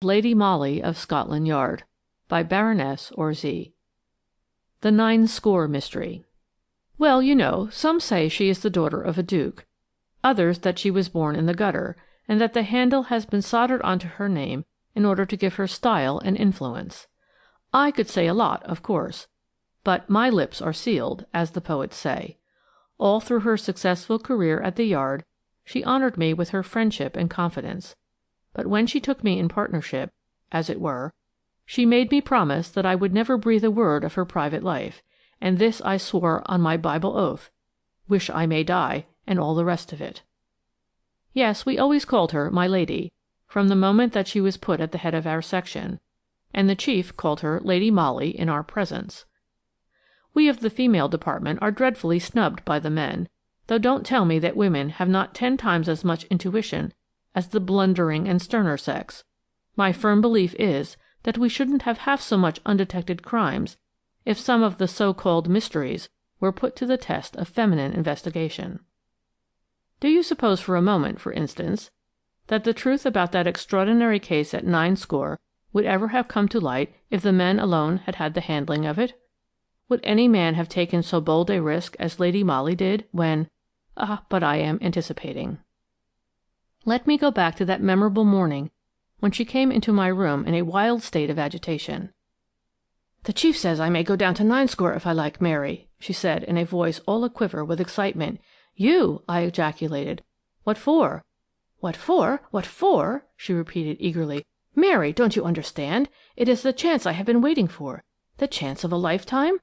Lady Molly of Scotland Yard by Baroness Orczy. The 9 Mystery. Well, you know, some say she is the daughter of a duke, others that she was born in the gutter, and that the handle has been soldered onto her name in order to give her style and influence. I could say a lot, of course, but my lips are sealed, as the poets say. All through her successful career at the Yard, she honored me with her friendship and confidence. But when she took me in partnership, as it were, she made me promise that I would never breathe a word of her private life, and this I swore on my Bible oath, wish I may die, and all the rest of it. Yes, we always called her my lady, from the moment that she was put at the head of our section, and the chief called her Lady Molly in our presence. We of the female department are dreadfully snubbed by the men, though don't tell me that women have not 10 times as much intuition as the blundering and sterner sex. My firm belief is that we shouldn't have half so much undetected crimes if some of the so-called mysteries were put to the test of feminine investigation. Do you suppose for a moment, for instance, that the truth about that extraordinary case at 9 would ever have come to light if the men alone had had the handling of it? Would any man have taken so bold a risk as Lady Molly did when— but I am anticipating. Let me go back to that memorable morning when she came into my room in a wild state of agitation. "The chief says I may go down to 9 if I like, Mary," she said in a voice all a-quiver with excitement. "You!" I ejaculated. "What for?" "What for? What for?" she repeated eagerly. "Mary, don't you understand? It is the chance I have been waiting for. The chance of a lifetime?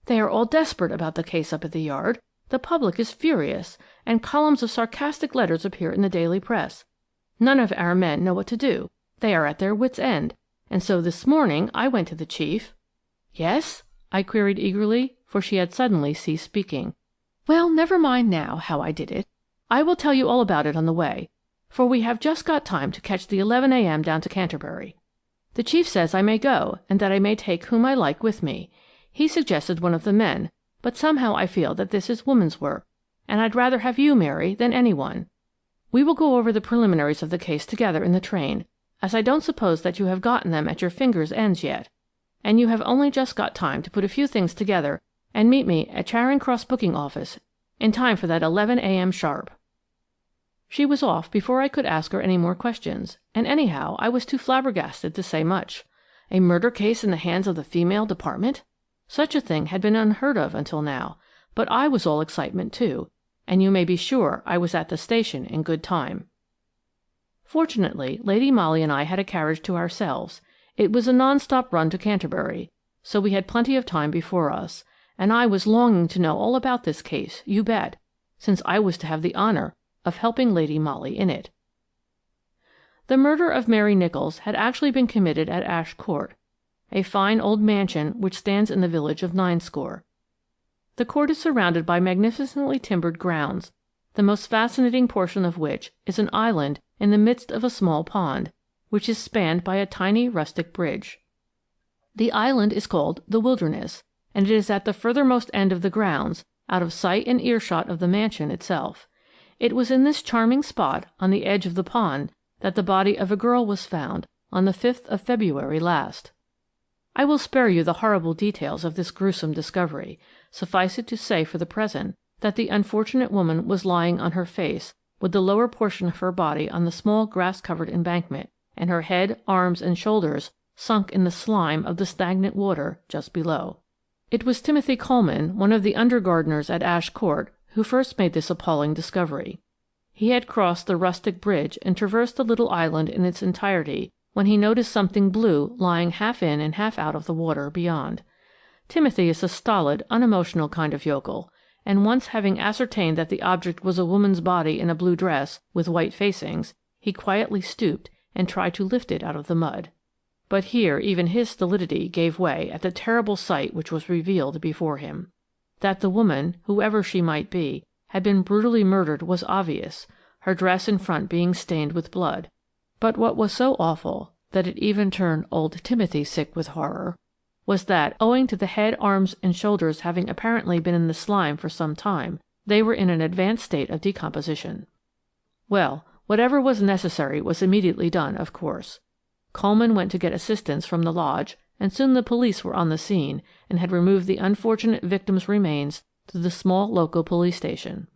They are all desperate about the case up at the Yard. The public is furious, and columns of sarcastic letters appear in the daily press. None of our men know what to do. They are at their wits' end. And so this morning I went to the chief—" "Yes?" I queried eagerly, for she had suddenly ceased speaking. "Well, never mind now how I did it. I will tell you all about it on the way, for we have just got time to catch the 11 a.m. down to Canterbury. The chief says I may go, and that I may take whom I like with me. He suggested one of the men, but somehow I feel that this is woman's work, and I'd rather have you, Mary, than anyone. We will go over the preliminaries of the case together in the train, as I don't suppose that you have gotten them at your fingers' ends yet, and you have only just got time to put a few things together and meet me at Charing Cross booking office in time for that 11 a.m. sharp." She was off before I could ask her any more questions, and anyhow I was too flabbergasted to say much. A murder case in the hands of the female department? Such a thing had been unheard of until now, but I was all excitement too, and you may be sure I was at the station in good time. Fortunately, Lady Molly and I had a carriage to ourselves. It was a non-stop run to Canterbury, so we had plenty of time before us, and I was longing to know all about this case, you bet, since I was to have the honour of helping Lady Molly in it. The murder of Mary Nichols had actually been committed at Ash Court, a fine old mansion which stands in the village of 9. The court is surrounded by magnificently timbered grounds, the most fascinating portion of which is an island in the midst of a small pond, which is spanned by a tiny rustic bridge. The island is called the Wilderness, and it is at the furthermost end of the grounds, out of sight and earshot of the mansion itself. It was in this charming spot, on the edge of the pond, that the body of a girl was found on the 5th of February last. I will spare you the horrible details of this gruesome discovery. Suffice it to say for the present that the unfortunate woman was lying on her face, with the lower portion of her body on the small grass-covered embankment, and her head, arms, and shoulders sunk in the slime of the stagnant water just below. It was Timothy Coleman, one of the under-gardeners at Ash Court, who first made this appalling discovery. He had crossed the rustic bridge and traversed the little island in its entirety when he noticed something blue lying half in and half out of the water beyond. Timothy is a stolid, unemotional kind of yokel, and once having ascertained that the object was a woman's body in a blue dress with white facings, he quietly stooped and tried to lift it out of the mud. But here even his stolidity gave way at the terrible sight which was revealed before him. That the woman, whoever she might be, had been brutally murdered was obvious, her dress in front being stained with blood. But what was so awful that it even turned old Timothy sick with horror was that, owing to the head, arms, and shoulders having apparently been in the slime for some time, they were in an advanced state of decomposition. Well, whatever was necessary was immediately done, of course. Coleman went to get assistance from the lodge, and soon the police were on the scene and had removed the unfortunate victim's remains to the small local police station.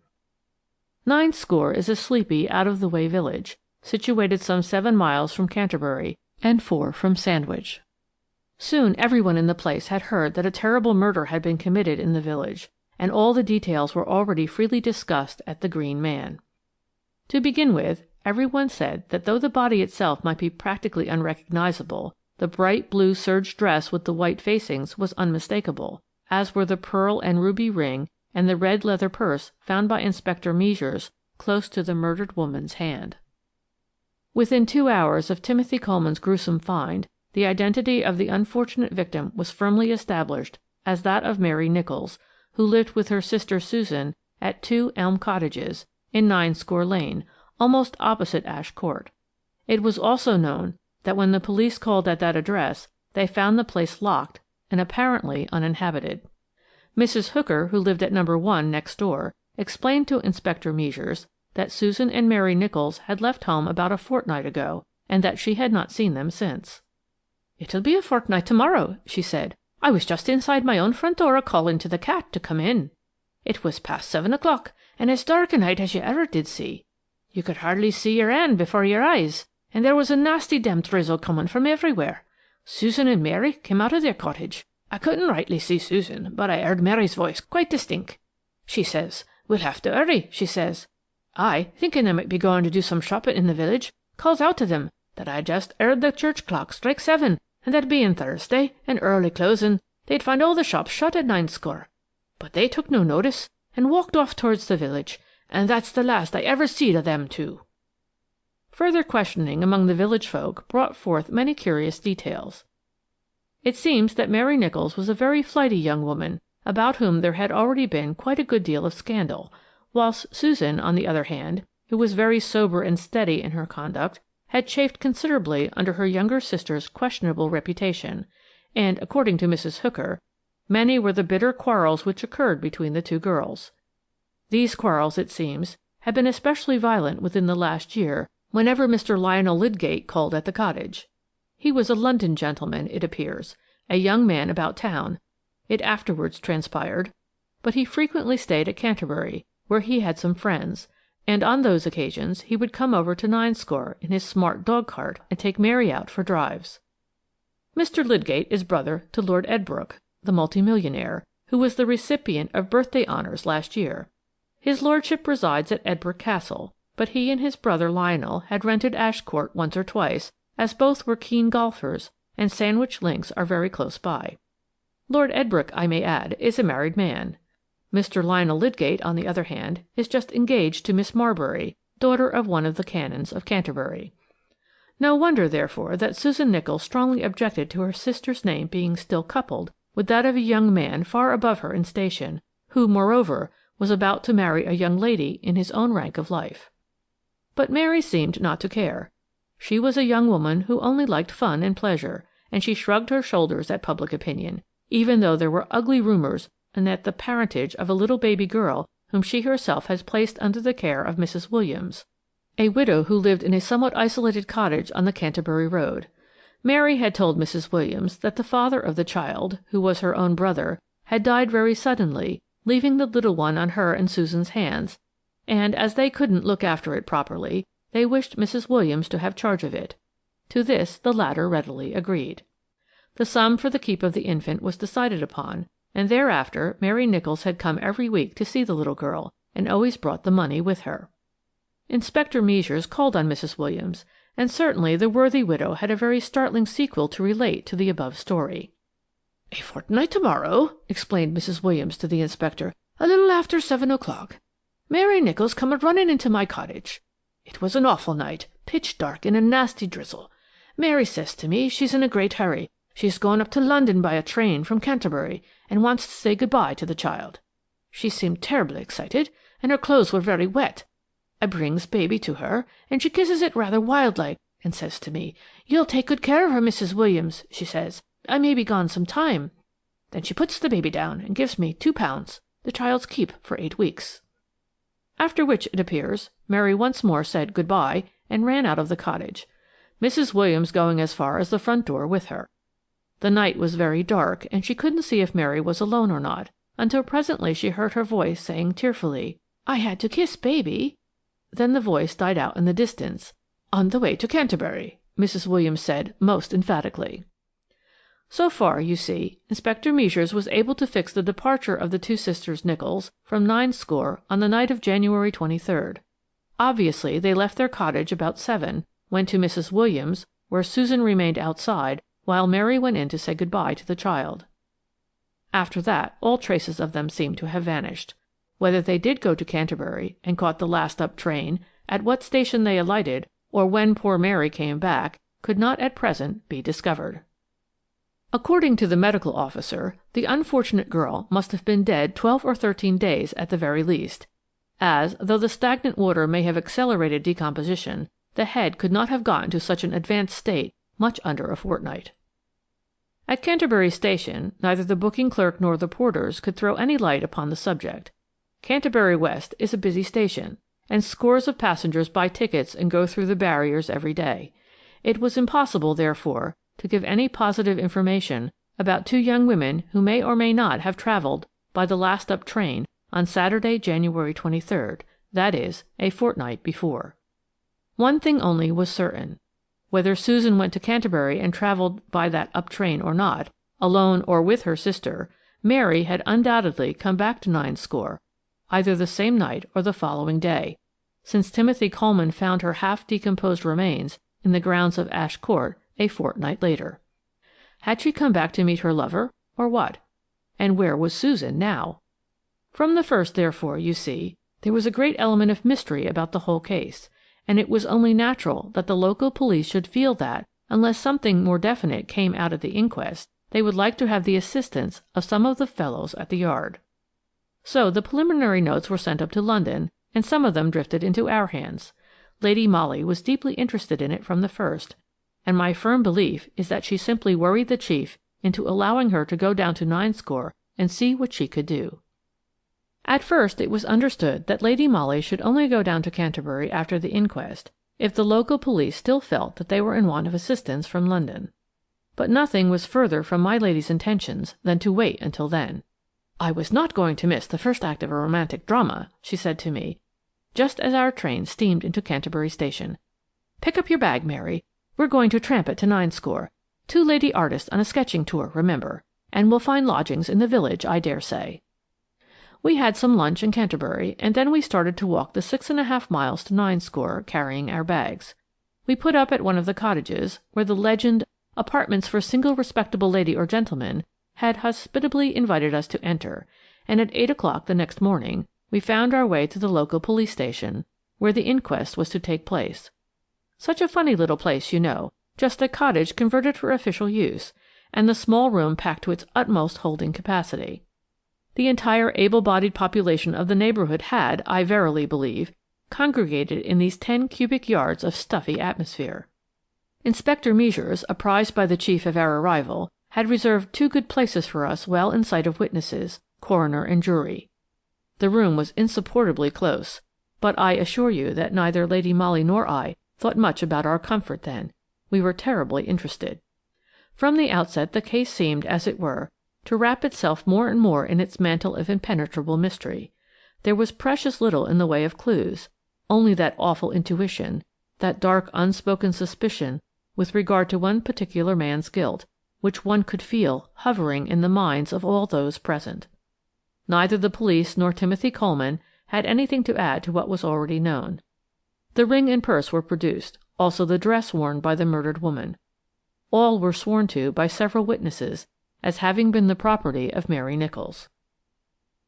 90 is a sleepy, out-of-the-way village, situated some 7 miles from Canterbury and 4 from Sandwich. Soon everyone in the place had heard that a terrible murder had been committed in the village, and all the details were already freely discussed at the Green Man. To begin with, everyone said that though the body itself might be practically unrecognizable, the bright blue serge dress with the white facings was unmistakable, as were the pearl and ruby ring and the red leather purse found by Inspector Measures close to the murdered woman's hand. Within 2 hours of Timothy Coleman's gruesome find, the identity of the unfortunate victim was firmly established as that of Mary Nichols, who lived with her sister Susan at 2 Elm Cottages, in 90 Lane, almost opposite Ash Court. It was also known that when the police called at that address, they found the place locked and apparently uninhabited. Mrs. Hooker, who lived at No. 1 next door, explained to Inspector Measures that Susan and Mary Nichols had left home about a fortnight ago, and that she had not seen them since. "It'll be a fortnight tomorrow," she said. "I was just inside my own front door a-calling to the cat to come in. It was past 7 o'clock, and as dark a night as you ever did see. You could hardly see your hand before your eyes, and there was a nasty damp drizzle coming from everywhere. Susan and Mary came out of their cottage. I couldn't rightly see Susan, but I heard Mary's voice quite distinct. She says, 'We'll have to hurry,' she says. I, thinking they might be going to do some shopping in the village, calls out to them that I just heard the church clock strike 7, and that being Thursday and early closing, they'd find all the shops shut at 90. But they took no notice and walked off towards the village, and that's the last I ever seed of them two." Further questioning among the village folk brought forth many curious details. It seems that Mary Nichols was a very flighty young woman, about whom there had already been quite a good deal of scandal, whilst Susan, on the other hand, who was very sober and steady in her conduct, had chafed considerably under her younger sister's questionable reputation, and, according to Mrs. Hooker, many were the bitter quarrels which occurred between the two girls. These quarrels, it seems, had been especially violent within the last year, whenever Mr. Lionel Lydgate called at the cottage. He was a London gentleman, it appears, a young man about town, it afterwards transpired, but he frequently stayed at Canterbury, where he had some friends, and on those occasions he would come over to 90 in his smart dog-cart and take Mary out for drives. Mr. Lydgate is brother to Lord Edbrook, the multimillionaire, who was the recipient of birthday honours last year. His lordship resides at Edbrook Castle, but he and his brother Lionel had rented Ash Court once or twice, as both were keen golfers, and Sandwich Links are very close by. Lord Edbrook, I may add, is a married man. Mr. Lionel Lydgate, on the other hand, is just engaged to Miss Marbury, daughter of one of the canons of Canterbury. No wonder, therefore, that Susan Nichols strongly objected to her sister's name being still coupled with that of a young man far above her in station, who, moreover, was about to marry a young lady in his own rank of life. But Mary seemed not to care. She was a young woman who only liked fun and pleasure, and she shrugged her shoulders at public opinion, even though there were ugly rumours anent the parentage of a little baby girl whom she herself has placed under the care of Mrs. Williams, a widow who lived in a somewhat isolated cottage on the Canterbury Road. Mary had told Mrs. Williams that the father of the child, who was her own brother, had died very suddenly, leaving the little one on her and Susan's hands, and as they couldn't look after it properly, they wished Mrs. Williams to have charge of it. To this the latter readily agreed. The sum for the keep of the infant was decided upon, and thereafter Mary Nichols had come every week to see the little girl, and always brought the money with her. Inspector Measures called on Mrs. Williams, and certainly the worthy widow had a very startling sequel to relate to the above story. "A fortnight tomorrow," explained Mrs. Williams to the inspector, "a little after 7 o'clock. Mary Nichols come a-running into my cottage. It was an awful night, pitch dark and a nasty drizzle. Mary says to me she's in a great hurry. She's going up to London by a train from Canterbury, and wants to say good-bye to the child. She seemed terribly excited, and her clothes were very wet. I brings baby to her, and she kisses it rather wild-like, and says to me, 'You'll take good care of her, Mrs. Williams,' she says. 'I may be gone some time.' Then she puts the baby down and gives me £2, the child's keep for 8 weeks. After which, it appears, Mary once more said good-bye and ran out of the cottage. Mrs. Williams going as far as the front door with her. The night was very dark, and she couldn't see if Mary was alone or not, until presently she heard her voice saying tearfully, "I had to kiss baby." Then the voice died out in the distance. "On the way to Canterbury," Mrs. Williams said most emphatically. So far, you see, Inspector Measures was able to fix the departure of the two sisters Nichols from Ninescore on the night of January 23rd. Obviously, they left their cottage about 7, went to Mrs. Williams, where Susan remained outside, while Mary went in to say good-bye to the child. After that, all traces of them seemed to have vanished. Whether they did go to Canterbury and caught the last-up train, at what station they alighted, or when poor Mary came back, could not at present be discovered. According to the medical officer, the unfortunate girl must have been dead 12 or 13 days at the very least, as, though the stagnant water may have accelerated decomposition, the head could not have gotten to such an advanced state much under a fortnight. At Canterbury Station, neither the booking clerk nor the porters could throw any light upon the subject. Canterbury West is a busy station, and scores of passengers buy tickets and go through the barriers every day. It was impossible, therefore, to give any positive information about two young women who may or may not have travelled by the last-up train on Saturday, January 23rd, that is, a fortnight before. One thing only was certain. Whether Susan went to Canterbury and travelled by that up train or not, alone or with her sister, Mary had undoubtedly come back to Ninescore, either the same night or the following day, since Timothy Coleman found her half-decomposed remains in the grounds of Ash Court a fortnight later. Had she come back to meet her lover, or what? And where was Susan now? From the first, therefore, you see, there was a great element of mystery about the whole case, and it was only natural that the local police should feel that, unless something more definite came out at the inquest, they would like to have the assistance of some of the fellows at the Yard. So the preliminary notes were sent up to London, and some of them drifted into our hands. Lady Molly was deeply interested in it from the first, and my firm belief is that she simply worried the chief into allowing her to go down to Ninescore and see what she could do. At first it was understood that Lady Molly should only go down to Canterbury after the inquest if the local police still felt that they were in want of assistance from London. But nothing was further from my lady's intentions than to wait until then. "I was not going to miss the first act of a romantic drama," she said to me, just as our train steamed into Canterbury Station. "Pick up your bag, Mary. We're going to tramp it to Ninescore. 2 lady artists on a sketching tour, remember, and we'll find lodgings in the village, I dare say." We had some lunch in Canterbury, and then we started to walk the 6½ miles to Ninescore, carrying our bags. We put up at one of the cottages, where the legend, "Apartments for single respectable lady or gentleman," had hospitably invited us to enter, and at 8 o'clock the next morning we found our way to the local police station, where the inquest was to take place. Such a funny little place, you know, just a cottage converted for official use, and the small room packed to its utmost holding capacity. The entire able-bodied population of the neighbourhood had, I verily believe, congregated in these 10 cubic yards of stuffy atmosphere. Inspector Measures, apprised by the chief of our arrival, had reserved 2 good places for us well in sight of witnesses, coroner and jury. The room was insupportably close, but I assure you that neither Lady Molly nor I thought much about our comfort then. We were terribly interested. From the outset the case seemed, as it were, to wrap itself more and more in its mantle of impenetrable mystery. There was precious little in the way of clues, only that awful intuition, that dark unspoken suspicion with regard to one particular man's guilt, which one could feel hovering in the minds of all those present. Neither the police nor Timothy Coleman had anything to add to what was already known. The ring and purse were produced, also the dress worn by the murdered woman. All were sworn to by several witnesses as having been the property of Mary Nichols.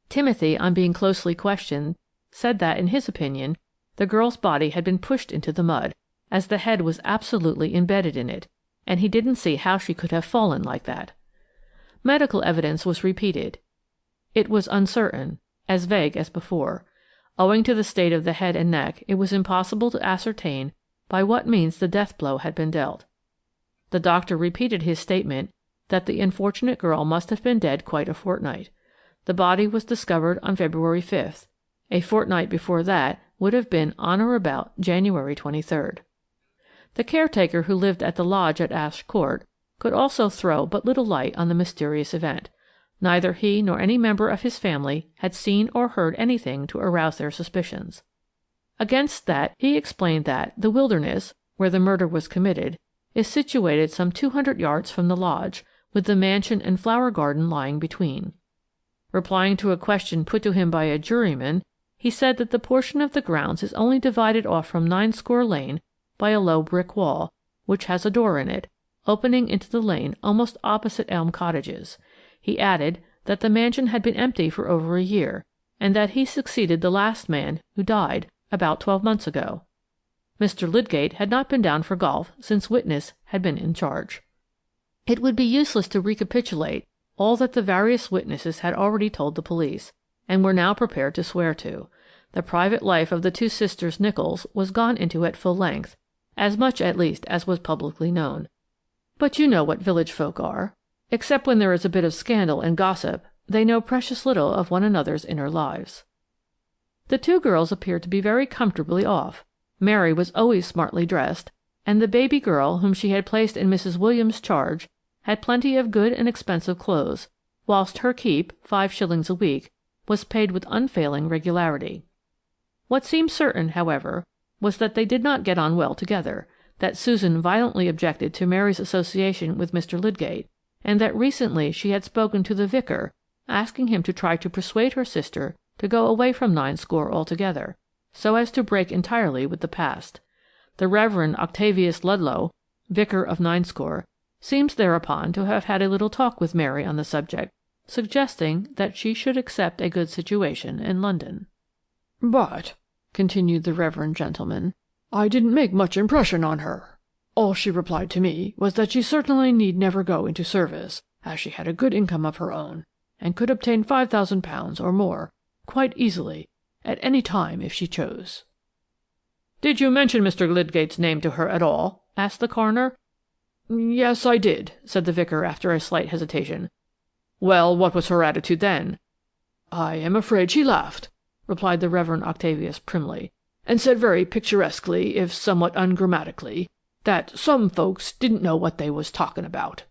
Timothy, on being closely questioned, said that, in his opinion, the girl's body had been pushed into the mud, as the head was absolutely embedded in it, and he didn't see how she could have fallen like that. Medical evidence was repeated. It was uncertain, as vague as before. Owing to the state of the head and neck, it was impossible to ascertain by what means the death blow had been dealt. The doctor repeated his statement that the unfortunate girl must have been dead quite a fortnight. The body was discovered on February 5th. A fortnight before that would have been on or about January 23rd. The caretaker who lived at the lodge at Ash Court could also throw but little light on the mysterious event. Neither he nor any member of his family had seen or heard anything to arouse their suspicions. Against that he explained that the wilderness, where the murder was committed, is situated some 200 yards from the lodge, with the mansion and flower garden lying between. Replying to a question put to him by a juryman, he said that the portion of the grounds is only divided off from Ninescore Lane by a low brick wall, which has a door in it, opening into the lane almost opposite Elm Cottages. He added that the mansion had been empty for over a year, and that he succeeded the last man, who died about 12 months ago. Mr. Lydgate had not been down for golf since witness had been in charge. It would be useless to recapitulate all that the various witnesses had already told the police, and were now prepared to swear to. The private life of the two sisters Nichols was gone into at full length, as much at least as was publicly known. But you know what village folk are. Except when there is a bit of scandal and gossip, they know precious little of one another's inner lives. The two girls appeared to be very comfortably off. Mary was always smartly dressed, and the baby girl whom she had placed in Mrs. Williams' charge had plenty of good and expensive clothes, whilst her keep, 5 shillings a week, was paid with unfailing regularity. What seemed certain, however, was that they did not get on well together, that Susan violently objected to Mary's association with Mr. Lydgate, and that recently she had spoken to the vicar, asking him to try to persuade her sister to go away from Ninescore altogether, so as to break entirely with the past. The Reverend Octavius Ludlow, vicar of Ninescore, seems thereupon to have had a little talk with Mary on the subject, suggesting that she should accept a good situation in London. "But," continued the reverend gentleman, "I didn't make much impression on her. All she replied to me was that she certainly need never go into service, as she had a good income of her own, and could obtain £5,000 or more quite easily at any time if she chose." "Did you mention Mr. Lydgate's name to her at all?" asked the coroner. "Yes, I did," said the vicar after a slight hesitation. "Well, what was her attitude then?" "I am afraid she laughed," replied the Reverend Octavius primly, "and said very picturesquely, if somewhat ungrammatically, that some folks didn't know what they was talking about."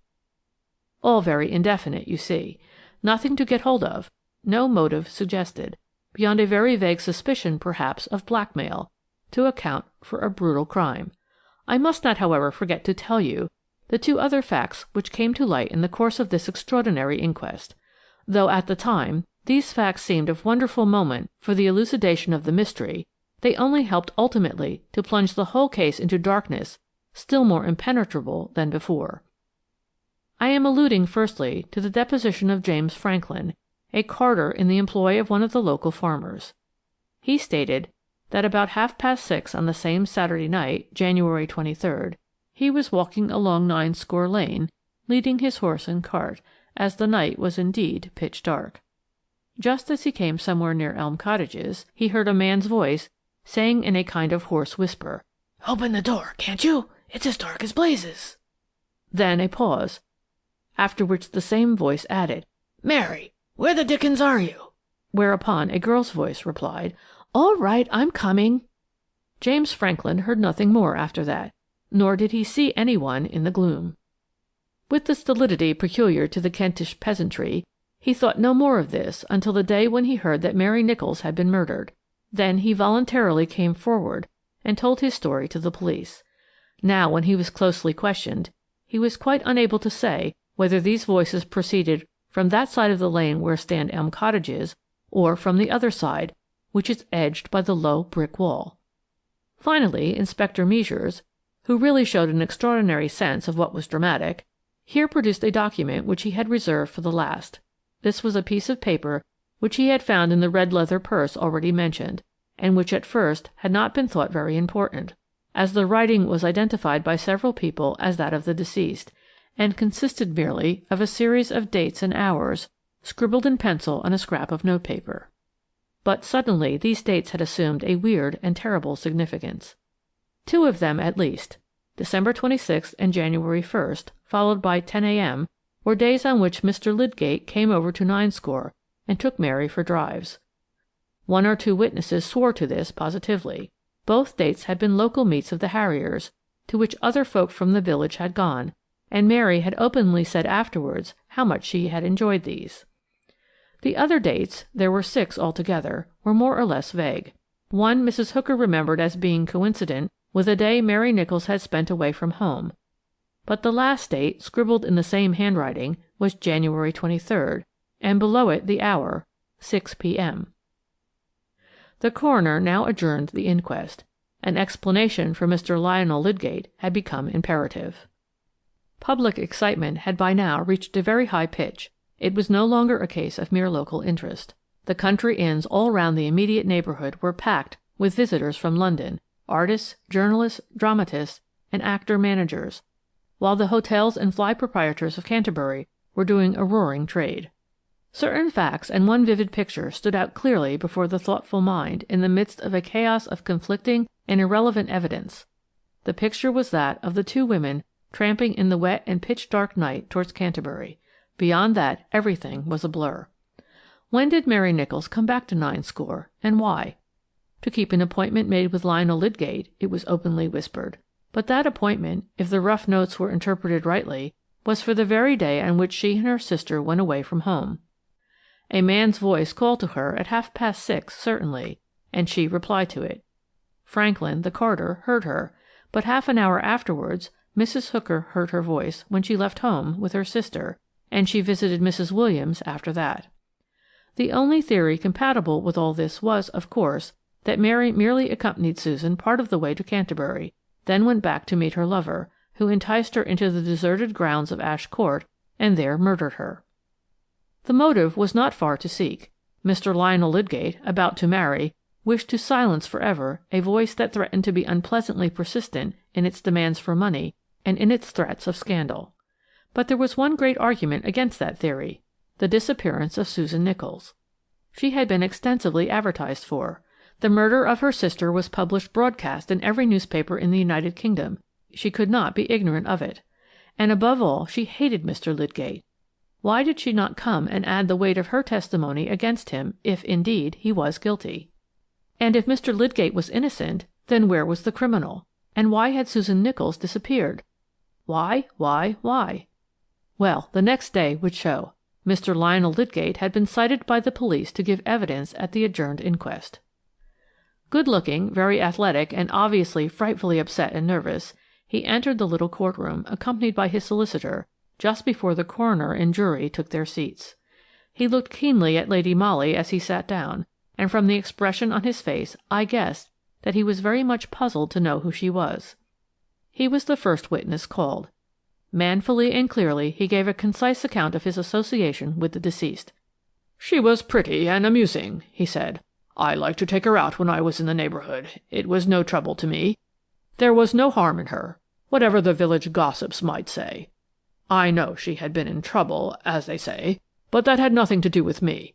All very indefinite, you see. Nothing to get hold of, no motive suggested, beyond a very vague suspicion, perhaps, of blackmail, to account for a brutal crime. I must not, however, forget to tell you the 2 other facts which came to light in the course of this extraordinary inquest. Though at the time these facts seemed of wonderful moment for the elucidation of the mystery, they only helped ultimately to plunge the whole case into darkness still more impenetrable than before. I am alluding firstly to the deposition of James Franklin, a carter in the employ of one of the local farmers. He stated that about 6:30 on the same Saturday night, January 23rd, he was walking along Ninescore Lane, leading his horse and cart, as the night was indeed pitch dark. Just as he came somewhere near Elm Cottages, he heard a man's voice saying in a kind of hoarse whisper, "Open the door, can't you? It's as dark as blazes." Then a pause, after which the same voice added, "Mary, where the dickens are you?" Whereupon a girl's voice replied, "All right, I'm coming." James Franklin heard nothing more after that, nor did he see anyone in the gloom. With the stolidity peculiar to the Kentish peasantry, he thought no more of this until the day when he heard that Mary Nichols had been murdered. Then he voluntarily came forward and told his story to the police. Now, when he was closely questioned, he was quite unable to say whether these voices proceeded from that side of the lane where stand Elm Cottages, or from the other side, which is edged by the low brick wall. Finally, Inspector Measures, who really showed an extraordinary sense of what was dramatic, here produced a document which he had reserved for the last. This was a piece of paper which he had found in the red leather purse already mentioned, and which at first had not been thought very important, as the writing was identified by several people as that of the deceased, and consisted merely of a series of dates and hours, scribbled in pencil on a scrap of notepaper. But suddenly these dates had assumed a weird and terrible significance. 2 of them at least, December 26th and January 1st, followed by 10 a.m., were days on which Mr. Lydgate came over to Ninescore and took Mary for drives. 1 or 2 witnesses swore to this positively. Both dates had been local meets of the harriers, to which other folk from the village had gone, and Mary had openly said afterwards how much she had enjoyed these. The other dates, there were 6 altogether, were more or less vague. One Mrs. Hooker remembered as being coincident with a day Mary Nicholls had spent away from home, but the last date, scribbled in the same handwriting, was January 23rd, and below it the hour, 6 p.m. The coroner now adjourned the inquest. An explanation for Mr. Lionel Lydgate had become imperative. Public excitement had by now reached a very high pitch. It was no longer a case of mere local interest. The country inns all round the immediate neighbourhood were packed with visitors from London, artists, journalists, dramatists, and actor-managers, while the hotels and fly proprietors of Canterbury were doing a roaring trade. Certain facts and one vivid picture stood out clearly before the thoughtful mind in the midst of a chaos of conflicting and irrelevant evidence. The picture was that of the 2 women tramping in the wet and pitch-dark night towards Canterbury. Beyond that, everything was a blur. When did Mary Nicholls come back to Ninescore, and why? To keep an appointment made with Lionel Lydgate, it was openly whispered. But that appointment, if the rough notes were interpreted rightly, was for the very day on which she and her sister went away from home. A man's voice called to her at 6:30, certainly, and she replied to it. Franklin, the carter, heard her, but half an hour afterwards Mrs. Hooker heard her voice when she left home with her sister, and she visited Mrs. Williams after that. The only theory compatible with all this was, of course, that Mary merely accompanied Susan part of the way to Canterbury, then went back to meet her lover, who enticed her into the deserted grounds of Ash Court, and there murdered her. The motive was not far to seek. Mr. Lionel Lydgate, about to marry, wished to silence forever a voice that threatened to be unpleasantly persistent in its demands for money and in its threats of scandal. But there was one great argument against that theory: the disappearance of Susan Nicholls. She had been extensively advertised for. The murder of her sister was published broadcast in every newspaper in the United Kingdom. She could not be ignorant of it. And above all, she hated Mr. Lydgate. Why did she not come and add the weight of her testimony against him, if, indeed, he was guilty? And if Mr. Lydgate was innocent, then where was the criminal? And why had Susan Nicholls disappeared? Why? Well, the next day would show. Mr. Lionel Lydgate had been cited by the police to give evidence at the adjourned inquest. Good-looking, very athletic, and obviously frightfully upset and nervous, he entered the little courtroom, accompanied by his solicitor, just before the coroner and jury took their seats. He looked keenly at Lady Molly as he sat down, and from the expression on his face I guessed that he was very much puzzled to know who she was. He was the first witness called. Manfully and clearly he gave a concise account of his association with the deceased. "She was pretty and amusing," he said. "I liked to take her out when I was in the neighbourhood. It was no trouble to me. There was no harm in her, whatever the village gossips might say. I know she had been in trouble, as they say, but that had nothing to do with me.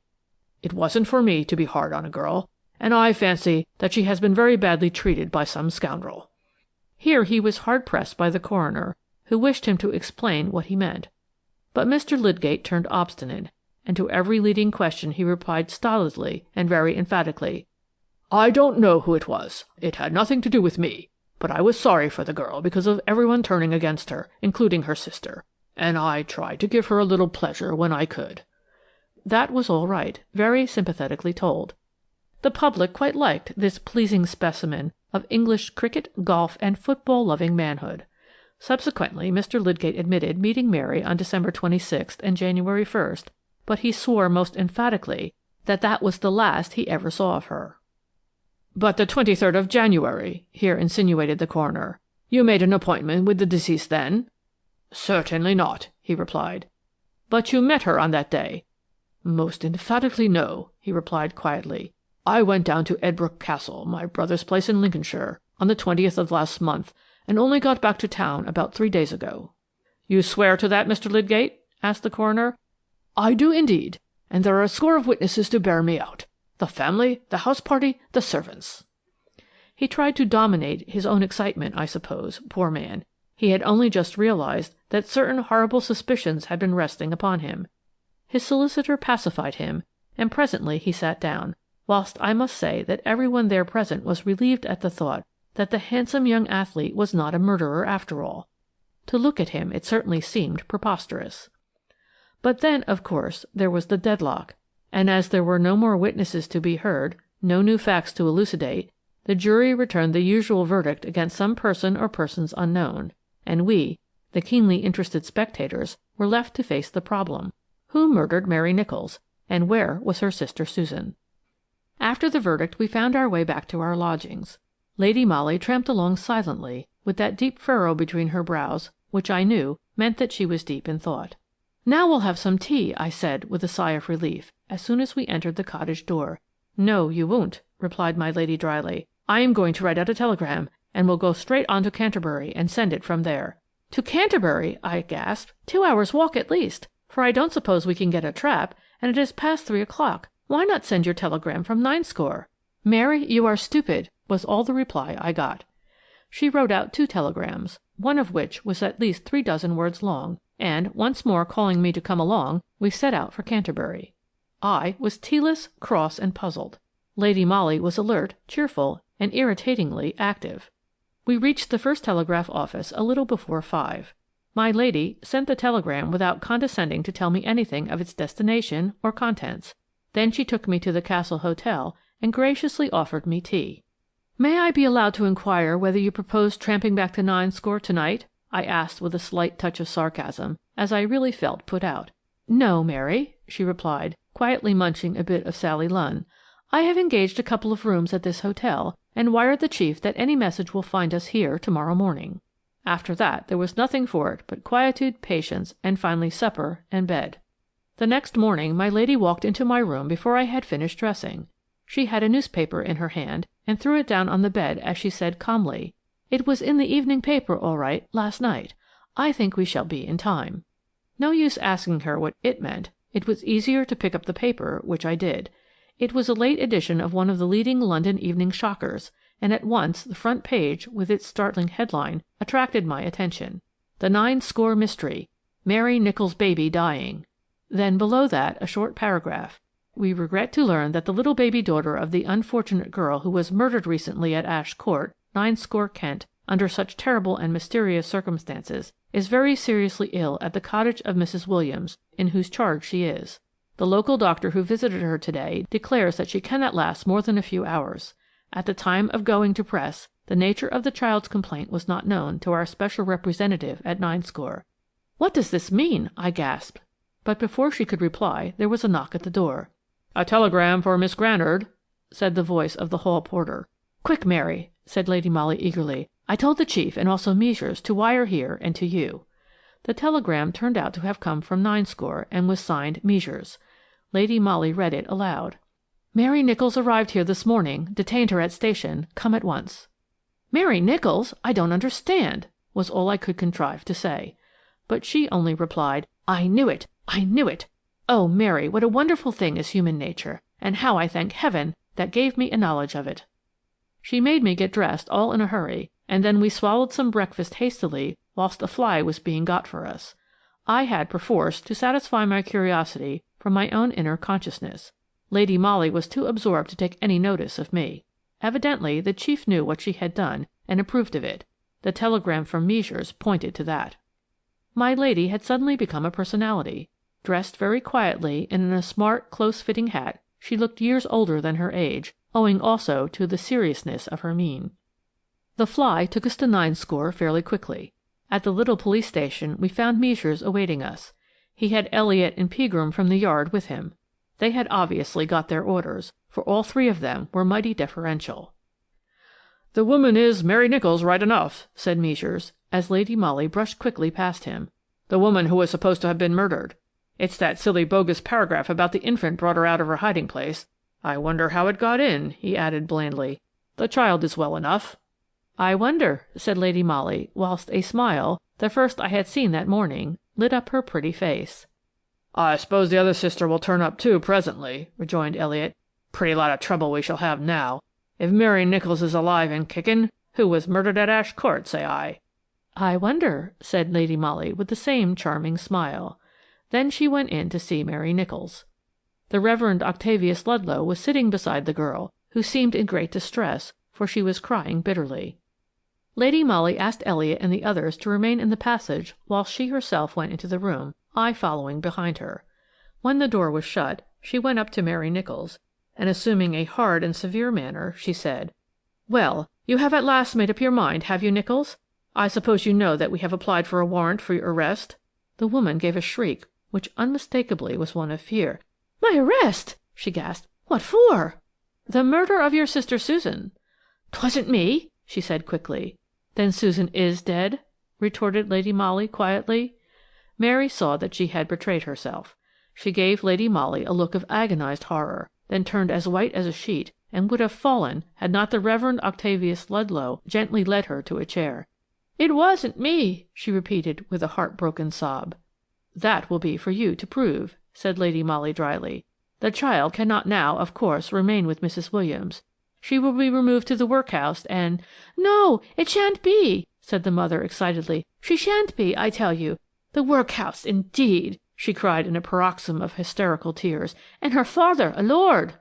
It wasn't for me to be hard on a girl, and I fancy that she has been very badly treated by some scoundrel." Here he was hard-pressed by the coroner, who wished him to explain what he meant. But Mr. Lydgate turned obstinate, and to every leading question he replied stolidly and very emphatically, "I don't know who it was. It had nothing to do with me, but I was sorry for the girl because of everyone turning against her, including her sister, and I tried to give her a little pleasure when I could." That was all right, very sympathetically told. The public quite liked this pleasing specimen of English cricket, golf, and football-loving manhood. Subsequently, Mr. Lydgate admitted meeting Mary on December 26th and January 1st, but he swore most emphatically that that was the last he ever saw of her. "But the 23rd of January," here insinuated the coroner. "You made an appointment with the deceased then?" "Certainly not," he replied. "But you met her on that day?" "Most emphatically no," he replied quietly. "I went down to Edbrook Castle, my brother's place in Lincolnshire, on the 20th of last month, and only got back to town about 3 days ago." "You swear to that, Mr. Lydgate?" asked the coroner. "I do indeed, and there are a score of witnesses to bear me out. The family, the house party, the servants." He tried to dominate his own excitement, I suppose, poor man. He had only just realized that certain horrible suspicions had been resting upon him. His solicitor pacified him, and presently he sat down, whilst I must say that everyone there present was relieved at the thought that the handsome young athlete was not a murderer after all. To look at him, it certainly seemed preposterous. But then, of course, there was the deadlock, and as there were no more witnesses to be heard, no new facts to elucidate, the jury returned the usual verdict against some person or persons unknown, and we, the keenly interested spectators, were left to face the problem. Who murdered Mary Nichols, and where was her sister Susan? After the verdict, we found our way back to our lodgings. Lady Molly tramped along silently, with that deep furrow between her brows, which I knew meant that she was deep in thought. "Now we'll have some tea," I said, with a sigh of relief, as soon as we entered the cottage door. "No, you won't," replied my lady dryly. "I am going to write out a telegram, and we'll go straight on to Canterbury and send it from there." "To Canterbury!" I gasped. 2 hours' walk at least, for I don't suppose we can get a trap, and it is past 3 o'clock. Why not send your telegram from Ninescore?" "Mary, you are stupid," was all the reply I got. She wrote out 2 telegrams, one of which was at least 3 dozen words long, and, once more calling me to come along, we set out for Canterbury. I was tealess, cross, and puzzled. Lady Molly was alert, cheerful, and irritatingly active. We reached the first telegraph office a little before 5. My lady sent the telegram without condescending to tell me anything of its destination or contents. Then she took me to the Castle Hotel and graciously offered me tea. "May I be allowed to inquire whether you propose tramping back to Ninescore to-night?" I asked with a slight touch of sarcasm, as I really felt put out. "No, Mary," she replied, quietly munching a bit of Sally Lunn. "I have engaged a couple of rooms at this hotel, and wired the chief that any message will find us here tomorrow morning." After that there was nothing for it but quietude, patience, and finally supper and bed. The next morning my lady walked into my room before I had finished dressing. She had a newspaper in her hand and threw it down on the bed as she said calmly, "It was in the evening paper all right last night. I think we shall be in time." No use asking her what it meant. It was easier to pick up the paper, which I did. It was a late edition of one of the leading London evening shockers, and at once the front page, with its startling headline, attracted my attention. "The Ninescore Mystery. Mary Nichols' baby dying." Then below that a short paragraph. "We regret to learn that the little baby daughter of the unfortunate girl who was murdered recently at Ash Court, Ninescore, Kent, under such terrible and mysterious circumstances, is very seriously ill at the cottage of Mrs. Williams, in whose charge she is. The local doctor who visited her today declares that she cannot last more than a few hours. At the time of going to press, the nature of the child's complaint was not known to our special representative at Ninescore." "What does this mean?" I gasped. But before she could reply there was a knock at the door. "A telegram for Miss Granard," said the voice of the hall porter. "Quick, Mary," said Lady Molly eagerly. "I told the chief and also Measures to wire here and to you." The telegram turned out to have come from Ninescore and was signed Measures. Lady Molly read it aloud. "Mary Nichols arrived here this morning, detained her at station. Come at once." "Mary Nichols? I don't understand," was all I could contrive to say. But she only replied, "I knew it! I knew it! Oh, Mary, what a wonderful thing is human nature, and how I thank Heaven that gave me a knowledge of it." She made me get dressed all in a hurry, and then we swallowed some breakfast hastily whilst a fly was being got for us. I had perforce to satisfy my curiosity from my own inner consciousness. Lady Molly was too absorbed to take any notice of me. Evidently the chief knew what she had done and approved of it. The telegram from Measures pointed to that. My lady had suddenly become a personality. Dressed very quietly and in a smart, close-fitting hat, she looked years older than her age, owing also to the seriousness of her mien. The fly took us to Ninescore fairly quickly. At the little police station we found Measures awaiting us. He had Elliot and Pegram from the yard with him. They had obviously got their orders, for all 3 of them were mighty deferential. "The woman is Mary Nichols right enough," said Measures, as Lady Molly brushed quickly past him. "The woman who was supposed to have been murdered. It's that silly bogus paragraph about the infant brought her out of her hiding place. I wonder how it got in," he added blandly. "The child is well enough." "I wonder," said Lady Molly, whilst a smile, the first I had seen that morning, lit up her pretty face. "I suppose the other sister will turn up too presently," rejoined Elliot. "Pretty lot of trouble we shall have now. If Mary Nichols is alive and kicking, who was murdered at Ash Court, say I?" "I wonder," said Lady Molly with the same charming smile. Then she went in to see Mary Nichols. The Reverend Octavius Ludlow was sitting beside the girl, who seemed in great distress, for she was crying bitterly. Lady Molly asked Elliot and the others to remain in the passage while she herself went into the room, I following behind her. When the door was shut, she went up to Mary Nicholls, and assuming a hard and severe manner, she said, "Well, you have at last made up your mind, have you, Nicholls? I suppose you know that we have applied for a warrant for your arrest?" The woman gave a shriek, which unmistakably was one of fear. "My arrest!" she gasped. "What for?" "The murder of your sister Susan." "'Twasn't me," she said quickly. "Then Susan is dead?" retorted Lady Molly quietly. Mary saw that she had betrayed herself. She gave Lady Molly a look of agonized horror, then turned as white as a sheet, and would have fallen had not the Reverend Octavius Ludlow gently led her to a chair. "It wasn't me," she repeated with a heart-broken sob. "That will be for you to prove," said Lady Molly dryly. "The child cannot now, of course, remain with Mrs. Williams. She will be removed to the workhouse and—" "No, it shan't be," said the mother excitedly. "She shan't be, I tell you. The workhouse, indeed!" she cried in a paroxysm of hysterical tears. "And her father, a lord!"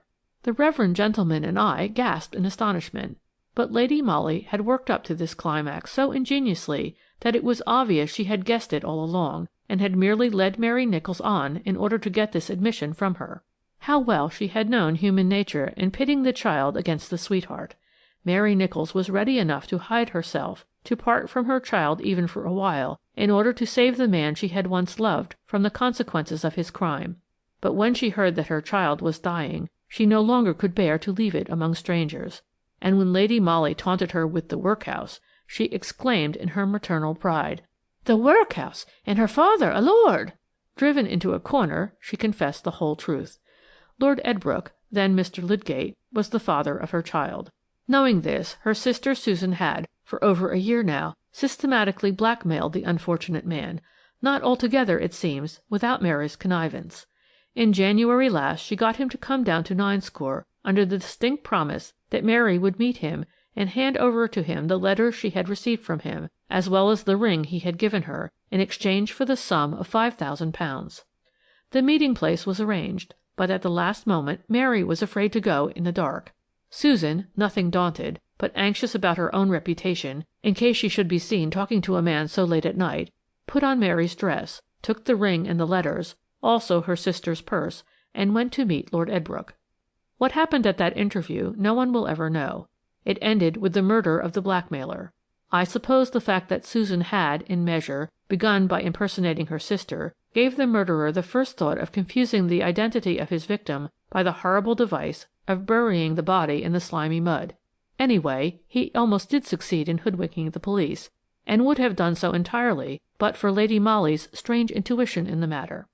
The reverend gentleman and I gasped in astonishment, but Lady Molly had worked up to this climax so ingeniously that it was obvious she had guessed it all along, and had merely led Mary Nicholls on in order to get this admission from her. How well she had known human nature in pitting the child against the sweetheart. Mary Nicholls was ready enough to hide herself, to part from her child even for a while, in order to save the man she had once loved from the consequences of his crime. But when she heard that her child was dying, she no longer could bear to leave it among strangers, and when Lady Molly taunted her with the workhouse, she exclaimed in her maternal pride, "The workhouse, and her father a lord!" Driven into a corner, she confessed the whole truth. Lord Edbrooke, then Mr. Lydgate, was the father of her child. Knowing this, her sister Susan had, for over a year now, systematically blackmailed the unfortunate man, not altogether, it seems, without Mary's connivance. In January last she got him to come down to Ninescore under the distinct promise that Mary would meet him and hand over to him the letters she had received from him, as well as the ring he had given her, in exchange for the sum of £5,000. The meeting place was arranged, but at the last moment Mary was afraid to go in the dark. Susan, nothing daunted, but anxious about her own reputation, in case she should be seen talking to a man so late at night, put on Mary's dress, took the ring and the letters, also her sister's purse, and went to meet Lord Edbrooke. What happened at that interview no one will ever know. It ended with the murder of the blackmailer. I suppose the fact that Susan had, in measure, begun by impersonating her sister, gave the murderer the first thought of confusing the identity of his victim by the horrible device of burying the body in the slimy mud. Anyway, he almost did succeed in hoodwinking the police, and would have done so entirely but for Lady Molly's strange intuition in the matter.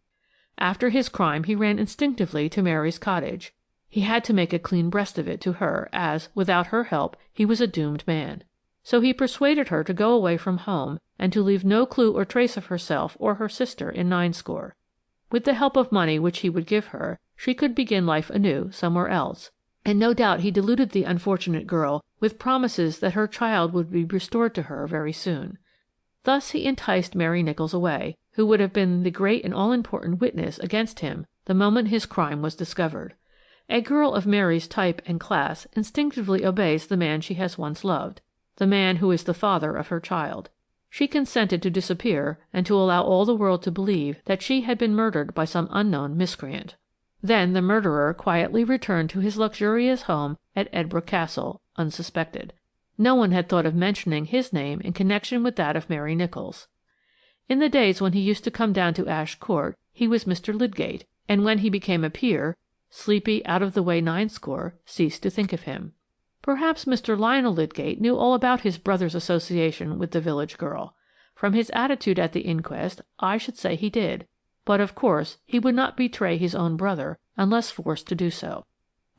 After his crime he ran instinctively to Mary's cottage. He had to make a clean breast of it to her, as, without her help, he was a doomed man. So he persuaded her to go away from home and to leave no clue or trace of herself or her sister in Ninescore. With the help of money which he would give her, she could begin life anew somewhere else, and no doubt he deluded the unfortunate girl with promises that her child would be restored to her very soon. Thus he enticed Mary Nicholls away, who would have been the great and all-important witness against him the moment his crime was discovered. A girl of Mary's type and class instinctively obeys the man she has once loved, the man who is the father of her child. She consented to disappear and to allow all the world to believe that she had been murdered by some unknown miscreant. Then the murderer quietly returned to his luxurious home at Edbrooke Castle, unsuspected. No one had thought of mentioning his name in connection with that of Mary Nicholls. In the days when he used to come down to Ash Court, he was Mr. Lydgate, and when he became a peer, sleepy, out-of-the-way Ninescore ceased to think of him. Perhaps Mr. Lionel Lydgate knew all about his brother's association with the village girl. From his attitude at the inquest, I should say he did, but of course he would not betray his own brother unless forced to do so.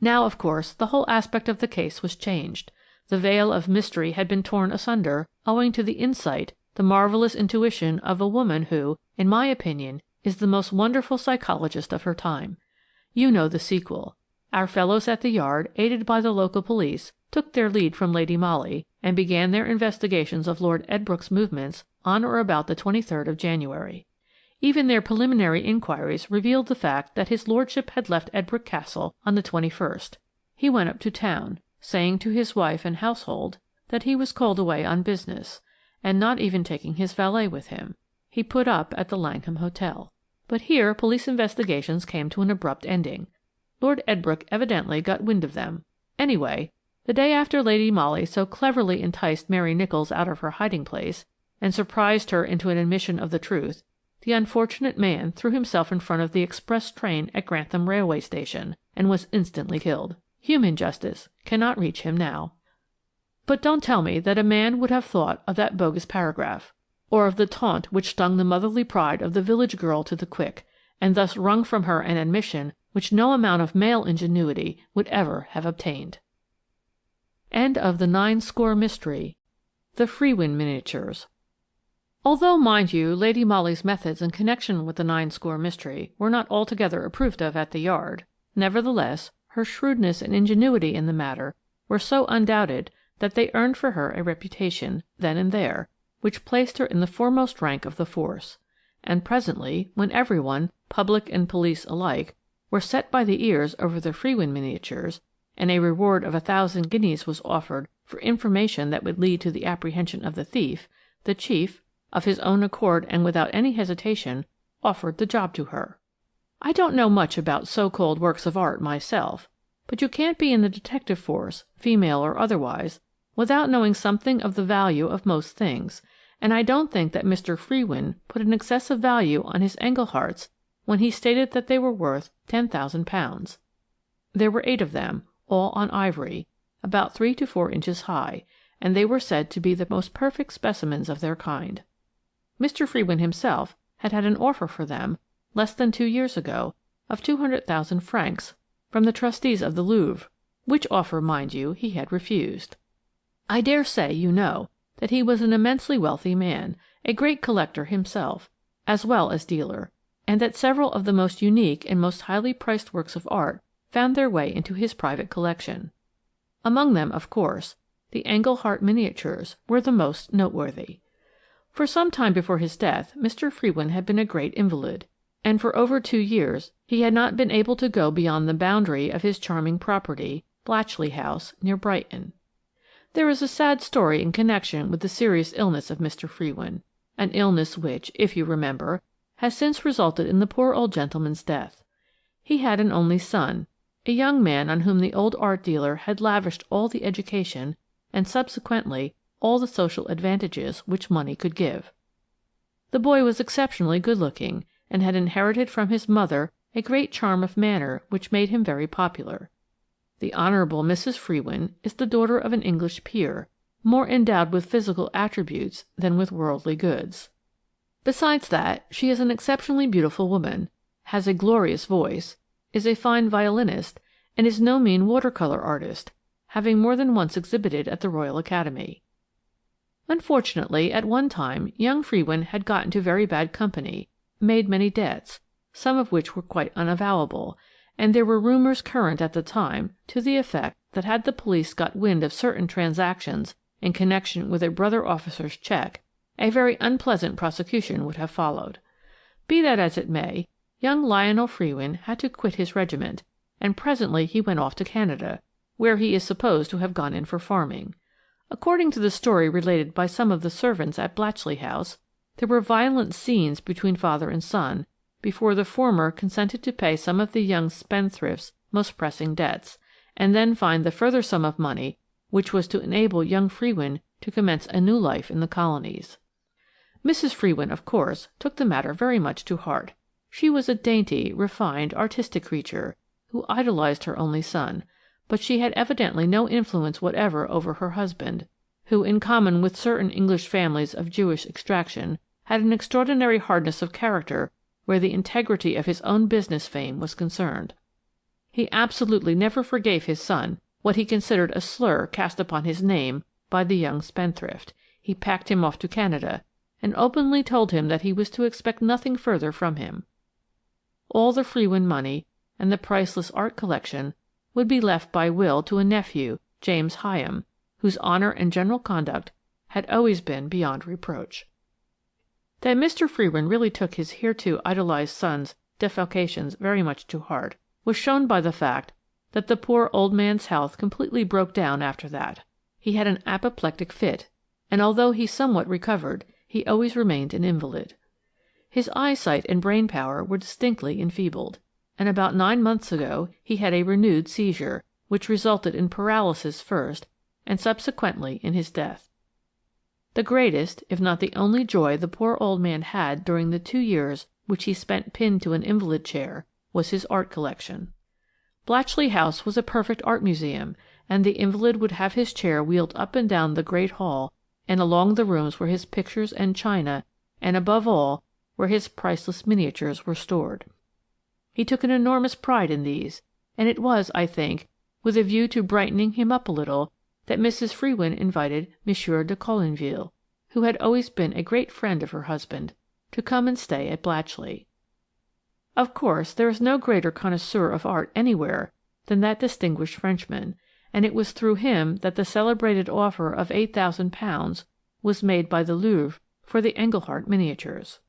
Now, of course, the whole aspect of the case was changed. The veil of mystery had been torn asunder owing to the insight, the marvelous intuition of a woman who, in my opinion, is the most wonderful psychologist of her time. You know the sequel. Our fellows at the Yard, aided by the local police, took their lead from Lady Molly and began their investigations of Lord Edbrooke's movements on or about the 23rd of January. Even their preliminary inquiries revealed the fact that his lordship had left Edbrooke Castle on the 21st. He went up to town, saying to his wife and household, that he was called away on business, and not even taking his valet with him. He put up at the Langham Hotel. But here police investigations came to an abrupt ending. Lord Edbrooke evidently got wind of them. Anyway, the day after Lady Molly so cleverly enticed Mary Nicholls out of her hiding-place and surprised her into an admission of the truth, the unfortunate man threw himself in front of the express train at Grantham railway station and was instantly killed. Human justice cannot reach him now. But don't tell me that a man would have thought of that bogus paragraph, or of the taunt which stung the motherly pride of the village girl to the quick, and thus wrung from her an admission which no amount of male ingenuity would ever have obtained. End of the 9 mystery, The Frewin Miniatures. Although, mind you, Lady Molly's methods in connection with the 9 mystery were not altogether approved of at the Yard, nevertheless, her shrewdness and ingenuity in the matter were so undoubted that they earned for her a reputation, then and there, which placed her in the foremost rank of the force, and presently, when everyone, public and police alike, were set by the ears over the Frewin miniatures, and a reward of 1,000 guineas was offered for information that would lead to the apprehension of the thief, the chief, of his own accord and without any hesitation, offered the job to her. I don't know much about so-called works of art myself, but you can't be in the detective force, female or otherwise, without knowing something of the value of most things, and I don't think that Mr. Frewin put an excessive value on his Englehearts when he stated that they were worth £10,000. There were 8 of them, all on ivory, about 3 to 4 inches high, and they were said to be the most perfect specimens of their kind. Mr. Frewin himself had had an offer for them, less than 2 years ago, of 200,000 francs from the trustees of the Louvre, which offer, mind you, he had refused. I dare say you know that he was an immensely wealthy man, a great collector himself, as well as dealer, and that several of the most unique and most highly priced works of art found their way into his private collection. Among them, of course, the Englehart miniatures were the most noteworthy. For some time before his death Mr. Frewin had been a great invalid, and for over 2 years he had not been able to go beyond the boundary of his charming property, Blatchley House, near Brighton. There is a sad story in connection with the serious illness of Mr. Frewin, an illness which, if you remember, has since resulted in the poor old gentleman's death. He had an only son, a young man on whom the old art dealer had lavished all the education and subsequently all the social advantages which money could give. The boy was exceptionally good-looking, and had inherited from his mother a great charm of manner which made him very popular. The Honourable Mrs. Frewin is the daughter of an English peer, more endowed with physical attributes than with worldly goods. Besides that, she is an exceptionally beautiful woman, has a glorious voice, is a fine violinist, and is no mean watercolour artist, having more than once exhibited at the Royal Academy. Unfortunately, at one time, young Frewin had got into very bad company, made many debts, some of which were quite unavowable, and there were rumours current at the time to the effect that had the police got wind of certain transactions in connection with a brother officer's cheque, a very unpleasant prosecution would have followed. Be that as it may, young Lionel Frewin had to quit his regiment, and presently he went off to Canada, where he is supposed to have gone in for farming. According to the story related by some of the servants at Blatchley House, there were violent scenes between father and son before the former consented to pay some of the young spendthrift's most pressing debts, and then find the further sum of money which was to enable young Frewin to commence a new life in the colonies. Mrs. Frewin, of course, took the matter very much to heart. She was a dainty, refined, artistic creature, who idolized her only son, but she had evidently no influence whatever over her husband, who, in common with certain English families of Jewish extraction, had an extraordinary hardness of character where the integrity of his own business fame was concerned. He absolutely never forgave his son what he considered a slur cast upon his name by the young spendthrift. He packed him off to Canada, and openly told him that he was to expect nothing further from him. All the Frewin money and the priceless art collection would be left by will to a nephew, James Hyam, whose honour and general conduct had always been beyond reproach. That Mr. Frewin really took his hereto idolized son's defalcations very much to heart was shown by the fact that the poor old man's health completely broke down after that. he had an apoplectic fit, and although he somewhat recovered, he always remained an invalid. His eyesight and brain power were distinctly enfeebled, and about 9 months ago he had a renewed seizure, which resulted in paralysis first, and subsequently in his death. The greatest, if not the only joy the poor old man had during the 2 years which he spent pinned to an invalid chair was his art collection. Blatchley House was a perfect art museum, and the invalid would have his chair wheeled up and down the great hall and along the rooms where his pictures and china, and above all, where his priceless miniatures were stored. He took an enormous pride in these, and it was, I think, with a view to brightening him up a little, that Mrs. Frewin invited Monsieur de Colinville, who had always been a great friend of her husband, to come and stay at Blatchley. Of course, there is no greater connoisseur of art anywhere than that distinguished Frenchman, and it was through him that the celebrated offer of £8,000 was made by the Louvre for the Englehart miniatures.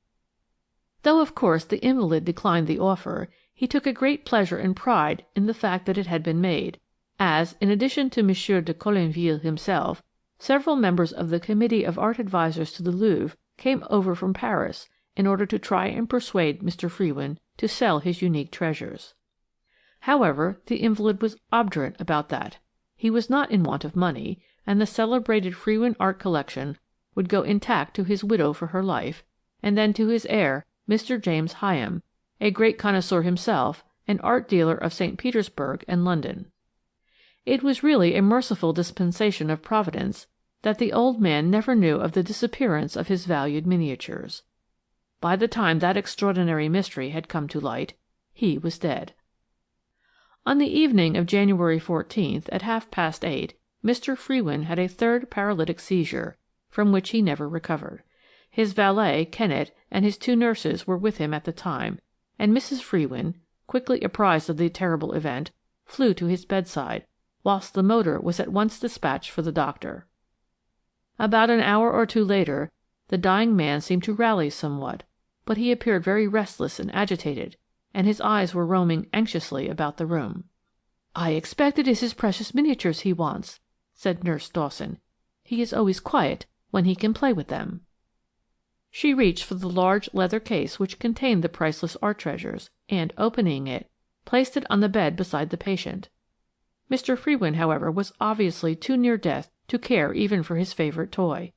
Though of course the invalid declined the offer, he took a great pleasure and pride in the fact that it had been made, as, in addition to Monsieur de Colinville himself, several members of the Committee of Art Advisors to the Louvre came over from Paris in order to try and persuade Mr. Frewin to sell his unique treasures. However, the invalid was obdurate about that. He was not in want of money, and the celebrated Frewin art collection would go intact to his widow for her life, and then to his heir, Mr. James Hyam, a great connoisseur himself, an art dealer of St. Petersburg and London. It was really a merciful dispensation of Providence that the old man never knew of the disappearance of his valued miniatures. By the time that extraordinary mystery had come to light, he was dead. On the evening of January 14th, at 8:30, Mr. Frewin had a third paralytic seizure, from which he never recovered. His valet, Kennett, and his 2 nurses were with him at the time, and Mrs. Frewin, quickly apprised of the terrible event, flew to his bedside, whilst the motor was at once dispatched for the doctor. About an hour or 2 later, the dying man seemed to rally somewhat, but he appeared very restless and agitated, and his eyes were roaming anxiously about the room. "I expect it is his precious miniatures he wants," said Nurse Dawson. "He is always quiet when he can play with them." She reached for the large leather case which contained the priceless art treasures, and, opening it, placed it on the bed beside the patient. Mr. Frewin, however, was obviously too near death to care even for his favourite toy.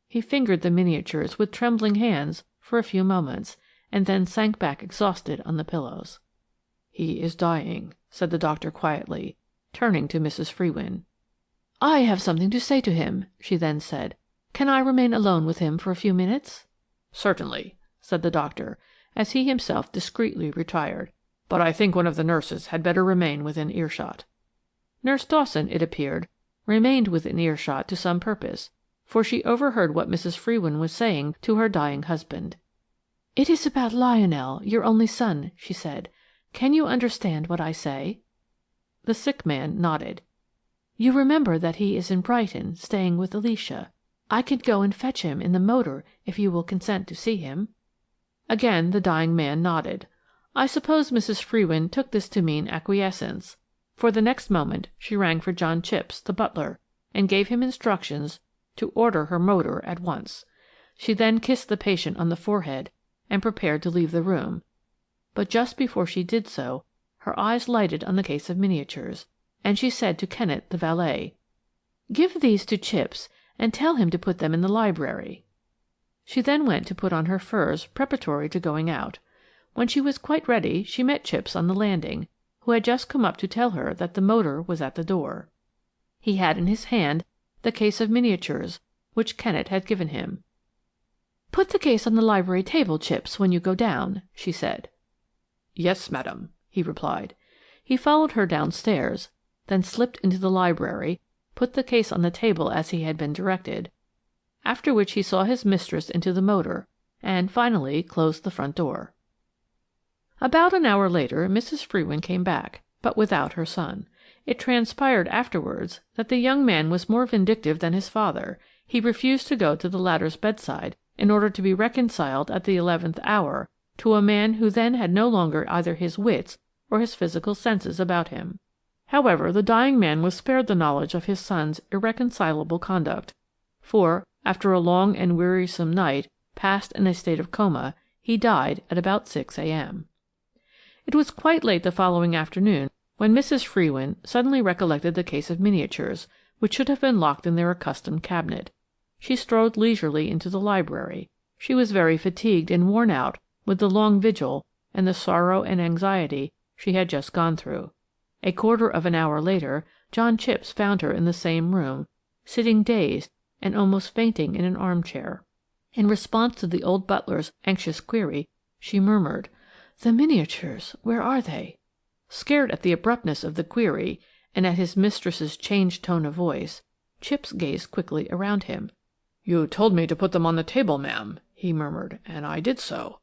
He fingered the miniatures with trembling hands for a few moments, and then sank back exhausted on the pillows. "He is dying," said the doctor quietly, turning to Mrs. Frewin. "I have something to say to him," she then said. "Can I remain alone with him for a few minutes?" "Certainly," said the doctor, as he himself discreetly retired. "But I think one of the nurses had better remain within earshot." Nurse Dawson, it appeared, remained within earshot to some purpose, for she overheard what Mrs. Frewin was saying to her dying husband. "It is about Lionel, your only son," she said. "Can you understand what I say?" The sick man nodded. "You remember that he is in Brighton, staying with Alicia. I can go and fetch him in the motor if you will consent to see him." Again the dying man nodded. I suppose Mrs. Frewin took this to mean acquiescence, for the next moment she rang for John Chipps, the butler, and gave him instructions to order her motor at once. She then kissed the patient on the forehead and prepared to leave the room, but just before she did so, her eyes lighted on the case of miniatures, and she said to Kennett, the valet, "Give these to Chipps and tell him to put them in the library." She then went to put on her furs preparatory to going out. When she was quite ready she met Chipps on the landing, who had just come up to tell her that the motor was at the door. He had in his hand the case of miniatures which Kennett had given him. "Put the case on the library table, Chipps, when you go down," she said. "Yes, madam," he replied. He followed her downstairs, then slipped into the library, put the case on the table as he had been directed, after which he saw his mistress into the motor, and finally closed the front door. About an hour later Mrs. Frewin came back, but without her son. It transpired afterwards that the young man was more vindictive than his father. He refused to go to the latter's bedside in order to be reconciled at the 11th hour to a man who then had no longer either his wits or his physical senses about him. However, the dying man was spared the knowledge of his son's irreconcilable conduct, for, after a long and wearisome night passed in a state of coma, he died at about 6 a.m. It was quite late the following afternoon when Mrs. Frewin suddenly recollected the case of miniatures, which should have been locked in their accustomed cabinet. She strolled leisurely into the library. She was very fatigued and worn out with the long vigil and the sorrow and anxiety she had just gone through. A quarter of an hour later, John Chipps found her in the same room, sitting dazed and almost fainting in an armchair. In response to the old butler's anxious query, she murmured, "The miniatures, where are they?" Scared at the abruptness of the query, and at his mistress's changed tone of voice, Chipps gazed quickly around him. "You told me to put them on the table, ma'am," he murmured, "and I did so.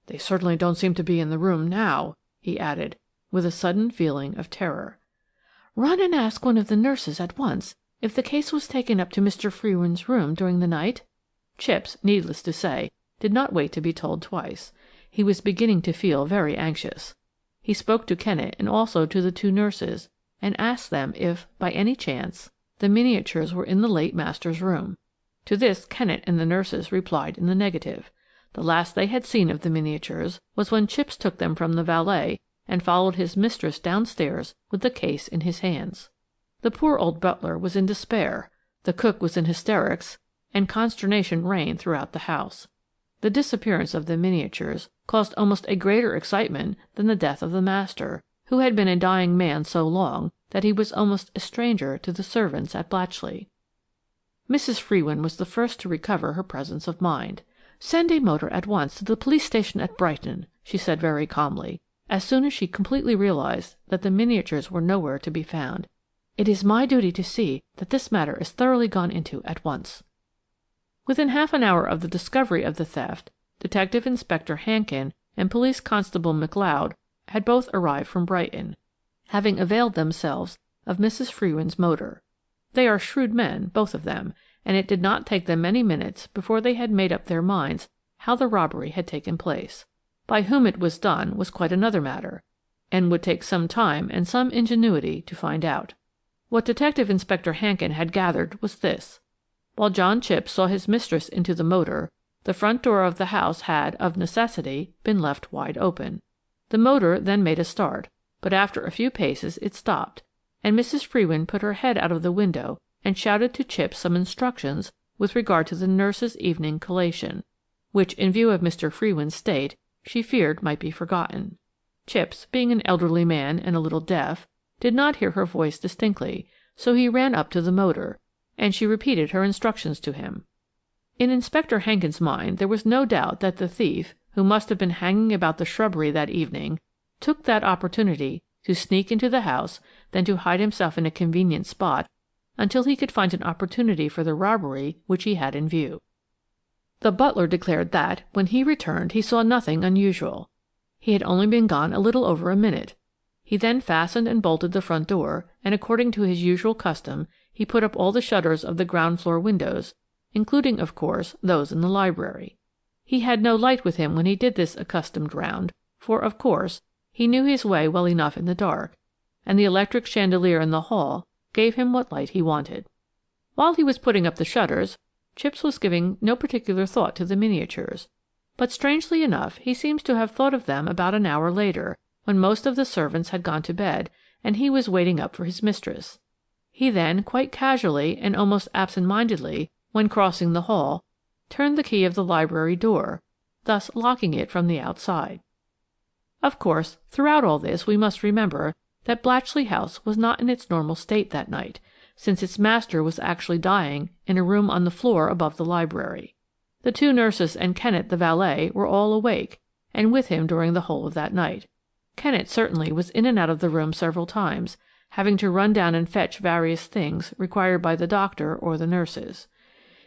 They certainly don't seem to be in the room now," he added, with a sudden feeling of terror. "Run and ask one of the nurses at once if the case was taken up to Mr. Frewin's room during the night." Chipps, needless to say, did not wait to be told twice. He was beginning to feel very anxious. He spoke to Kennet and also to the two nurses, and asked them if, by any chance, the miniatures were in the late master's room. To this Kennet and the nurses replied in the negative. The last they had seen of the miniatures was when Chipps took them from the valet and followed his mistress downstairs with the case in his hands. The poor old butler was in despair, the cook was in hysterics, and consternation reigned throughout the house. The disappearance of the miniatures caused almost a greater excitement than the death of the master, who had been a dying man so long that he was almost a stranger to the servants at Blatchley. Mrs. Frewin was the first to recover her presence of mind. "Send a motor at once to the police station at Brighton," she said very calmly, as soon as she completely realized that the miniatures were nowhere to be found. "It is my duty to see that this matter is thoroughly gone into at once." Within half an hour of the discovery of the theft, Detective Inspector Hankin and Police Constable McLeod had both arrived from Brighton, having availed themselves of Mrs. Frewin's motor. They are shrewd men, both of them, and it did not take them many minutes before they had made up their minds how the robbery had taken place. By whom it was done was quite another matter, and would take some time and some ingenuity to find out. What Detective Inspector Hankin had gathered was this. While John Chipps saw his mistress into the motor, the front door of the house had, of necessity, been left wide open. The motor then made a start, but after a few paces it stopped, and Mrs. Frewin put her head out of the window and shouted to Chipps some instructions with regard to the nurse's evening collation, which, in view of Mr. Frewin's state, she feared might be forgotten. Chipps, being an elderly man and a little deaf, did not hear her voice distinctly, so he ran up to the motor, and she repeated her instructions to him. In Inspector Hankin's mind there was no doubt that the thief, who must have been hanging about the shrubbery that evening, took that opportunity to sneak into the house, then to hide himself in a convenient spot until he could find an opportunity for the robbery which he had in view. The butler declared that, when he returned, he saw nothing unusual. He had only been gone a little over a minute. He then fastened and bolted the front door, and according to his usual custom, he put up all the shutters of the ground-floor windows, including, of course, those in the library. He had no light with him when he did this accustomed round, for, of course, he knew his way well enough in the dark, and the electric chandelier in the hall gave him what light he wanted. While he was putting up the shutters, Chipps was giving no particular thought to the miniatures, but strangely enough he seems to have thought of them about an hour later, when most of the servants had gone to bed and he was waiting up for his mistress. He then, quite casually and almost absent-mindedly, when crossing the hall, turned the key of the library door, thus locking it from the outside. Of course, throughout all this we must remember that Blatchley House was not in its normal state that night, since its master was actually dying in a room on the floor above the library. The two nurses and Kennet the valet were all awake, and with him during the whole of that night. Kennet certainly was in and out of the room several times, having to run down and fetch various things required by the doctor or the nurses.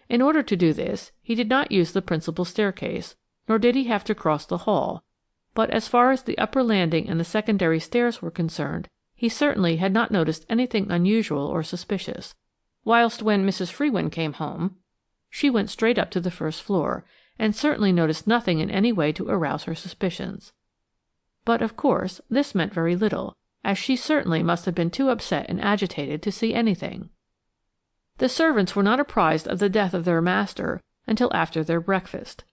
In order to do this, he did not use the principal staircase, nor did he have to cross the hall, but as far as the upper landing and the secondary stairs were concerned, he certainly had not noticed anything unusual or suspicious, whilst when Mrs. Frewin came home, she went straight up to the first floor, and certainly noticed nothing in any way to arouse her suspicions. But, of course, this meant very little, as she certainly must have been too upset and agitated to see anything. The servants were not apprised of the death of their master until after their breakfast.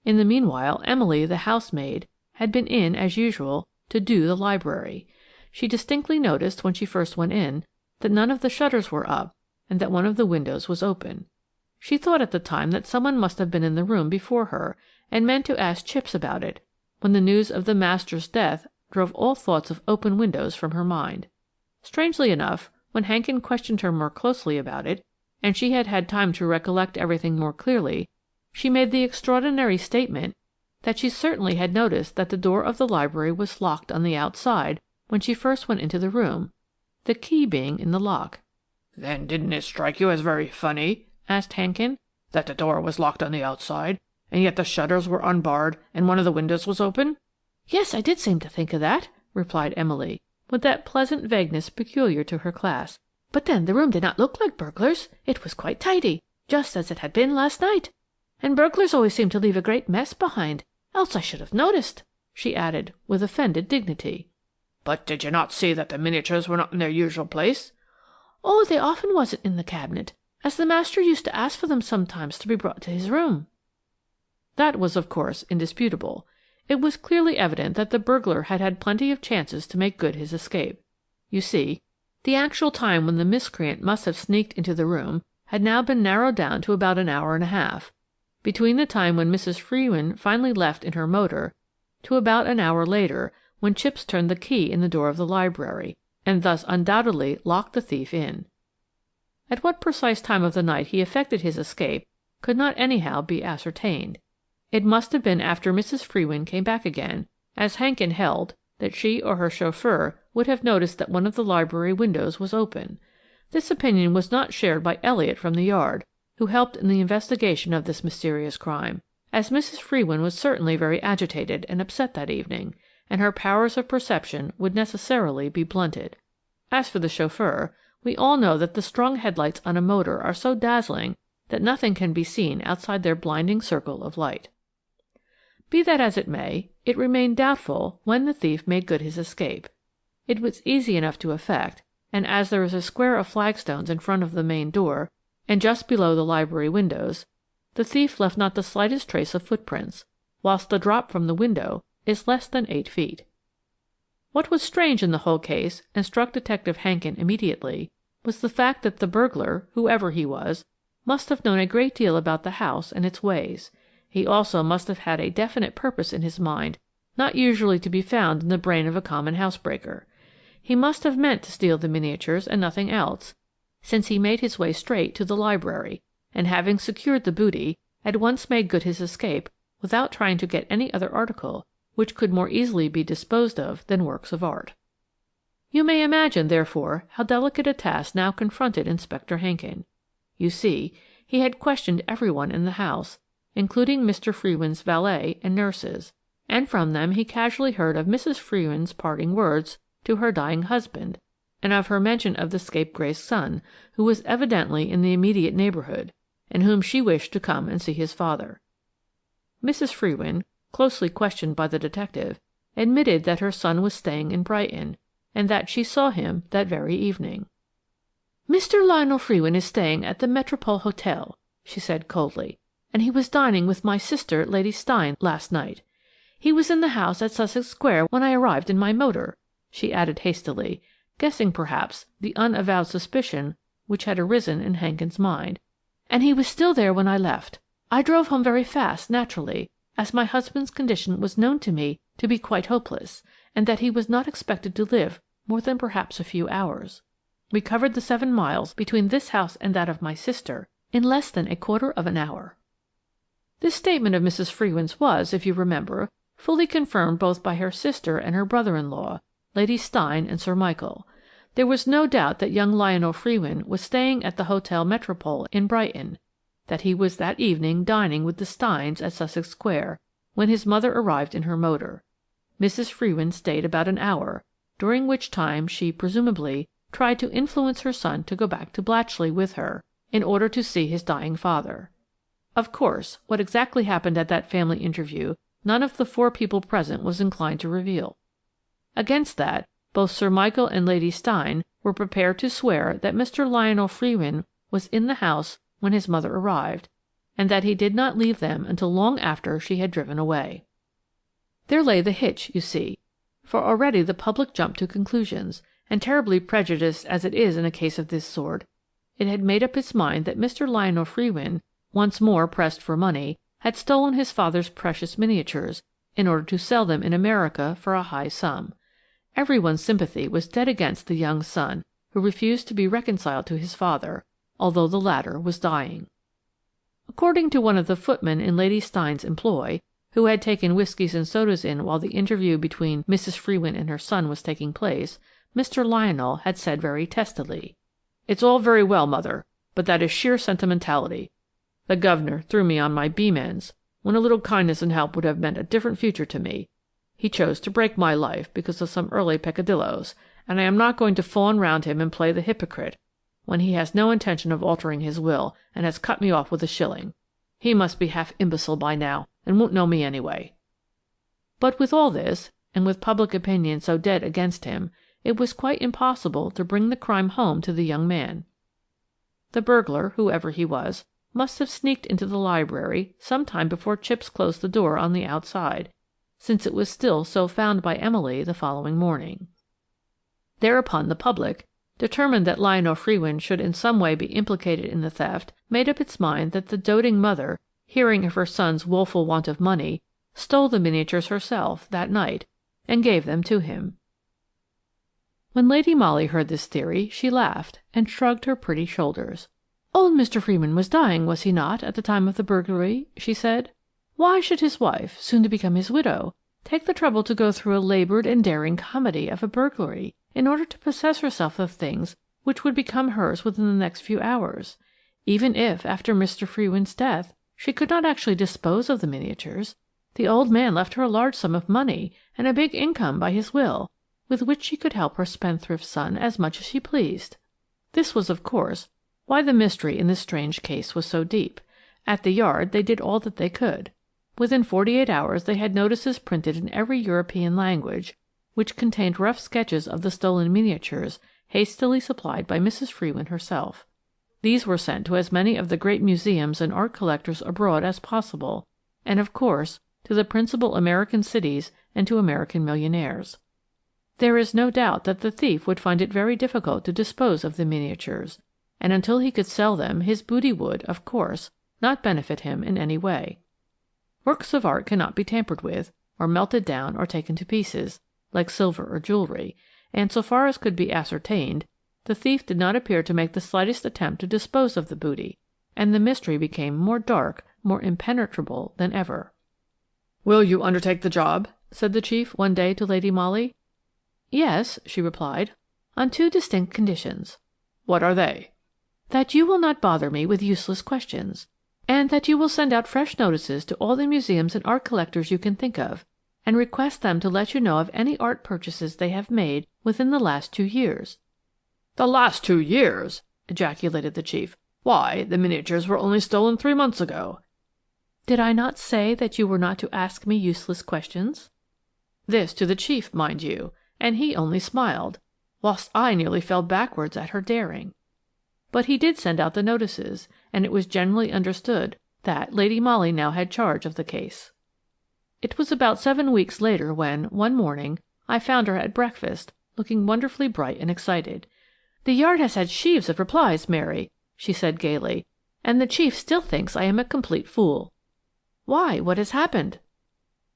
In the meanwhile, Emily, the housemaid, had been in, as usual, to do the library. She distinctly noticed, when she first went in, that none of the shutters were up and that one of the windows was open. She thought at the time that someone must have been in the room before her, and meant to ask Chips about it, when the news of the master's death drove all thoughts of open windows from her mind. Strangely enough, when Hankin questioned her more closely about it, and she had had time to recollect everything more clearly, she made the extraordinary statement that she certainly had noticed that the door of the library was locked on the outside when she first went into the room, the key being in the lock. "Then didn't it strike you as very funny," asked Hankin, "that the door was locked on the outside, and yet the shutters were unbarred and one of the windows was open?" "Yes, I did seem to think of that," replied Emily, with that pleasant vagueness peculiar to her class. "But then the room did not look like burglars. It was quite tidy, just as it had been last night. And burglars always seem to leave a great mess behind, else I should have noticed," she added, with offended dignity. "But did you not see that the miniatures were not in their usual place?" "Oh, they often wasn't in the cabinet, as the master used to ask for them sometimes to be brought to his room." That was, of course, indisputable. It was clearly evident that the burglar had had plenty of chances to make good his escape. You see, the actual time when the miscreant must have sneaked into the room had now been narrowed down to about an hour and a half, between the time when Mrs. Frewin finally left in her motor to about an hour later, when Chips turned the key in the door of the library, and thus undoubtedly locked the thief in. At what precise time of the night he effected his escape could not anyhow be ascertained. It must have been after Mrs. Frewin came back again, as Hankin held that she or her chauffeur would have noticed that one of the library windows was open. This opinion was not shared by Elliot from the yard, who helped in the investigation of this mysterious crime, as Mrs. Frewin was certainly very agitated and upset that evening, and her powers of perception would necessarily be blunted. As for the chauffeur, we all know that the strong headlights on a motor are so dazzling that nothing can be seen outside their blinding circle of light. Be that as it may, it remained doubtful when the thief made good his escape. It was easy enough to effect, and as there is a square of flagstones in front of the main door, and just below the library windows, the thief left not the slightest trace of footprints, whilst the drop from the window is less than 8 feet. What was strange in the whole case, and struck Detective Hankin immediately, was the fact that the burglar, whoever he was, must have known a great deal about the house and its ways. He also must have had a definite purpose in his mind, not usually to be found in the brain of a common housebreaker. He must have meant to steal the miniatures and nothing else, since he made his way straight to the library, and having secured the booty, at once made good his escape without trying to get any other article which could more easily be disposed of than works of art. You may imagine, therefore, how delicate a task now confronted Inspector Hankin. You see, he had questioned everyone in the house, including Mr. Frewin's valet and nurses, and from them he casually heard of Mrs. Frewin's parting words to her dying husband, and of her mention of the scapegrace's son, who was evidently in the immediate neighbourhood, and whom she wished to come and see his father. Mrs. Frewin, closely questioned by the detective, admitted that her son was staying in Brighton, and that she saw him that very evening. "Mr. Lionel Frewin is staying at the Metropole Hotel," she said coldly, "and he was dining with my sister, Lady Steyne, last night. He was in the house at Sussex Square when I arrived in my motor," she added hastily, guessing perhaps the unavowed suspicion which had arisen in Hankin's mind, "and he was still there when I left. I drove home very fast, naturally, as my husband's condition was known to me to be quite hopeless, and that he was not expected to live more than perhaps a few hours. We covered the 7 miles between this house and that of my sister in less than a quarter of an hour." This statement of Mrs. Frewin's was, if you remember, fully confirmed both by her sister and her brother-in-law, Lady Steyne and Sir Michael. There was no doubt that young Lionel Frewin was staying at the Hotel Metropole in Brighton, that he was that evening dining with the Steynes at Sussex Square, when his mother arrived in her motor. Mrs. Frewin stayed about an hour, during which time she, presumably, tried to influence her son to go back to Blatchley with her, in order to see his dying father. Of course, what exactly happened at that family interview none of the 4 people present was inclined to reveal. Against that, both Sir Michael and Lady Steyne were prepared to swear that Mr. Lionel Frewin was in the house when his mother arrived, and that he did not leave them until long after she had driven away. There lay the hitch, you see, for already the public jumped to conclusions, and terribly prejudiced as it is in a case of this sort, it had made up its mind that Mr. Lionel Frewin, once more pressed for money, had stolen his father's precious miniatures in order to sell them in America for a high sum. Everyone's sympathy was dead against the young son who refused to be reconciled to his father, although the latter was dying. According to one of the footmen in Lady Steyne's employ, who had taken whiskies and sodas in while the interview between Mrs. Frewin and her son was taking place, Mr. Lionel had said very testily, "It's all very well, mother, but that is sheer sentimentality. The governor threw me on my beam ends, when a little kindness and help would have meant a different future to me. He chose to break my life because of some early peccadilloes, and I am not going to fawn round him and play the hypocrite, when he has no intention of altering his will and has cut me off with a shilling. He must be half imbecile by now, and won't know me anyway." But with all this, and with public opinion so dead against him, it was quite impossible to bring the crime home to the young man. The burglar, whoever he was, must have sneaked into the library some time before Chipps closed the door on the outside, since it was still so found by Emily the following morning. Thereupon the public, determined that Lionel Frewin should in some way be implicated in the theft, made up its mind that the doting mother, hearing of her son's woeful want of money, stole the miniatures herself that night and gave them to him. When Lady Molly heard this theory, she laughed and shrugged her pretty shoulders. "Old Mr. Frewin was dying, was he not, at the time of the burglary?" she said. "Why should his wife, soon to become his widow, take the trouble to go through a laboured and daring comedy of a burglary in order to possess herself of things which would become hers within the next few hours? Even if, after Mr. Frewin's death, she could not actually dispose of the miniatures, the old man left her a large sum of money and a big income by his will, with which she could help her spendthrift son as much as she pleased." This was, of course, why the mystery in this strange case was so deep. At the Yard they did all that they could. Within 48 hours they had notices printed in every European language, which contained rough sketches of the stolen miniatures hastily supplied by Mrs. Frewin herself. These were sent to as many of the great museums and art collectors abroad as possible, and of course to the principal American cities and to American millionaires. There is no doubt that the thief would find it very difficult to dispose of the miniatures, and until he could sell them his booty would, of course, not benefit him in any way. Works of art cannot be tampered with, or melted down or taken to pieces, like silver or jewellery, and so far as could be ascertained, the thief did not appear to make the slightest attempt to dispose of the booty, and the mystery became more dark, more impenetrable than ever. "Will you undertake the job?" said the chief one day to Lady Molly. "Yes," she replied, "on two distinct conditions." "What are they?" "That you will not bother me with useless questions, and that you will send out fresh notices to all the museums and art collectors you can think of, and request them to let you know of any art purchases they have made within the last 2 years." "The last 2 years!" ejaculated the chief. "Why, the miniatures were only stolen 3 months ago." "Did I not say that you were not to ask me useless questions?" This to the chief, mind you, and he only smiled, whilst I nearly fell backwards at her daring. But he did send out the notices, and it was generally understood that Lady Molly now had charge of the case. It was about 7 weeks later when, one morning, I found her at breakfast, looking wonderfully bright and excited. "The Yard has had sheaves of replies, Mary," she said gaily, "and the chief still thinks I am a complete fool." "Why, what has happened?"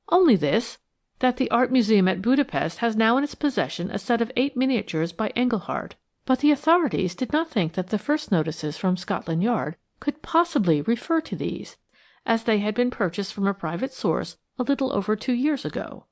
"Only this, that the Art Museum at Budapest has now in its possession a set of 8 miniatures by Engelhardt, but the authorities did not think that the first notices from Scotland Yard could possibly refer to these, as they had been purchased from a private source a little over 2 years ago."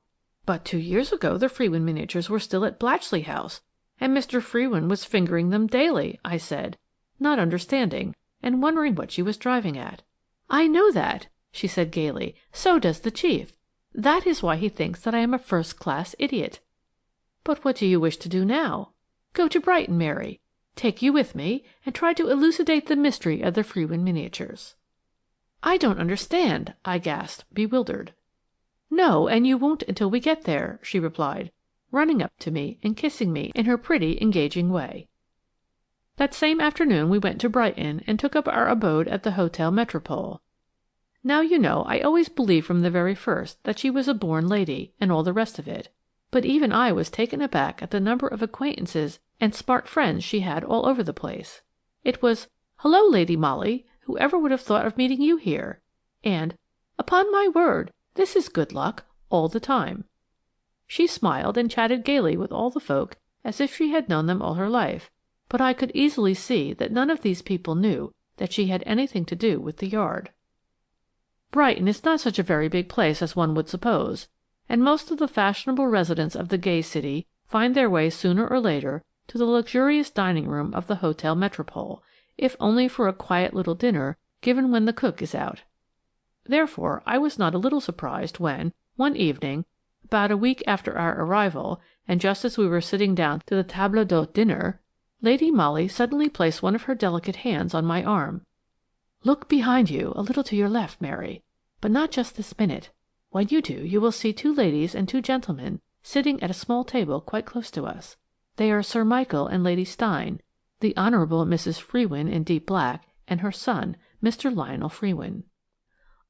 "But 2 years ago the Frewin miniatures were still at Blatchley House, and Mr. Frewin was fingering them daily," I said, not understanding, and wondering what she was driving at. "I know that," she said gaily. "So does the chief. That is why he thinks that I am a first-class idiot." "But what do you wish to do now?" "Go to Brighton, Mary. Take you with me, and try to elucidate the mystery of the Frewin miniatures." "I don't understand," I gasped, bewildered. "No, and you won't until we get there," she replied. running up to me and kissing me in her pretty, engaging way. That same afternoon we went to Brighton and took up our abode at the Hotel Metropole. Now you know I always believed from the very first that she was a born lady, and all the rest of it, but even I was taken aback at the number of acquaintances and smart friends she had all over the place. It was, "Hello, Lady Molly, whoever would have thought of meeting you here?" and, "Upon my word, this is good luck," all the time. She smiled and chatted gaily with all the folk as if she had known them all her life, but I could easily see that none of these people knew that she had anything to do with the Yard. Brighton is not such a very big place as one would suppose, and most of the fashionable residents of the gay city find their way sooner or later to the luxurious dining room of the Hotel Metropole, if only for a quiet little dinner given when the cook is out. Therefore, I was not a little surprised when, one evening, about a week after our arrival, and just as we were sitting down to the table d'hôte dinner, Lady Molly suddenly placed one of her delicate hands on my arm. "Look behind you, a little to your left, Mary, but not just this minute. When you do, you will see 2 ladies and 2 gentlemen sitting at a small table quite close to us. They are Sir Michael and Lady Steyne, the Honourable Mrs. Frewin in deep black, and her son, Mr. Lionel Frewin."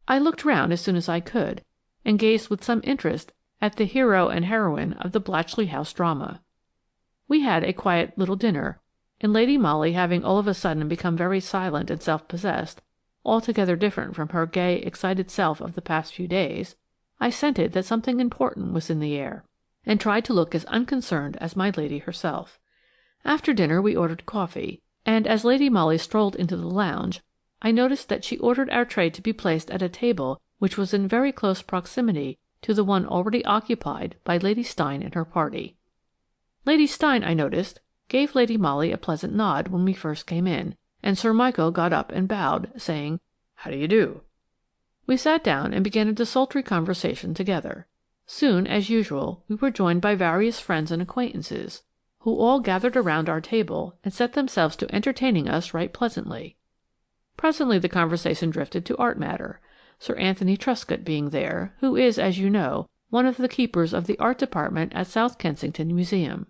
I looked round as soon as I could, and gazed with some interest at the hero and heroine of the Blatchley House drama. We had a quiet little dinner, and Lady Molly having all of a sudden become very silent and self-possessed, altogether different from her gay, excited self of the past few days, I scented that something important was in the air, and tried to look as unconcerned as my lady herself. After dinner we ordered coffee, and as Lady Molly strolled into the lounge, I noticed that she ordered our tray to be placed at a table which was in very close proximity to the one already occupied by Lady Steyne and her party. Lady Steyne, I noticed, gave Lady Molly a pleasant nod when we first came in, and Sir Michael got up and bowed, saying, "How do you do?" We sat down and began a desultory conversation together. Soon, as usual, we were joined by various friends and acquaintances, who all gathered around our table and set themselves to entertaining us right pleasantly. Presently the conversation drifted to art matter, Sir Anthony Truscott being there, who is, as you know, one of the keepers of the art department at South Kensington Museum.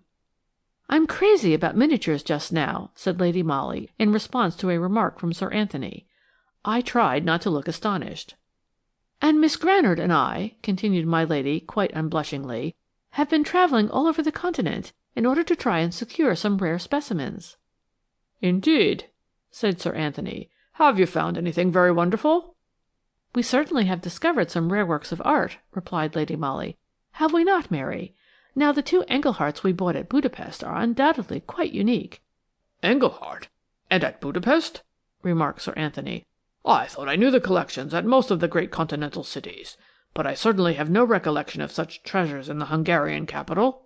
"I'm crazy about miniatures just now," said Lady Molly in response to a remark from Sir Anthony. I tried not to look astonished. "And Miss Granard and I," continued my lady quite unblushingly, "have been travelling all over the Continent in order to try and secure some rare specimens." "Indeed," said Sir Anthony. "Have you found anything very wonderful?" "We certainly have discovered some rare works of art," replied Lady Molly. "Have we not, Mary? Now the 2 Engleharts we bought at Budapest are undoubtedly quite unique." "Englehart? And at Budapest?" remarked Sir Anthony. "I thought I knew the collections at most of the great continental cities, but I certainly have no recollection of such treasures in the Hungarian capital."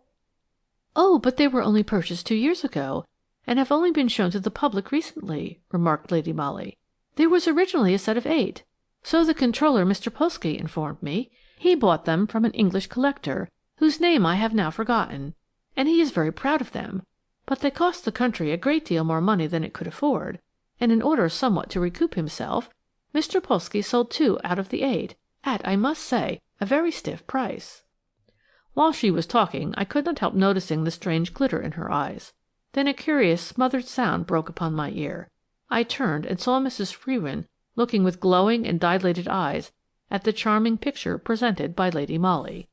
"Oh, but they were only purchased 2 years ago, and have only been shown to the public recently," remarked Lady Molly. "There was originally a set of 8. So the controller, Mr. Polsky, informed me. He bought them from an English collector, whose name I have now forgotten, and he is very proud of them, but they cost the country a great deal more money than it could afford, and in order somewhat to recoup himself, Mr. Polsky sold 2 out of the 8, at, I must say, a very stiff price." While she was talking, I could not help noticing the strange glitter in her eyes. Then a curious smothered sound broke upon my ear. I turned and saw Mrs. Frewin looking with glowing and dilated eyes at the charming picture presented by Lady Molly.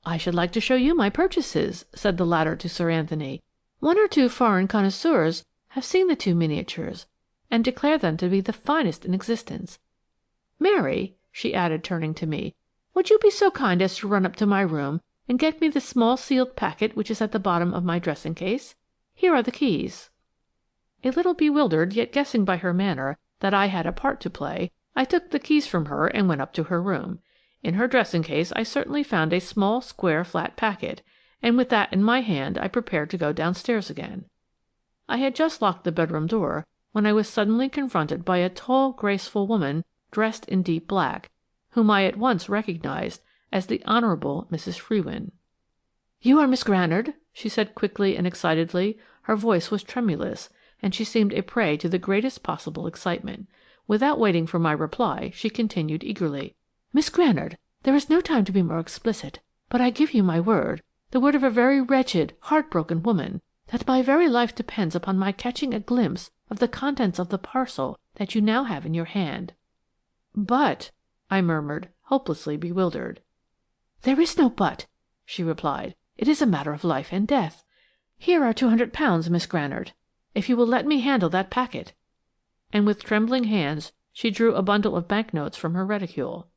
"I should like to show you my purchases," said the latter to Sir Anthony. "1 or 2 foreign connoisseurs have seen the 2 miniatures, and declare them to be the finest in existence. Mary," she added, turning to me, "would you be so kind as to run up to my room and get me the small sealed packet which is at the bottom of my dressing-case? Here are the keys." A little bewildered, yet guessing by her manner that I had a part to play, I took the keys from her and went up to her room. In her dressing-case I certainly found a small, square, flat packet, and with that in my hand I prepared to go downstairs again. I had just locked the bedroom door when I was suddenly confronted by a tall, graceful woman dressed in deep black, whom I at once recognized as the Honourable Mrs. Frewin. "You are Miss Granard?" she said quickly and excitedly. Her voice was tremulous, and she seemed a prey to the greatest possible excitement. Without waiting for my reply, she continued eagerly, "Miss Granard, there is no time to be more explicit, but I give you my word the word of a very wretched, heartbroken woman, that my very life depends upon my catching a glimpse of the contents of the parcel that you now have in your hand." "But—" I murmured, hopelessly bewildered. "There is no but," she replied. "It is a matter of life and death. Here are £200, Miss Granard, if you will let me handle that packet." And with trembling hands she drew a bundle of banknotes from her reticule.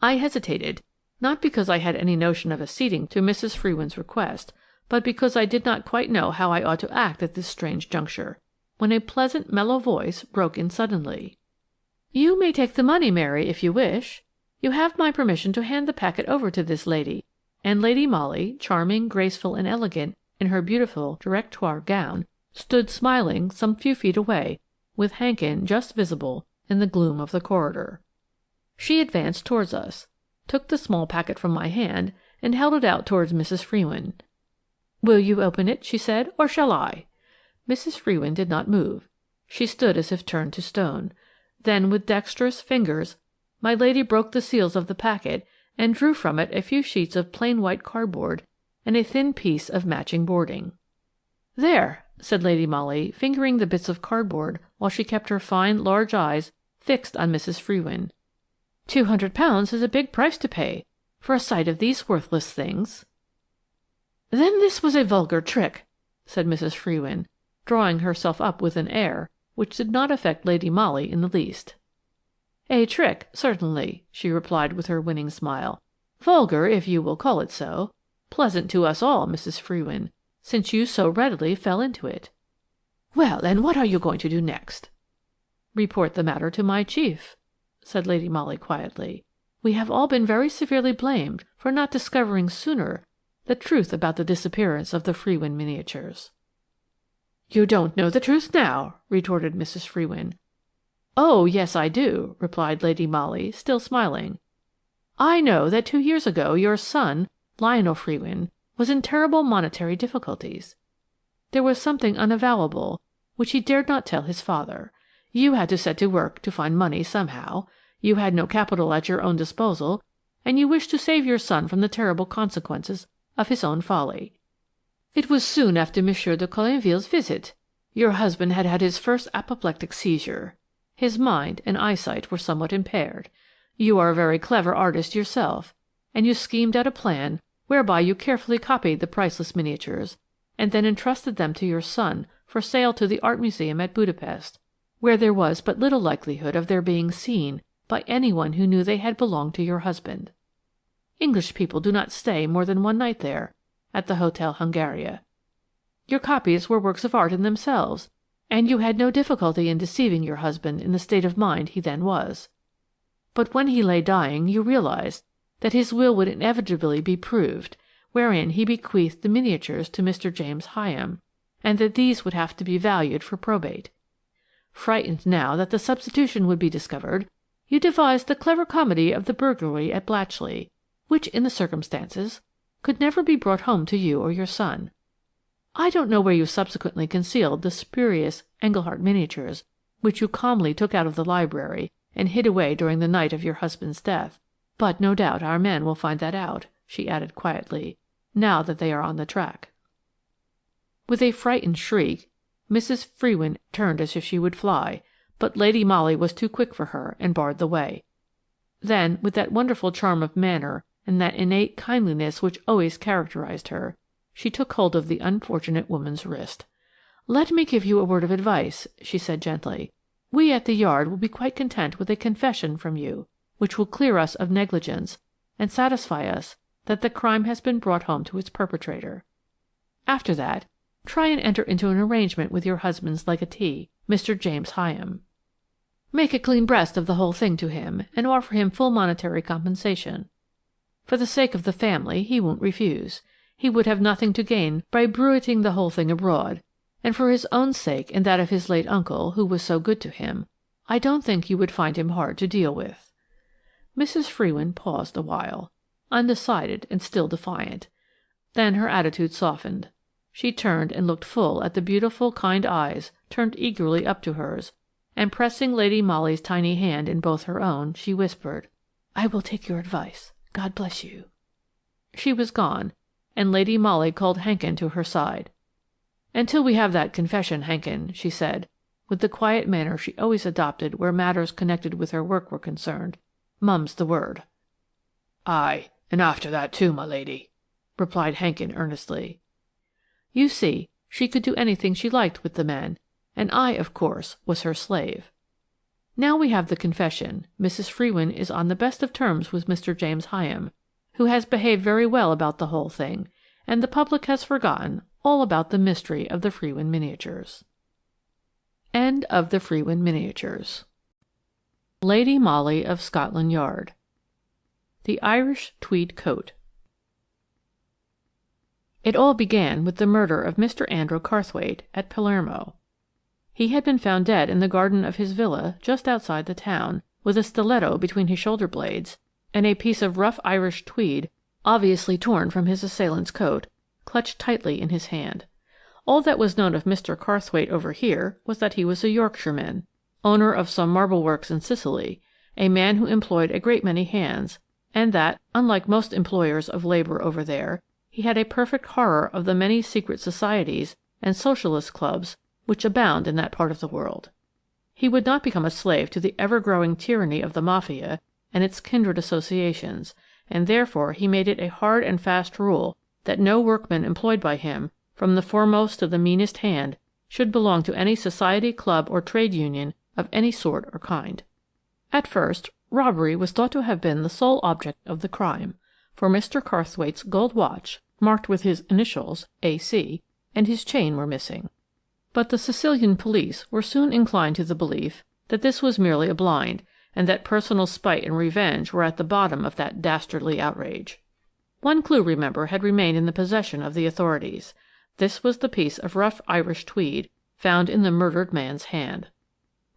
I hesitated, not because I had any notion of acceding to Mrs. Frewin's request, but because I did not quite know how I ought to act at this strange juncture, when a pleasant, mellow voice broke in suddenly. "You may take the money, Mary, if you wish. You have my permission to hand the packet over to this lady," and Lady Molly, charming, graceful, and elegant in her beautiful directoire gown, stood smiling some few feet away, with Hankin just visible in the gloom of the corridor. She advanced towards us, took the small packet from my hand, and held it out towards Mrs. Frewin. "Will you open it," she said, "or shall I?" Mrs. Frewin did not move. She stood as if turned to stone. Then, with dexterous fingers, my lady broke the seals of the packet and drew from it a few sheets of plain white cardboard and a thin piece of matching boarding. "There," said Lady Molly, fingering the bits of cardboard while she kept her fine, large eyes fixed on Mrs. Frewin. £200 is a big price to pay for a sight of these worthless things." "Then this was a vulgar trick," said Mrs. Frewin, drawing herself up with an air which did not affect Lady Molly in the least. "A trick, certainly," she replied with her winning smile. "Vulgar, if you will call it so. Pleasant to us all, Mrs. Frewin, since you so readily fell into it." "Well, and what are you going to do next?" "Report the matter to my chief," said Lady Molly quietly. "We have all been very severely blamed for not discovering sooner the truth about the disappearance of the Frewin miniatures." "You don't know the truth now," retorted Mrs. Frewin. "Oh, yes, I do," replied Lady Molly, still smiling. "I know that 2 years ago your son, Lionel Frewin, was in terrible monetary difficulties. There was something unavowable which he dared not tell his father. You had to set to work to find money somehow. You had no capital at your own disposal, and you wished to save your son from the terrible consequences of his own folly. It was soon after Monsieur de Colinville's visit. Your husband had had his first apoplectic seizure. His mind and eyesight were somewhat impaired. You are a very clever artist yourself, and you schemed out a plan whereby you carefully copied the priceless miniatures, and then entrusted them to your son for sale to the Art Museum at Budapest, where there was but little likelihood of their being seen by anyone who knew they had belonged to your husband. English people do not stay more than one night there, at the Hotel Hungaria. Your copies were works of art in themselves, and you had no difficulty in deceiving your husband in the state of mind he then was. But when he lay dying you realized that his will would inevitably be proved, wherein he bequeathed the miniatures to Mr. James Hyam, and that these would have to be valued for probate. Frightened now that the substitution would be discovered, you devised the clever comedy of the burglary at Blatchley, which, in the circumstances, could never be brought home to you or your son. I don't know where you subsequently concealed the spurious Engelhart miniatures which you calmly took out of the library and hid away during the night of your husband's death, but no doubt our men will find that out, she added quietly, now that they are on the track. With a frightened shriek, Mrs. Frewin turned as if she would fly, but Lady Molly was too quick for her and barred the way. Then, with that wonderful charm of manner and that innate kindliness which always characterized her, she took hold of the unfortunate woman's wrist. "Let me give you a word of advice," she said gently. "We at the Yard will be quite content with a confession from you, which will clear us of negligence and satisfy us that the crime has been brought home to its perpetrator. After that, try and enter into an arrangement with your husband's legatee, Mr. James Hyam. Make a clean breast of the whole thing to him, and offer him full monetary compensation. For the sake of the family, he won't refuse. He would have nothing to gain by bruiting the whole thing abroad, and for his own sake and that of his late uncle, who was so good to him, I don't think you would find him hard to deal with." Mrs. Frewin paused a while, undecided and still defiant. Then her attitude softened. She turned and looked full at the beautiful, kind eyes turned eagerly up to hers, and pressing Lady Molly's tiny hand in both her own, she whispered, "I will take your advice. God bless you." She was gone, and Lady Molly called Hankin to her side. "Until we have that confession, Hankin," she said, with the quiet manner she always adopted where matters connected with her work were concerned, "mum's the word." "Aye, and after that too, my lady," replied Hankin earnestly. You see, she could do anything she liked with the men, and I, of course, was her slave. Now we have the confession, Mrs. Frewin is on the best of terms with Mr. James Hyam, who has behaved very well about the whole thing, and the public has forgotten all about the mystery of the Frewin miniatures. End of the Frewin miniatures. Lady Molly of Scotland Yard. The Irish Tweed Coat. It all began with the murder of Mr. Andrew Carrthwaite at Palermo. He had been found dead in the garden of his villa just outside the town, with a stiletto between his shoulder blades, and a piece of rough Irish tweed, obviously torn from his assailant's coat, clutched tightly in his hand. All that was known of Mr. Carrthwaite over here was that he was a Yorkshireman, owner of some marble works in Sicily, a man who employed a great many hands, and that, unlike most employers of labour over there, he had a perfect horror of the many secret societies and socialist clubs which abound in that part of the world. He would not become a slave to the ever-growing tyranny of the Mafia and its kindred associations, and therefore he made it a hard and fast rule that no workman employed by him, from the foremost to the meanest hand, should belong to any society, club, or trade union of any sort or kind. At first, robbery was thought to have been the sole object of the crime, for Mr. Carrthwaite's gold watch, marked with his initials, A.C., and his chain were missing. But the Sicilian police were soon inclined to the belief that this was merely a blind, and that personal spite and revenge were at the bottom of that dastardly outrage. One clue, remember, had remained in the possession of the authorities. This was the piece of rough Irish tweed found in the murdered man's hand.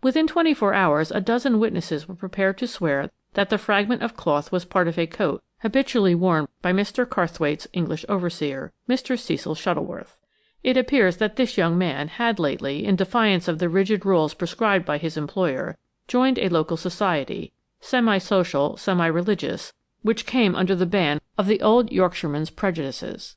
Within 24 hours a dozen witnesses were prepared to swear that the fragment of cloth was part of a coat habitually worn by Mr. Carrthwaite's English overseer, Mr. Cecil Shuttleworth. It appears that this young man had lately, in defiance of the rigid rules prescribed by his employer, joined a local society, semi-social, semi-religious, which came under the ban of the old Yorkshireman's prejudices.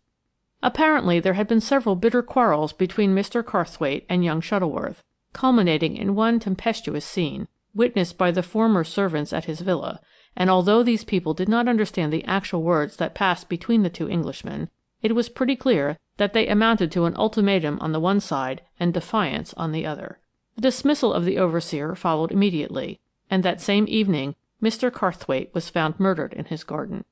Apparently there had been several bitter quarrels between Mr. Carrthwaite and young Shuttleworth, culminating in one tempestuous scene, witnessed by the former servants at his villa, and although these people did not understand the actual words that passed between the two Englishmen, it was pretty clear that they amounted to an ultimatum on the one side and defiance on the other. The dismissal of the overseer followed immediately, and that same evening Mr. Carrthwaite was found murdered in his garden.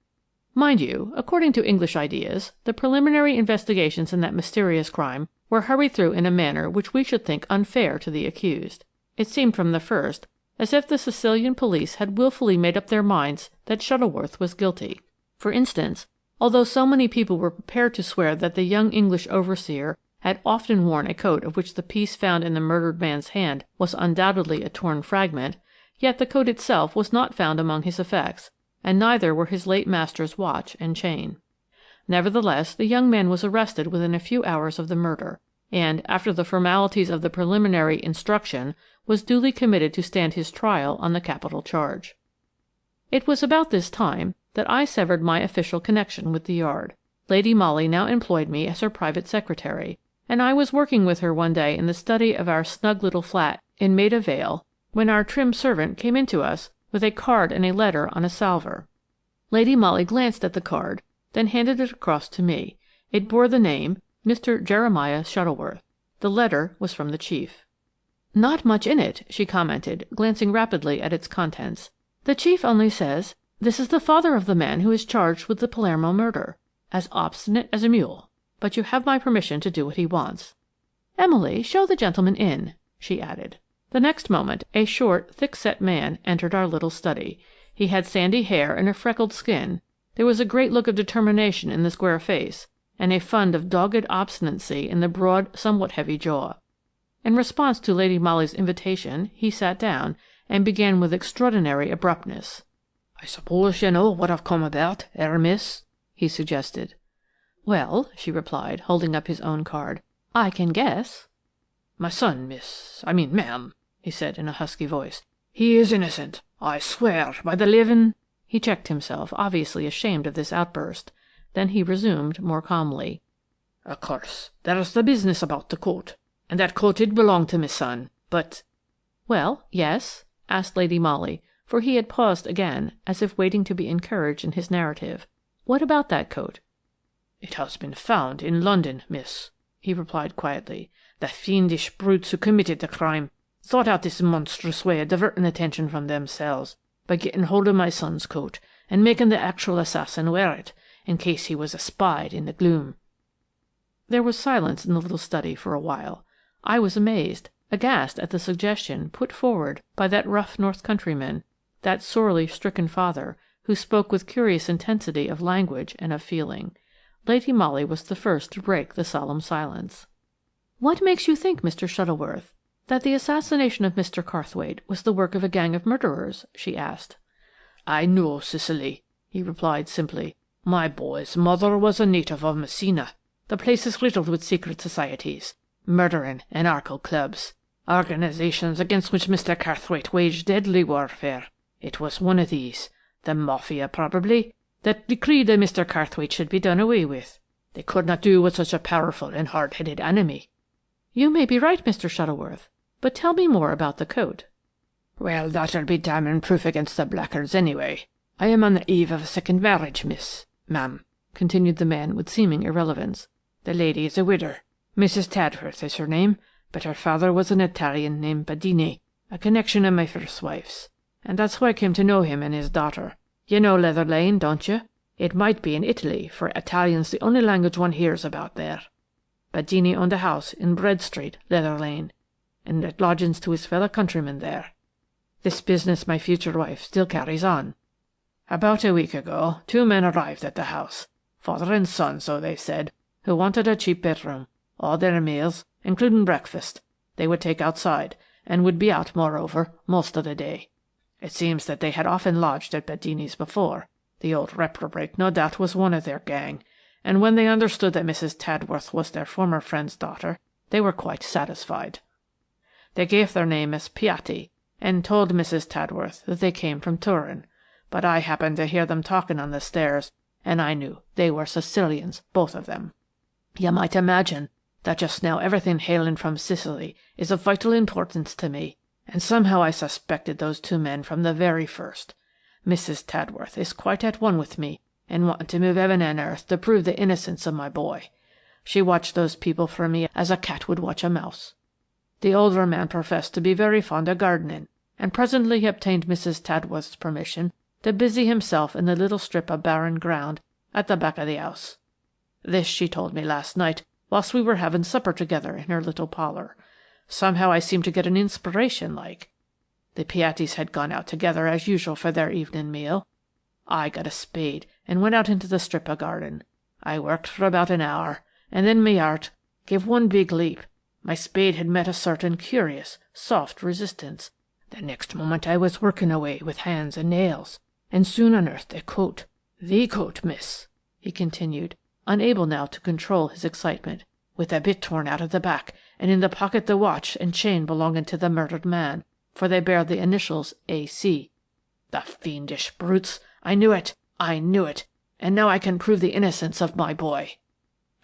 Mind you, according to English ideas, the preliminary investigations in that mysterious crime were hurried through in a manner which we should think unfair to the accused. It seemed from the first as if the Sicilian police had wilfully made up their minds that Shuttleworth was guilty. For instance, although so many people were prepared to swear that the young English overseer had often worn a coat of which the piece found in the murdered man's hand was undoubtedly a torn fragment, yet the coat itself was not found among his effects, and neither were his late master's watch and chain. Nevertheless, the young man was arrested within a few hours of the murder, and, after the formalities of the preliminary instruction, was duly committed to stand his trial on the capital charge. It was about this time that I severed my official connection with the Yard. Lady Molly now employed me as her private secretary, and I was working with her one day in the study of our snug little flat in Maida Vale when our trim servant came in to us with a card and a letter on a salver. Lady Molly glanced at the card, then handed it across to me. It bore the name Mr. Jeremiah Shuttleworth. The letter was from the chief. "Not much in it," she commented, glancing rapidly at its contents. "The chief only says, 'This is the father of the man who is charged with the Palermo murder. As obstinate as a mule. But you have my permission to do what he wants. Emily, show the gentleman in," she added. The next moment a short, thick-set man entered our little study. He had sandy hair and a freckled skin. There was a great look of determination in the square face, and a fund of dogged obstinacy in the broad, somewhat heavy jaw. In response to Lady Molly's invitation, he sat down, and began with extraordinary abruptness. "I suppose you know what I've come about, miss?" he suggested. "Well," she replied, holding up his own card, "I can guess." "My son, ma'am," he said in a husky voice. "He is innocent. I swear by the living—" He checked himself, obviously ashamed of this outburst. Then he resumed more calmly. Of course, there's the business about the coat, and that coat did belong to my son, but— Well, yes? Asked Lady Molly, for he had paused again, as if waiting to be encouraged in his narrative. What about that coat? It has been found in London, miss, he replied quietly. The fiendish brutes who committed the crime thought out this monstrous way of diverting attention from themselves by getting hold of my son's coat and making the actual assassin wear it, in case he was espied in the gloom. There was silence in the little study for a while. I was amazed, aghast at the suggestion put forward by that rough north countryman, that sorely stricken father, who spoke with curious intensity of language and of feeling. Lady Molly was the first to break the solemn silence. "What makes you think, Mr. Shuttleworth, that the assassination of Mr. Carrthwaite was the work of a gang of murderers?" she asked. "I know, Cicely," he replied simply. "My boy's mother was a native of Messina. The place is riddled with secret societies, murdering, anarcho clubs, organizations against which Mr. Carrthwaite waged deadly warfare. It was one of these, the Mafia probably, that decreed that Mr. Carrthwaite should be done away with. They could not do with such a powerful and hard-headed enemy." "You may be right, Mr. Shuttleworth, but tell me more about the coat." "Well, that'll be damning proof against the blackguards anyway. I am on the eve of a second marriage, ma'am," continued the man with seeming irrelevance. "The lady is a widow. Mrs. Tadworth is her name, but her father was an Italian named Badini, a connection of my first wife's, and that's how I came to know him and his daughter. You know Leather Lane, don't you? It might be in Italy, for Italian's the only language one hears about there. Badini owned a house in Bread Street, Leather Lane, and let lodgings to his fellow countrymen there. This business my future wife still carries on. About a week ago, 2 men arrived at the house, father and son, so they said, who wanted a cheap bedroom. All their meals, including breakfast, they would take outside, and would be out, moreover, most of the day. It seems that they had often lodged at Badini's before. The old reprobate no doubt was one of their gang, and when they understood that Mrs. Tadworth was their former friend's daughter, they were quite satisfied. They gave their name as Piatti, and told Mrs. Tadworth that they came from Turin, but I happened to hear them talking on the stairs, and I knew they were Sicilians, both of them. You might imagine that just now everything hailing from Sicily is of vital importance to me, and somehow I suspected those 2 men from the very first. Mrs. Tadworth is quite at one with me in wanting to move heaven and earth to prove the innocence of my boy. She watched those people for me as a cat would watch a mouse. The older man professed to be very fond of gardening, and presently he obtained Mrs. Tadworth's permission to busy himself in the little strip of barren ground at the back of the house. This she told me last night whilst we were having supper together in her little parlour. Somehow I seemed to get an inspiration like. The Piattis had gone out together as usual for their evening meal. I got a spade and went out into the strip of garden. I worked for about an hour, and then my heart gave one big leap. My spade had met a certain curious, soft resistance. The next moment I was working away with hands and nails, and soon unearthed a coat. The coat, miss," he continued, unable now to control his excitement, "with a bit torn out of the back, and in the pocket the watch and chain belonging to the murdered man, for they bear the initials A.C. The fiendish brutes! I knew it! And now I can prove the innocence of my boy."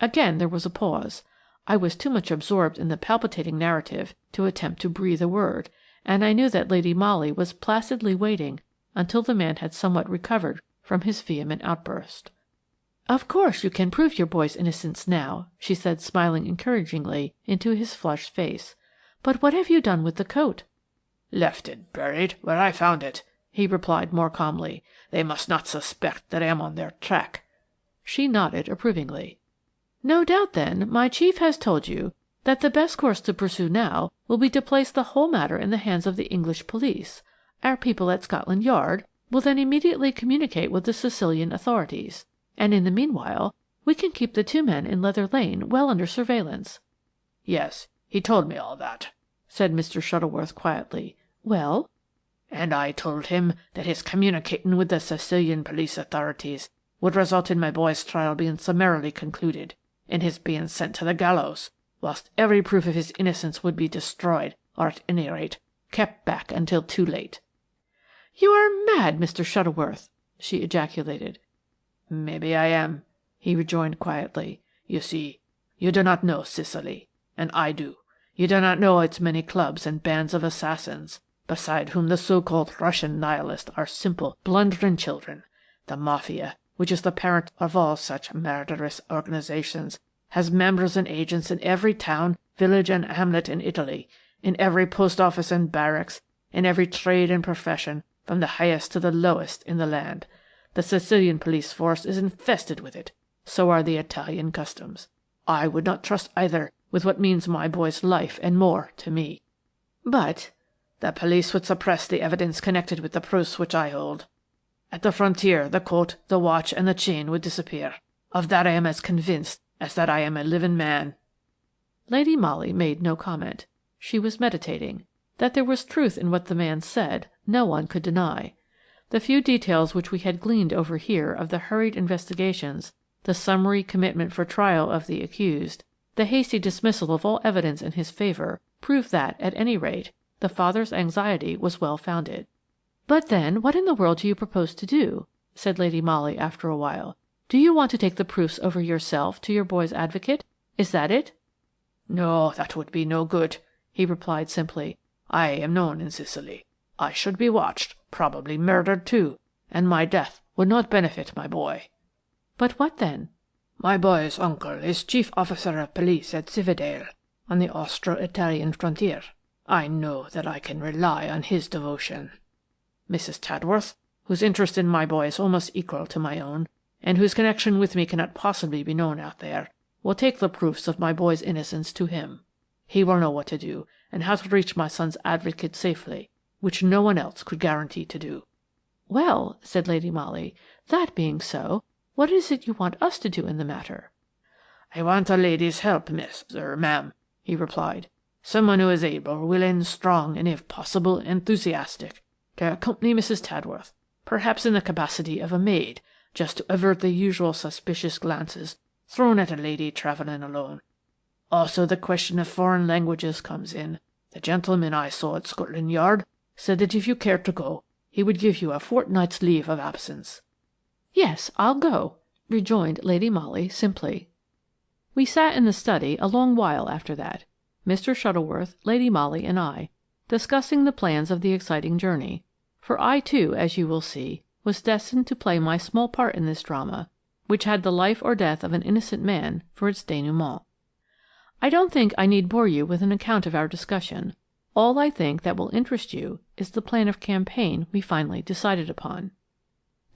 Again there was a pause. I was too much absorbed in the palpitating narrative to attempt to breathe a word, and I knew that Lady Molly was placidly waiting until the man had somewhat recovered from his vehement outburst. "Of course you can prove your boy's innocence now," she said, smiling encouragingly into his flushed face. "But what have you done with the coat?" "Left it buried where I found it," he replied more calmly. "They must not suspect that I am on their track." She nodded approvingly. "No doubt, then, my chief has told you that the best course to pursue now will be to place the whole matter in the hands of the English police. Our people at Scotland Yard will then immediately communicate with the Sicilian authorities, and in the meanwhile we can keep the 2 men in Leather Lane well under surveillance." "Yes, he told me all that," said Mr. Shuttleworth quietly. "Well?" "And I told him that his communicating with the Sicilian police authorities would result in my boy's trial being summarily concluded, in his being sent to the gallows, whilst every proof of his innocence would be destroyed, or at any rate, kept back until too late." "You are mad, Mr. Shuttleworth!" she ejaculated. "Maybe I am," he rejoined quietly. "You see, you do not know Sicily, and I do. You do not know its many clubs and bands of assassins, beside whom the so-called Russian nihilists are simple, blundering children. The Mafia, which is the parent of all such murderous organizations, has members and agents in every town, village and hamlet in Italy, in every post office and barracks, in every trade and profession, from the highest to the lowest in the land. The Sicilian police force is infested with it. So are the Italian customs. I would not trust either with what means my boy's life and more to me. But the police would suppress the evidence connected with the proofs which I hold. At the frontier, the coat, the watch, and the chain would disappear. Of that I am as convinced as that I am a living man." Lady Molly made no comment. She was meditating. That there was truth in what the man said, no one could deny. The few details which we had gleaned over here of the hurried investigations, the summary commitment for trial of the accused, the hasty dismissal of all evidence in his favour, proved that, at any rate, the father's anxiety was well founded. "But then, what in the world do you propose to do?" said Lady Molly after a while. "Do you want to take the proofs over yourself to your boy's advocate? Is that it?" "No, that would be no good," he replied simply. "I am known in Sicily. I should be watched, probably murdered too, and my death would not benefit my boy." "But what then?" "My boy's uncle is chief officer of police at Cividale, on the Austro-Italian frontier. I know that I can rely on his devotion. Mrs. Tadworth, whose interest in my boy is almost equal to my own, and whose connection with me cannot possibly be known out there, will take the proofs of my boy's innocence to him. He will know what to do, and how to reach my son's advocate safely, which no one else could guarantee to do." "Well," said Lady Molly, "that being so, what is it you want us to do in the matter?" "I want a lady's help, ma'am," he replied. "Someone who is able, willing, strong, and if possible, enthusiastic, to accompany Mrs. Tadworth, perhaps in the capacity of a maid, just to avert the usual suspicious glances thrown at a lady travelling alone. Also the question of foreign languages comes in. The gentleman I saw at Scotland Yard said that if you cared to go, he would give you a fortnight's leave of absence." "Yes, I'll go," rejoined Lady Molly simply. We sat in the study a long while after that, Mr. Shuttleworth, Lady Molly, and I, discussing the plans of the exciting journey, for I too, as you will see, was destined to play my small part in this drama, which had the life or death of an innocent man for its denouement. I don't think I need bore you with an account of our discussion. All I think that will interest you is the plan of campaign we finally decided upon.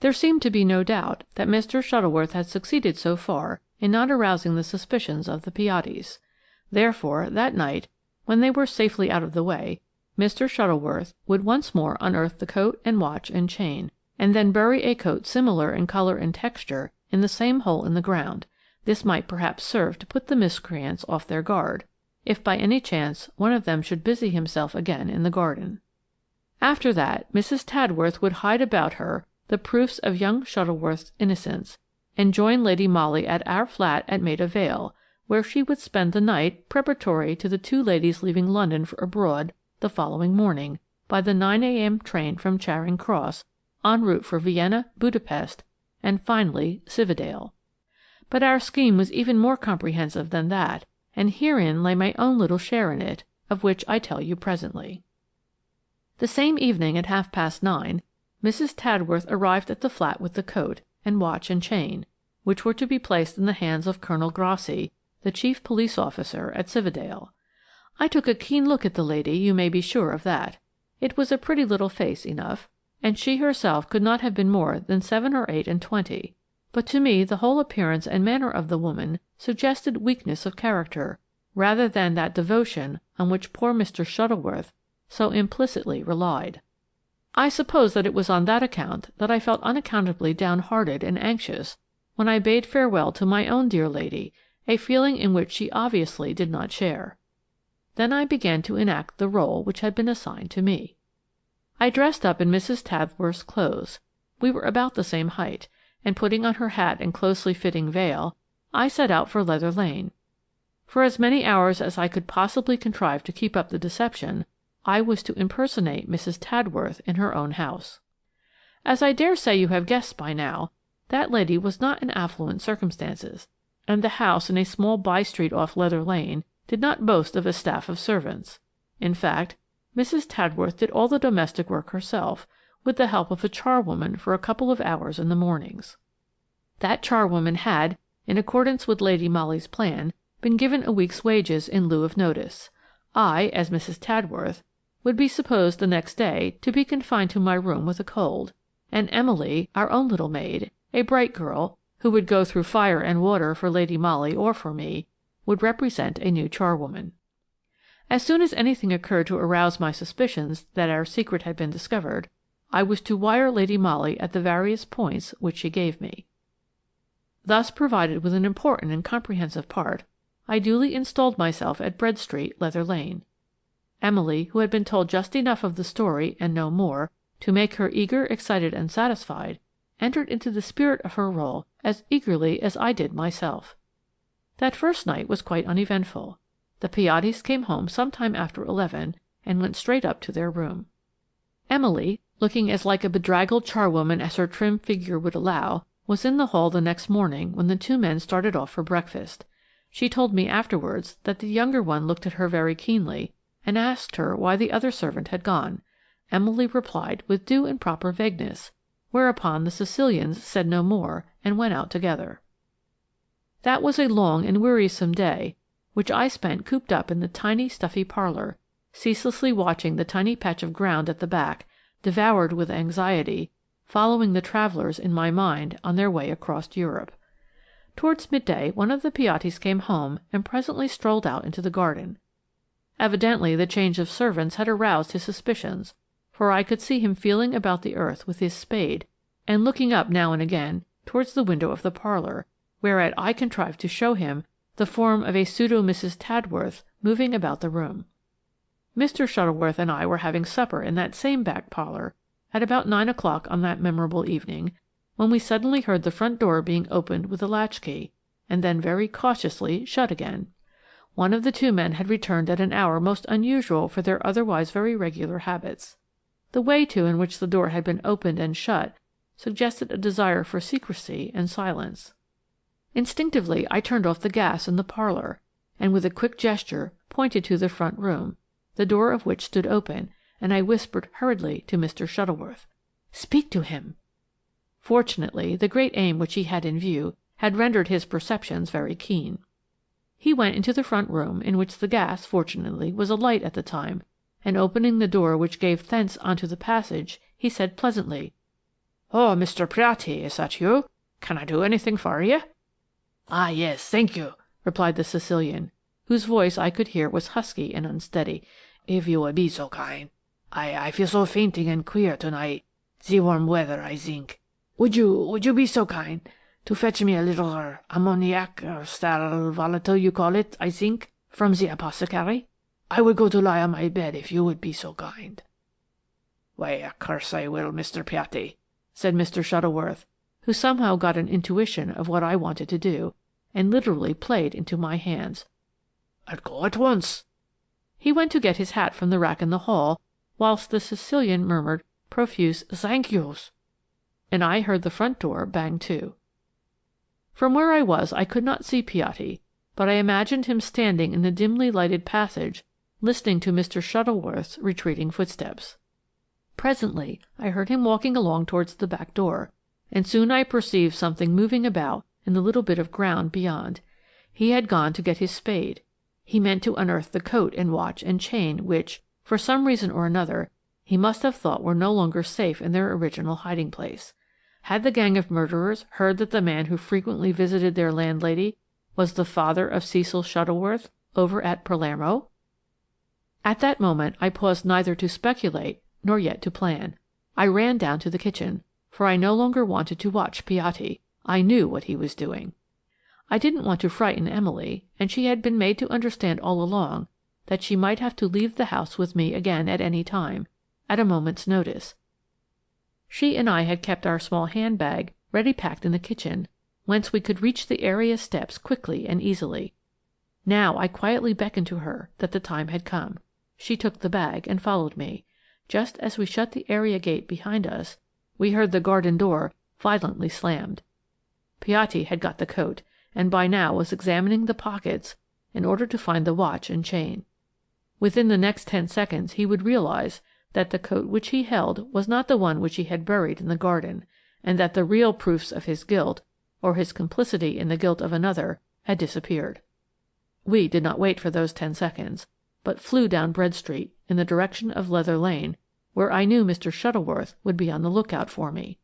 There seemed to be no doubt that Mr. Shuttleworth had succeeded so far in not arousing the suspicions of the Piattis. Therefore, that night, when they were safely out of the way, Mr. Shuttleworth would once more unearth the coat and watch and chain, and then bury a coat similar in colour and texture in the same hole in the ground. This might perhaps serve to put the miscreants off their guard, if by any chance one of them should busy himself again in the garden. After that, Mrs. Tadworth would hide about her the proofs of young Shuttleworth's innocence, and join Lady Molly at our flat at Maida Vale, where she would spend the night preparatory to the two ladies leaving London for abroad the following morning by the 9 a.m. train from Charing Cross, en route for Vienna, Budapest, and finally Cividale. But our scheme was even more comprehensive than that, and herein lay my own little share in it, of which I tell you presently. The same evening at 9:30, Mrs. Tadworth arrived at the flat with the coat and watch and chain, which were to be placed in the hands of Colonel Grassi, the chief police officer at Cividale. I took a keen look at the lady, you may be sure of that. It was a pretty little face enough, and she herself could not have been more than 7 or 8 and 20. But to me the whole appearance and manner of the woman suggested weakness of character, rather than that devotion on which poor Mr. Shuttleworth so implicitly relied. I suppose that it was on that account that I felt unaccountably downhearted and anxious when I bade farewell to my own dear lady, a feeling in which she obviously did not share. Then I began to enact the rôle which had been assigned to me. I dressed up in Mrs. Tadworth's clothes. We were about the same height, and putting on her hat and closely fitting veil, I set out for Leather Lane. For as many hours as I could possibly contrive to keep up the deception, I was to impersonate Mrs. Tadworth in her own house. As I dare say you have guessed by now, That lady was not in affluent circumstances, and the house in a small by-street off Leather Lane did not boast of a staff of servants. In fact, Mrs. Tadworth did all the domestic work herself, with the help of a charwoman for a couple of hours in the mornings. That charwoman had, in accordance with Lady Molly's plan, been given a week's wages in lieu of notice. I, as Mrs. Tadworth, would be supposed the next day to be confined to my room with a cold, and Emily, our own little maid, a bright girl, who would go through fire and water for Lady Molly or for me, would represent a new charwoman. As soon as anything occurred to arouse my suspicions that our secret had been discovered, I was to wire Lady Molly at the various points which she gave me. Thus provided with an important and comprehensive part, I duly installed myself at Bread Street, Leather Lane. Emily, who had been told just enough of the story and no more to make her eager, excited, and satisfied, entered into the spirit of her role as eagerly as I did myself. That first night was quite uneventful. The Piattis came home some time after 11 and went straight up to their room. Emily, looking as like a bedraggled charwoman as her trim figure would allow, was in the hall the next morning when the two men started off for breakfast. She told me afterwards that the younger one looked at her very keenly and asked her why the other servant had gone. Emily replied with due and proper vagueness, whereupon the Sicilians said no more and went out together. That was a long and wearisome day, which I spent cooped up in the tiny, stuffy parlour, ceaselessly watching the tiny patch of ground at the back, devoured with anxiety, following the travellers in my mind on their way across Europe. Towards midday one of the Piattis came home and presently strolled out into the garden. Evidently the change of servants had aroused his suspicions, for I could see him feeling about the earth with his spade and looking up now and again towards the window of the parlour, whereat I contrived to show him the form of a pseudo-Mrs. Tadworth moving about the room. Mr. Shuttleworth and I were having supper in that same back parlour at about 9 o'clock on that memorable evening, when we suddenly heard the front door being opened with a latchkey, and then very cautiously shut again. One of the two men had returned at an hour most unusual for their otherwise very regular habits. The way, too, in which the door had been opened and shut suggested a desire for secrecy and silence. Instinctively I turned off the gas in the parlour, and with a quick gesture pointed to the front room, the door of which stood open, and I whispered hurriedly to Mr. Shuttleworth, "Speak to him." Fortunately, the great aim which he had in view had rendered his perceptions very keen. He went into the front room, in which the gas, fortunately, was alight at the time, and opening the door which gave thence onto the passage, he said pleasantly, "Oh, Mr. Piatti, is that you? Can I do anything for you?" "Ah, yes, thank you," replied the Sicilian, whose voice I could hear was husky and unsteady. "If you would be so kind. I feel so fainting and queer tonight. The warm weather, I think. Would you be so kind to fetch me a little ammoniac or sal volatile you call it, I think, from the apothecary? I would go to lie on my bed if you would be so kind." "Why, of course I will, Mr. Piatti," said Mr. Shuttleworth, who somehow got an intuition of what I wanted to do, and literally played into my hands. "I'll go at once." He went to get his hat from the rack in the hall, whilst the Sicilian murmured profuse "thank yous," and I heard the front door bang to. From where I was I could not see Piatti, but I imagined him standing in the dimly lighted passage, listening to Mr. Shuttleworth's retreating footsteps. Presently I heard him walking along towards the back door, and soon I perceived something moving about in the little bit of ground beyond. He had gone to get his spade. He meant to unearth the coat and watch and chain which, for some reason or another, he must have thought were no longer safe in their original hiding-place. Had the gang of murderers heard that the man who frequently visited their landlady was the father of Cecil Shuttleworth over at Palermo? At that moment I paused neither to speculate nor yet to plan. I ran down to the kitchen, for I no longer wanted to watch Piatti. I knew what he was doing. I didn't want to frighten Emily, and she had been made to understand all along that she might have to leave the house with me again at any time, at a moment's notice. She and I had kept our small handbag ready packed in the kitchen, whence we could reach the area steps quickly and easily. Now I quietly beckoned to her that the time had come. She took the bag and followed me. Just as we shut the area gate behind us, we heard the garden door violently slammed. Piatti had got the coat, and by now was examining the pockets in order to find the watch and chain. Within the next 10 seconds he would realize that the coat which he held was not the one which he had buried in the garden, and that the real proofs of his guilt, or his complicity in the guilt of another, had disappeared. We did not wait for those 10 seconds, but flew down Bread Street in the direction of Leather Lane, where I knew Mr. Shuttleworth would be on the lookout for me.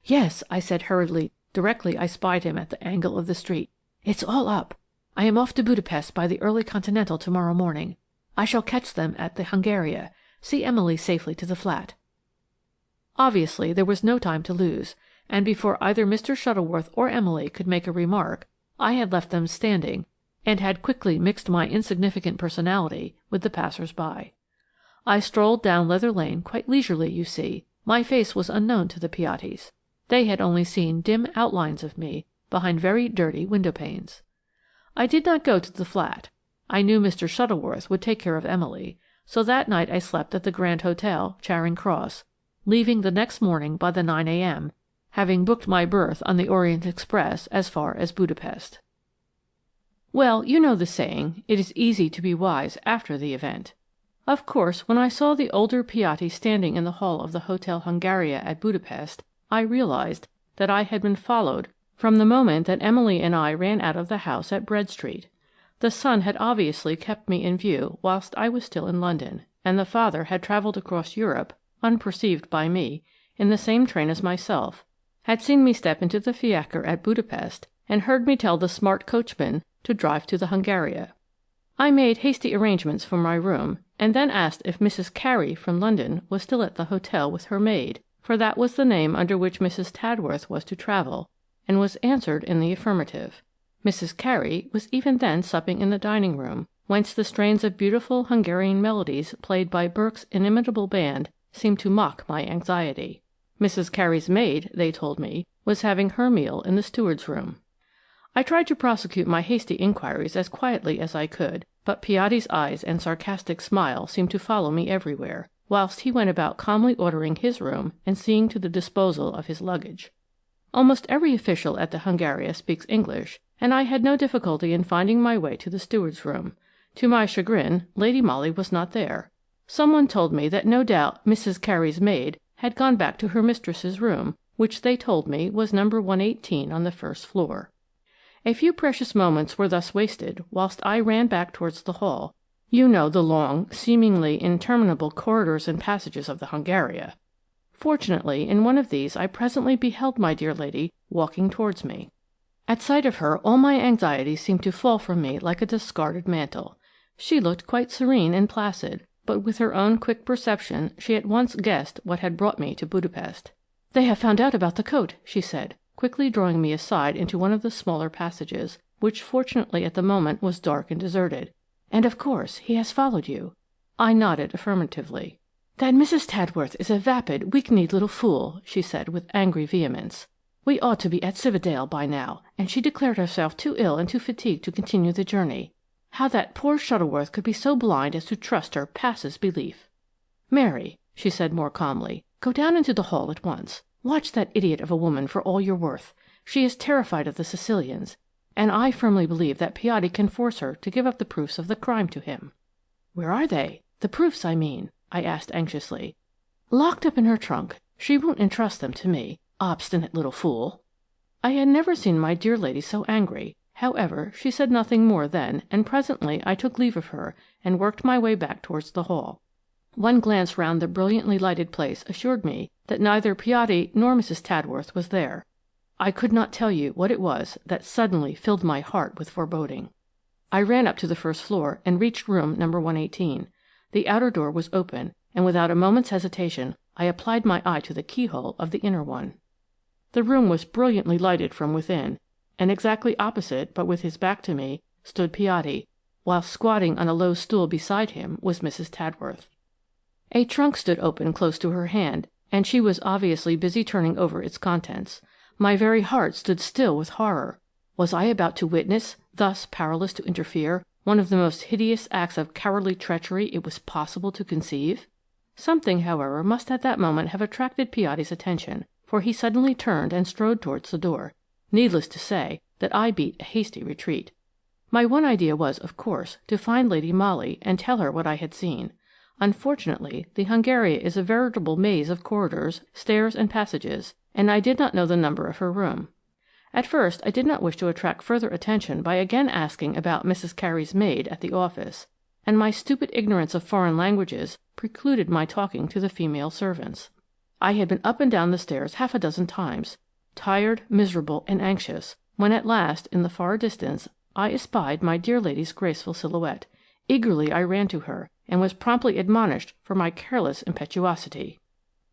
"Yes," I said hurriedly, directly I spied him at the angle of the street. "It's all up. I am off to Budapest by the early Continental tomorrow morning. I shall catch them at the Hungaria. See Emily safely to the flat." Obviously there was no time to lose, and before either Mr. Shuttleworth or Emily could make a remark, I had left them standing, and had quickly mixed my insignificant personality with the passers-by. I strolled down Leather Lane quite leisurely, you see. My face was unknown to the Piattis. They had only seen dim outlines of me behind very dirty window-panes. I did not go to the flat. I knew Mr. Shuttleworth would take care of Emily, so that night I slept at the Grand Hotel, Charing Cross, leaving the next morning by the 9 a.m., having booked my berth on the Orient Express as far as Budapest. Well, you know the saying, it is easy to be wise after the event. Of course, when I saw the older Piatti standing in the hall of the Hotel Hungaria at Budapest, I realized that I had been followed from the moment that Emily and I ran out of the house at Bread Street. The son had obviously kept me in view whilst I was still in London, and the father had travelled across Europe, unperceived by me, in the same train as myself, had seen me step into the fiacre at Budapest, and heard me tell the smart coachman to drive to the Hungaria. I made hasty arrangements for my room, and then asked if Mrs. Carey from London was still at the hotel with her maid, for that was the name under which Mrs. Tadworth was to travel, and was answered in the affirmative. Mrs. Carey was even then supping in the dining-room, whence the strains of beautiful Hungarian melodies played by Berk's inimitable band seemed to mock my anxiety. Mrs. Carey's maid, they told me, was having her meal in the steward's room. I tried to prosecute my hasty inquiries as quietly as I could, but Piatti's eyes and sarcastic smile seemed to follow me everywhere, whilst he went about calmly ordering his room and seeing to the disposal of his luggage. Almost every official at the Hungaria speaks English, and I had no difficulty in finding my way to the steward's room. To my chagrin, Lady Molly was not there. Someone told me that no doubt Mrs. Carey's maid had gone back to her mistress's room, which they told me was number 118 on the first floor. A few precious moments were thus wasted whilst I ran back towards the hall. You know the long, seemingly interminable corridors and passages of the Hungaria. Fortunately, in one of these I presently beheld my dear lady walking towards me. At sight of her all my anxiety seemed to fall from me like a discarded mantle. She looked quite serene and placid, but with her own quick perception she at once guessed what had brought me to Budapest. "They have found out about the coat," she said, quickly drawing me aside into one of the smaller passages, which fortunately at the moment was dark and deserted. "And of course he has followed you." I nodded affirmatively. "That Mrs. Tadworth is a vapid, weak-kneed little fool," she said with angry vehemence. "We ought to be at Cividale by now, and she declared herself too ill and too fatigued to continue the journey. How that poor Shuttleworth could be so blind as to trust her passes belief. Mary," she said more calmly, "go down into the hall at once. Watch that idiot of a woman for all you're worth. She is terrified of the Sicilians, and I firmly believe that Piatti can force her to give up the proofs of the crime to him." "Where are they? The proofs, I mean?" I asked anxiously. "Locked up in her trunk. She won't entrust them to me. Obstinate little fool." I had never seen my dear lady so angry. However, she said nothing more then, and presently I took leave of her and worked my way back towards the hall. One glance round the brilliantly lighted place assured me that neither Piatti nor Mrs. Tadworth was there. I could not tell you what it was that suddenly filled my heart with foreboding. I ran up to the first floor and reached room number 118. The outer door was open, and without a moment's hesitation I applied my eye to the keyhole of the inner one. The room was brilliantly lighted from within, and exactly opposite, but with his back to me, stood Piatti, while squatting on a low stool beside him was Mrs. Tadworth. A trunk stood open close to her hand, and she was obviously busy turning over its contents. My very heart stood still with horror. Was I about to witness, thus powerless to interfere, one of the most hideous acts of cowardly treachery it was possible to conceive? Something, however, must at that moment have attracted Piatti's attention, for he suddenly turned and strode towards the door. Needless to say that I beat a hasty retreat. My one idea was, of course, to find Lady Molly and tell her what I had seen. Unfortunately, the Hungaria is a veritable maze of corridors, stairs, and passages, and I did not know the number of her room. At first I did not wish to attract further attention by again asking about Mrs. Carey's maid at the office, and my stupid ignorance of foreign languages precluded my talking to the female servants. I had been up and down the stairs half a dozen times, tired, miserable, and anxious, when at last, in the far distance, I espied my dear lady's graceful silhouette. Eagerly I ran to her, and was promptly admonished for my careless impetuosity.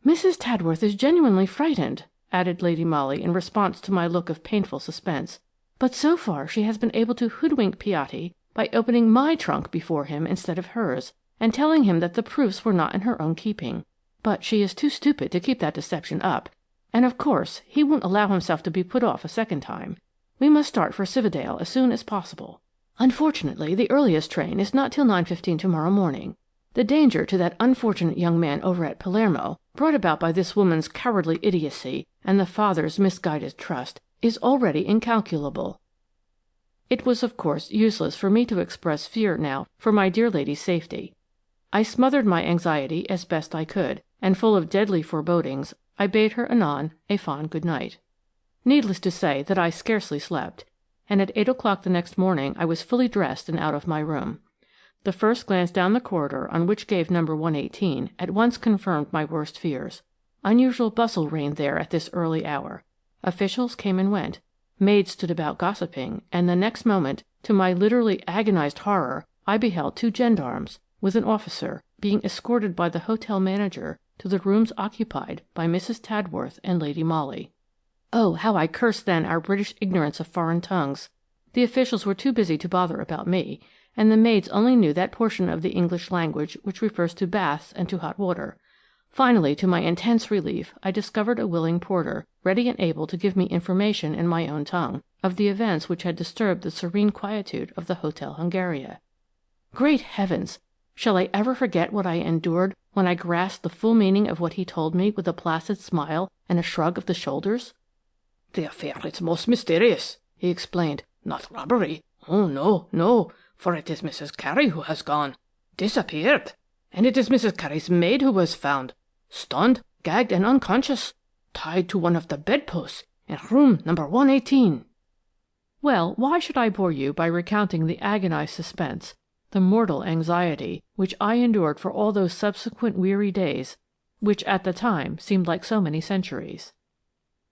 "Mrs. Tadworth is genuinely frightened," added Lady Molly in response to my look of painful suspense, "but so far she has been able to hoodwink Piatti by opening my trunk before him instead of hers, and telling him that the proofs were not in her own keeping. But she is too stupid to keep that deception up, and of course he won't allow himself to be put off a second time. We must start for Cividale as soon as possible. Unfortunately, the earliest train is not till 9:15 tomorrow morning. The danger to that unfortunate young man over at Palermo, brought about by this woman's cowardly idiocy and the father's misguided trust, is already incalculable." It was, of course, useless for me to express fear now for my dear lady's safety. I smothered my anxiety as best I could, and full of deadly forebodings, I bade her anon a fond good night. Needless to say that I scarcely slept, and at 8 o'clock the next morning I was fully dressed and out of my room. The first glance down the corridor on which gave number 118 at once confirmed my worst fears. Unusual bustle reigned there at this early hour. Officials came and went. Maids stood about gossiping, and the next moment, to my literally agonized horror, I beheld 2 gendarmes, with an officer, being escorted by the hotel manager to the rooms occupied by Mrs. Tadworth and Lady Molly. Oh, how I cursed then our British ignorance of foreign tongues! The officials were too busy to bother about me, and the maids only knew that portion of the English language which refers to baths and to hot water. Finally, to my intense relief, I discovered a willing porter, ready and able to give me information in my own tongue, of the events which had disturbed the serene quietude of the Hotel Hungaria. Great heavens! Shall I ever forget what I endured when I grasped the full meaning of what he told me with a placid smile and a shrug of the shoulders? "The affair is most mysterious," he explained. "Not robbery. Oh, no, no, for it is Mrs. Carey who has gone, disappeared, and it is Mrs. Carey's maid who was found, stunned, gagged, and unconscious, tied to one of the bedposts in room number 118. Well, why should I bore you by recounting the agonized suspense, the mortal anxiety, which I endured for all those subsequent weary days, which at the time seemed like so many centuries?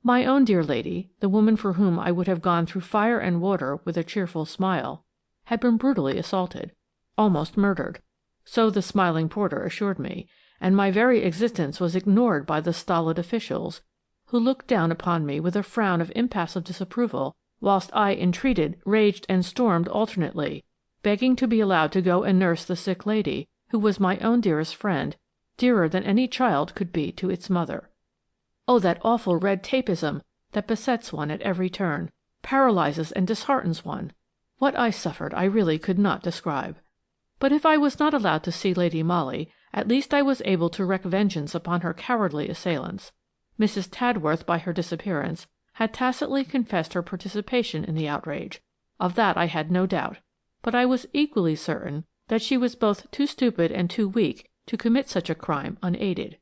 My own dear lady, the woman for whom I would have gone through fire and water with a cheerful smile, had been brutally assaulted, almost murdered, so the smiling porter assured me, and my very existence was ignored by the stolid officials, who looked down upon me with a frown of impassive disapproval, whilst I entreated, raged, and stormed alternately, begging to be allowed to go and nurse the sick lady, who was my own dearest friend, dearer than any child could be to its mother. Oh, that awful red tapeism that besets one at every turn, paralyzes and disheartens one! What I suffered I really could not describe. But if I was not allowed to see Lady Molly, at least I was able to wreak vengeance upon her cowardly assailants. Mrs. Tadworth, by her disappearance, had tacitly confessed her participation in the outrage. Of that I had no doubt, but I was equally certain that she was both too stupid and too weak to commit such a crime unaided.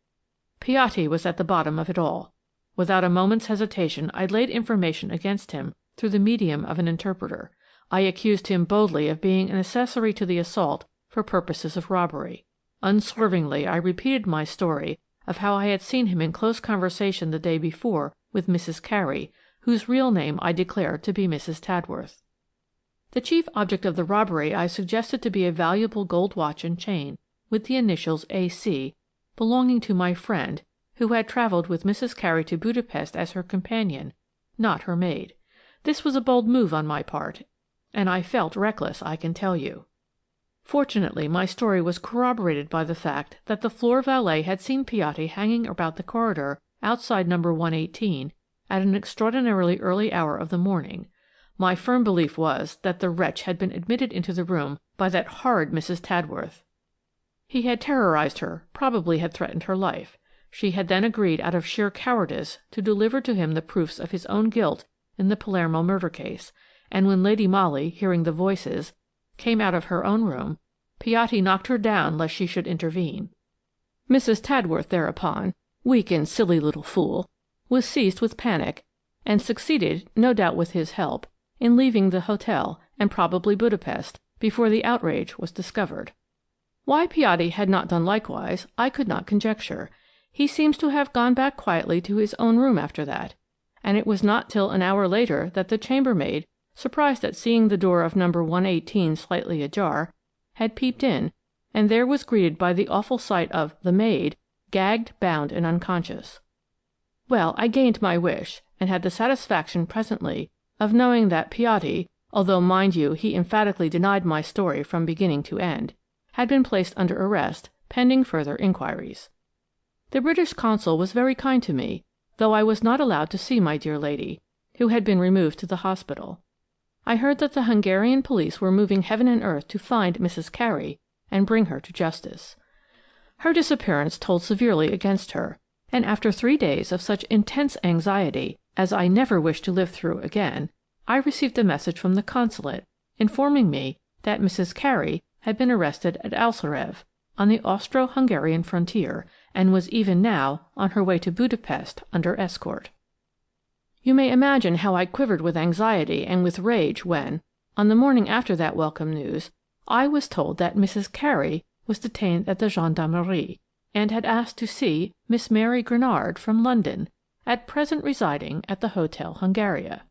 Piatti was at the bottom of it all. Without a moment's hesitation I laid information against him through the medium of an interpreter. I accused him boldly of being an accessory to the assault for purposes of robbery. Unswervingly I repeated my story of how I had seen him in close conversation the day before with Mrs. Carey, whose real name I declared to be Mrs. Tadworth. The chief object of the robbery I suggested to be a valuable gold watch and chain, with the initials A.C., belonging to my friend, who had travelled with Mrs. Carey to Budapest as her companion, not her maid. This was a bold move on my part, and I felt reckless, I can tell you. Fortunately, my story was corroborated by the fact that the floor valet had seen Piatti hanging about the corridor outside number 118 at an extraordinarily early hour of the morning. My firm belief was that the wretch had been admitted into the room by that horrid Mrs. Tadworth. He had terrorized her, probably had threatened her life. She had then agreed out of sheer cowardice to deliver to him the proofs of his own guilt in the Palermo murder case, and when Lady Molly, hearing the voices, came out of her own room, Piatti knocked her down lest she should intervene. Mrs. Tadworth thereupon, weak and silly little fool, was seized with panic, and succeeded, no doubt with his help, in leaving the hotel, and probably Budapest, before the outrage was discovered. Why Piatti had not done likewise, I could not conjecture. He seems to have gone back quietly to his own room after that, and it was not till an hour later that the chambermaid, surprised at seeing the door of number 118 slightly ajar, had peeped in, and there was greeted by the awful sight of the maid, gagged, bound, and unconscious. Well, I gained my wish, and had the satisfaction presently of knowing that Piatti, although, mind you, he emphatically denied my story from beginning to end, had been placed under arrest, pending further inquiries. The British consul was very kind to me, though I was not allowed to see my dear lady, who had been removed to the hospital. I heard that the Hungarian police were moving heaven and earth to find Mrs. Carey and bring her to justice. Her disappearance told severely against her, and after 3 days of such intense anxiety as I never wish to live through again, I received a message from the consulate informing me that Mrs. Carey had been arrested at Alsarev, on the Austro-Hungarian frontier, and was even now on her way to Budapest under escort. You may imagine how I quivered with anxiety and with rage when, on the morning after that welcome news, I was told that Mrs. Carey was detained at the gendarmerie, and had asked to see Miss Mary Granard from London, at present residing at the Hotel Hungaria.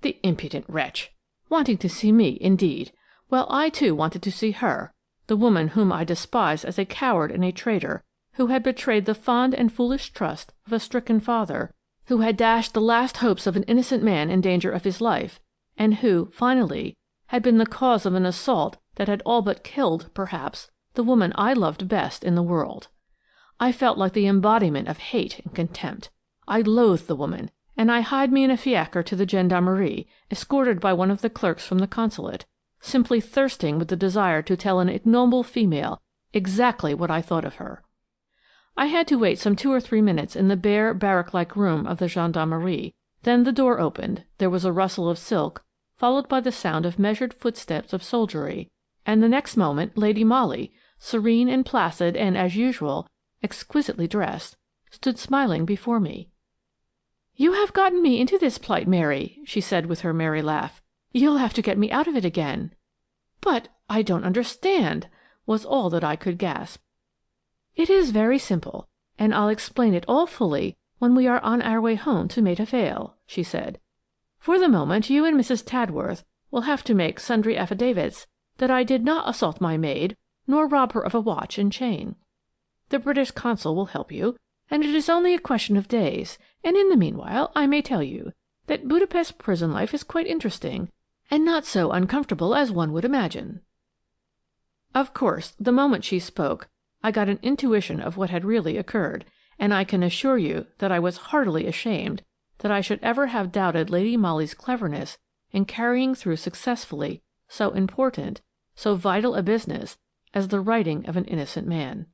The impudent wretch! Wanting to see me, indeed! Well, I too wanted to see her, the woman whom I despised as a coward and a traitor, who had betrayed the fond and foolish trust of a stricken father, who had dashed the last hopes of an innocent man in danger of his life, and who, finally, had been the cause of an assault that had all but killed, perhaps, the woman I loved best in the world. I felt like the embodiment of hate and contempt. I loathed the woman, and I hied me in a fiacre to the gendarmerie, escorted by one of the clerks from the consulate, simply thirsting with the desire to tell an ignoble female exactly what I thought of her. I had to wait some 2 or 3 minutes in the bare, barrack-like room of the gendarmerie. Then the door opened, there was a rustle of silk, followed by the sound of measured footsteps of soldiery, and the next moment Lady Molly, serene and placid and, as usual, exquisitely dressed, stood smiling before me. "You have gotten me into this plight, Mary," she said with her merry laugh. "You'll have to get me out of it again." "But I don't understand," was all that I could gasp. "It is very simple, and I'll explain it all fully when we are on our way home to Maida Vale," she said. "For the moment you and Mrs. Tadworth will have to make sundry affidavits that I did not assault my maid, nor rob her of a watch and chain. The British consul will help you, and it is only a question of days, and in the meanwhile I may tell you that Budapest prison life is quite interesting, and not so uncomfortable as one would imagine." Of course, the moment she spoke, I got an intuition of what had really occurred, and I can assure you that I was heartily ashamed that I should ever have doubted Lady Molly's cleverness in carrying through successfully so important, so vital a business as the righting of an innocent man.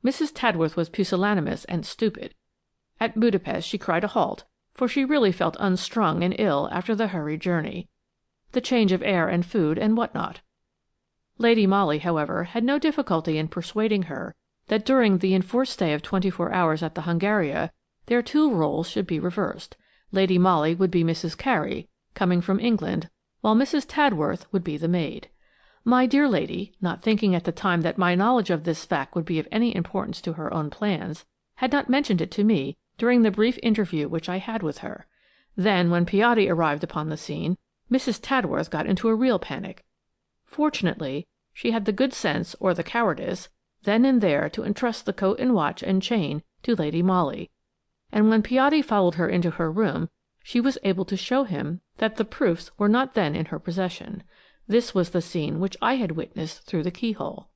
Mrs. Tadworth was pusillanimous and stupid. At Budapest she cried a halt, for she really felt unstrung and ill after the hurried journey, the change of air and food and what not. Lady Molly, however, had no difficulty in persuading her that during the enforced stay of 24 hours at the Hungaria their 2 roles should be reversed. Lady Molly would be Mrs. Carey, coming from England, while Mrs. Tadworth would be the maid. My dear lady, not thinking at the time that my knowledge of this fact would be of any importance to her own plans, had not mentioned it to me during the brief interview which I had with her. Then, when Piatti arrived upon the scene, Mrs. Tadworth got into a real panic. Fortunately, she had the good sense, or the cowardice, then and there to entrust the coat and watch and chain to Lady Molly, and when Piatti followed her into her room, she was able to show him that the proofs were not then in her possession. This was the scene which I had witnessed through the keyhole.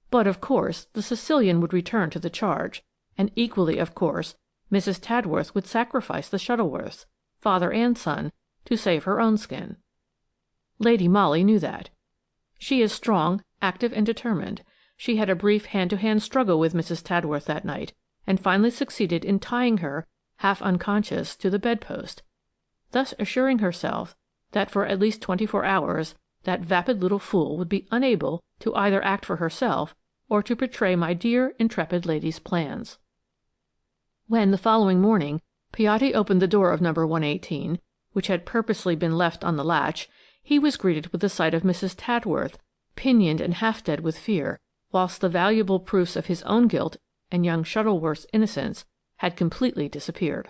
But, of course, the Sicilian would return to the charge, and equally of course Mrs. Tadworth would sacrifice the Shuttleworths, father and son, to save her own skin. Lady Molly knew that. She is strong, active, and determined. She had a brief hand-to-hand struggle with Mrs. Tadworth that night, and finally succeeded in tying her, half unconscious, to the bedpost. thus assuring herself that for at least 24 hours that vapid little fool would be unable to either act for herself or to betray my dear, intrepid lady's plans. When, the following morning, Piatti opened the door of number 118, which had purposely been left on the latch, he was greeted with the sight of Mrs. Tadworth, pinioned and half dead with fear, whilst the valuable proofs of his own guilt and young Shuttleworth's innocence had completely disappeared.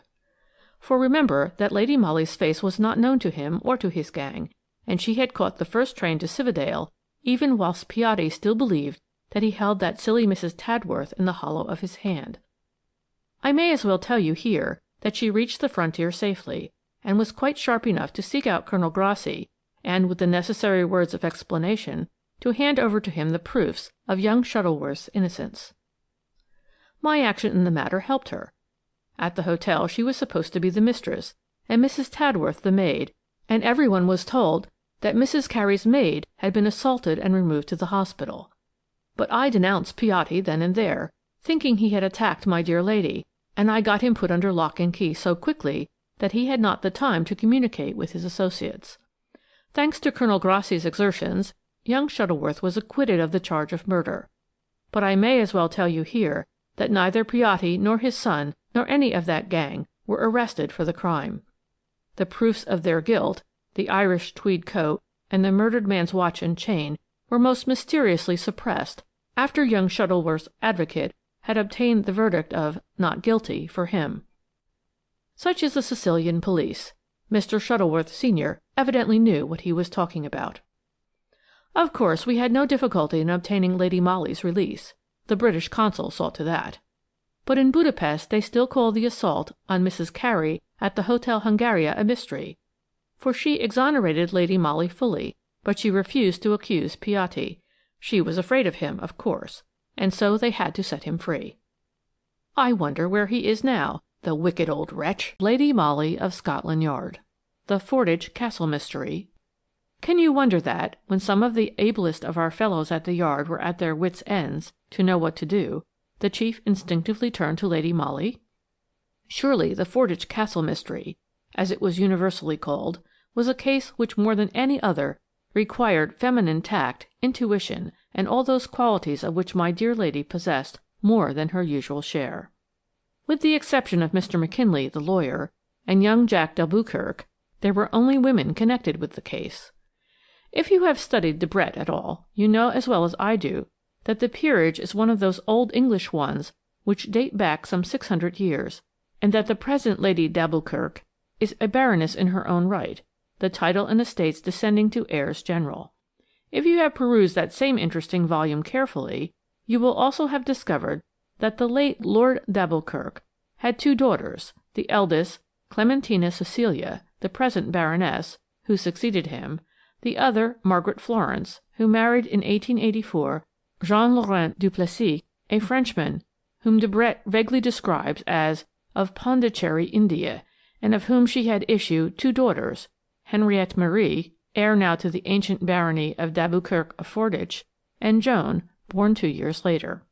For remember that Lady Molly's face was not known to him or to his gang, and she had caught the first train to Cividale even whilst Piatti still believed that he held that silly Mrs. Tadworth in the hollow of his hand. I may as well tell you here that she reached the frontier safely, and was quite sharp enough to seek out Colonel Grassi, and with the necessary words of explanation, to hand over to him the proofs of young Shuttleworth's innocence. My action in the matter helped her. At the hotel she was supposed to be the mistress, and Mrs. Tadworth the maid, and everyone was told that Mrs. Carey's maid had been assaulted and removed to the hospital. But I denounced Piatti then and there, thinking he had attacked my dear lady, and I got him put under lock and key so quickly that he had not the time to communicate with his associates. Thanks to Colonel Grassi's exertions, young Shuttleworth was acquitted of the charge of murder. But I may as well tell you here that neither Piatti nor his son nor any of that gang were arrested for the crime. The proofs of their guilt, the Irish tweed coat, and the murdered man's watch and chain, were most mysteriously suppressed after young Shuttleworth's advocate had obtained the verdict of "not guilty" for him. Such is the Sicilian police. Mr. Shuttleworth senior evidently knew what he was talking about. Of course, we had no difficulty in obtaining Lady Molly's release. The British consul saw to that. But in Budapest they still call the assault on Mrs. Carey at the Hotel Hungaria a mystery, for she exonerated Lady Molly fully, but she refused to accuse Piatti. She was afraid of him, of course, and so they had to set him free. I wonder where he is now, the wicked old wretch. Lady Molly of Scotland Yard. The Fordwych Castle Mystery. Can you wonder that, when some of the ablest of our fellows at the Yard were at their wits' ends to know what to do, the chief instinctively turned to Lady Molly? Surely the Fordwych Castle Mystery, as it was universally called, was a case which more than any other required feminine tact, intuition, and all those qualities of which my dear lady possessed more than her usual share. With the exception of Mr. McKinley, the lawyer, and young Jack d'Albuquerque, there were only women connected with the case. If you have studied Debrett at all, you know as well as I do that the peerage is one of those old English ones which date back some 600 years, and that the present Lady d'Albuquerque is a baroness in her own right, the title and estates descending to heirs general. If you have perused that same interesting volume carefully, you will also have discovered that the late Lord d'Albuquerque had two daughters, the eldest, Clementina Cecilia, the present baroness, who succeeded him, the other, Margaret Florence, who married in 1884 Jean-Laurent Duplessis, a Frenchman, whom Debrett vaguely describes as of Pondicherry, India, and of whom she had issued two daughters, Henriette Marie, heir now to the ancient barony of d'Albuquerque of Fordwych, and Joan, born 2 years later.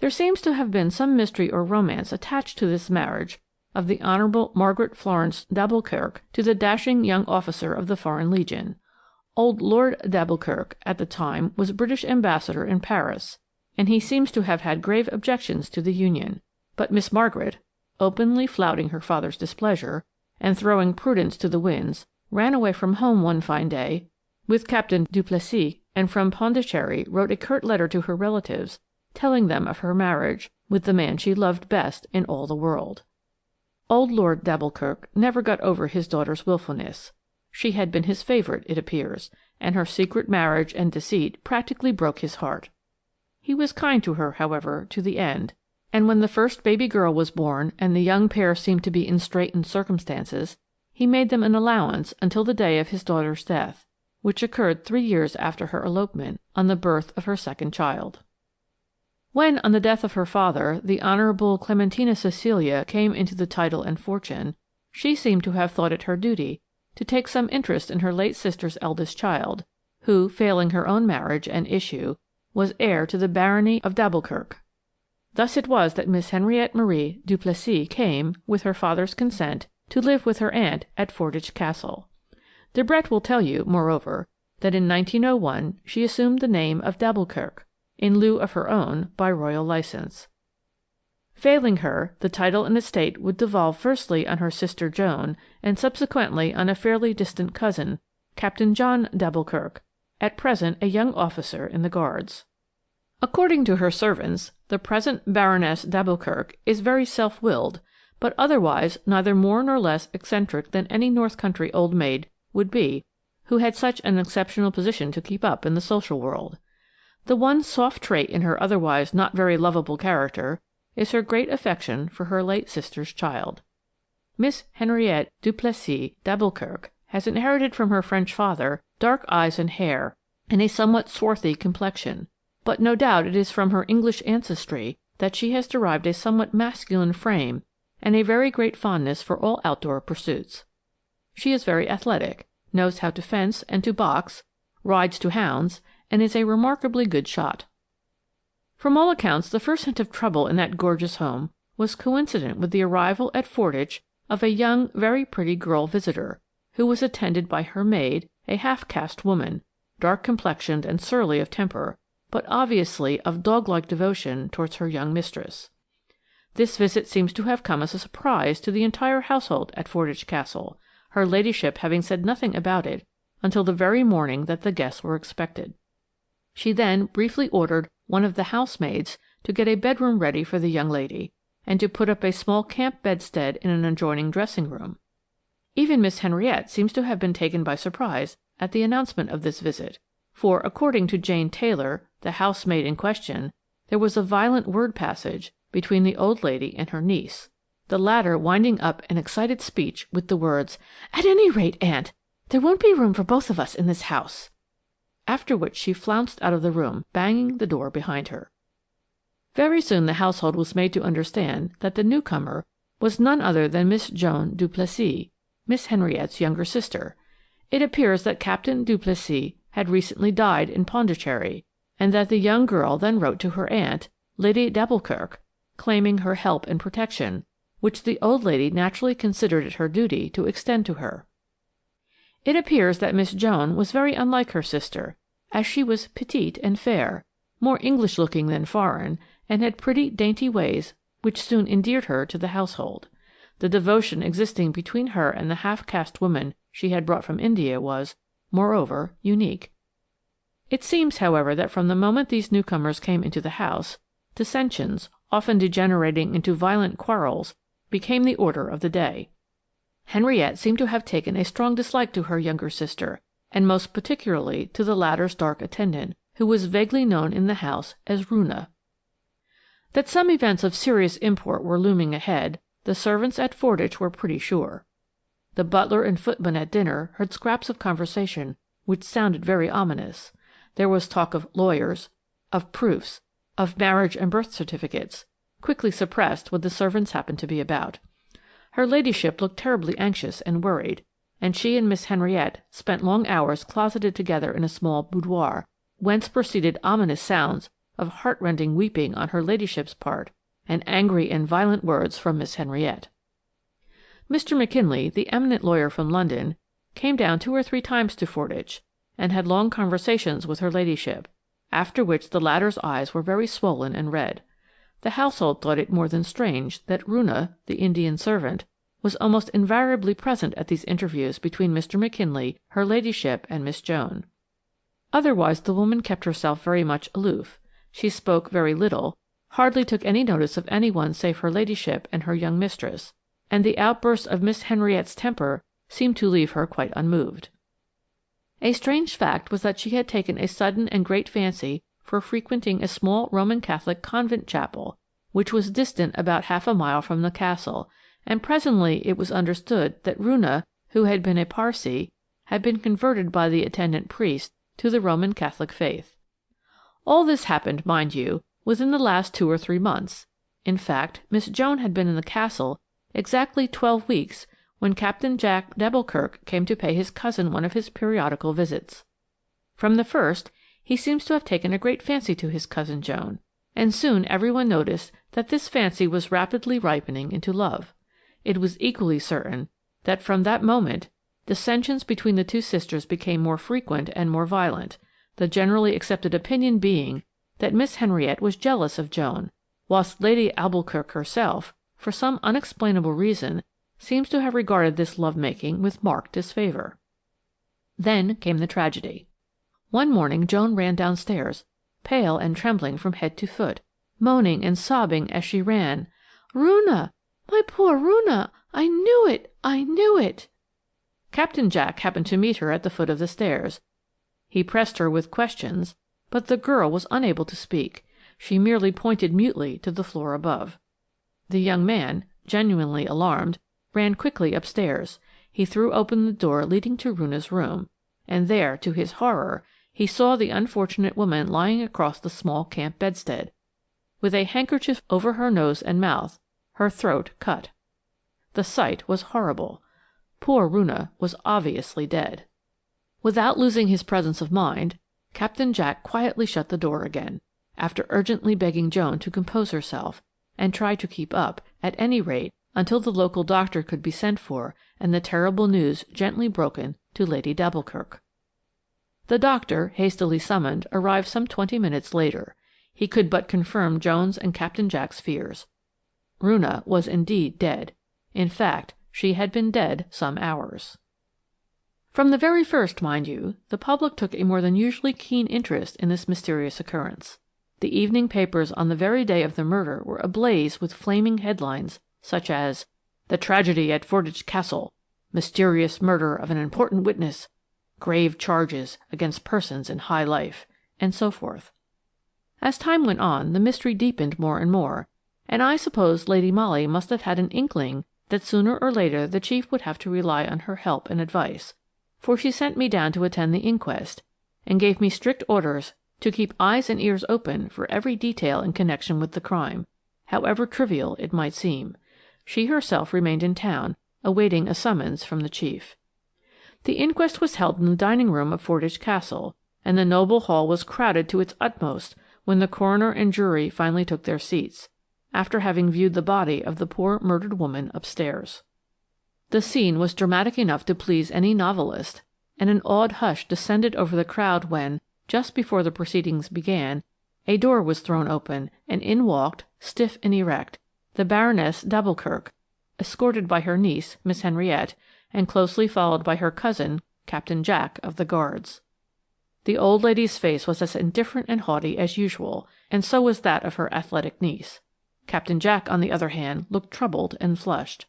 There seems to have been some mystery or romance attached to this marriage of the Honourable Margaret Florence d'Albuquerque to the dashing young officer of the Foreign Legion. Old Lord d'Albuquerque at the time was British ambassador in Paris, and he seems to have had grave objections to the union, but Miss Margaret, openly flouting her father's displeasure, and throwing prudence to the winds, ran away from home one fine day with Captain Duplessis, and from Pondicherry wrote a curt letter to her relatives, telling them of her marriage with the man she loved best in all the world. Old Lord d'Albuquerque never got over his daughter's wilfulness. She had been his favourite, it appears, and her secret marriage and deceit practically broke his heart. He was kind to her, however, to the end, and when the first baby girl was born and the young pair seemed to be in straitened circumstances, he made them an allowance until the day of his daughter's death, which occurred 3 years after her elopement, on the birth of her second child. When, on the death of her father, the Honourable Clementina Cecilia came into the title and fortune, she seemed to have thought it her duty to take some interest in her late sister's eldest child, who, failing her own marriage and issue, was heir to the barony of d'Albuquerque. Thus it was that Miss Henriette Marie Duplessis came, with her father's consent, to live with her aunt at Fordwych Castle. Debrett will tell you, moreover, that in 1901 she assumed the name of d'Alboukirk, in lieu of her own, by royal license. Failing her, the title and estate would devolve firstly on her sister Joan, and subsequently on a fairly distant cousin, Captain John d'Alboukirk, at present a young officer in the Guards. According to her servants, the present Baroness d'Alboukirk is very self-willed, but otherwise neither more nor less eccentric than any North Country old maid would be who had such an exceptional position to keep up in the social world. The one soft trait in her otherwise not very lovable character is her great affection for her late sister's child. Miss Henriette Duplessis d'Alboukirk has inherited from her French father dark eyes and hair, and a somewhat swarthy complexion, but no doubt it is from her English ancestry that she has derived a somewhat masculine frame and a very great fondness for all outdoor pursuits. She is very athletic, knows how to fence and to box, rides to hounds, and is a remarkably good shot. From all accounts, the first hint of trouble in that gorgeous home was coincident with the arrival at Fordwych of a young, very pretty girl visitor, who was attended by her maid, a half-caste woman, dark-complexioned and surly of temper, but obviously of dog-like devotion towards her young mistress. This visit seems to have come as a surprise to the entire household at Fordwych Castle, her ladyship having said nothing about it until the very morning that the guests were expected. She then briefly ordered one of the housemaids to get a bedroom ready for the young lady, and to put up a small camp bedstead in an adjoining dressing-room. Even Miss Henriette seems to have been taken by surprise at the announcement of this visit, for, according to Jane Taylor, the housemaid in question, there was a violent word passage between the old lady and her niece, the latter winding up an excited speech with the words, "At any rate, Aunt, there won't be room for both of us in this house," after which she flounced out of the room, banging the door behind her. Very soon the household was made to understand that the newcomer was none other than Miss Joan Duplessis, Miss Henriette's younger sister. It appears that Captain Duplessis had recently died in Pondicherry, and that the young girl then wrote to her aunt, Lady d'Alboukirk, claiming her help and protection, which the old lady naturally considered it her duty to extend to her. It appears that Miss Joan was very unlike her sister, as she was petite and fair, more English-looking than foreign, and had pretty, dainty ways which soon endeared her to the household. The devotion existing between her and the half-caste woman she had brought from India was, moreover, unique. It seems, however, that from the moment these newcomers came into the house, dissensions, often degenerating into violent quarrels, became the order of the day. Henriette seemed to have taken a strong dislike to her younger sister, and most particularly to the latter's dark attendant, who was vaguely known in the house as Runa. That some events of serious import were looming ahead, the servants at Fordwych were pretty sure. The butler and footman at dinner heard scraps of conversation which sounded very ominous. There was talk of lawyers, of proofs, of marriage and birth certificates, quickly suppressed when the servants happened to be about. Her ladyship looked terribly anxious and worried, and she and Miss Henriette spent long hours closeted together in a small boudoir, whence proceeded ominous sounds of heart-rending weeping on her ladyship's part, and angry and violent words from Miss Henriette. Mr. McKinley, the eminent lawyer from London, came down 2 or 3 times to Fordwych, and had long conversations with her ladyship, after which the latter's eyes were very swollen and red. The household thought it more than strange that Runa, the Indian servant, was almost invariably present at these interviews between Mr. McKinley, her ladyship, and Miss Joan. Otherwise the woman kept herself very much aloof. She spoke very little, hardly took any notice of anyone save her ladyship and her young mistress, and the outbursts of Miss Henriette's temper seemed to leave her quite unmoved. A strange fact was that she had taken a sudden and great fancy for frequenting a small Roman Catholic convent chapel, which was distant about half a mile from the castle, and presently it was understood that Runa, who had been a Parsee, had been converted by the attendant priest to the Roman Catholic faith. All this happened, mind you, within the last 2 or 3 months. In fact, Miss Joan had been in the castle exactly 12 weeks when Captain Jack d'Alboukirk came to pay his cousin one of his periodical visits. From the first, he seems to have taken a great fancy to his cousin Joan, and soon everyone noticed that this fancy was rapidly ripening into love. It was equally certain that from that moment dissensions between the two sisters became more frequent and more violent, the generally accepted opinion being that Miss Henriette was jealous of Joan, whilst Lady Albuquerque herself, for some unexplainable reason, seems to have regarded this love-making with marked disfavour. Then came the tragedy. One morning Joan ran downstairs, pale and trembling from head to foot, moaning and sobbing as she ran. "Roonah! My poor Roonah! I knew it! I knew it!" Captain Jack happened to meet her at the foot of the stairs. He pressed her with questions, but the girl was unable to speak. She merely pointed mutely to the floor above. The young man, genuinely alarmed, ran quickly upstairs. He threw open the door leading to Roonah's room, and there, to his horror, he saw the unfortunate woman lying across the small camp bedstead, with a handkerchief over her nose and mouth, her throat cut. The sight was horrible. Poor Roonah was obviously dead. Without losing his presence of mind, Captain Jack quietly shut the door again, after urgently begging Joan to compose herself, and try to keep up, at any rate, until the local doctor could be sent for and the terrible news gently broken to Lady d'Albuquerque. The doctor, hastily summoned, arrived some 20 minutes later. He could but confirm Joan's and Captain Jack's fears. Roonah was indeed dead. In fact, she had been dead some hours. From the very first, mind you, the public took a more than usually keen interest in this mysterious occurrence. The evening papers on the very day of the murder were ablaze with flaming headlines such as "The Tragedy at Fordwych Castle," "Mysterious Murder of an Important Witness," "Grave Charges Against Persons in High Life," and so forth. As time went on, the mystery deepened more and more, and I suppose Lady Molly must have had an inkling that sooner or later the chief would have to rely on her help and advice, for she sent me down to attend the inquest, and gave me strict orders to keep eyes and ears open for every detail in connection with the crime, however trivial it might seem. She herself remained in town, awaiting a summons from the chief. The inquest was held in the dining room of Fordwych Castle, and the noble hall was crowded to its utmost when the coroner and jury finally took their seats, after having viewed the body of the poor murdered woman upstairs. The scene was dramatic enough to please any novelist, and an awed hush descended over the crowd when, just before the proceedings began, a door was thrown open, and in walked, stiff and erect, the Baroness d'Albuquerque, escorted by her niece, Miss Henriette, and closely followed by her cousin, Captain Jack of the Guards. The old lady's face was as indifferent and haughty as usual, and so was that of her athletic niece. Captain Jack, on the other hand, looked troubled and flushed.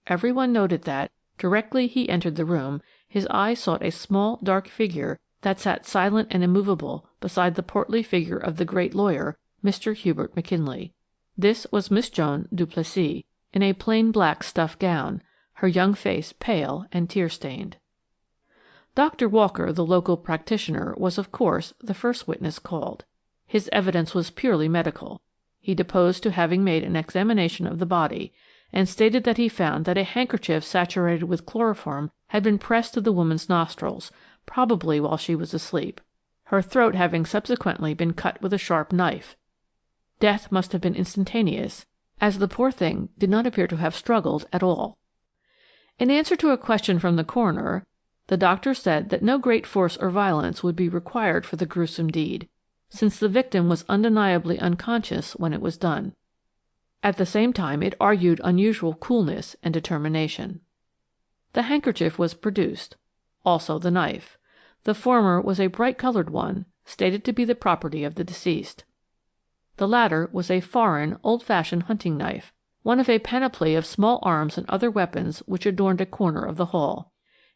Everyone noted that, directly he entered the room, his eye sought a small, dark figure that sat silent and immovable beside the portly figure of the great lawyer, Mr. Hubert McKinley. This was Miss Joan Duplessis, in a plain black stuff gown, her young face pale and tear-stained. Dr. Walker, the local practitioner, was of course the first witness called. His evidence was purely medical. He deposed to having made an examination of the body, and stated that he found that a handkerchief saturated with chloroform had been pressed to the woman's nostrils, probably while she was asleep, her throat having subsequently been cut with a sharp knife. Death must have been instantaneous, as the poor thing did not appear to have struggled at all. In answer to a question from the coroner, the doctor said that no great force or violence would be required for the gruesome deed, since the victim was undeniably unconscious when it was done. At the same time, it argued unusual coolness and determination. The handkerchief was produced, also the knife. The former was a bright-colored one, stated to be the property of the deceased. The latter was a foreign, old-fashioned hunting knife, one of a panoply of small arms and other weapons which adorned a corner of the hall.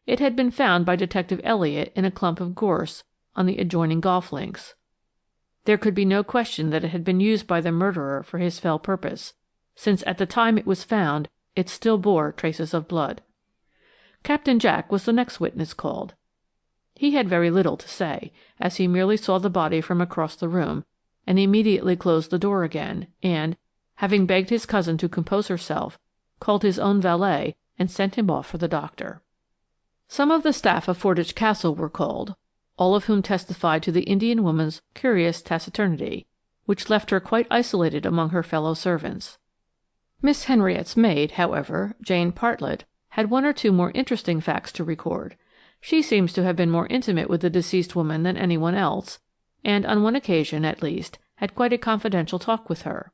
It had been found by Detective Elliott in a clump of gorse on the adjoining golf links. There could be no question that it had been used by the murderer for his fell purpose, since at the time it was found it still bore traces of blood. Captain Jack was the next witness called. He had very little to say, as he merely saw the body from across the room, and immediately closed the door again, and, having begged his cousin to compose herself, called his own valet and sent him off for the doctor. Some of the staff of Fordwych Castle were called, all of whom testified to the Indian woman's curious taciturnity, which left her quite isolated among her fellow servants. Miss Henriette's maid, however, Jane Partlet, had one or two more interesting facts to record. She seems to have been more intimate with the deceased woman than anyone else, and on one occasion, at least, had quite a confidential talk with her.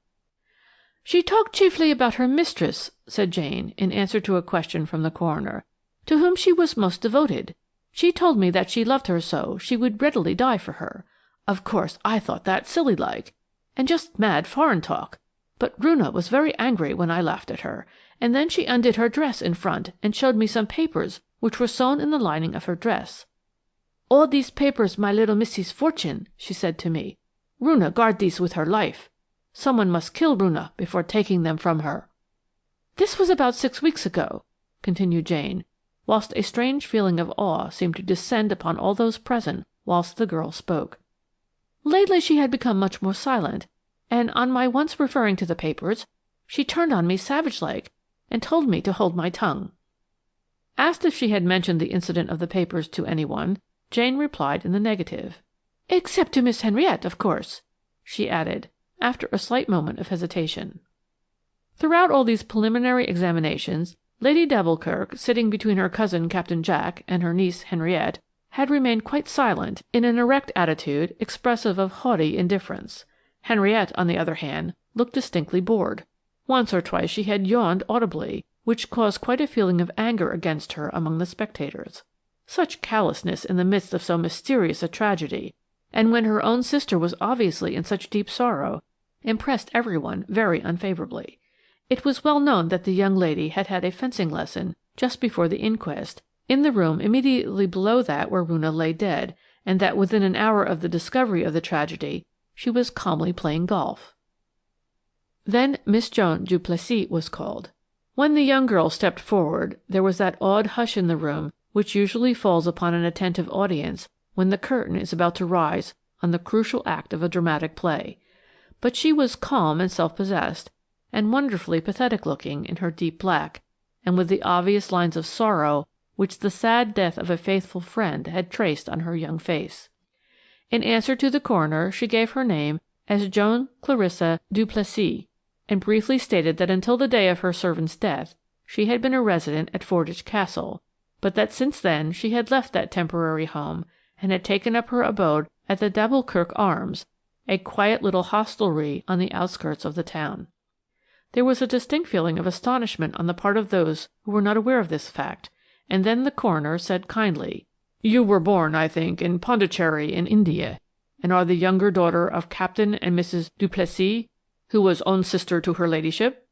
"She talked chiefly about her mistress," said Jane, in answer to a question from the coroner, "to whom she was most devoted. She told me that she loved her so she would readily die for her. Of course, I thought that silly-like, and just mad foreign talk, but Runa was very angry when I laughed at her, and then she undid her dress in front and showed me some papers which were sewn in the lining of her dress. 'All these papers my little missy's fortune,' she said to me. 'Runa guard these with her life. Someone must kill Runa before taking them from her.' This was about 6 weeks ago," continued Jane, whilst a strange feeling of awe seemed to descend upon all those present whilst the girl spoke. "Lately she had become much more silent, and on my once referring to the papers, she turned on me savage-like and told me to hold my tongue." Asked if she had mentioned the incident of the papers to anyone, Jane replied in the negative. "Except to Miss Henriette, of course," she added, after a slight moment of hesitation. Throughout all these preliminary examinations, Lady d'Alboukirk, sitting between her cousin Captain Jack and her niece Henriette, had remained quite silent, in an erect attitude expressive of haughty indifference. Henriette, on the other hand, looked distinctly bored. Once or twice she had yawned audibly, which caused quite a feeling of anger against her among the spectators. Such callousness in the midst of so mysterious a tragedy, and when her own sister was obviously in such deep sorrow, impressed everyone very unfavourably. It was well known that the young lady had had a fencing lesson just before the inquest, in the room immediately below that where Runa lay dead, and that within an hour of the discovery of the tragedy she was calmly playing golf. Then Miss Joan Duplessis was called. When the young girl stepped forward, there was that awed hush in the room which usually falls upon an attentive audience when the curtain is about to rise on the crucial act of a dramatic play. But she was calm and self-possessed, and wonderfully pathetic-looking in her deep black, and with the obvious lines of sorrow which the sad death of a faithful friend had traced on her young face. In answer to the coroner, she gave her name as Joan Clarissa Duplessis, and briefly stated that until the day of her servant's death she had been a resident at Fordwych Castle, but that since then she had left that temporary home and had taken up her abode at the d'Alboukirk Arms, a quiet little hostelry on the outskirts of the town. There was a distinct feeling of astonishment on the part of those who were not aware of this fact, and then the coroner said kindly, "You were born, I think, in Pondicherry in India, and are the younger daughter of Captain and Mrs. Duplessis, who was own sister to her ladyship?"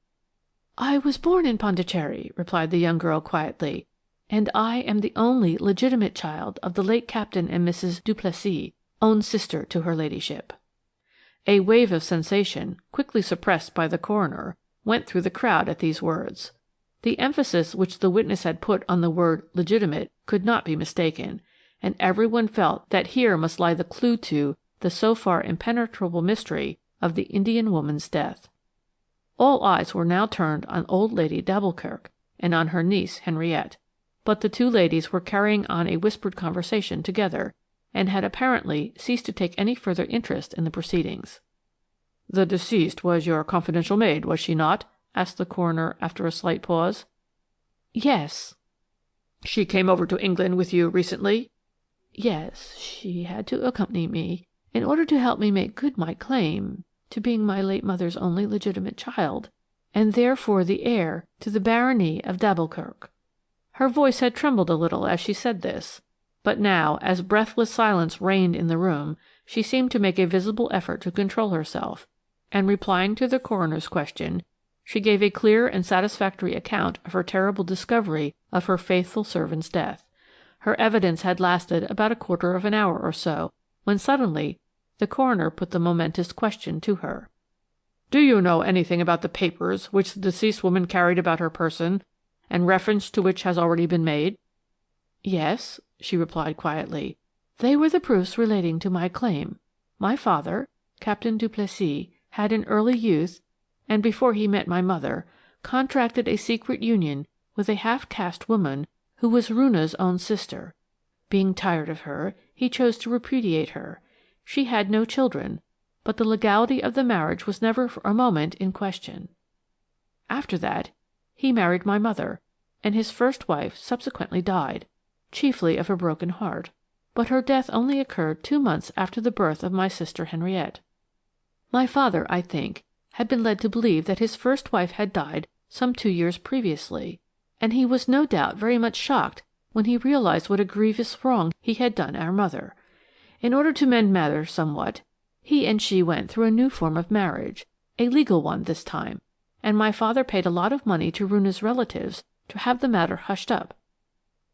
"I was born in Pondicherry," replied the young girl quietly, "and I am the only legitimate child of the late Captain and Mrs. Duplessis, own sister to her ladyship." A wave of sensation, quickly suppressed by the coroner, went through the crowd at these words. The emphasis which the witness had put on the word legitimate could not be mistaken, and everyone felt that here must lie the clue to the so far impenetrable mystery of the Indian woman's death. All eyes were now turned on old Lady d'Alboukirk and on her niece Henriette, but the two ladies were carrying on a whispered conversation together, and had apparently ceased to take any further interest in the proceedings. "The deceased was your confidential maid, was she not?" asked the coroner after a slight pause. "Yes." "She came over to England with you recently?" "Yes, she had to accompany me in order to help me make good my claim to being my late mother's only legitimate child, and therefore the heir to the barony of d'Alboukirk." Her voice had trembled a little as she said this, but now, as breathless silence reigned in the room, she seemed to make a visible effort to control herself, and replying to the coroner's question, she gave a clear and satisfactory account of her terrible discovery of her faithful servant's death. Her evidence had lasted about a quarter of an hour or so, when suddenly the coroner put the momentous question to her. "Do you know anything about the papers which the deceased woman carried about her person, and reference to which has already been made?" "Yes," she replied quietly. "They were the proofs relating to my claim. My father, Captain Duplessis, had in early youth, and before he met my mother, contracted a secret union with a half-caste woman who was Runa's own sister. Being tired of her, he chose to repudiate her. She had no children, but the legality of the marriage was never for a moment in question. After that, he married my mother, and his first wife subsequently died, chiefly of a broken heart, but her death only occurred 2 months after the birth of my sister Henriette. My father, I think, had been led to believe that his first wife had died some 2 years previously, and he was no doubt very much shocked when he realized what a grievous wrong he had done our mother. In order to mend matters somewhat, he and she went through a new form of marriage, a legal one this time, and my father paid a lot of money to Runa's relatives to have the matter hushed up.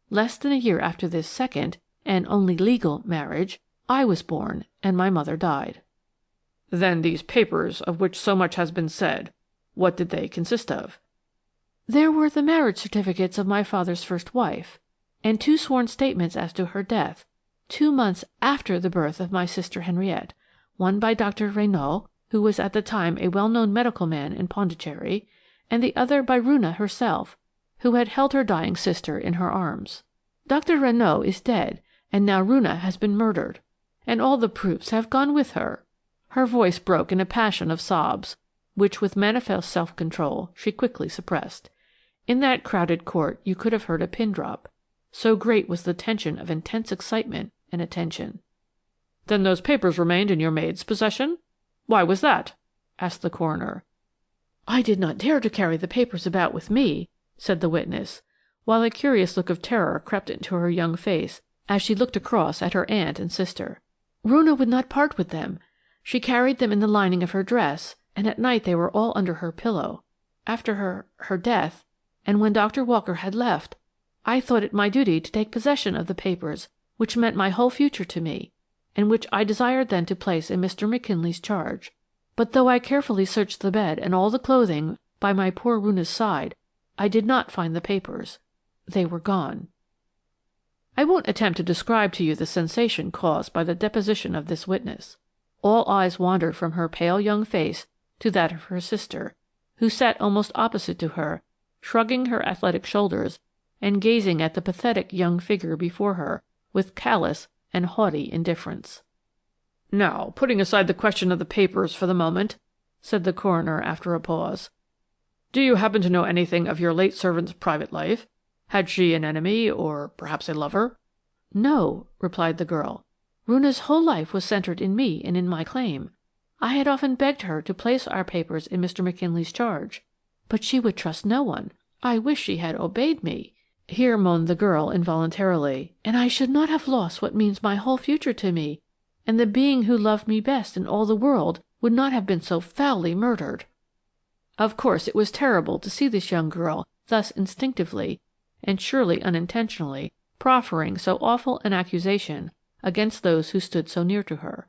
Less than a year after this second, and only legal, marriage, I was born, and my mother died. Then these papers of which so much has been said, what did they consist of? There were the marriage certificates of my father's first wife, and 2 sworn statements as to her death, 2 months after the birth of my sister Henriette, one by Dr. Renaud, who was at the time a well-known medical man in Pondicherry, and the other by Runa herself, who had held her dying sister in her arms. Dr. Renaud is dead, and now Runa has been murdered, and all the proofs have gone with her. Her voice broke in a passion of sobs, which with manifest self-control she quickly suppressed. In that crowded court you could have heard a pin drop, so great was the tension of intense excitement and attention. Then those papers remained in your maid's possession? Why was that? Asked the coroner. I did not dare to carry the papers about with me, said the witness, while a curious look of terror crept into her young face as she looked across at her aunt and sister. Runa would not part with them. She carried them in the lining of her dress, and at night they were all under her pillow. After her death, and when Dr. Walker had left, I thought it my duty to take possession of the papers which meant my whole future to me, and which I desired then to place in Mr. McKinley's charge. But though I carefully searched the bed and all the clothing by my poor Runa's side, I did not find the papers. They were gone. I won't attempt to describe to you the sensation caused by the deposition of this witness. All eyes wandered from her pale young face to that of her sister, who sat almost opposite to her, shrugging her athletic shoulders and gazing at the pathetic young figure before her with callous and haughty indifference. Now, putting aside the question of the papers for the moment, said the coroner after a pause, do you happen to know anything of your late servant's private life? Had she an enemy, or perhaps a lover? No, replied the girl. Runa's whole life was centered in me and in my claim. I had often begged her to place our papers in Mr. McKinley's charge, but she would trust no one. I wish she had obeyed me. Here moaned the girl involuntarily, and I should not have lost what means my whole future to me, and the being who loved me best in all the world would not have been so foully murdered. Of course it was terrible to see this young girl thus instinctively, and surely unintentionally, proffering so awful an accusation against those who stood so near to her.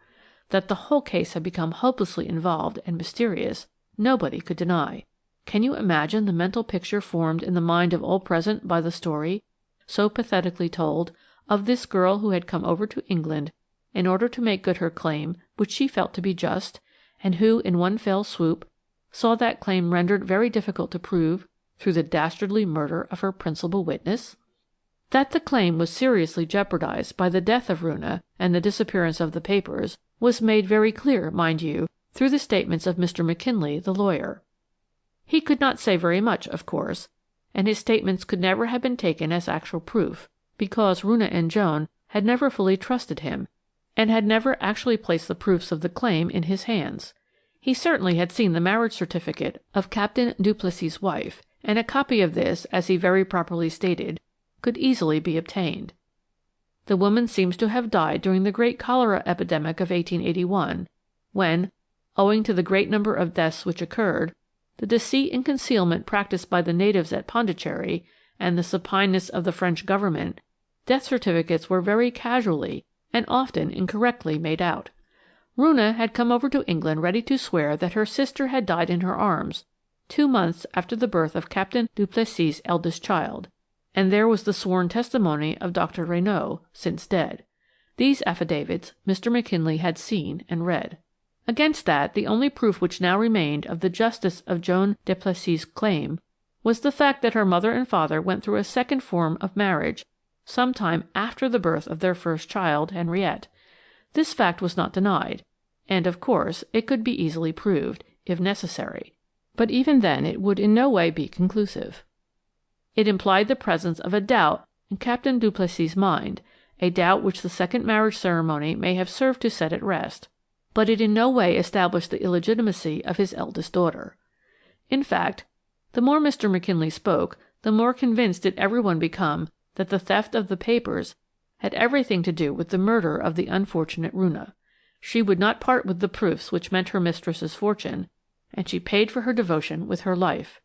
That the whole case had become hopelessly involved and mysterious, nobody could deny. Can you imagine the mental picture formed in the mind of all present by the story, so pathetically told, of this girl who had come over to England in order to make good her claim which she felt to be just, and who, in one fell swoop, saw that claim rendered very difficult to prove through the dastardly murder of her principal witness? That the claim was seriously jeopardized by the death of Runa and the disappearance of the papers was made very clear, mind you, through the statements of Mr. McKinley, the lawyer. He could not say very much, of course, and his statements could never have been taken as actual proof, because Runa and Joan had never fully trusted him, and had never actually placed the proofs of the claim in his hands. He certainly had seen the marriage certificate of Captain Duplessis's wife, and a copy of this, as he very properly stated, could easily be obtained. The woman seems to have died during the great cholera epidemic of 1881, when, owing to the great number of deaths which occurred, the deceit and concealment practised by the natives at Pondicherry, and the supineness of the French government, death certificates were very casually and often incorrectly made out. Runa had come over to England ready to swear that her sister had died in her arms 2 months after the birth of Captain Duplessis's eldest child, and there was the sworn testimony of Dr. Renaud, since dead. These affidavits Mr. McKinley had seen and read. Against that, the only proof which now remained of the justice of Joan Duplessis's claim was the fact that her mother and father went through a second form of marriage some time after the birth of their first child, Henriette. This fact was not denied, and, of course, it could be easily proved, if necessary. But even then it would in no way be conclusive. It implied the presence of a doubt in Captain Duplessis's mind, a doubt which the second marriage ceremony may have served to set at rest, but it in no way established the illegitimacy of his eldest daughter. In fact, the more Mr. McKinley spoke, the more convinced did everyone become that the theft of the papers had everything to do with the murder of the unfortunate Roonah. She would not part with the proofs which meant her mistress's fortune, and she paid for her devotion with her life.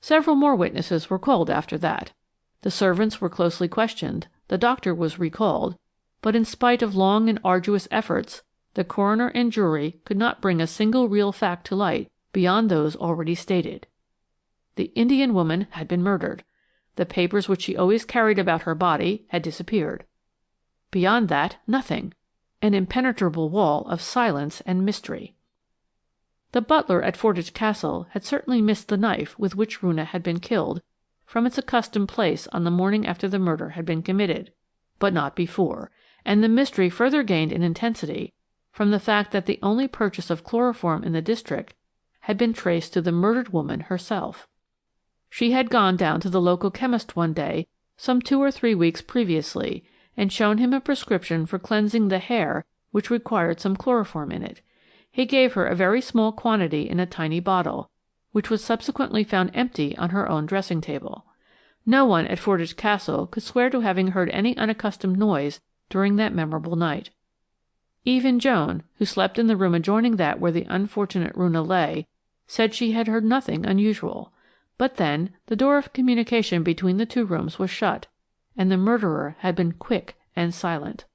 Several more witnesses were called after that. The servants were closely questioned, the doctor was recalled, but in spite of long and arduous efforts, the coroner and jury could not bring a single real fact to light beyond those already stated. The Indian woman had been murdered. The papers which she always carried about her body had disappeared. Beyond that, nothing. An impenetrable wall of silence and mystery. The butler at Fordwych Castle had certainly missed the knife with which Roonah had been killed from its accustomed place on the morning after the murder had been committed, but not before, and the mystery further gained in intensity from the fact that the only purchase of chloroform in the district had been traced to the murdered woman herself. She had gone down to the local chemist one day some 2 or 3 weeks previously and shown him a prescription for cleansing the hair which required some chloroform in it. He gave her a very small quantity in a tiny bottle, which was subsequently found empty on her own dressing table. No one at Fordwych Castle could swear to having heard any unaccustomed noise during that memorable night. Even Joan, who slept in the room adjoining that where the unfortunate Roonah lay, said she had heard nothing unusual. But then the door of communication between the 2 rooms was shut, and the murderer had been quick and silent.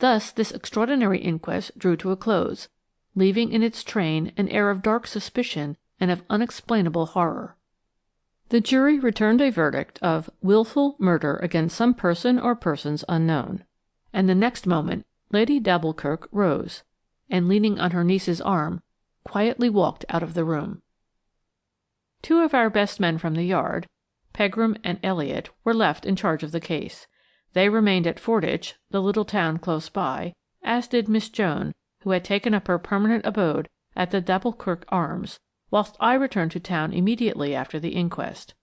Thus this extraordinary inquest drew to a close, leaving in its train an air of dark suspicion and of unexplainable horror. The jury returned a verdict of wilful murder against some person or persons unknown, and the next moment Lady d'Alboukirk rose, and leaning on her niece's arm, quietly walked out of the room. 2 of our best men from the yard, Pegram and Elliot, were left in charge of the case. They remained at Fordwych, the little town close by, as did Miss Joan, who had taken up her permanent abode at the d'Alboukirk Arms, whilst I returned to town immediately after the inquest.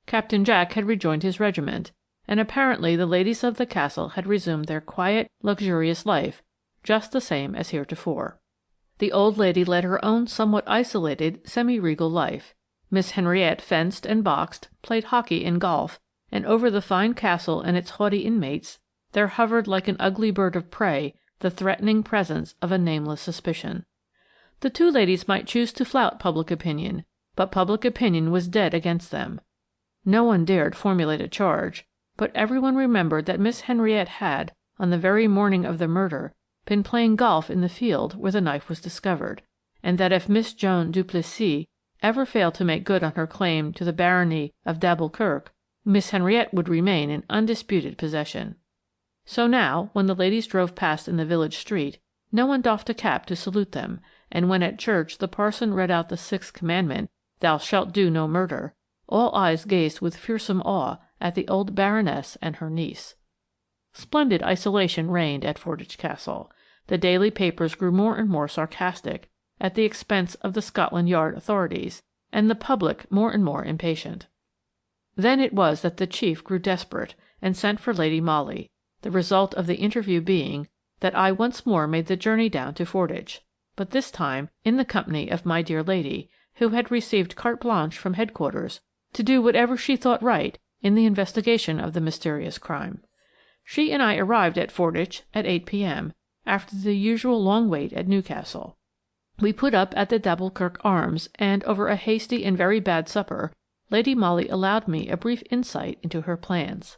Captain Jack had rejoined his regiment, and apparently the ladies of the castle had resumed their quiet, luxurious life, just the same as heretofore. The old lady led her own somewhat isolated, semi-regal life. Miss Henriette fenced and boxed, played hockey and golf, and over the fine castle and its haughty inmates there hovered like an ugly bird of prey the threatening presence of a nameless suspicion. The 2 ladies might choose to flout public opinion, but public opinion was dead against them. No one dared formulate a charge, but everyone remembered that Miss Henriette had, on the very morning of the murder, been playing golf in the field where the knife was discovered, and that if Miss Joan Duplessis ever failed to make good on her claim to the barony of d'Alboukirk, Miss Henriette would remain in undisputed possession. So now, when the ladies drove past in the village street, no one doffed a cap to salute them, and when at church the parson read out the 6th commandment, "Thou shalt do no murder," all eyes gazed with fearsome awe at the old Baroness and her niece. Splendid isolation reigned at Fordwych Castle. The daily papers grew more and more sarcastic, at the expense of the Scotland Yard authorities, and the public more and more impatient. Then it was that the chief grew desperate, and sent for Lady Molly, the result of the interview being that I once more made the journey down to Fordwych, but this time in the company of my dear lady, who had received carte blanche from headquarters to do whatever she thought right in the investigation of the mysterious crime. She and I arrived at Fordwych at 8 p.m., after the usual long wait at Newcastle. We put up at the d'Alboukirk Arms, and over a hasty and very bad supper, Lady Molly allowed me a brief insight into her plans.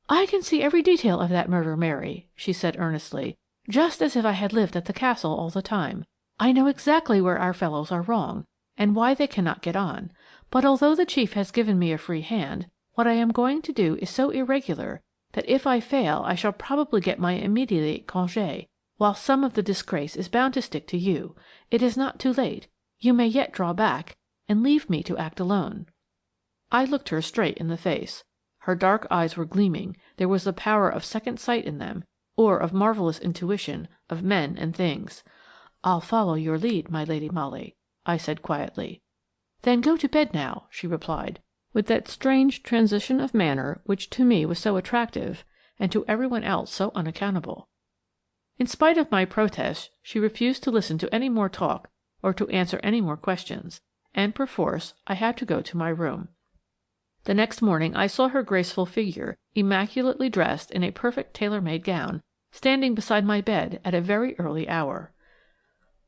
"I can see every detail of that murder, Mary," she said earnestly, "just as if I had lived at the castle all the time. I know exactly where our fellows are wrong, and why they cannot get on. But although the chief has given me a free hand, what I am going to do is so irregular that if I fail I shall probably get my immediate congé, while some of the disgrace is bound to stick to you. It is not too late. You may yet draw back, and leave me to act alone." I looked her straight in the face. Her dark eyes were gleaming. There was the power of second sight in them, or of marvellous intuition of men and things. "I'll follow your lead, my Lady Molly," I said quietly. "Then go to bed now," she replied, with that strange transition of manner which to me was so attractive and to everyone else so unaccountable. In spite of my protests, she refused to listen to any more talk or to answer any more questions, and perforce I had to go to my room. The next morning I saw her graceful figure, immaculately dressed in a perfect tailor-made gown, standing beside my bed at a very early hour.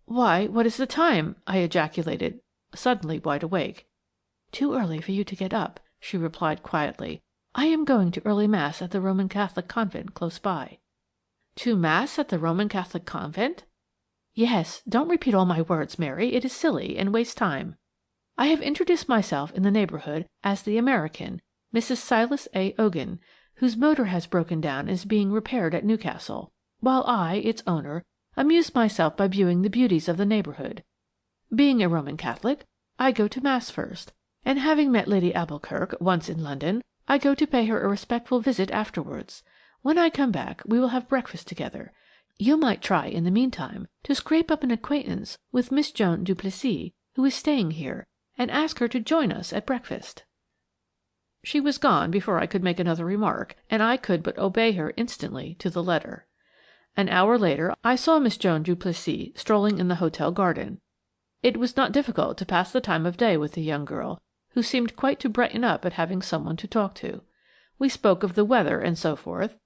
"Why, what is the time?" I ejaculated, suddenly wide awake. "Too early for you to get up," she replied quietly. "I am going to early mass at the Roman Catholic convent close by." "To mass at the Roman Catholic convent?" "Yes, don't repeat all my words, Mary. It is silly and wastes time. I have introduced myself in the neighborhood as the American, Mrs. Silas A. Ogan, whose motor has broken down and is being repaired at Newcastle, while I, its owner, amuse myself by viewing the beauties of the neighborhood. Being a Roman Catholic, I go to mass first, and having met Lady Kirk once in London, I go to pay her a respectful visit afterwards. When I come back we will have breakfast together. You might try, in the meantime, to scrape up an acquaintance with Miss Joan Duplessis, who is staying here, and ask her to join us at breakfast." She was gone before I could make another remark, and I could but obey her instantly to the letter. An hour later I saw Miss Joan Duplessis strolling in the hotel garden. It was not difficult to pass the time of day with the young girl, who seemed quite to brighten up at having someone to talk to. We spoke of the weather and so forth,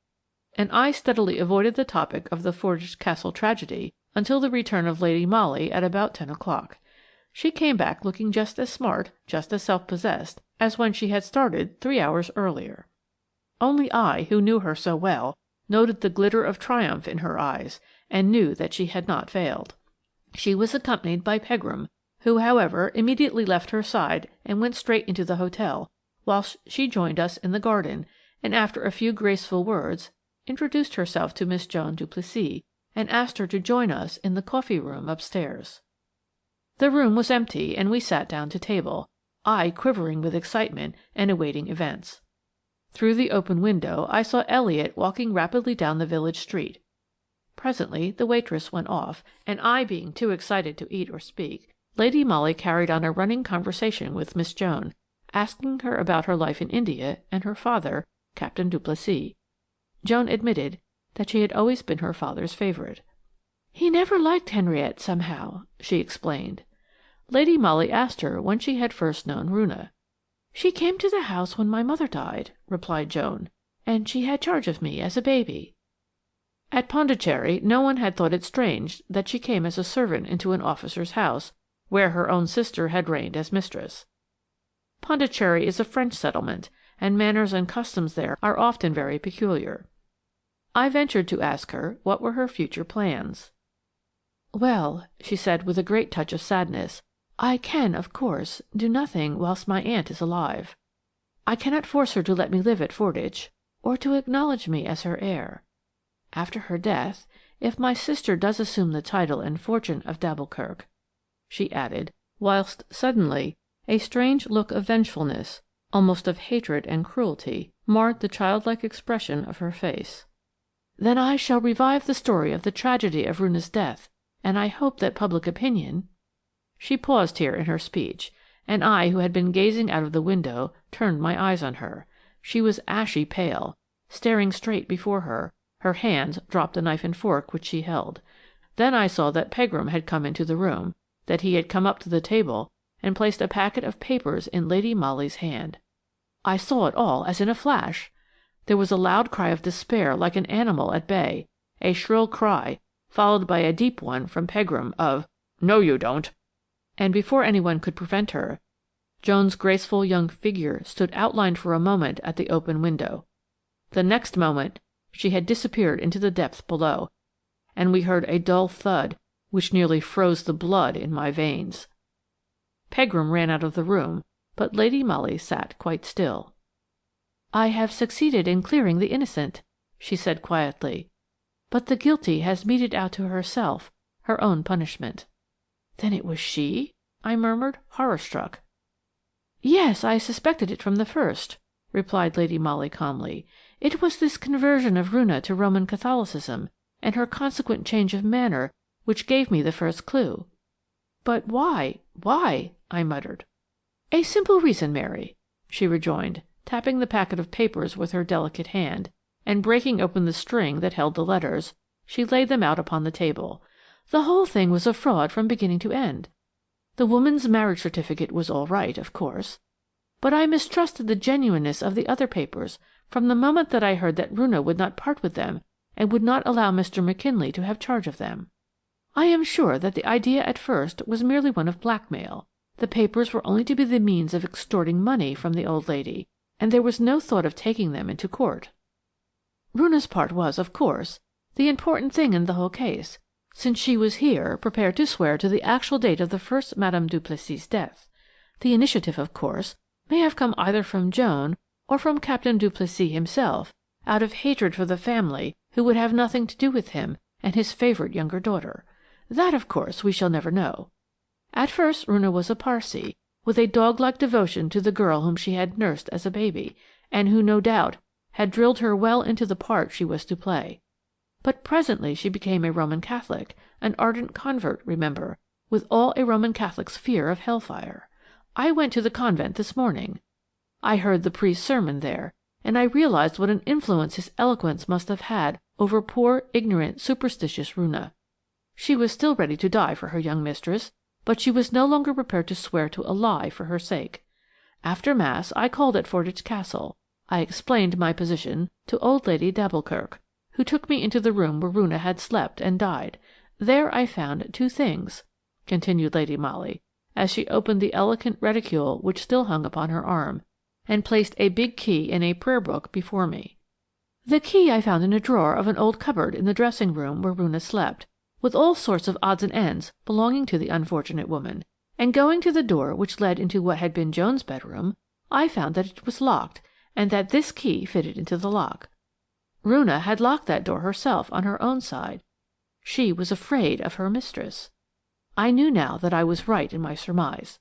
and I steadily avoided the topic of the Fordwych Castle tragedy until the return of Lady Molly at about 10 o'clock. She came back looking just as smart, just as self-possessed, as when she had started 3 hours earlier. Only I, who knew her so well, noted the glitter of triumph in her eyes, and knew that she had not failed. She was accompanied by Pegram, who, however, immediately left her side and went straight into the hotel, whilst she joined us in the garden, and after a few graceful words, introduced herself to Miss Joan Duplessis, and asked her to join us in the coffee-room upstairs. The room was empty, and we sat down to table, I quivering with excitement and awaiting events. Through the open window I saw Elliot walking rapidly down the village street. Presently the waitress went off, and I being too excited to eat or speak, Lady Molly carried on a running conversation with Miss Joan, asking her about her life in India and her father, Captain Duplessis. Joan admitted that she had always been her father's favourite. "He never liked Henriette, somehow," she explained. Lady Molly asked her when she had first known Roonah. "She came to the house when my mother died," replied Joan, "and she had charge of me as a baby." At Pondicherry no one had thought it strange that she came as a servant into an officer's house, where her own sister had reigned as mistress. Pondicherry is a French settlement, and manners and customs there are often very peculiar. I ventured to ask her what were her future plans. "Well," she said with a great touch of sadness, "I can, of course, do nothing whilst my aunt is alive. I cannot force her to let me live at Fordwych, or to acknowledge me as her heir. After her death, if my sister does assume the title and fortune of d'Alboukirk," she added, whilst suddenly a strange look of vengefulness, almost of hatred and cruelty, marred the childlike expression of her face, "then I shall revive the story of the tragedy of Roonah's death, and I hope that public opinion—" She paused here in her speech, and I, who had been gazing out of the window, turned my eyes on her. She was ashy pale, staring straight before her. Her hands dropped the knife and fork which she held. Then I saw that Pegram had come into the room, that he had come up to the table and placed a packet of papers in Lady Molly's hand. I saw it all as in a flash. There was a loud cry of despair like an animal at bay, a shrill cry, followed by a deep one from Pegram of "No, you don't!" And before anyone could prevent her, Joan's graceful young figure stood outlined for a moment at the open window. The next moment she had disappeared into the depths below, and we heard a dull thud which nearly froze the blood in my veins. Pegram ran out of the room, but Lady Molly sat quite still. "I have succeeded in clearing the innocent," she said quietly, "but the guilty has meted out to herself her own punishment." "Then it was she?" I murmured, horror-struck. "Yes, I suspected it from the first," replied Lady Molly calmly. "It was this conversion of Roonah to Roman Catholicism, and her consequent change of manner, which gave me the first clue." "But why? Why?" I muttered. "A simple reason, Mary. she rejoined, tapping the packet of papers with her delicate hand, and breaking open the string that held the letters, she laid them out upon the table. "The whole thing was a fraud from beginning to end. The woman's marriage certificate was all right, of course, but I mistrusted the genuineness of the other papers from the moment that I heard that Roonah would not part with them and would not allow Mr. McKinley to have charge of them. I am sure that the idea at first was merely one of blackmail. The papers were only to be the means of extorting money from the old lady, and there was no thought of taking them into court. Roonah's part was, of course, the important thing in the whole case, since she was here prepared to swear to the actual date of the first Madame Duplessis's death. The initiative, of course, may have come either from Joan or from Captain Duplessis himself, out of hatred for the family who would have nothing to do with him and his favourite younger daughter. That, of course, we shall never know. At first Roonah was a Parsi, with a dog-like devotion to the girl whom she had nursed as a baby, and who, no doubt, had drilled her well into the part she was to play. But presently she became a Roman Catholic, an ardent convert, remember, with all a Roman Catholic's fear of hellfire. I went to the convent this morning. I heard the priest's sermon there, and I realized what an influence his eloquence must have had over poor, ignorant, superstitious Roonah. She was still ready to die for her young mistress, but she was no longer prepared to swear to a lie for her sake. After Mass I called at Fordwych Castle. I explained my position to old Lady d'Alboukirk, who took me into the room where Roonah had slept and died. There I found two things," continued Lady Molly, as she opened the elegant reticule which still hung upon her arm, and placed a big key and a prayer book before me. "The key I found in a drawer of an old cupboard in the dressing-room where Roonah slept, with all sorts of odds and ends belonging to the unfortunate woman, and going to the door which led into what had been Joan's bedroom, I found that it was locked, and that this key fitted into the lock. Roonah had locked that door herself on her own side. She was afraid of her mistress. I knew now that I was right in my surmise.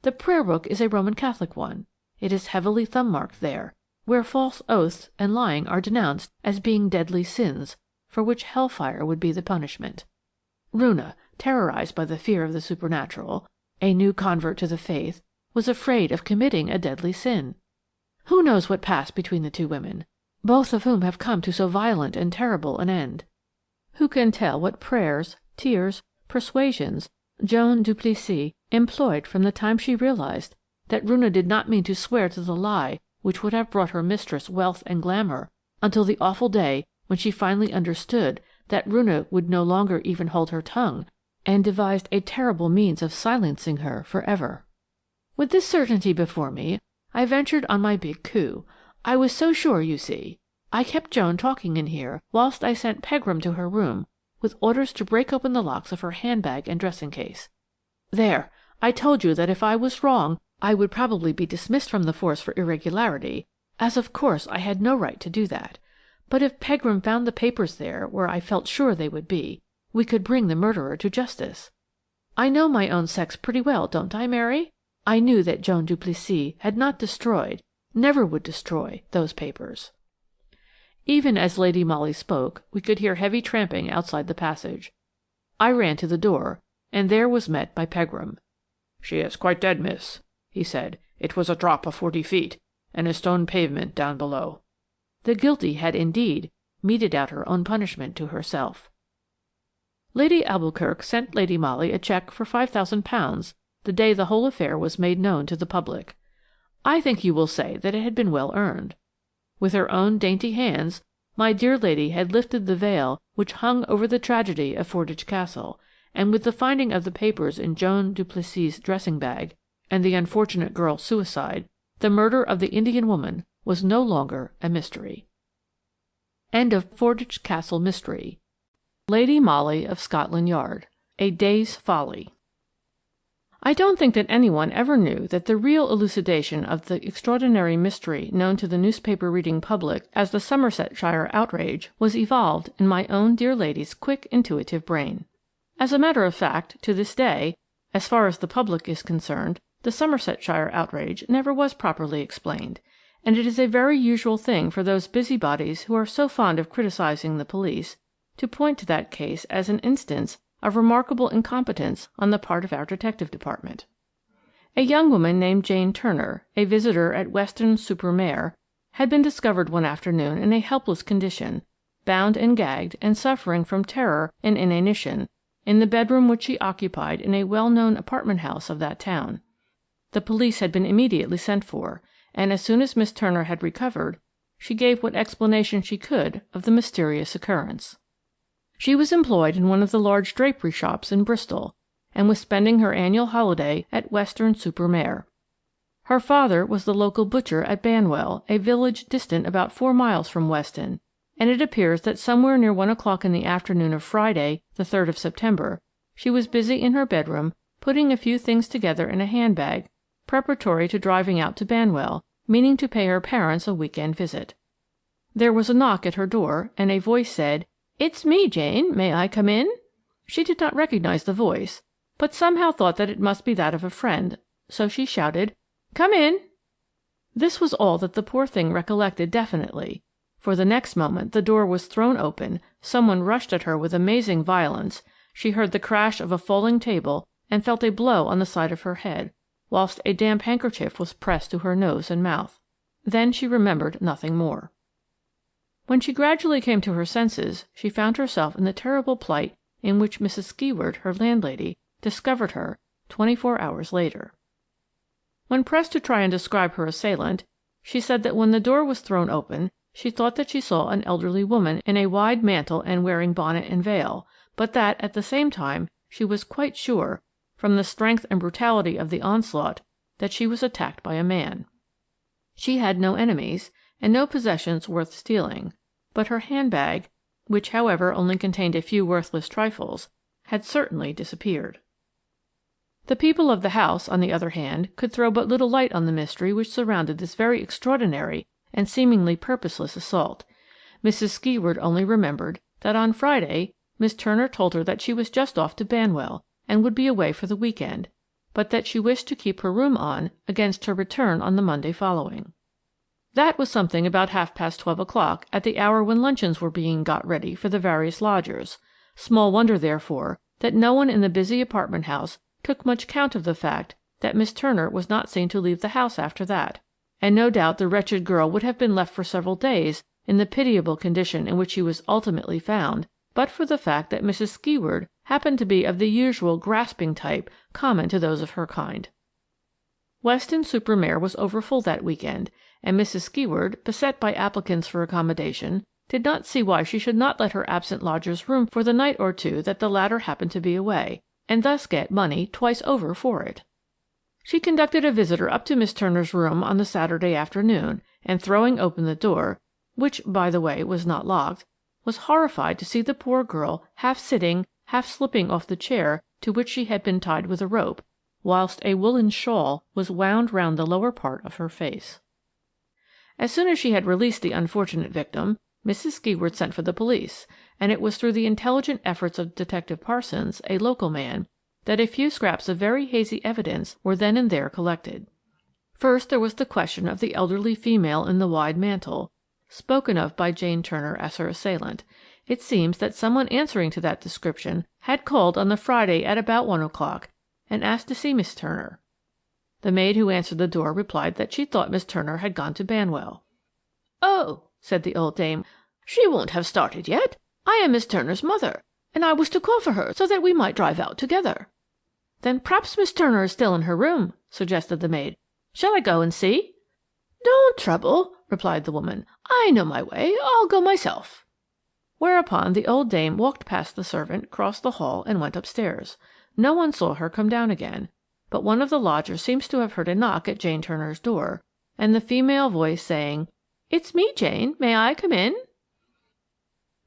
The prayer book is a Roman Catholic one. It is heavily thumb-marked there, where false oaths and lying are denounced as being deadly sins, for which hellfire would be the punishment. Roonah, terrorized by the fear of the supernatural, a new convert to the faith, was afraid of committing a deadly sin. Who knows what passed between the two women, both of whom have come to so violent and terrible an end? Who can tell what prayers, tears, persuasions Joan Duplessis employed from the time she realized that Roonah did not mean to swear to the lie which would have brought her mistress wealth and glamour, until the awful day when she finally understood that Roonah would no longer even hold her tongue, and devised a terrible means of silencing her forever. With this certainty before me, I ventured on my big coup. I was so sure, you see. I kept Joan talking in here whilst I sent Pegram to her room, with orders to break open the locks of her handbag and dressing-case. There, I told you that if I was wrong, I would probably be dismissed from the force for irregularity, as of course I had no right to do that. But if Pegram found the papers there where I felt sure they would be, we could bring the murderer to justice. I know my own sex pretty well, don't I, Mary? I knew that Joan Duplessis had not destroyed, never would destroy, those papers." Even as Lady Molly spoke, we could hear heavy tramping outside the passage. I ran to the door, and there was met by Pegram. "She is quite dead, miss," he said. "It was a drop of 40 feet, and a stone pavement down below." The guilty had indeed meted out her own punishment to herself. Lady D'Alboukirk sent Lady Molly a cheque for £5,000 the day the whole affair was made known to the public. I think you will say that it had been well earned. With her own dainty hands, my dear lady had lifted the veil which hung over the tragedy of Fordwych Castle, and with the finding of the papers in Joan Duplessis's dressing-bag, and the unfortunate girl's suicide, the murder of the Indian woman was no longer a mystery. End of Fordwych Castle Mystery. Lady Molly of Scotland Yard. A Day's Folly. I don't think that anyone ever knew that the real elucidation of the extraordinary mystery known to the newspaper-reading public as the Somersetshire outrage was evolved in my own dear lady's quick, intuitive brain. As a matter of fact, to this day, as far as the public is concerned, the Somersetshire outrage never was properly explained, and it is a very usual thing for those busybodies who are so fond of criticizing the police to point to that case as an instance of remarkable incompetence on the part of our detective department. A young woman named Jane Turner, a visitor at Weston-super-Mare, had been discovered one afternoon in a helpless condition, bound and gagged and suffering from terror and inanition, in the bedroom which she occupied in a well-known apartment house of that town. The police had been immediately sent for, and as soon as Miss Turner had recovered, she gave what explanation she could of the mysterious occurrence. She was employed in one of the large drapery shops in Bristol, and was spending her annual holiday at Weston-super-Mare. Her father was the local butcher at Banwell, a village distant about 4 miles from Weston, and it appears that somewhere near 1 o'clock in the afternoon of Friday, the 3rd of September, she was busy in her bedroom putting a few things together in a handbag, preparatory to driving out to Banwell, meaning to pay her parents a week-end visit. There was a knock at her door, and a voice said, "It's me, Jane. May I come in?" She did not recognize the voice, but somehow thought that it must be that of a friend, so she shouted, "Come in." This was all that the poor thing recollected definitely, for the next moment the door was thrown open, someone rushed at her with amazing violence, she heard the crash of a falling table and felt a blow on the side of her head, whilst a damp handkerchief was pressed to her nose and mouth. Then she remembered nothing more. When she gradually came to her senses, she found herself in the terrible plight in which Mrs. Skeward, her landlady, discovered her 24 hours later. When pressed to try and describe her assailant, she said that when the door was thrown open, she thought that she saw an elderly woman in a wide mantle and wearing bonnet and veil, but that, at the same time, she was quite sure, from the strength and brutality of the onslaught, that she was attacked by a man. She had no enemies, and no possessions worth stealing, but her handbag, which however only contained a few worthless trifles, had certainly disappeared. The people of the house, on the other hand, could throw but little light on the mystery which surrounded this very extraordinary and seemingly purposeless assault. Mrs. Skeward only remembered that on Friday Miss Turner told her that she was just off to Banwell and would be away for the week-end, but that she wished to keep her room on against her return on the Monday following. That was something about 12:30 o'clock, at the hour when luncheons were being got ready for the various lodgers. Small wonder, therefore, that no one in the busy apartment house took much count of the fact that Miss Turner was not seen to leave the house after that, and no doubt the wretched girl would have been left for several days in the pitiable condition in which she was ultimately found, but for the fact that Mrs. Skeward happened to be of the usual grasping type common to those of her kind. Weston-super-Mare was overfull that week-end, and Mrs. Skeward, beset by applicants for accommodation, did not see why she should not let her absent lodger's room for the night or two that the latter happened to be away, and thus get money twice over for it. She conducted a visitor up to Miss Turner's room on the Saturday afternoon, and throwing open the door, which, by the way, was not locked, was horrified to see the poor girl half sitting, half slipping off the chair to which she had been tied with a rope, whilst a woolen shawl was wound round the lower part of her face. As soon as she had released the unfortunate victim, Mrs. Skeward sent for the police, and it was through the intelligent efforts of Detective Parsons, a local man, that a few scraps of very hazy evidence were then and there collected. First there was the question of the elderly female in the wide mantle, spoken of by Jane Turner as her assailant. It seems that someone answering to that description had called on the Friday at about 1 o'clock and asked to see Miss Turner. The maid who answered the door replied that she thought Miss Turner had gone to Banwell. "Oh," said the old dame, "she won't have started yet. I am Miss Turner's mother, and I was to call for her so that we might drive out together." "Then p'raps Miss Turner is still in her room," suggested the maid. "Shall I go and see?" "Don't trouble," replied the woman. "I know my way. I'll go myself." Whereupon the old dame walked past the servant, crossed the hall, and went upstairs. No one saw her come down again, but one of the lodgers seems to have heard a knock at Jane Turner's door, and the female voice saying, "It's me, Jane. May I come in?"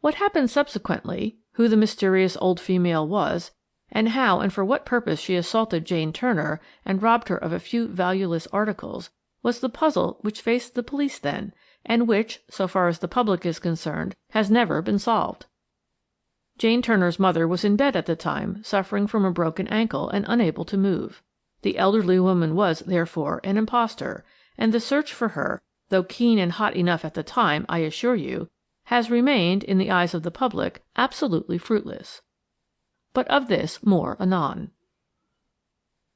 What happened subsequently, who the mysterious old female was, and how and for what purpose she assaulted Jane Turner and robbed her of a few valueless articles, was the puzzle which faced the police then, and which, so far as the public is concerned, has never been solved. Jane Turner's mother was in bed at the time, suffering from a broken ankle and unable to move. The elderly woman was, therefore, an impostor, and the search for her, though keen and hot enough at the time, I assure you, has remained, in the eyes of the public, absolutely fruitless. But of this more anon.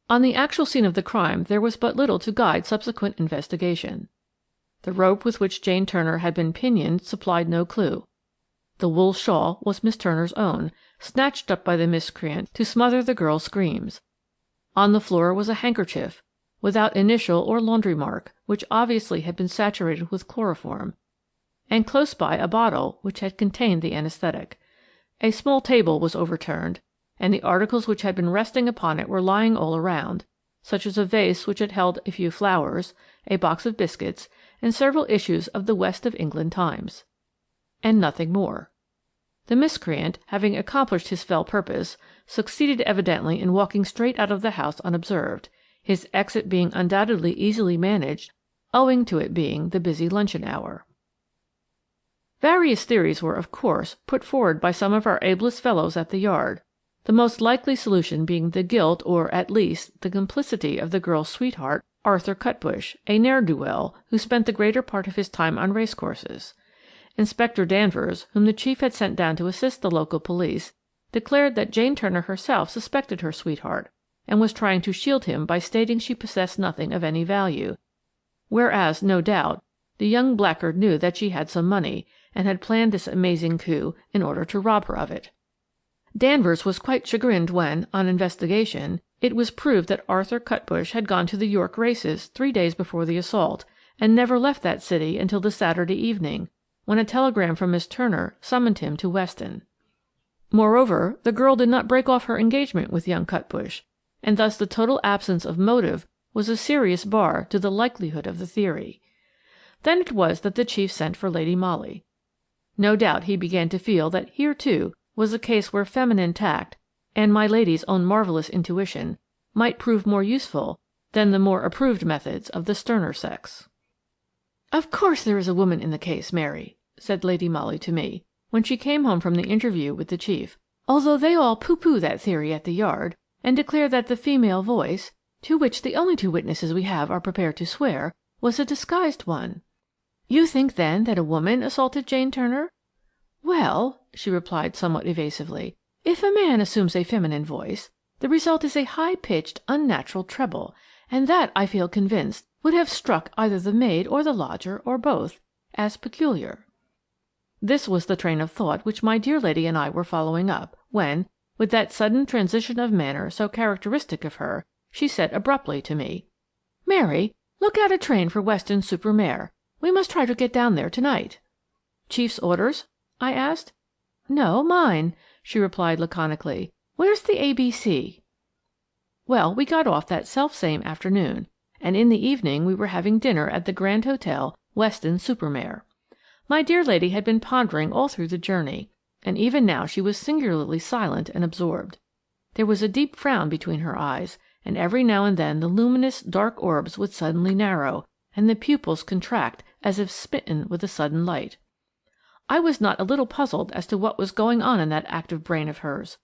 On the actual scene of the crime there was but little to guide subsequent investigation. The rope with which Jane Turner had been pinioned supplied no clue. The wool shawl was Miss Turner's own, snatched up by the miscreant to smother the girl's screams. On the floor was a handkerchief, without initial or laundry mark, which obviously had been saturated with chloroform, and close by a bottle which had contained the anesthetic. A small table was overturned, and the articles which had been resting upon it were lying all around, such as a vase which had held a few flowers, a box of biscuits, and several issues of the West of England Times. And nothing more. The miscreant, having accomplished his fell purpose, succeeded evidently in walking straight out of the house unobserved, his exit being undoubtedly easily managed, owing to it being the busy luncheon hour. Various theories were, of course, put forward by some of our ablest fellows at the Yard, the most likely solution being the guilt or, at least, the complicity of the girl's sweetheart, Arthur Cutbush, a ne'er-do-well who spent the greater part of his time on racecourses. Inspector Danvers, whom the chief had sent down to assist the local police, declared that Jane Turner herself suspected her sweetheart, and was trying to shield him by stating she possessed nothing of any value, whereas, no doubt, the young blackguard knew that she had some money, and had planned this amazing coup in order to rob her of it. Danvers was quite chagrined when, on investigation, it was proved that Arthur Cutbush had gone to the York races 3 days before the assault, and never left that city until the Saturday evening, when a telegram from Miss Turner summoned him to Weston. Moreover, the girl did not break off her engagement with young Cutbush, and thus the total absence of motive was a serious bar to the likelihood of the theory. Then it was that the chief sent for Lady Molly. No doubt he began to feel that here, too, was a case where feminine tact, and my lady's own marvellous intuition, might prove more useful than the more approved methods of the sterner sex. "Of course there is a woman in the case, Mary," said Lady Molly to me, when she came home from the interview with the chief, "although they all pooh-pooh that theory at the Yard, and declare that the female voice, to which the only 2 witnesses we have are prepared to swear, was a disguised one." "You think, then, that a woman assaulted Jane Turner?" "Well," she replied somewhat evasively, "if a man assumes a feminine voice, the result is a high-pitched, unnatural treble, and that, I feel convinced, would have struck either the maid or the lodger, or both, as peculiar." This was the train of thought which my dear lady and I were following up, when, with that sudden transition of manner so characteristic of her, she said abruptly to me, "Mary, look out a train for Weston-super-Mare. We must try to get down there tonight." "Chief's orders?" I asked. "No, mine," she replied laconically. "Where's the ABC?" Well, we got off that self-same afternoon, and in the evening we were having dinner at the Grand Hotel, Weston-super-Mare. My dear lady had been pondering all through the journey, and even now she was singularly silent and absorbed. There was a deep frown between her eyes, and every now and then the luminous, dark orbs would suddenly narrow, and the pupils contract as if smitten with a sudden light. I was not a little puzzled as to what was going on in that active brain of hers,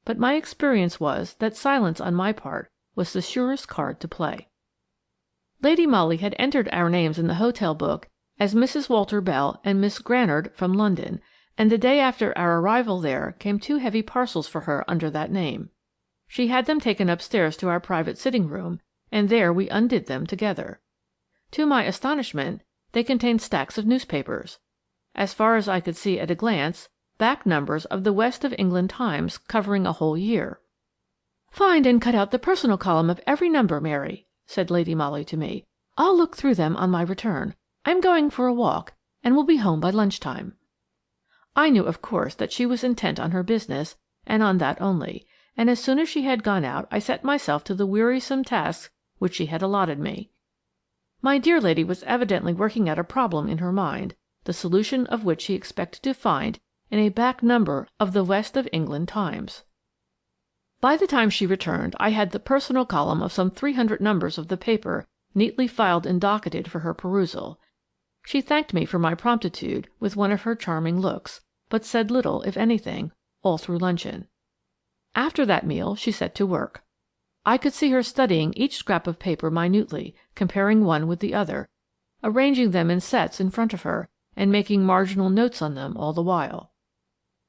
but my experience was that silence on my part was the surest card to play. Lady Molly had entered our names in the hotel book as Mrs. Walter Bell and Miss Granard from London, and the day after our arrival there came 2 heavy parcels for her under that name. She had them taken upstairs to our private sitting-room, and there we undid them together. To my astonishment, they contained stacks of newspapers. As far as I could see at a glance, back numbers of the West of England Times covering a whole year. "Find and cut out the personal column of every number, Mary," said Lady Molly to me. "I'll look through them on my return. I'm going for a walk, and will be home by lunch-time." I knew, of course, that she was intent on her business, and on that only, and as soon as she had gone out I set myself to the wearisome tasks which she had allotted me. My dear lady was evidently working out a problem in her mind, the solution of which she expected to find in a back number of the West of England Times. By the time she returned I had the personal column of some 300 numbers of the paper neatly filed and docketed for her perusal. She thanked me for my promptitude with one of her charming looks, but said little, if anything, all through luncheon. After that meal she set to work. I could see her studying each scrap of paper minutely, comparing one with the other, arranging them in sets in front of her, and making marginal notes on them all the while.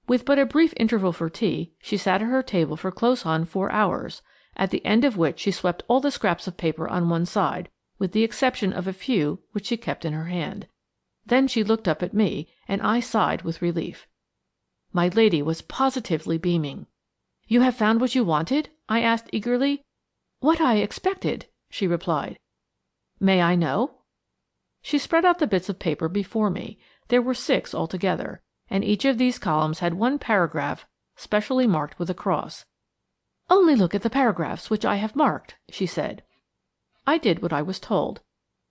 With but a brief interval for tea, she sat at her table for close on 4 hours, at the end of which she swept all the scraps of paper on one side, with the exception of a few which she kept in her hand. Then she looked up at me, and I sighed with relief. My lady was positively beaming. "You have found what you wanted?" I asked eagerly. "What I expected," she replied. "May I know?" She spread out the bits of paper before me. There were 6 altogether, and each of these columns had one paragraph specially marked with a cross. "Only look at the paragraphs which I have marked," she said. I did what I was told,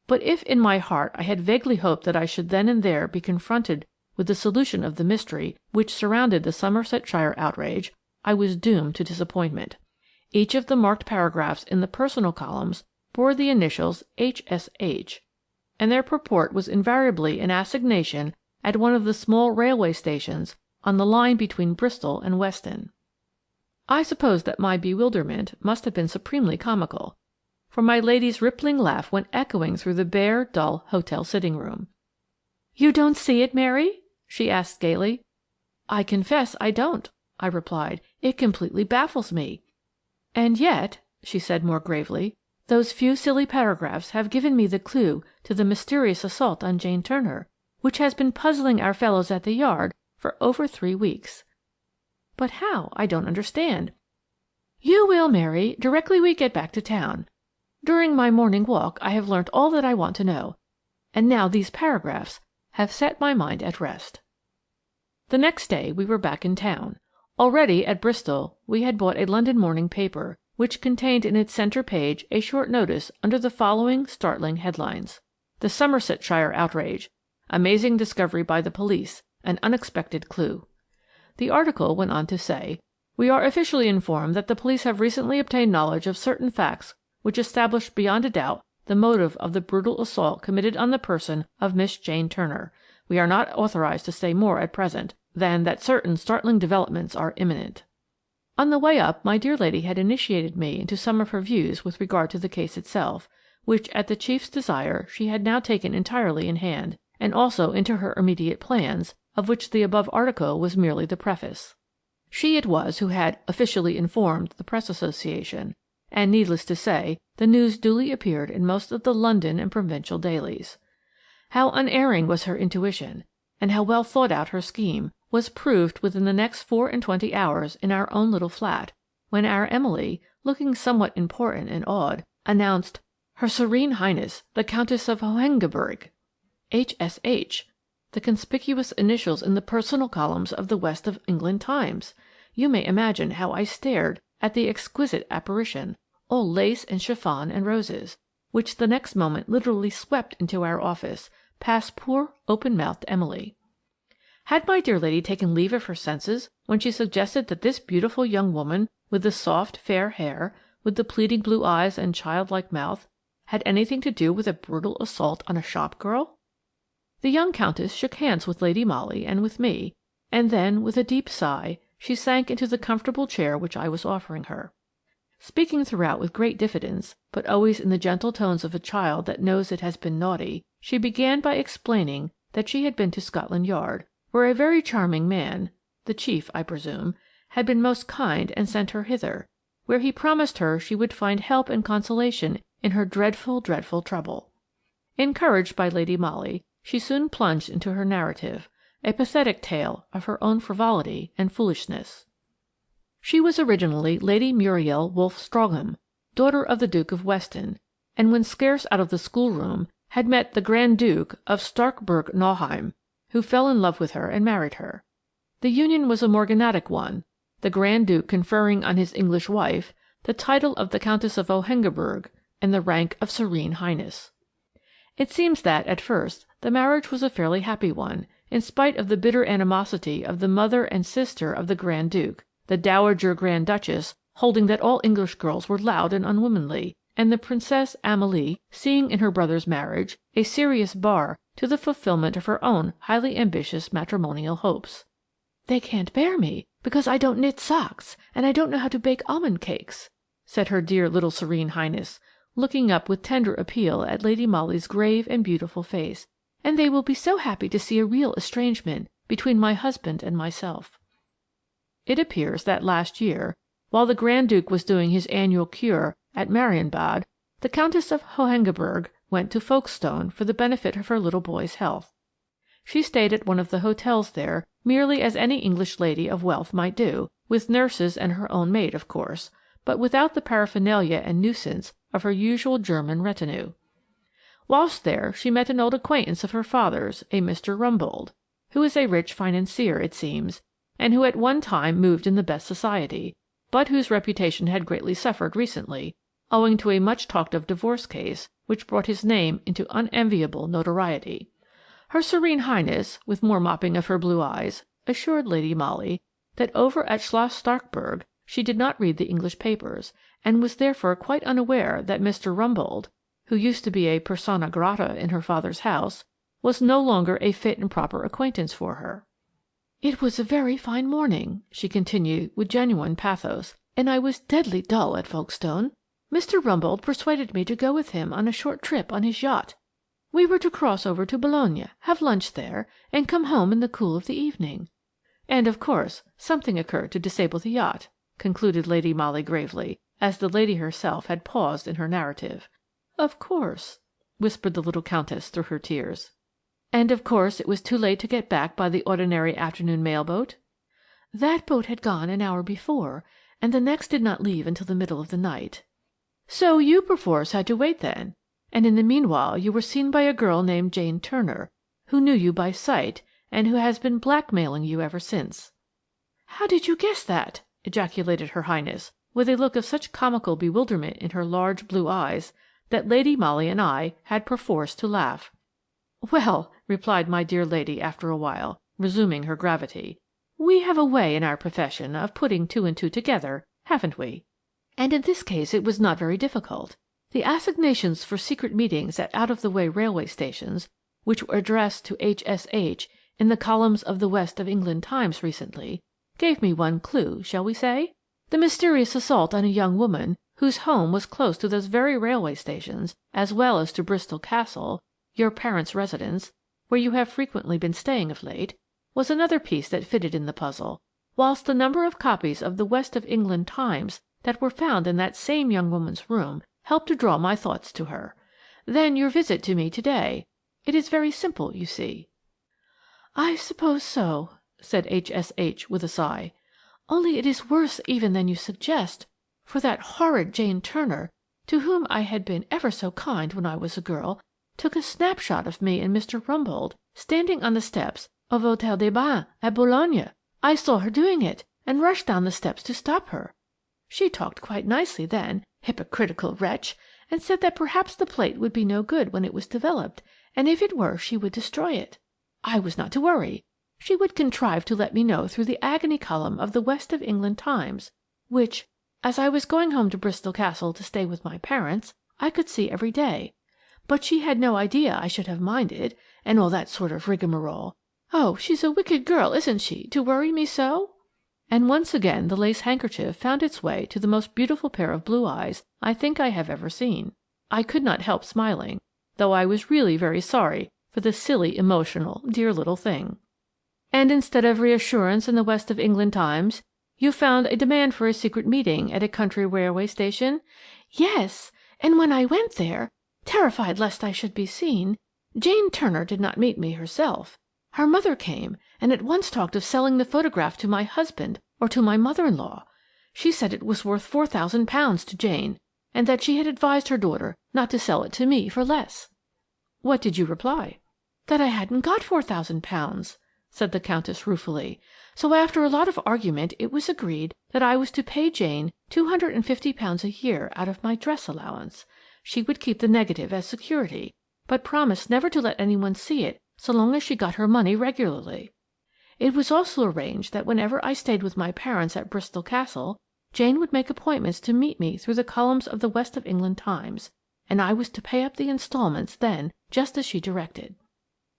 but if in my heart I had vaguely hoped that I should then and there be confronted with the solution of the mystery which surrounded the Somersetshire outrage, I was doomed to disappointment. Each of the marked paragraphs in the personal columns bore the initials HSH, and their purport was invariably an assignation at one of the small railway stations on the line between Bristol and Weston. I suppose that my bewilderment must have been supremely comical, for my lady's rippling laugh went echoing through the bare, dull hotel sitting-room. "You don't see it, Mary?" she asked gaily. "I confess I don't," I replied. "It completely baffles me. And yet," she said more gravely, "those few silly paragraphs have given me the clue to the mysterious assault on Jane Turner, which has been puzzling our fellows at the Yard for over 3 weeks." "But how? I don't understand." "You will, Mary, directly we get back to town. During my morning walk I have learnt all that I want to know, and now these paragraphs have set my mind at rest." The next day we were back in town. Already at Bristol we had bought a London morning paper, which contained in its centre page a short notice under the following startling headlines: "The Somersetshire outrage. Amazing discovery by the police. An unexpected clue." The article went on to say, "We are officially informed that the police have recently obtained knowledge of certain facts which establish beyond a doubt the motive of the brutal assault committed on the person of Miss Jane Turner. We are not authorized to say more at present than that certain startling developments are imminent." On the way up my dear lady had initiated me into some of her views with regard to the case itself, which at the chief's desire she had now taken entirely in hand, and also into her immediate plans, of which the above article was merely the preface. She it was who had officially informed the Press Association, and needless to say, the news duly appeared in most of the London and provincial dailies. How unerring was her intuition, and how well thought out her scheme, was proved within the next 24 hours in our own little flat, when our Emily, looking somewhat important and awed, announced "Her Serene Highness the Countess of Hohengebirg." HSH, the conspicuous initials in the personal columns of the West of England Times! You may imagine how I stared at the exquisite apparition, all lace and chiffon and roses, which the next moment literally swept into our office, past poor open-mouthed Emily. Had my dear lady taken leave of her senses when she suggested that this beautiful young woman with the soft fair hair, with the pleading blue eyes and childlike mouth, had anything to do with a brutal assault on a shop girl? The young Countess shook hands with Lady Molly and with me, and then, with a deep sigh, she sank into the comfortable chair which I was offering her. Speaking throughout with great diffidence, but always in the gentle tones of a child that knows it has been naughty, she began by explaining that she had been to Scotland Yard, where a very charming man, the chief, I presume, had been most kind and sent her hither, where he promised her she would find help and consolation in her dreadful, dreadful trouble. Encouraged by Lady Molly, she soon plunged into her narrative, a pathetic tale of her own frivolity and foolishness. She was originally Lady Muriel Wolfe-Strongham, daughter of the Duke of Weston, and when scarce out of the schoolroom, had met the Grand Duke of Starkburg-Nauheim, who fell in love with her and married her. The union was a morganatic one, the Grand Duke conferring on his English wife the title of the Countess of Hohengebirg and the rank of Serene Highness. It seems that, at first, the marriage was a fairly happy one, in spite of the bitter animosity of the mother and sister of the Grand Duke, the Dowager Grand Duchess holding that all English girls were loud and unwomanly, and the Princess Amélie seeing in her brother's marriage a serious bar to the fulfilment of her own highly ambitious matrimonial hopes. "They can't bear me, because I don't knit socks, and I don't know how to bake almond cakes," said her dear little Serene Highness, looking up with tender appeal at Lady Molly's grave and beautiful face, "and they will be so happy to see a real estrangement between my husband and myself." It appears that last year, while the Grand Duke was doing his annual cure at Marienbad, the Countess of Hohengebirg went to Folkestone for the benefit of her little boy's health. She stayed at one of the hotels there merely as any English lady of wealth might do, with nurses and her own maid, of course, but without the paraphernalia and nuisance of her usual German retinue. Whilst there she met an old acquaintance of her father's, a Mr. Rumbold, who is a rich financier, it seems, and who at one time moved in the best society, but whose reputation had greatly suffered recently, owing to a much-talked-of divorce case which brought his name into unenviable notoriety. Her Serene Highness, with more mopping of her blue eyes, assured Lady Molly that over at Schloss Starkburg she did not read the English papers, and was therefore quite unaware that Mr. Rumbold, who used to be a persona grata in her father's house, was no longer a fit and proper acquaintance for her. "It was a very fine morning," she continued with genuine pathos, "and I was deadly dull at Folkestone. Mr. Rumbold persuaded me to go with him on a short trip on his yacht. We were to cross over to Boulogne, have lunch there, and come home in the cool of the evening. And, of course, something occurred to disable the yacht," concluded Lady Molly gravely, as the lady herself had paused in her narrative. "Of course," whispered the little Countess through her tears. "And of course it was too late to get back by the ordinary afternoon mail boat?" "That boat had gone an hour before, and the next did not leave until the middle of the night." "So you perforce had to wait then, and in the meanwhile you were seen by a girl named Jane Turner, who knew you by sight, and who has been blackmailing you ever since." "How did you guess that?" ejaculated Her Highness, with a look of such comical bewilderment in her large blue eyes that Lady Molly and I had perforce to laugh. "Well," replied my dear lady after a while, resuming her gravity, "we have a way in our profession of putting two and two together, haven't we? And in this case it was not very difficult. The assignations for secret meetings at out-of-the-way railway stations, which were addressed to H.S.H. in the columns of the West of England Times recently, gave me one clue, shall we say? The mysterious assault on a young woman whose home was close to those very railway stations, as well as to Bristol Castle, your parents' residence, where you have frequently been staying of late, was another piece that fitted in the puzzle, whilst the number of copies of the West of England Times that were found in that same young woman's room helped to draw my thoughts to her. Then your visit to me to-day. It is very simple, you see." "I suppose so," said H.S.H. with a sigh. "Only it is worse even than you suggest, for that horrid Jane Turner, to whom I had been ever so kind when I was a girl, took a snapshot of me and Mr. Rumbold standing on the steps of Hôtel des Bains at Boulogne. I saw her doing it, and rushed down the steps to stop her. She talked quite nicely then, hypocritical wretch, and said that perhaps the plate would be no good when it was developed, and if it were she would destroy it. I was not to worry. She would contrive to let me know through the agony column of the West of England Times, which, as I was going home to Bristol Castle to stay with my parents, I could see every day. But she had no idea I should have minded, and all that sort of rigmarole. Oh, she's a wicked girl, isn't she, to worry me so?" And once again the lace handkerchief found its way to the most beautiful pair of blue eyes I think I have ever seen. I could not help smiling, though I was really very sorry for the silly, emotional, dear little thing. "And instead of reassurance in the West of England Times, you found a demand for a secret meeting at a country railway station?" "Yes, and when I went there, terrified lest I should be seen, Jane Turner did not meet me herself. Her mother came, and at once talked of selling the photograph to my husband or to my mother-in-law. She said it was worth £4,000 to Jane, and that she had advised her daughter not to sell it to me for less." "What did you reply?" "That I hadn't got £4,000, said the Countess ruefully. "So after a lot of argument it was agreed that I was to pay Jane £250 a year out of my dress allowance. She would keep the negative as security, but promised never to let anyone see it so long as she got her money regularly. It was also arranged that whenever I stayed with my parents at Bristol Castle, Jane would make appointments to meet me through the columns of the West of England Times, and I was to pay up the instalments then just as she directed."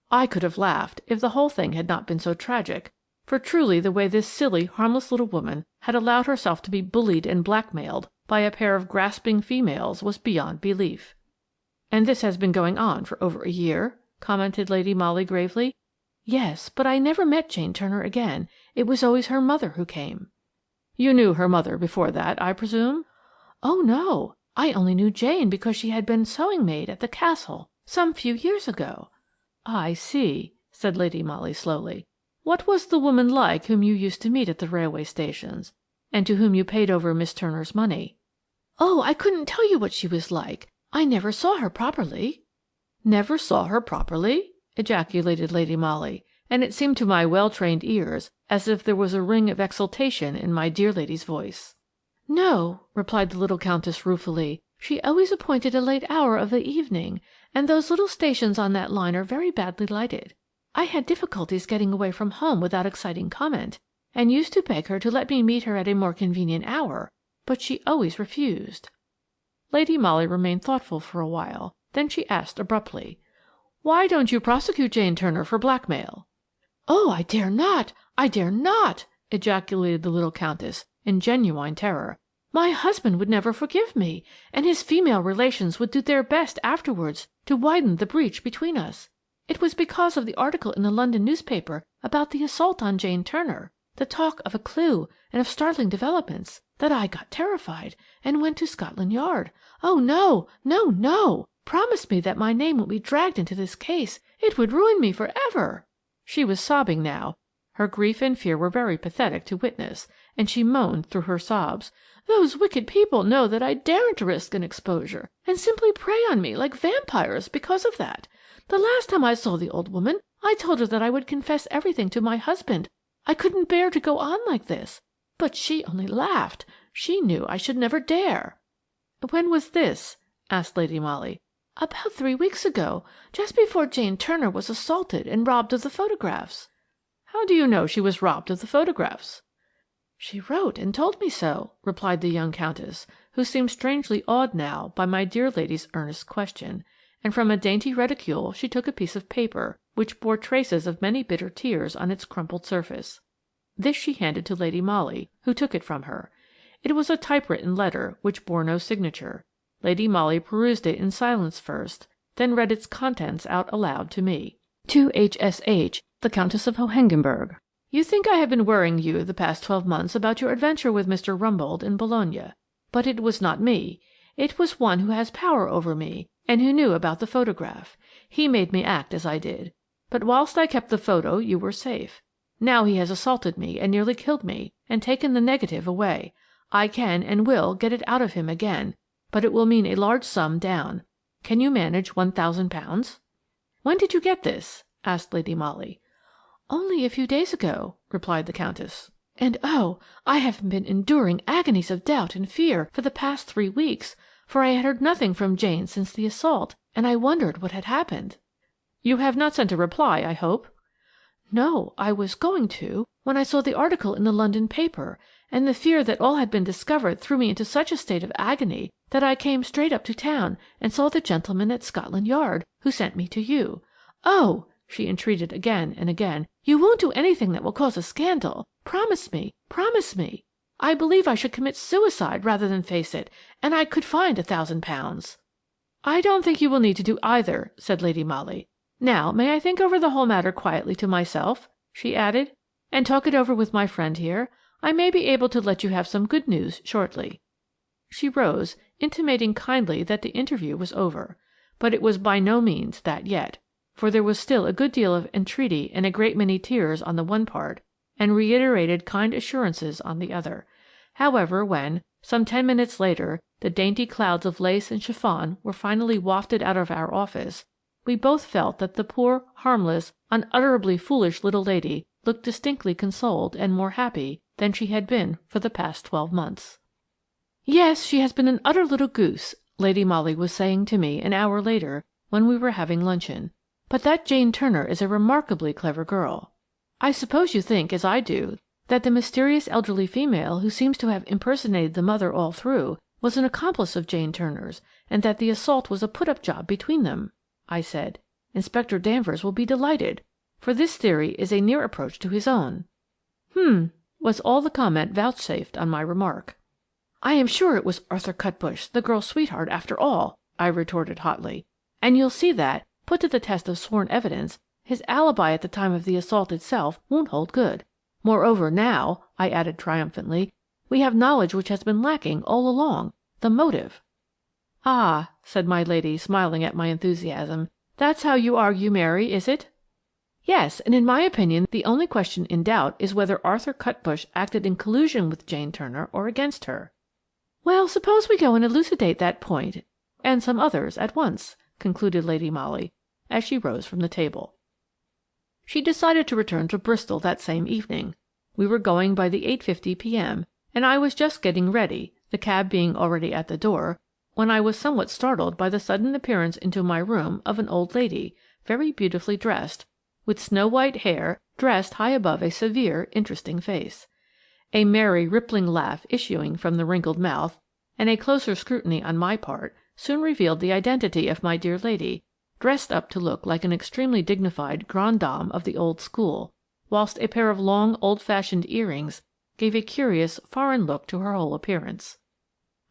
I could have laughed if the whole thing had not been so tragic, for truly the way this silly, harmless little woman had allowed herself to be bullied and blackmailed by a pair of grasping females was beyond belief. "And this has been going on for over a year?" commented Lady Molly gravely. "Yes, but I never met Jane Turner again. It was always her mother who came." You knew her mother before that, I presume?" "Oh, no. I only knew Jane because she had been sewing maid at the castle some few years ago." "I see," said Lady Molly slowly. "What was the woman like whom you used to meet at the railway stations, and to whom you paid over Miss Turner's money?" "Oh, I couldn't tell you what she was like. I never saw her properly." "Never saw her properly?" ejaculated Lady Molly, and it seemed to my well-trained ears as if there was a ring of exultation in my dear lady's voice. "No," replied the little Countess ruefully. "She always appointed a late hour of the evening, and those little stations on that line are very badly lighted. I had difficulties getting away from home without exciting comment, and used to beg her to let me meet her at a more convenient hour, but she always refused." Lady Molly remained thoughtful for a while, then she asked abruptly, "Why don't you prosecute Jane Turner for blackmail?" "Oh, I dare not! I dare not!" ejaculated the little Countess, in genuine terror. "My husband would never forgive me, and his female relations would do their best afterwards to widen the breach between us. It was because of the article in the London newspaper about the assault on Jane Turner, the talk of a clue and of startling developments, that I got terrified and went to Scotland Yard. Oh, no, no, no! Promise me that my name won't be dragged into this case. It would ruin me for ever." She was sobbing now. Her grief and fear were very pathetic to witness, and she moaned through her sobs. "Those wicked people know that I daren't risk an exposure, and simply prey on me like vampires because of that. The last time I saw the old woman, I told her that I would confess everything to my husband. I couldn't bear to go on like this. But she only laughed. She knew I should never dare." "When was this?" asked Lady Molly. "About 3 weeks ago, just before Jane Turner was assaulted and robbed of the photographs." "How do you know she was robbed of the photographs?" "She wrote and told me so," replied the young Countess, who seemed strangely awed now by my dear lady's earnest question, and from a dainty reticule she took a piece of paper, which bore traces of many bitter tears on its crumpled surface. This she handed to Lady Molly, who took it from her. It was a typewritten letter, which bore no signature. Lady Molly perused it in silence first, then read its contents out aloud to me. "To H.S.H., the Countess of Hohengenberg. You think I have been worrying you the past 12 months about your adventure with Mr. Rumbold in Bologna. But it was not me. It was one who has power over me, and who knew about the photograph. He made me act as I did. But whilst I kept the photo you were safe. Now he has assaulted me and nearly killed me, and taken the negative away. I can and will get it out of him again, but it will mean a large sum down. Can you manage £1,000? "When did you get this?" asked Lady Molly. "Only a few days ago," replied the Countess. "And oh, I have been enduring agonies of doubt and fear for the past 3 weeks, for I had heard nothing from Jane since the assault, and I wondered what had happened." "You have not sent a reply, I hope?" "No, I was going to, when I saw the article in the London paper, and the fear that all had been discovered threw me into such a state of agony that I came straight up to town and saw the gentleman at Scotland Yard, who sent me to you. Oh," she entreated again and again, "you won't do anything that will cause a scandal. Promise me, promise me. I believe I should commit suicide rather than face it, and I could find £1,000. "I don't think you will need to do either," said Lady Molly. "Now, may I think over the whole matter quietly to myself?" she added, "and talk it over with my friend here. I may be able to let you have some good news shortly." She rose, intimating kindly that the interview was over. But it was by no means that yet, for there was still a good deal of entreaty and a great many tears on the one part, and reiterated kind assurances on the other. However, when, some 10 minutes later, the dainty clouds of lace and chiffon were finally wafted out of our office, we both felt that the poor, harmless, unutterably foolish little lady looked distinctly consoled and more happy than she had been for the past 12 months. "Yes, she has been an utter little goose," Lady Molly was saying to me an hour later when we were having luncheon. "But that Jane Turner is a remarkably clever girl. I suppose you think, as I do, that the mysterious elderly female who seems to have impersonated the mother all through was an accomplice of Jane Turner's, and that the assault was a put-up job between them," I said. "Inspector Danvers will be delighted, for this theory is a near approach to his own." Was all the comment vouchsafed on my remark. "I am sure it was Arthur Cutbush, the girl's sweetheart, after all," I retorted hotly. "And you'll see that, put to the test of sworn evidence, his alibi at the time of the assault itself won't hold good. Moreover, now," I added triumphantly, We have knowledge which has been lacking all along, the motive." "Ah," said my lady, smiling at my enthusiasm, "that's how you argue Mary, is it?" "Yes, and in my opinion the only question in doubt is whether Arthur Cutbush acted in collusion with Jane Turner or against her." "Well, suppose we go and elucidate that point, and some others, at once," concluded Lady Molly, as she rose from the table. She decided to return to Bristol that same evening. We were going by the 8:50 p.m., and I was just getting ready, the cab being already at the door, when I was somewhat startled by the sudden appearance into my room of an old lady, very beautifully dressed, with snow-white hair dressed high above a severe, interesting face. A merry, rippling laugh issuing from the wrinkled mouth, and a closer scrutiny on my part, soon revealed the identity of my dear lady, dressed up to look like an extremely dignified grande dame of the old school, whilst a pair of long, old-fashioned earrings gave a curious, foreign look to her whole appearance.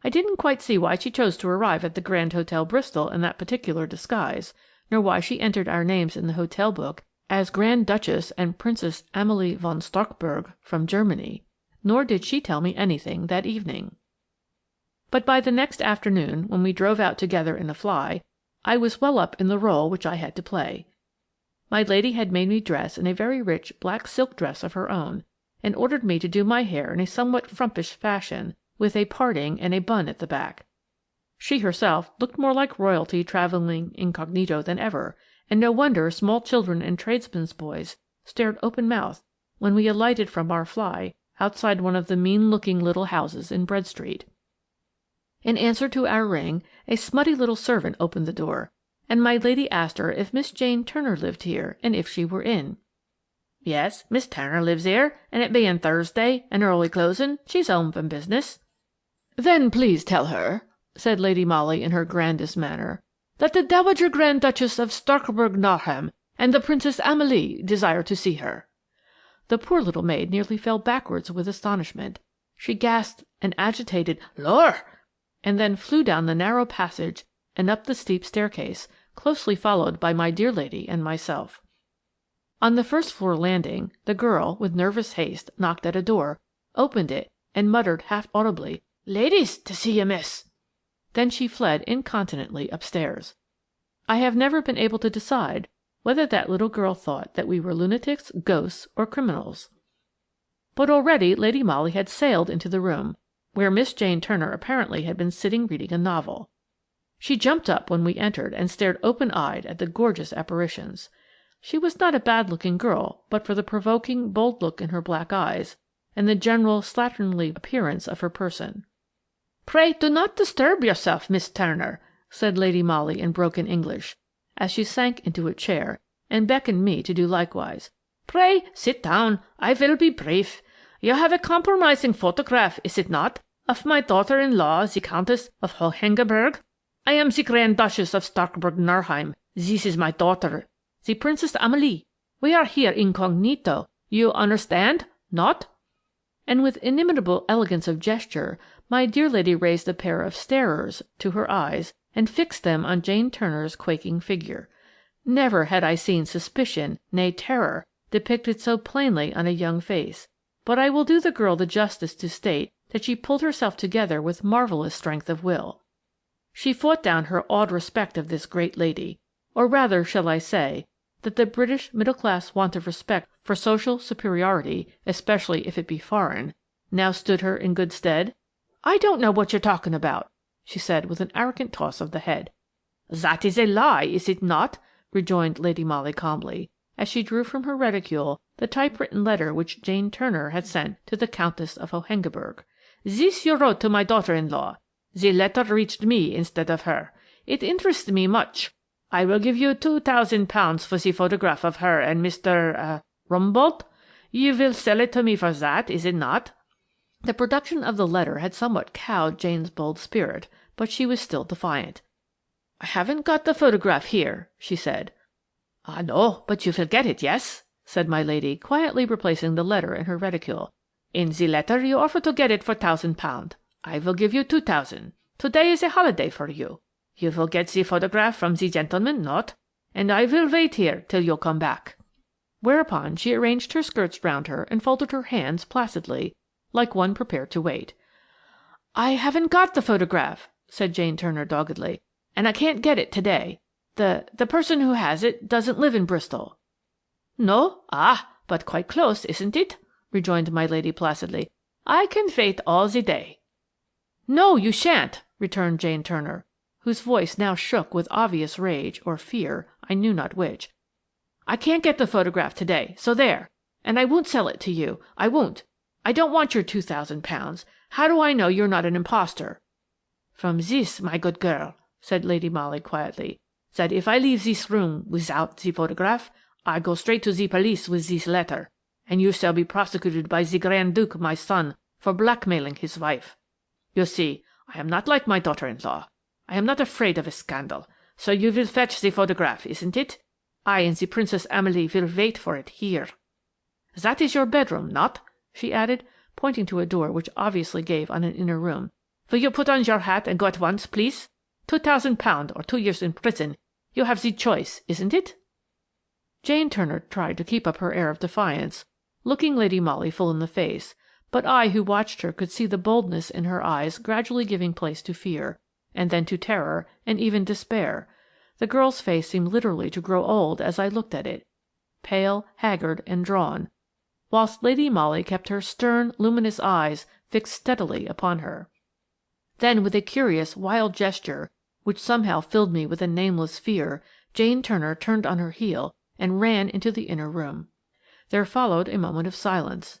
I didn't quite see why she chose to arrive at the Grand Hotel Bristol in that particular disguise, nor why she entered our names in the hotel book as Grand Duchess and Princess Amalie von Starkburg from Germany, nor did she tell me anything that evening. But by the next afternoon, when we drove out together in a fly, I was well up in the role which I had to play. My lady had made me dress in a very rich black silk dress of her own, and ordered me to do my hair in a somewhat frumpish fashion, with a parting and a bun at the back. She herself looked more like royalty travelling incognito than ever, and no wonder small children and tradesmen's boys stared open-mouthed when we alighted from our fly outside one of the mean-looking little houses in Bread Street. In answer to our ring, a smutty little servant opened the door, and my lady asked her if Miss Jane Turner lived here, and if she were in. "Yes, Miss Turner lives here, and it being Thursday and early closing, she's home from business." "Then please tell her," said Lady Molly in her grandest manner, "that the Dowager Grand Duchess of Starkburg-Nauheim and the Princess Amalie desire to see her." The poor little maid nearly fell backwards with astonishment. She gasped an agitated "Lor!" and then flew down the narrow passage and up the steep staircase, closely followed by my dear lady and myself. On the first-floor landing, the girl, with nervous haste, knocked at a door, opened it, and muttered half-audibly, "Ladies, to see you, miss." Then she fled incontinently upstairs. I have never been able to decide whether that little girl thought that we were lunatics, ghosts, or criminals. But already Lady Molly had sailed into the room, where Miss Jane Turner apparently had been sitting reading a novel. She jumped up when we entered and stared open-eyed at the gorgeous apparitions. She was not a bad-looking girl, but for the provoking, bold look in her black eyes, and the general slatternly appearance of her person. "Pray do not disturb yourself, Miss Turner," said Lady Molly in broken English, as she sank into a chair and beckoned me to do likewise. "Pray sit down. I will be brief. You have a compromising photograph, is it not, of my daughter-in-law, the Countess of Hohengebirg? I am the Grand Duchess of Starkburg-Nauheim. This is my daughter, the Princess Amalie. We are here incognito. You understand? Not?" And with inimitable elegance of gesture, my dear lady raised a pair of starers to her eyes and fixed them on Jane Turner's quaking figure. Never had I seen suspicion, nay terror, depicted so plainly on a young face, but I will do the girl the justice to state that she pulled herself together with marvellous strength of will. She fought down her awed respect of this great lady, or rather shall I say that the British middle-class want of respect for social superiority, especially if it be foreign, now stood her in good stead? "I don't know what you're talking about," she said with an arrogant toss of the head. "That is a lie, is it not?" rejoined Lady Molly calmly, as she drew from her reticule the typewritten letter which Jane Turner had sent to the Countess of Hohengebirg. "This you wrote to my daughter-in-law. The letter reached me instead of her. It interests me much. I will give you £2,000 for the photograph of her and Mr. Rumbold. You will sell it to me for that, is it not?" The production of the letter had somewhat cowed Jane's bold spirit, but she was still defiant. "I haven't got the photograph here," she said. "Ah, no, but you will get it, yes?" said my lady, quietly replacing the letter in her reticule. "In the letter you offer to get it for £1,000. I will give you 2,000. Today is a holiday for you. You will get the photograph from the gentleman, not? And I will wait here till you come back." Whereupon she arranged her skirts round her and folded her hands placidly, like one prepared to wait. "I haven't got the photograph," said Jane Turner doggedly, "and I can't get it today. The person who has it doesn't live in Bristol." "No? Ah, but quite close, isn't it?" rejoined my lady placidly. "I can wait all the day." "No, you shan't," returned Jane Turner, whose voice now shook with obvious rage or fear, I knew not which. "I can't get the photograph today, so there. And I won't sell it to you. I won't. I don't want your £2,000. How do I know you're not an impostor?" "From this, my good girl," said Lady Molly quietly, "that if I leave this room without the photograph, I go straight to the police with this letter, and you shall be prosecuted by the Grand Duke, my son, for blackmailing his wife. You see, I am not like my daughter-in-law. I am not afraid of a scandal, so you will fetch the photograph, isn't it? I and the Princess Emily will wait for it here. That is your bedroom, not?" she added, pointing to a door which obviously gave on an inner room. "Will you put on your hat and go at once, please? £2,000 or 2 years in prison. You have the choice, isn't it?" Jane Turner tried to keep up her air of defiance, looking Lady Molly full in the face, but I who watched her could see the boldness in her eyes gradually giving place to fear, and then to terror, and even despair. The girl's face seemed literally to grow old as I looked at it, pale, haggard, and drawn, whilst Lady Molly kept her stern, luminous eyes fixed steadily upon her. Then, with a curious, wild gesture, which somehow filled me with a nameless fear, Jane Turner turned on her heel and ran into the inner room. There followed a moment of silence.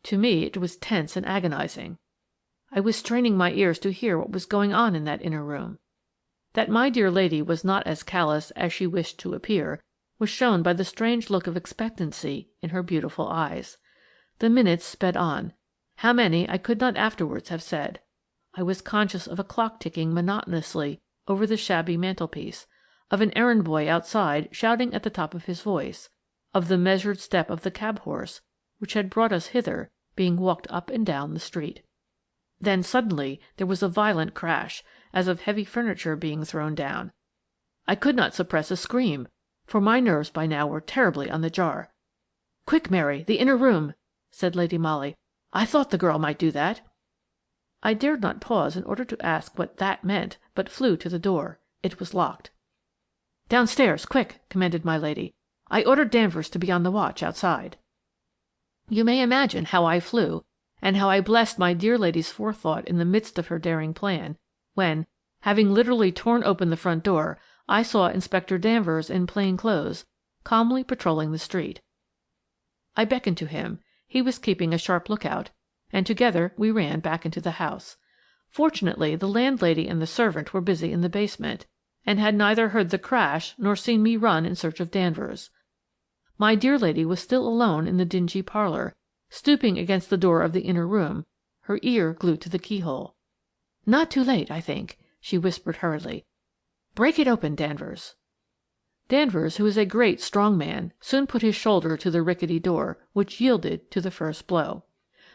To me it was tense and agonizing. I was straining my ears to hear what was going on in that inner room. That my dear lady was not as callous as she wished to appear was shown by the strange look of expectancy in her beautiful eyes. The minutes sped on. How many I could not afterwards have said. I was conscious of a clock ticking monotonously over the shabby mantelpiece, of an errand boy outside shouting at the top of his voice, of the measured step of the cab horse, which had brought us hither, being walked up and down the street. Then suddenly there was a violent crash, as of heavy furniture being thrown down. I could not suppress a scream, for my nerves by now were terribly on the jar. "Quick, Mary, the inner room," said Lady Molly. "I thought the girl might do that." I dared not pause in order to ask what that meant, but flew to the door. It was locked. "Downstairs, quick," commanded my lady. "I ordered Danvers to be on the watch outside." You may imagine how I flew, and how I blessed my dear lady's forethought in the midst of her daring plan, when, having literally torn open the front door, I saw Inspector Danvers in plain clothes, calmly patrolling the street. I beckoned to him. He was keeping a sharp lookout, and together we ran back into the house. Fortunately, the landlady and the servant were busy in the basement, and had neither heard the crash nor seen me run in search of Danvers. My dear lady was still alone in the dingy parlour, stooping against the door of the inner room, her ear glued to the keyhole. "Not too late, I think," she whispered hurriedly. "Break it open, Danvers." Danvers, who is a great, strong man, soon put his shoulder to the rickety door, which yielded to the first blow.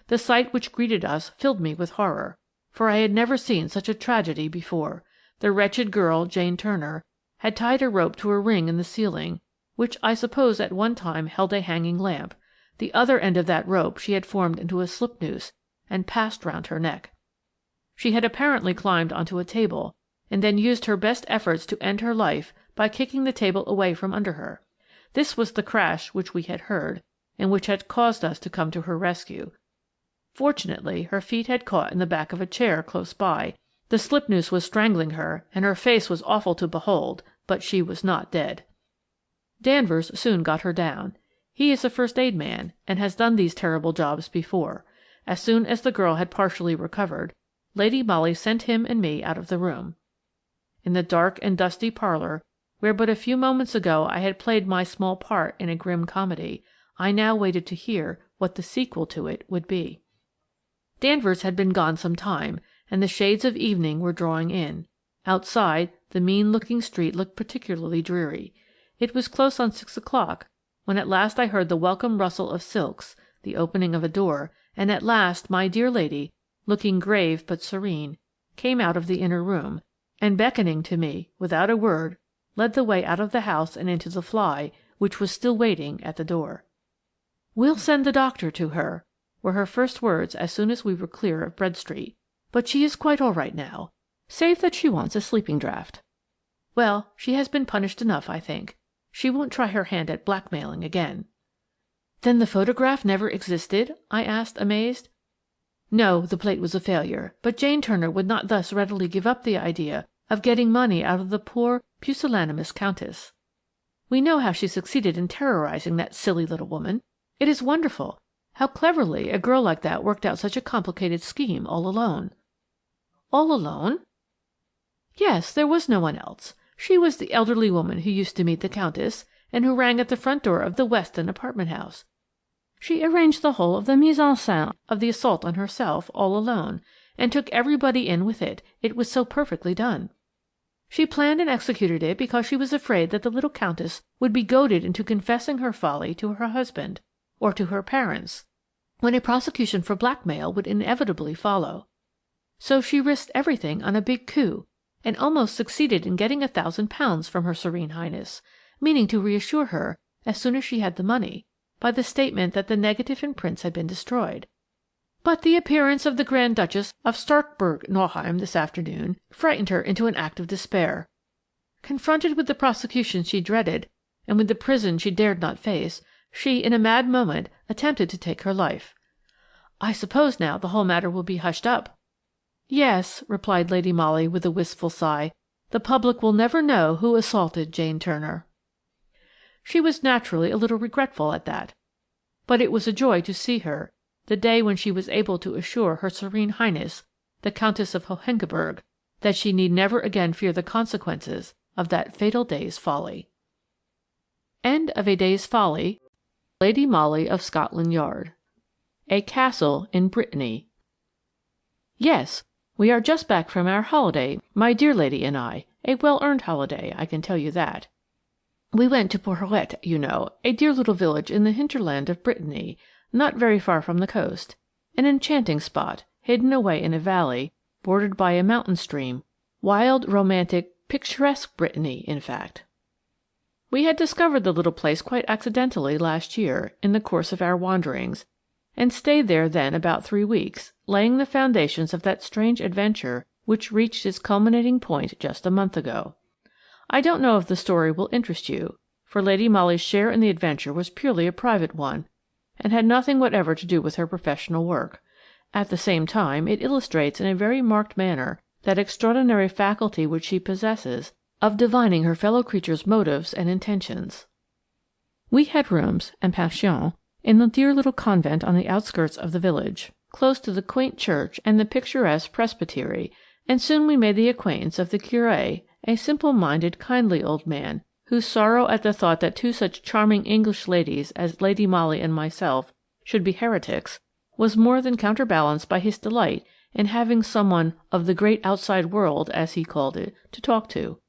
The sight which greeted us filled me with horror, for I had never seen such a tragedy before. The wretched girl, Jane Turner, had tied a rope to a ring in the ceiling, which I suppose at one time held a hanging lamp. The other end of that rope she had formed into a slip noose and passed round her neck. She had apparently climbed onto a table, and then used her best efforts to end her life by kicking the table away from under her. This was the crash which we had heard, and which had caused us to come to her rescue. Fortunately, her feet had caught in the back of a chair close by. The slip noose was strangling her, and her face was awful to behold, but she was not dead. Danvers soon got her down. He is a first-aid man, and has done these terrible jobs before. As soon as the girl had partially recovered, Lady Molly sent him and me out of the room. In the dark and dusty parlour, where but a few moments ago I had played my small part in a grim comedy, I now waited to hear what the sequel to it would be. Danvers had been gone some time, and the shades of evening were drawing in. Outside, the mean-looking street looked particularly dreary. It was close on 6 o'clock when at last I heard the welcome rustle of silks, the opening of a door, and at last my dear lady, looking grave but serene, came out of the inner room, and beckoning to me, without a word, led the way out of the house and into the fly, which was still waiting at the door. "We'll send the doctor to her," were her first words as soon as we were clear of Bread Street. "But she is quite all right now, save that she wants a sleeping draught." "Well, she has been punished enough, I think. She won't try her hand at blackmailing again." "Then the photograph never existed?" I asked, amazed. "No, the plate was a failure, but Jane Turner would not thus readily give up the idea of getting money out of the poor, pusillanimous Countess. We know how she succeeded in terrorizing that silly little woman. It is wonderful how cleverly a girl like that worked out such a complicated scheme all alone." "All alone?" "Yes, there was no one else. She was the elderly woman who used to meet the Countess, and who rang at the front door of the Weston apartment house. She arranged the whole of the mise en scène of the assault on herself all alone, and took everybody in with it. It was so perfectly done. She planned and executed it because she was afraid that the little Countess would be goaded into confessing her folly to her husband, or to her parents, when a prosecution for blackmail would inevitably follow. So she risked everything on a big coup, and almost succeeded in getting £1,000 from Her Serene Highness, meaning to reassure her, as soon as she had the money, by the statement that the negative and prints had been destroyed. But the appearance of the Grand Duchess of Starkburg-Nauheim this afternoon frightened her into an act of despair. Confronted with the prosecution she dreaded, and with the prison she dared not face, she, in a mad moment, attempted to take her life. I suppose now the whole matter will be hushed up." "Yes," replied Lady Molly with a wistful sigh, "the public will never know who assaulted Jane Turner." She was naturally a little regretful at that, but it was a joy to see her, the day when she was able to assure Her Serene Highness, the Countess of Hohengebirg, that she need never again fear the consequences of that fatal day's folly. End of A Day's Folly, Lady Molly of Scotland Yard. A Castle in Brittany. Yes, we are just back from our holiday, my dear lady and I, a well-earned holiday, I can tell you that. We went to Porhoët, you know, a dear little village in the hinterland of Brittany, not very far from the coast, an enchanting spot, hidden away in a valley, bordered by a mountain stream, wild, romantic, picturesque Brittany, in fact. We had discovered the little place quite accidentally last year, in the course of our wanderings, and stayed there then about 3 weeks, laying the foundations of that strange adventure which reached its culminating point just a month ago. I don't know if the story will interest you, for Lady Molly's share in the adventure was purely a private one, and had nothing whatever to do with her professional work. At the same time, it illustrates in a very marked manner that extraordinary faculty which she possesses of divining her fellow creatures' motives and intentions. We had rooms and pension in the dear little convent on the outskirts of the village, close to the quaint church and the picturesque presbytery, and soon we made the acquaintance of the curé, a simple-minded, kindly old man, whose sorrow at the thought that 2 such charming English ladies as Lady Molly and myself should be heretics was more than counterbalanced by his delight in having someone of the great outside world, as he called it, to talk to,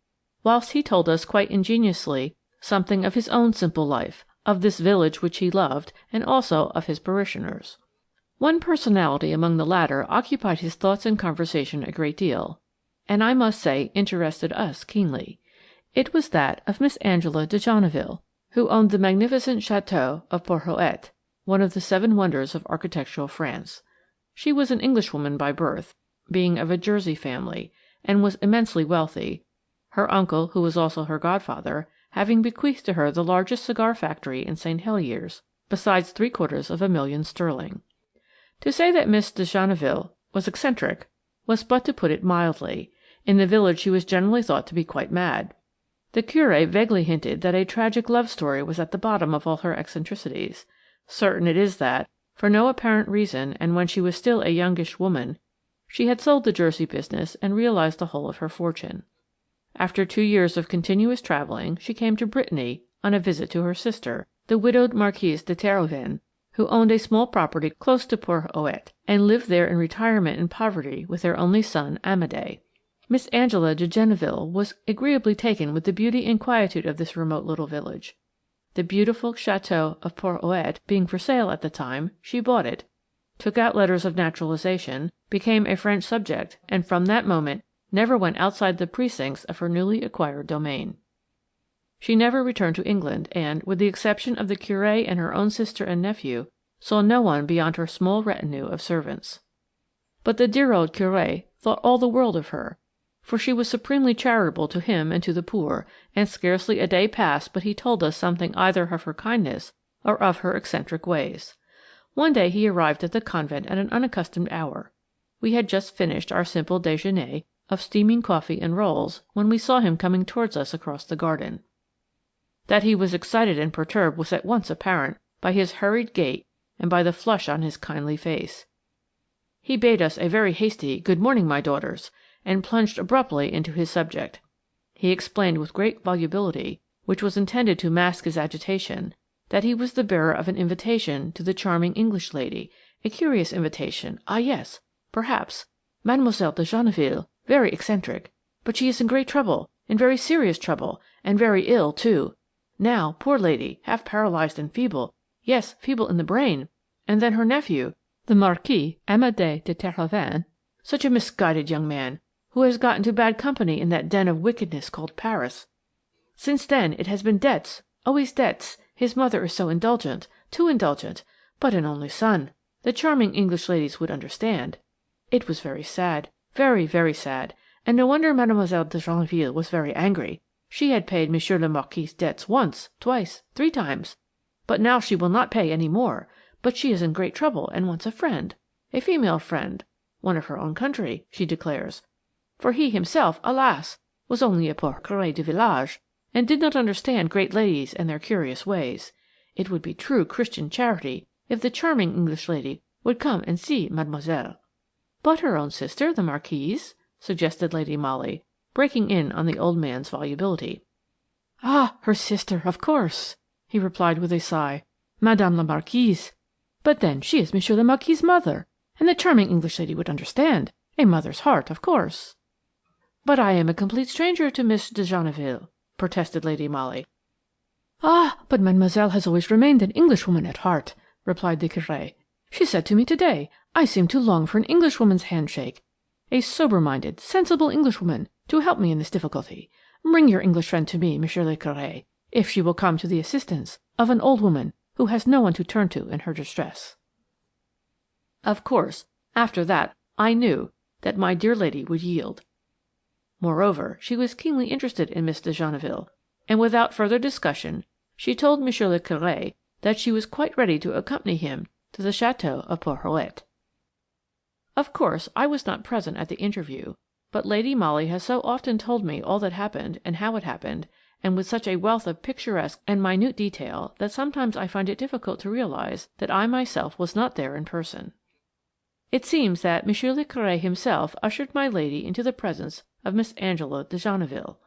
whilst he told us quite ingeniously something of his own simple life, of this village which he loved, and also of his parishioners. One personality among the latter occupied his thoughts and conversation a great deal, and I must say interested us keenly. It was that of Miss Angela de Genneville, who owned the magnificent château of Porhoët, one of the 7 wonders of architectural France. She was an Englishwoman by birth, being of a Jersey family, and was immensely wealthy, her uncle, who was also her godfather, having bequeathed to her the largest cigar factory in St. Heliers, besides £750,000 sterling. To say that Miss de Genneville was eccentric was but to put it mildly. In the village she was generally thought to be quite mad. The curé vaguely hinted that a tragic love story was at the bottom of all her eccentricities. Certain it is that, for no apparent reason, and when she was still a youngish woman, she had sold the Jersey business and realized the whole of her fortune. After 2 years of continuous travelling, she came to Brittany on a visit to her sister, the widowed Marquise de Terhoven, who owned a small property close to Porhoët, and lived there in retirement and poverty with their only son, Amédée. Miss Angela de Genneville was agreeably taken with the beauty and quietude of this remote little village. The beautiful château of Porhoët being for sale at the time, she bought it, took out letters of naturalization, became a French subject, and from that moment never went outside the precincts of her newly acquired domain. She never returned to England, and, with the exception of the curé and her own sister and nephew, saw no one beyond her small retinue of servants. But the dear old Curé thought all the world of her, for she was supremely charitable to him and to the poor, and scarcely a day passed but he told us something either of her kindness or of her eccentric ways. One day he arrived at the convent at an unaccustomed hour. We had just finished our simple déjeuner of steaming coffee and rolls when we saw him coming towards us across the garden. That he was excited and perturbed was at once apparent by his hurried gait and by the flush on his kindly face. He bade us a very hasty "Good morning, my daughters," and plunged abruptly into his subject. He explained with great volubility, which was intended to mask his agitation, that he was the bearer of an invitation to the charming English lady, a curious invitation, ah yes, perhaps, Mademoiselle de Genneville, very eccentric, but she is in great trouble, in very serious trouble, and very ill too. Now, poor lady, half paralyzed and feeble, yes, feeble in the brain, and then her nephew, the Marquis Amédée de Terhoven, such a misguided young man, who has got into bad company in that den of wickedness called Paris. Since then it has been debts, always debts. His mother is so indulgent, too indulgent, but an only son. The charming English ladies would understand. It was very sad, very, very sad, and no wonder Mademoiselle de Genneville was very angry. She had paid Monsieur le Marquis' debts once, twice, 3 times, but now she will not pay any more. But she is in great trouble and wants a friend, a female friend, one of her own country, she declares, for he himself, alas, was only a poor curé du village, and did not understand great ladies and their curious ways. It would be true Christian charity if the charming English lady would come and see mademoiselle. But her own sister, the Marquise, suggested Lady Molly, breaking in on the old man's volubility. Ah, her sister, of course, he replied with a sigh. Madame la Marquise. But then she is Monsieur le Marquis' mother, and the charming English lady would understand. A mother's heart, of course. But I am a complete stranger to Miss de Genneville, protested Lady Molly. Ah, but mademoiselle has always remained an Englishwoman at heart, replied the Curé. She said to me today, I seem to long for an Englishwoman's handshake, a sober-minded, sensible Englishwoman, to help me in this difficulty. Bring your English friend to me, Monsieur le Curé, if she will come to the assistance of an old woman who has no one to turn to in her distress. Of course, after that, I knew that my dear lady would yield. Moreover, she was keenly interested in Miss de Genneville, and without further discussion she told Monsieur le Curé that she was quite ready to accompany him to the Château of Porhoët. Of course, I was not present at the interview, but Lady Molly has so often told me all that happened and how it happened, and with such a wealth of picturesque and minute detail that sometimes I find it difficult to realize that I myself was not there in person. It seems that Monsieur le Curé himself ushered my lady into the presence of Miss Angela de Genneville.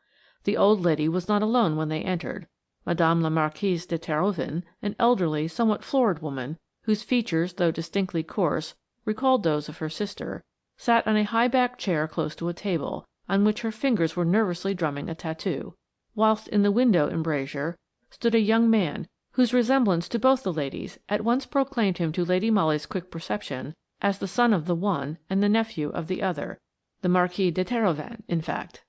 The old lady was not alone when they entered. Madame la Marquise de Terhoven, an elderly, somewhat florid woman, whose features, though distinctly coarse, recalled those of her sister, sat on a high-backed chair close to a table, on which her fingers were nervously drumming a tattoo, whilst in the window embrasure stood a young man, whose resemblance to both the ladies at once proclaimed him to Lady Molly's quick perception as the son of the one and the nephew of the other, the Marquis de Terhoven, in fact.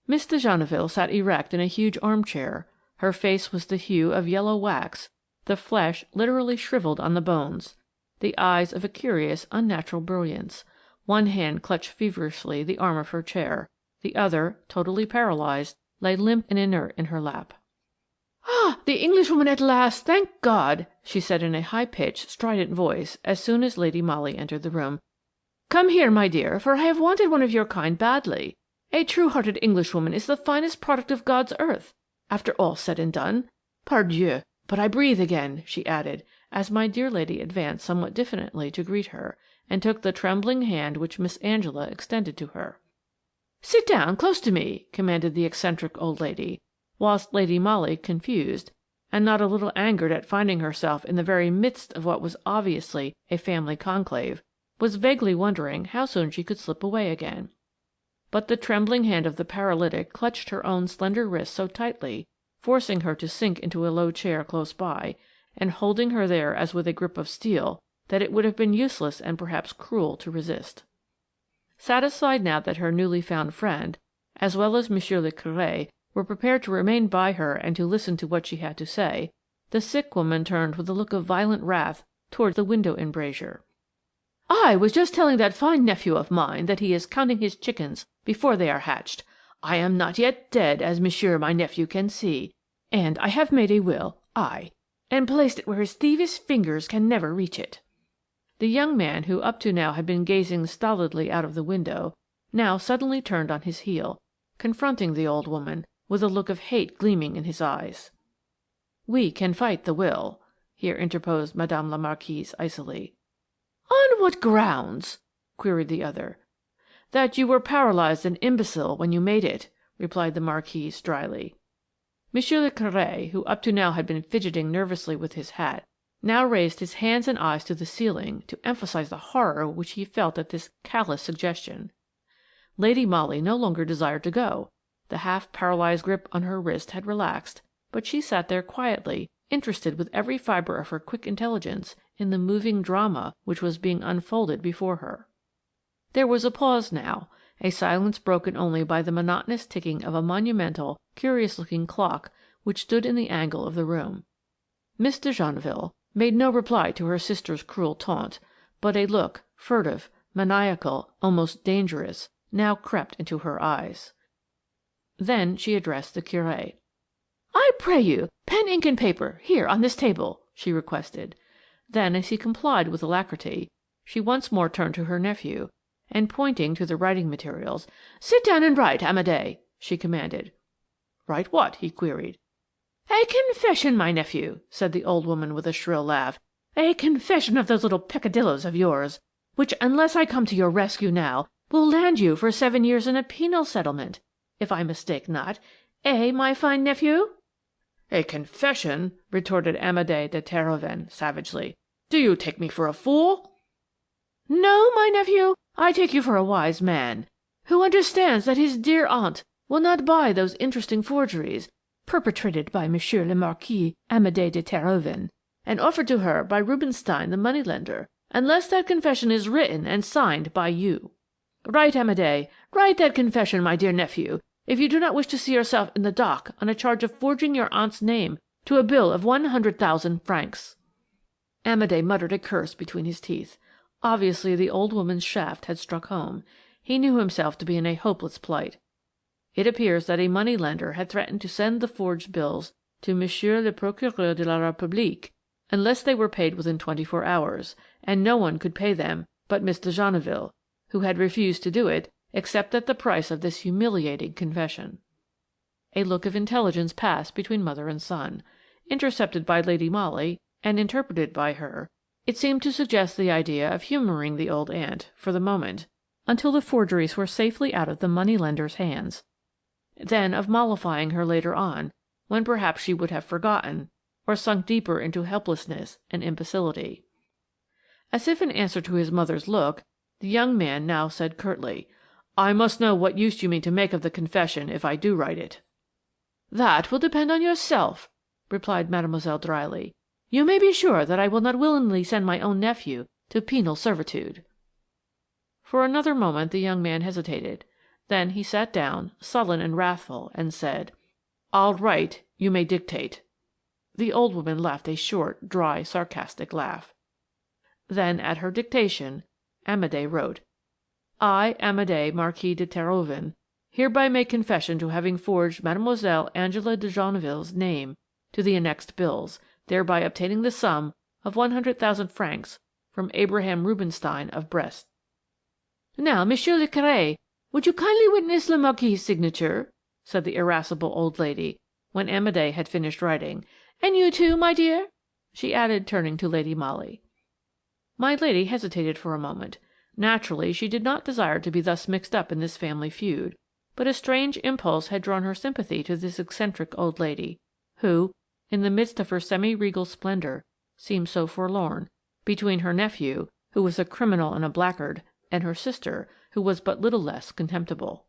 Miss de Genneville sat erect in a huge armchair. Her face was the hue of yellow wax, the flesh literally shriveled on the bones, the eyes of a curious, unnatural brilliance. One hand clutched feverishly the arm of her chair, the other, totally paralyzed, lay limp and inert in her lap. "Ah, the Englishwoman at last, thank God!" she said in a high-pitched, strident voice as soon as Lady Molly entered the room. "Come here, my dear, for I have wanted one of your kind badly. A true-hearted Englishwoman is the finest product of God's earth, after all said and done. Pardieu, but I breathe again," she added, as my dear lady advanced somewhat diffidently to greet her, and took the trembling hand which Miss Angela extended to her. "Sit down close to me," commanded the eccentric old lady, whilst Lady Molly, confused, and not a little angered at finding herself in the very midst of what was obviously a family conclave, was vaguely wondering how soon she could slip away again. But the trembling hand of the paralytic clutched her own slender wrist so tightly, forcing her to sink into a low chair close by, and holding her there as with a grip of steel, that it would have been useless and perhaps cruel to resist. Satisfied now that her newly found friend, as well as Monsieur le Curé, were prepared to remain by her and to listen to what she had to say, the sick woman turned with a look of violent wrath toward the window embrasure. "I was just telling that fine nephew of mine that he is counting his chickens before they are hatched. I am not yet dead, as monsieur my nephew can see, and I have made a will, and placed it where his thievish fingers can never reach it." The young man, who up to now had been gazing stolidly out of the window, now suddenly turned on his heel, confronting the old woman, with a look of hate gleaming in his eyes. "We can fight the will," here interposed Madame la Marquise icily. "On what grounds?" queried the other. "That you were paralyzed and imbecile when you made it," replied the Marquise dryly. Monsieur le Curé, who up to now had been fidgeting nervously with his hat, now raised his hands and eyes to the ceiling to emphasize the horror which he felt at this callous suggestion. Lady Molly no longer desired to go. The half-paralyzed grip on her wrist had relaxed, but she sat there quietly, interested with every fibre of her quick intelligence in the moving drama which was being unfolded before her. There was a pause now, a silence broken only by the monotonous ticking of a monumental, curious-looking clock which stood in the angle of the room. Miss de Genneville made no reply to her sister's cruel taunt, but a look, furtive, maniacal, almost dangerous, now crept into her eyes. Then she addressed the Curé. "I pray you, pen, ink, and paper, here on this table," she requested. Then, as he complied with alacrity, she once more turned to her nephew, and pointing to the writing materials, "Sit down and write, Amédée," she commanded. "Write what?" he queried. "A confession, my nephew," said the old woman with a shrill laugh. "A confession of those little peccadilloes of yours, which, unless I come to your rescue now, will land you for 7 years in a penal settlement, if I mistake not. Eh, my fine nephew?" "A confession?" retorted Amédée de Terhoven savagely. "Do you take me for a fool?" "No, my nephew, I take you for a wise man, who understands that his dear aunt will not buy those interesting forgeries perpetrated by Monsieur le Marquis Amédée de Terhoven, and offered to her by Rubinstein the moneylender, unless that confession is written and signed by you. Write, Amédée, write that confession, my dear nephew, if you do not wish to see yourself in the dock on a charge of forging your aunt's name to a bill of 100,000 francs." Amédée muttered a curse between his teeth. Obviously the old woman's shaft had struck home. He knew himself to be in a hopeless plight. It appears that a money-lender had threatened to send the forged bills to Monsieur le Procureur de la République unless they were paid within 24 hours, and no one could pay them but Miss de Genneville, who had refused to do it except at the price of this humiliating confession. A look of intelligence passed between mother and son. Intercepted by Lady Molly, and interpreted by her, it seemed to suggest the idea of humouring the old aunt, for the moment, until the forgeries were safely out of the money-lender's hands, then of mollifying her later on, when perhaps she would have forgotten, or sunk deeper into helplessness and imbecility. As if in answer to his mother's look, the young man now said curtly, "I must know what use you mean to make of the confession if I do write it." "That will depend on yourself," replied mademoiselle dryly. "You may be sure that I will not willingly send my own nephew to penal servitude." For another moment the young man hesitated. Then he sat down, sullen and wrathful, and said, "I'll write, you may dictate." The old woman laughed a short, dry, sarcastic laugh. Then, at her dictation, Amédée wrote, "I, Amédée, Marquis de Terhoven, hereby make confession to having forged Mademoiselle Angela de Genneville's name to the annexed bills, thereby obtaining the sum of 100,000 francs from Abraham Rubinstein of Brest." "Now, Monsieur le Curé, would you kindly witness le Marquis's signature?" said the irascible old lady, when Amédée had finished writing. "And you too, my dear?" she added, turning to Lady Molly. My lady hesitated for a moment. Naturally, she did not desire to be thus mixed up in this family feud, but a strange impulse had drawn her sympathy to this eccentric old lady, who, in the midst of her semi-regal splendour, seemed so forlorn, between her nephew, who was a criminal and a blackguard, and her sister, who was but little less contemptible.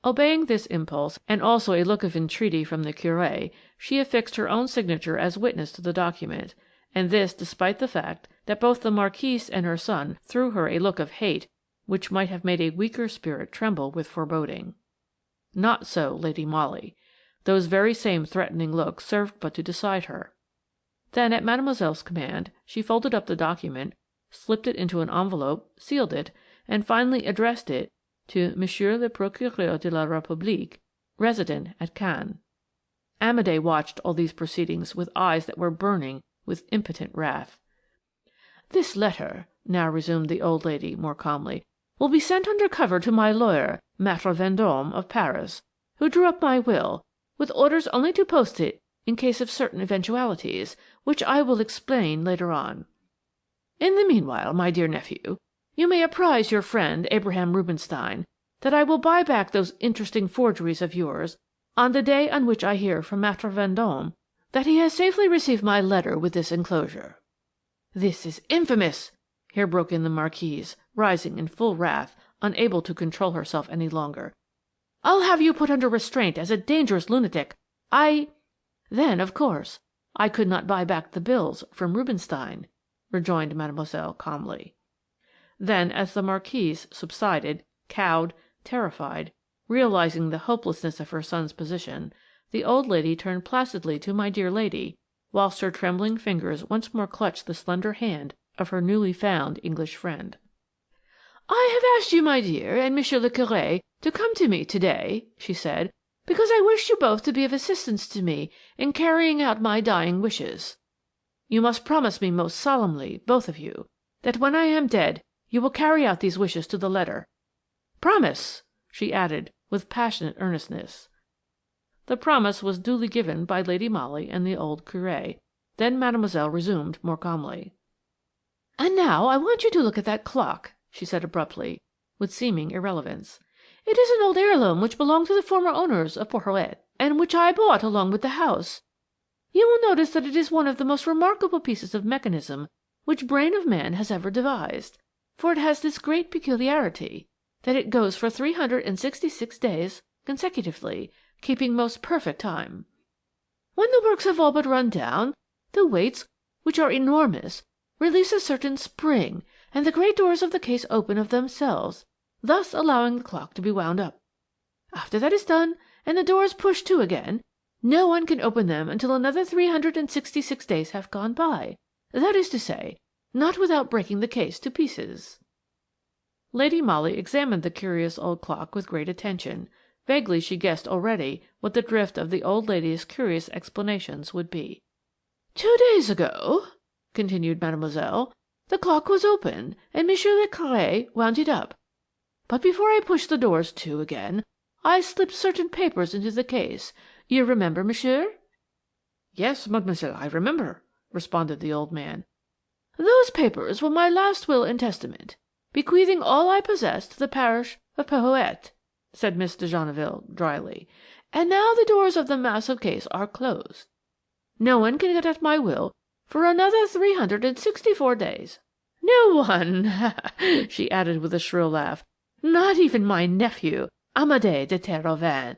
Obeying this impulse, and also a look of entreaty from the Curé, she affixed her own signature as witness to the document, and this despite the fact that both the Marquise and her son threw her a look of hate which might have made a weaker spirit tremble with foreboding. Not so Lady Molly. Those very same threatening looks served but to decide her. Then, at mademoiselle's command, she folded up the document, slipped it into an envelope, sealed it, and finally addressed it to Monsieur le Procureur de la République, resident at Caen. Amédé watched all these proceedings with eyes that were burning with impotent wrath. "This letter," now resumed the old lady more calmly, "will be sent under cover to my lawyer, Maître Vendôme of Paris, who drew up my will, with orders only to post it in case of certain eventualities, which I will explain later on. In the meanwhile, my dear nephew, you may apprise your friend Abraham Rubinstein that I will buy back those interesting forgeries of yours on the day on which I hear from Maître Vendôme that he has safely received my letter with this enclosure." "This is infamous!" here broke in the Marquise, rising in full wrath, unable to control herself any longer. "I'll have you put under restraint as a dangerous lunatic. Then, of course, I could not buy back the bills from Rubinstein," rejoined Mademoiselle calmly. Then, as the Marquise subsided, cowed, terrified, realizing the hopelessness of her son's position, the old lady turned placidly to my dear lady, whilst her trembling fingers once more clutched the slender hand of her newly found English friend. "I have asked you, my dear, and Monsieur le Curé, to come to me to-day," she said, "because I wish you both to be of assistance to me in carrying out my dying wishes. You must promise me most solemnly, both of you, that when I am dead you will carry out these wishes to the letter. Promise!" she added with passionate earnestness. The promise was duly given by Lady Molly and the old Curé. Then Mademoiselle resumed more calmly. "And now I want you to look at that clock," she said abruptly, with seeming irrelevance. "It is an old heirloom which belonged to the former owners of Porhoët, and which I bought along with the house. You will notice that it is one of the most remarkable pieces of mechanism which brain of man has ever devised, for it has this great peculiarity, that it goes for 366 days consecutively, keeping most perfect time. When the works have all but run down, the weights, which are enormous, release a certain spring, and the great doors of the case open of themselves, thus allowing the clock to be wound up. After that is done, and the doors pushed to again, no one can open them until another 366 days have gone by, that is to say, not without breaking the case to pieces." Lady Molly examined the curious old clock with great attention. Vaguely she guessed already what the drift of the old lady's curious explanations would be. "2 days ago," continued Mademoiselle, "the clock was opened, and Monsieur le Curé wound it up. But before I pushed the doors to again, I slipped certain papers into the case. You remember, monsieur?" "Yes, mademoiselle, I remember," responded the old man. "Those papers were my last will and testament, bequeathing all I possessed to the parish of Porhoët," said Miss de Genneville dryly. "And now the doors of the massive case are closed. No one can get at my will for another 364 days. No one," she added with a shrill laugh, "not even my nephew, Amédé de Terhoven."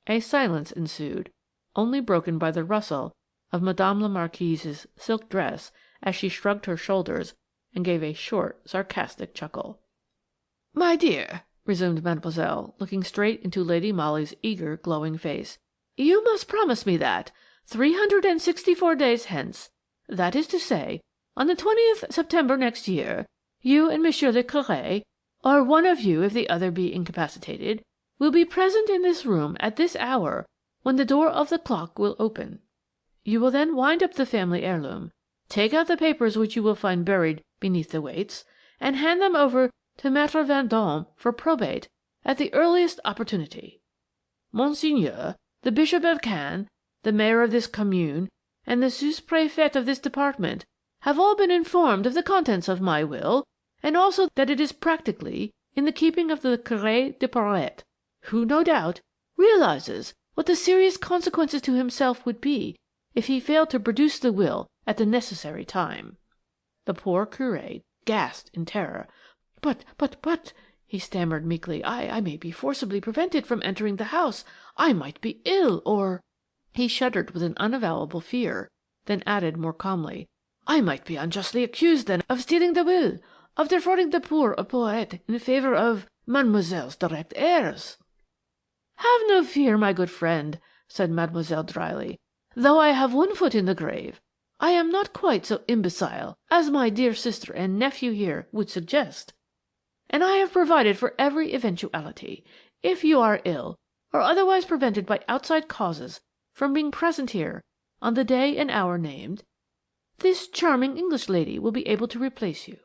A silence ensued, only broken by the rustle of Madame la Marquise's silk dress as she shrugged her shoulders and gave a short, sarcastic chuckle. "My dear," resumed Mademoiselle, looking straight into Lady Molly's eager, glowing face, "you must promise me that, 364 days hence, that is to say, on the 20th September next year, you and Monsieur le Curé, or one of you if the other be incapacitated, will be present in this room at this hour when the door of the clock will open. You will then wind up the family heirloom, take out the papers which you will find buried beneath the weights, and hand them over to Maître Vendôme for probate at the earliest opportunity. Monseigneur, the Bishop of Caen, the mayor of this commune, and the sous-préfet of this department have all been informed of the contents of my will, and also that it is practically in the keeping of the Curé de Porhoët, who, no doubt, realizes what the serious consequences to himself would be if he failed to produce the will at the necessary time." The poor Curé gasped in terror. But, he stammered meekly, I may be forcibly prevented from entering the house. I might be ill, or—" He shuddered with an unavowable fear, then added more calmly, "I might be unjustly accused, then, of stealing the will, of defrauding the poor of Porhoët in favour of mademoiselle's direct heirs." "Have no fear, my good friend," said Mademoiselle dryly. Though I have one foot in the grave, I am not quite so imbecile as my dear sister and nephew here would suggest, and I have provided for every eventuality. If you are ill, or otherwise prevented by outside causes from being present here on the day and hour named, this charming English lady will be able to replace you.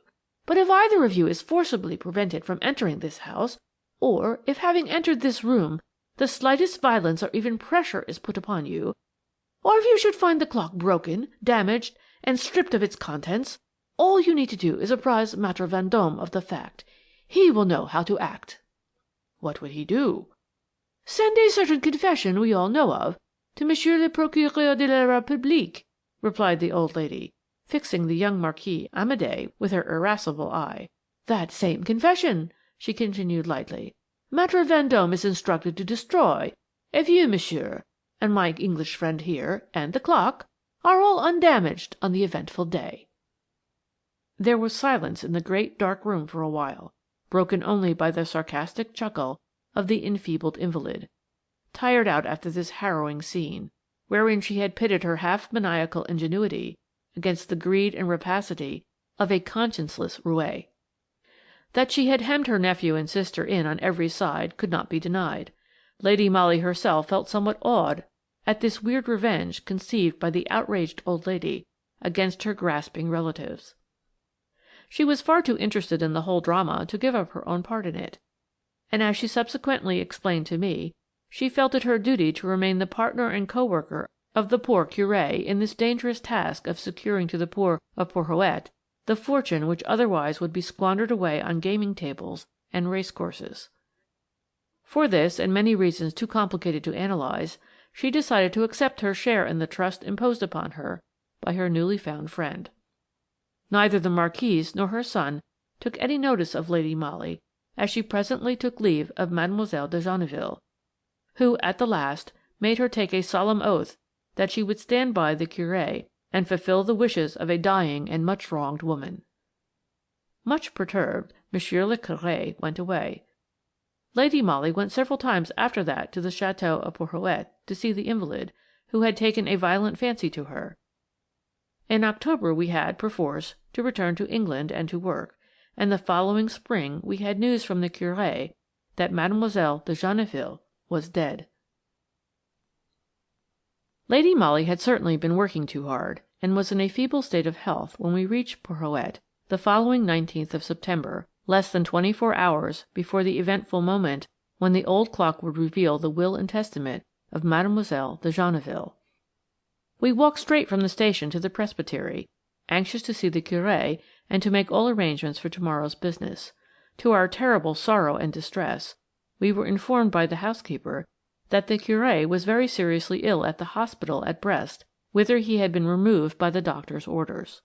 But if either of you is forcibly prevented from entering this house, or if having entered this room the slightest violence or even pressure is put upon you, or if you should find the clock broken, damaged, and stripped of its contents, all you need to do is apprise Maitre Vendôme of the fact. He will know how to act." "What would he do?" "Send a certain confession we all know of to Monsieur le Procureur de la République," replied the old lady, fixing the young Marquis Amédé with her irascible eye. "That same confession," she continued lightly, "Maitre Vendôme is instructed to destroy, if you, monsieur, and my English friend here, and the clock, are all undamaged on the eventful day." There was silence in the great dark room for a while, broken only by the sarcastic chuckle of the enfeebled invalid, tired out after this harrowing scene, wherein she had pitted her half-maniacal ingenuity against the greed and rapacity of a conscienceless roué. That she had hemmed her nephew and sister in on every side could not be denied. Lady Molly herself felt somewhat awed at this weird revenge conceived by the outraged old lady against her grasping relatives. She was far too interested in the whole drama to give up her own part in it, and as she subsequently explained to me, she felt it her duty to remain the partner and co-worker of the poor Curé in this dangerous task of securing to the poor of Porhoët the fortune which otherwise would be squandered away on gaming tables and racecourses. For this, and many reasons too complicated to analyze, she decided to accept her share in the trust imposed upon her by her newly found friend. Neither the Marquise nor her son took any notice of Lady Molly as she presently took leave of Mademoiselle de Genneville, who at the last made her take a solemn oath that she would stand by the Curé and fulfil the wishes of a dying and much wronged woman. Much perturbed, Monsieur le Curé went away. Lady Molly went several times after that to the château of Porhoët to see the invalid, who had taken a violent fancy to her. In October we had, perforce, to return to England and to work, and the following spring we had news from the Curé that Mademoiselle de Genneville was dead. Lady Molly had certainly been working too hard, and was in a feeble state of health when we reached Porhoët the following 19th of September, less than 24 hours before the eventful moment when the old clock would reveal the will and testament of Mademoiselle de Genneville. We walked straight from the station to the presbytery, anxious to see the Curé and to make all arrangements for tomorrow's business. To our terrible sorrow and distress, we were informed by the housekeeper that the Curé was very seriously ill at the hospital at Brest, whither he had been removed by the doctor's orders.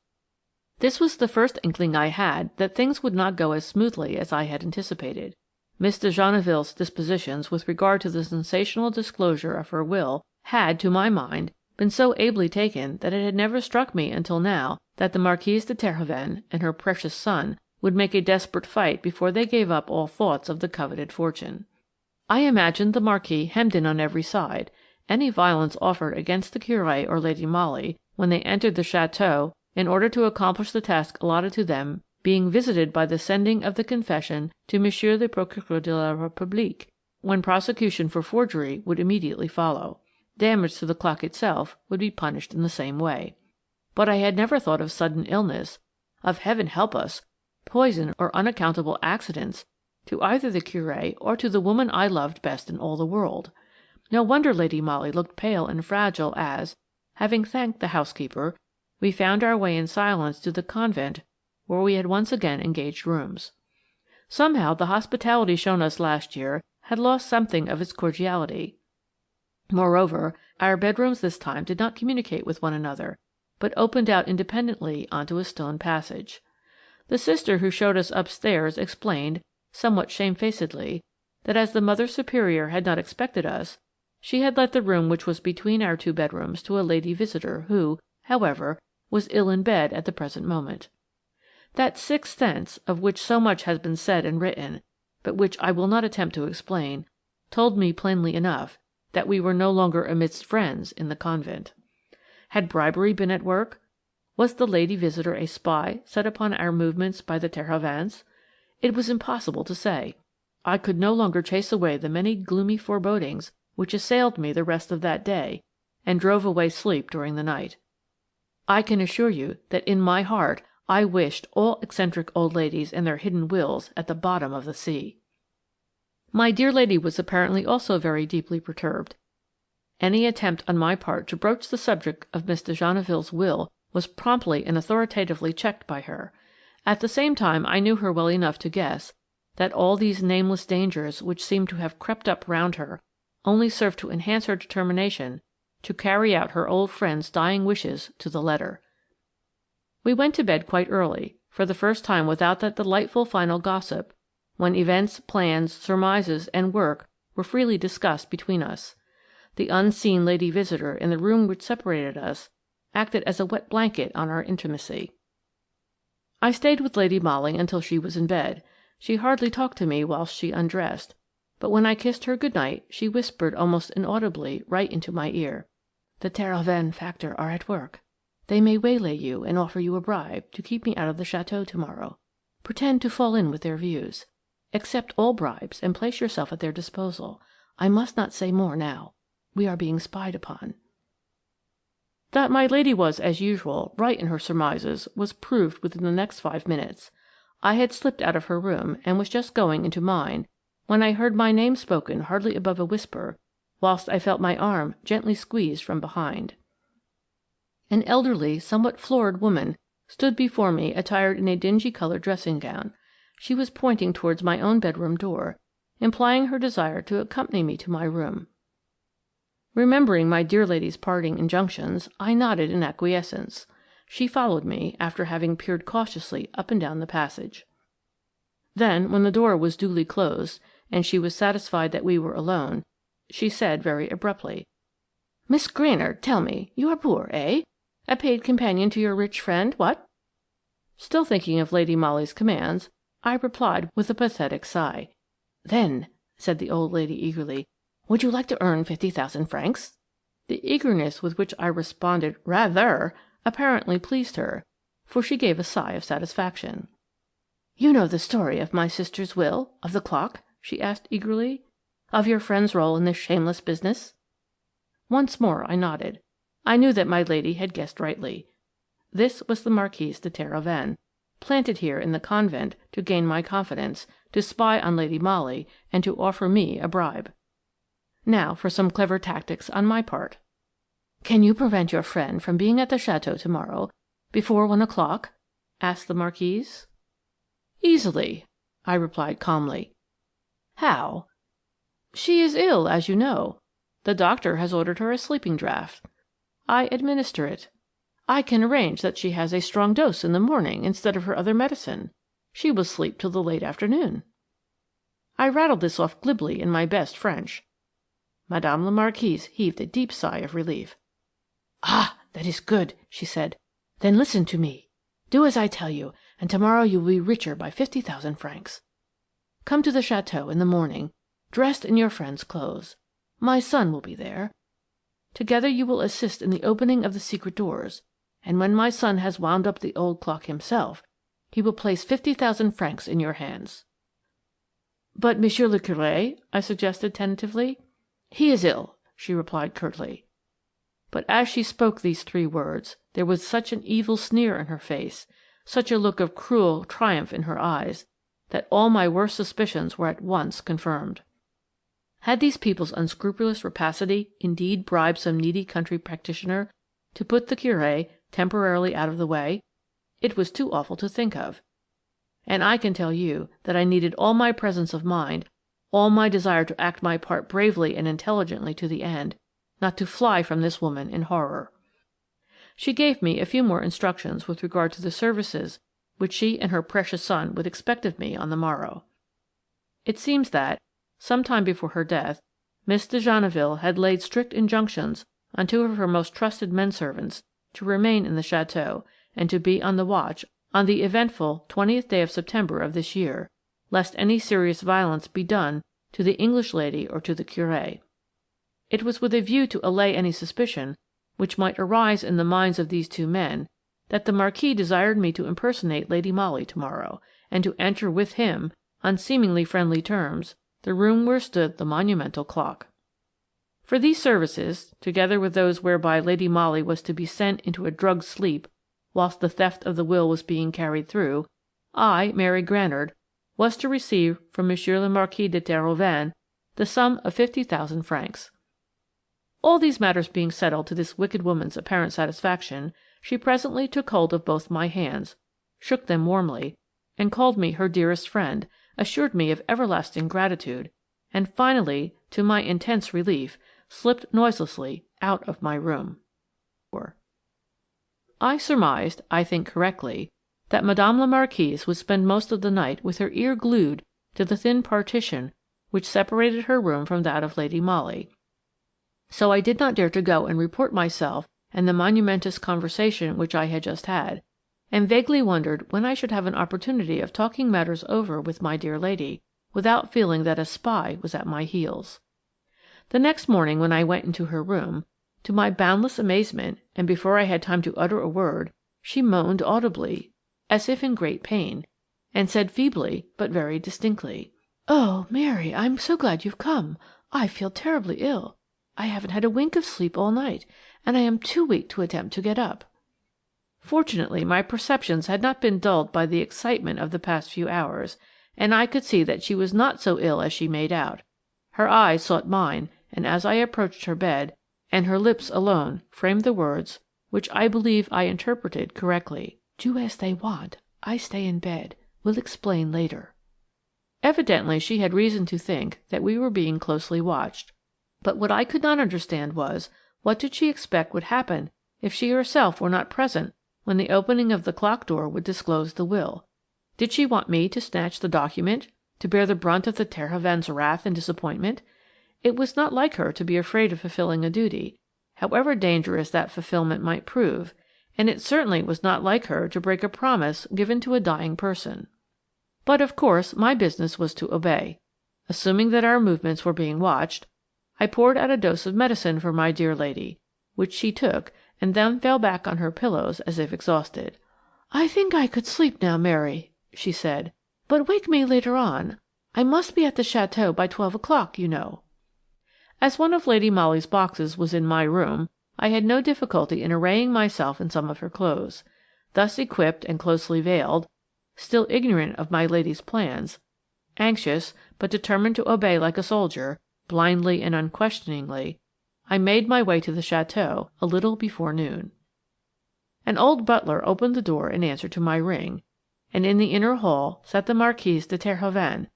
This was the first inkling I had that things would not go as smoothly as I had anticipated. Miss de Genneville's dispositions with regard to the sensational disclosure of her will had, to my mind, been so ably taken that it had never struck me until now that the Marquise de Terhoven and her precious son would make a desperate fight before they gave up all thoughts of the coveted fortune. I imagined the Marquis hemmed in on every side, any violence offered against the Curé or Lady Molly when they entered the château in order to accomplish the task allotted to them being visited by the sending of the confession to Monsieur le Procureur de la République, when prosecution for forgery would immediately follow. Damage to the clock itself would be punished in the same way. But I had never thought of sudden illness, of, heaven help us, poison or unaccountable accidents to either the Curé or to the woman I loved best in all the world. No wonder Lady Molly looked pale and fragile as, having thanked the housekeeper, we found our way in silence to the convent where we had once again engaged rooms. Somehow the hospitality shown us last year had lost something of its cordiality. Moreover, our bedrooms this time did not communicate with one another, but opened out independently onto a stone passage. The sister who showed us upstairs explained, somewhat shamefacedly, that as the Mother Superior had not expected us, she had let the room which was between our two bedrooms to a lady visitor who, however, was ill in bed at the present moment. That sixth sense, of which so much has been said and written, but which I will not attempt to explain, told me plainly enough that we were no longer amidst friends in the convent. Had bribery been at work? Was the lady visitor a spy set upon our movements by the Terhovens? It was impossible to say. I could no longer chase away the many gloomy forebodings which assailed me the rest of that day and drove away sleep during the night. I can assure you that in my heart I wished all eccentric old ladies and their hidden wills at the bottom of the sea. My dear lady was apparently also very deeply perturbed. Any attempt on my part to broach the subject of Miss de Genneville's will was promptly and authoritatively checked by her. At the same time I knew her well enough to guess that all these nameless dangers which seemed to have crept up round her only served to enhance her determination to carry out her old friend's dying wishes to the letter. We went to bed quite early, for the first time without that delightful final gossip, when events, plans, surmises, and work were freely discussed between us. The unseen lady visitor in the room which separated us acted as a wet blanket on our intimacy. I stayed with Lady Molly until she was in bed. She hardly talked to me whilst she undressed, but when I kissed her good night she whispered almost inaudibly right into my ear, "The Terhoven factor are at work. They may waylay you and offer you a bribe to keep me out of the chateau tomorrow. Pretend to fall in with their views. Accept all bribes and place yourself at their disposal. I must not say more now. We are being spied upon." That my lady was, as usual, right in her surmises was proved within the next 5 minutes. I had slipped out of her room and was just going into mine when I heard my name spoken hardly above a whisper, whilst I felt my arm gently squeezed from behind. An elderly, somewhat florid woman stood before me attired in a dingy-coloured dressing-gown. She was pointing towards my own bedroom door, implying her desire to accompany me to my room. Remembering my dear lady's parting injunctions, I nodded in acquiescence. She followed me, after having peered cautiously up and down the passage. Then, when the door was duly closed, and she was satisfied that we were alone, she said very abruptly, "Miss Granard, tell me, you are poor, eh? A paid companion to your rich friend, what?" Still thinking of Lady Molly's commands, I replied with a pathetic sigh. "Then," said the old lady eagerly, "would you like to earn 50,000 francs?" The eagerness with which I responded "rather" apparently pleased her, for she gave a sigh of satisfaction. "You know the story of my sister's will, of the clock?" she asked eagerly. "Of your friend's role in this shameless business?" Once more I nodded. I knew that my lady had guessed rightly. This was the Marquise de Terhoven, planted here in the convent to gain my confidence, to spy on Lady Molly, and to offer me a bribe. Now for some clever tactics on my part. "Can you prevent your friend from being at the chateau tomorrow before 1 o'clock?" asked the Marquise. "Easily," I replied calmly. "How?" "She is ill, as you know. The doctor has ordered her a sleeping draught. I administer it. I can arrange that she has a strong dose in the morning instead of her other medicine. She will sleep till the late afternoon." I rattled this off glibly in my best French. Madame la Marquise heaved a deep sigh of relief. "Ah, that is good," she said. "Then listen to me. Do as I tell you, and tomorrow you will be richer by 50,000 francs. Come to the chateau in the morning, dressed in your friend's clothes. My son will be there. Together you will assist in the opening of the secret doors, and when my son has wound up the old clock himself, he will place 50,000 francs in your hands." "But Monsieur le Curé?" I suggested tentatively. "He is ill," she replied curtly. But as she spoke these 3 words, there was such an evil sneer in her face, such a look of cruel triumph in her eyes, that all my worst suspicions were at once confirmed. Had these people's unscrupulous rapacity indeed bribed some needy country practitioner to put the Curé temporarily out of the way? It was too awful to think of. And I can tell you that I needed all my presence of mind, all my desire to act my part bravely and intelligently to the end, not to fly from this woman in horror. She gave me a few more instructions with regard to the services which she and her precious son would expect of me on the morrow. It seems that, some time before her death, Miss de Genneville had laid strict injunctions on 2 of her most trusted men-servants to remain in the chateau and to be on the watch on the eventful 20th day of September of this year, lest any serious violence be done to the English lady or to the Curé. It was with a view to allay any suspicion which might arise in the minds of these two men, that the Marquis desired me to impersonate Lady Molly tomorrow, and to enter with him, on seemingly friendly terms, the room where stood the monumental clock. For these services, together with those whereby Lady Molly was to be sent into a drugged sleep whilst the theft of the will was being carried through, I, Mary Granard, was to receive from Monsieur le Marquis de Terhoven the sum of 50,000 francs. All these matters being settled to this wicked woman's apparent satisfaction, she presently took hold of both my hands, shook them warmly, and called me her dearest friend, assured me of everlasting gratitude, and finally, to my intense relief, slipped noiselessly out of my room. I surmised, I think correctly, that Madame la Marquise would spend most of the night with her ear glued to the thin partition which separated her room from that of Lady Molly. So I did not dare to go and report myself and the monumentous conversation which I had just had, and vaguely wondered when I should have an opportunity of talking matters over with my dear lady without feeling that a spy was at my heels. The next morning when I went into her room, to my boundless amazement, and before I had time to utter a word, she moaned audibly, as if in great pain, and said feebly but very distinctly, "Oh, Mary, I'm so glad you've come. I feel terribly ill. I haven't had a wink of sleep all night, and I am too weak to attempt to get up." Fortunately, my perceptions had not been dulled by the excitement of the past few hours, and I could see that she was not so ill as she made out. Her eyes sought mine, and as I approached her bed, and her lips alone framed the words which I believe I interpreted correctly, "Do as they want. I stay in bed. We'll explain later." Evidently she had reason to think that we were being closely watched, but what I could not understand was, what did she expect would happen if she herself were not present when the opening of the clock door would disclose the will? Did she want me to snatch the document, to bear the brunt of the Terhovens' wrath and disappointment? It was not like her to be afraid of fulfilling a duty, however dangerous that fulfilment might prove, and it certainly was not like her to break a promise given to a dying person. But of course my business was to obey. Assuming that our movements were being watched, I poured out a dose of medicine for my dear lady, which she took and then fell back on her pillows as if exhausted. "I think I could sleep now, Mary," she said, "but wake me later on. I must be at the château by 12 o'clock, you know." As one of Lady Molly's boxes was in my room, I had no difficulty in arraying myself in some of her clothes. Thus equipped and closely veiled, still ignorant of my lady's plans, anxious but determined to obey like a soldier, blindly and unquestioningly, I made my way to the château a little before noon. An old butler opened the door in answer to my ring, and in the inner hall sat the Marquise de Terhoven,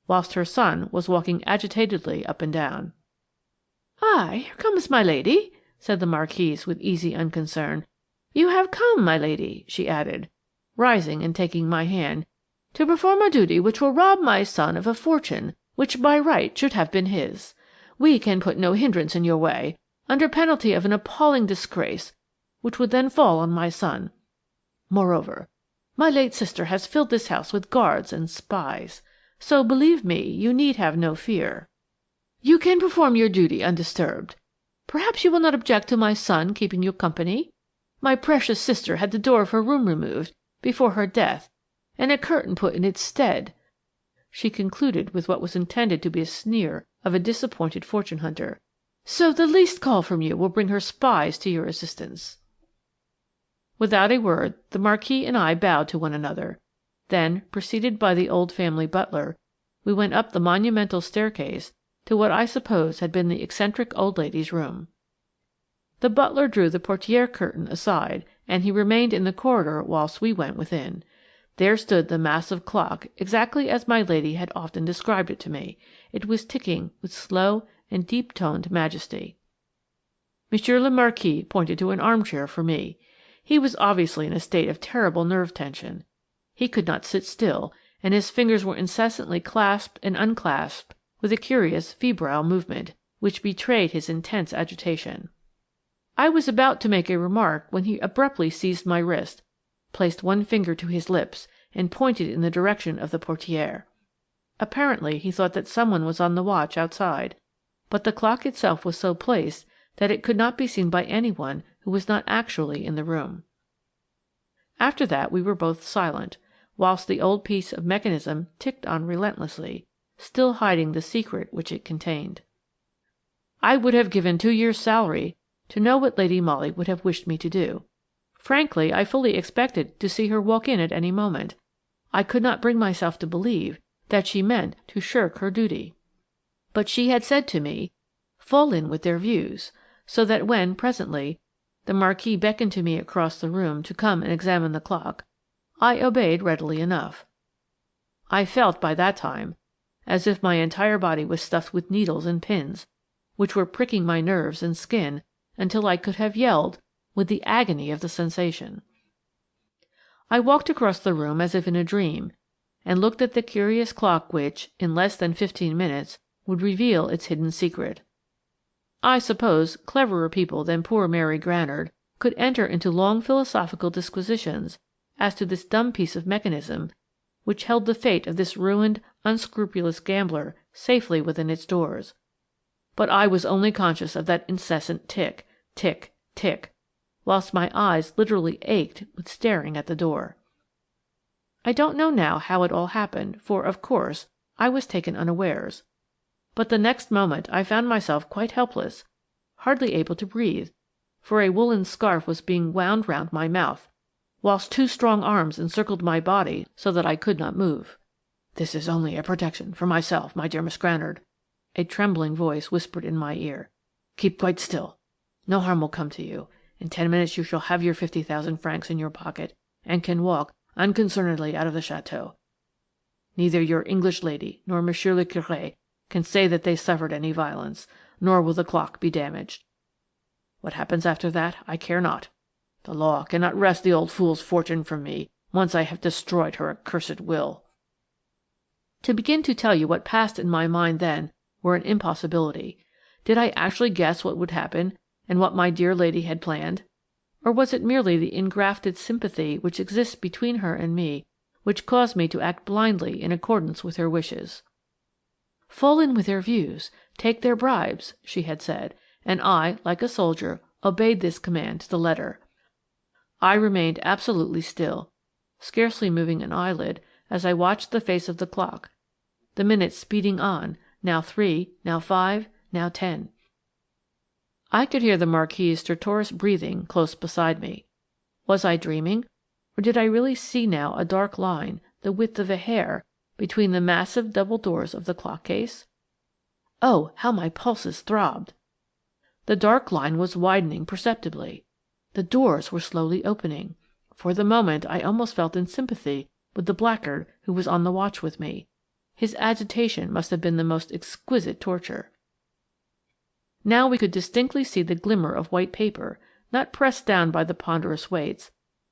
whilst her son was walking agitatedly up and down. "Ah, here comes my lady," said the Marquise with easy unconcern. "You have come, my lady," she added, rising and taking my hand, "to perform a duty which will rob my son of a fortune which by right should have been his. We can put no hindrance in your way, under penalty of an appalling disgrace which would then fall on my son. Moreover, my late sister has filled this house with guards and spies, so believe me, you need have no fear. You can perform your duty undisturbed. Perhaps you will not object to my son keeping you company? My precious sister had the door of her room removed before her death, and a curtain put in its stead." She concluded with what was intended to be a sneer of a disappointed fortune hunter. "So the least call from you will bring her spies to your assistance." Without a word, the Marquis and I bowed to one another. Then, preceded by the old family butler, we went up the monumental staircase to what I suppose had been the eccentric old lady's room. The butler drew the portière curtain aside, and he remained in the corridor whilst we went within. There stood the massive clock exactly as my lady had often described it to me. It was ticking with slow and deep-toned majesty. Monsieur le Marquis pointed to an armchair for me. He was obviously in a state of terrible nerve tension. He could not sit still, and his fingers were incessantly clasped and unclasped with a curious febrile movement, which betrayed his intense agitation. I was about to make a remark when he abruptly seized my wrist, placed one finger to his lips, and pointed in the direction of the portière. Apparently he thought that someone was on the watch outside, but the clock itself was so placed that it could not be seen by anyone who was not actually in the room. After that we were both silent, whilst the old piece of mechanism ticked on relentlessly, still hiding the secret which it contained. I would have given 2 years' salary to know what Lady Molly would have wished me to do. Frankly, I fully expected to see her walk in at any moment. I could not bring myself to believe that she meant to shirk her duty. But she had said to me, "Fall in with their views," so that when, presently, the Marquis beckoned to me across the room to come and examine the clock, I obeyed readily enough. I felt by that time as if my entire body was stuffed with needles and pins, which were pricking my nerves and skin until I could have yelled with the agony of the sensation. I walked across the room as if in a dream, and looked at the curious clock which, in less than 15 minutes, would reveal its hidden secret. I suppose cleverer people than poor Mary Granard could enter into long philosophical disquisitions as to this dumb piece of mechanism which held the fate of this ruined, unscrupulous gambler safely within its doors. But I was only conscious of that incessant tick, tick, tick, whilst my eyes literally ached with staring at the door. I don't know now how it all happened, for, of course, I was taken unawares. But the next moment I found myself quite helpless, hardly able to breathe, for a woolen scarf was being wound round my mouth, whilst 2 strong arms encircled my body so that I could not move. "This is only a protection for myself, my dear Miss Granard," a trembling voice whispered in my ear. "Keep quite still. No harm will come to you. In 10 minutes you shall have your 50,000 francs in your pocket, and can walk unconcernedly out of the chateau. Neither your English lady nor Monsieur le Curé can say that they suffered any violence, nor will the clock be damaged. What happens after that I care not. The law cannot wrest the old fool's fortune from me once I have destroyed her accursed will." To begin to tell you what passed in my mind then were an impossibility. Did I actually guess what would happen, and what my dear lady had planned? Or was it merely the engrafted sympathy which exists between her and me which caused me to act blindly in accordance with her wishes? "Fall in with their views, take their bribes," she had said, and I, like a soldier, obeyed this command to the letter. I remained absolutely still, scarcely moving an eyelid as I watched the face of the clock, the minutes speeding on, now 3, now 5, now 10. I could hear the Marquis's stertorous breathing close beside me. Was I dreaming, or did I really see now a dark line, the width of a hair, between the massive double doors of the clock case? Oh, how my pulses throbbed! The dark line was widening perceptibly. The doors were slowly opening. For the moment I almost felt in sympathy with the blackguard who was on the watch with me. His agitation must have been the most exquisite torture. Now we could distinctly see the glimmer of white paper, not pressed down by the ponderous weights,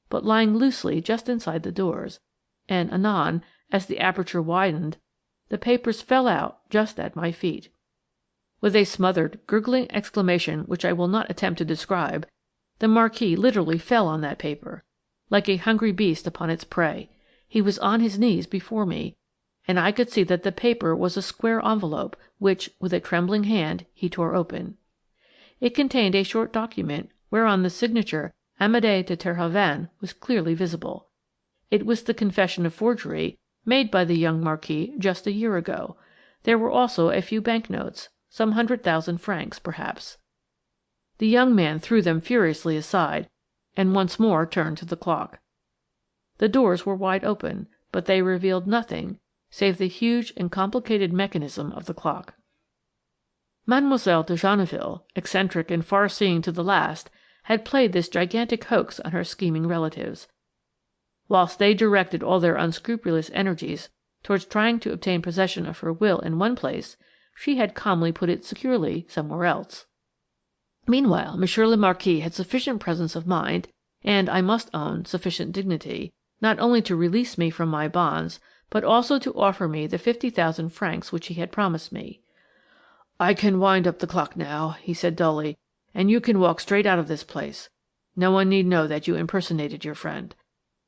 but lying loosely just inside the doors, and anon, as the aperture widened, the papers fell out just at my feet. With a smothered, gurgling exclamation which I will not attempt to describe, the Marquis literally fell on that paper, like a hungry beast upon its prey. He was on his knees before me, and I could see that the paper was a square envelope which, with a trembling hand, he tore open. It contained a short document whereon the signature Amédée de Terhoven was clearly visible. It was the confession of forgery made by the young Marquis just a year ago. There were also a few banknotes, some 100,000 francs, perhaps. The young man threw them furiously aside, and once more turned to the clock. The doors were wide open, but they revealed nothing save the huge and complicated mechanism of the clock. Mademoiselle de Genneville, eccentric and far-seeing to the last, had played this gigantic hoax on her scheming relatives. Whilst they directed all their unscrupulous energies towards trying to obtain possession of her will in one place, she had calmly put it securely somewhere else. Meanwhile, Monsieur le Marquis had sufficient presence of mind, and, I must own, sufficient dignity, not only to release me from my bonds, but also to offer me the 50,000 francs which he had promised me. "I can wind up the clock now," he said dully, "and you can walk straight out of this place. No one need know that you impersonated your friend.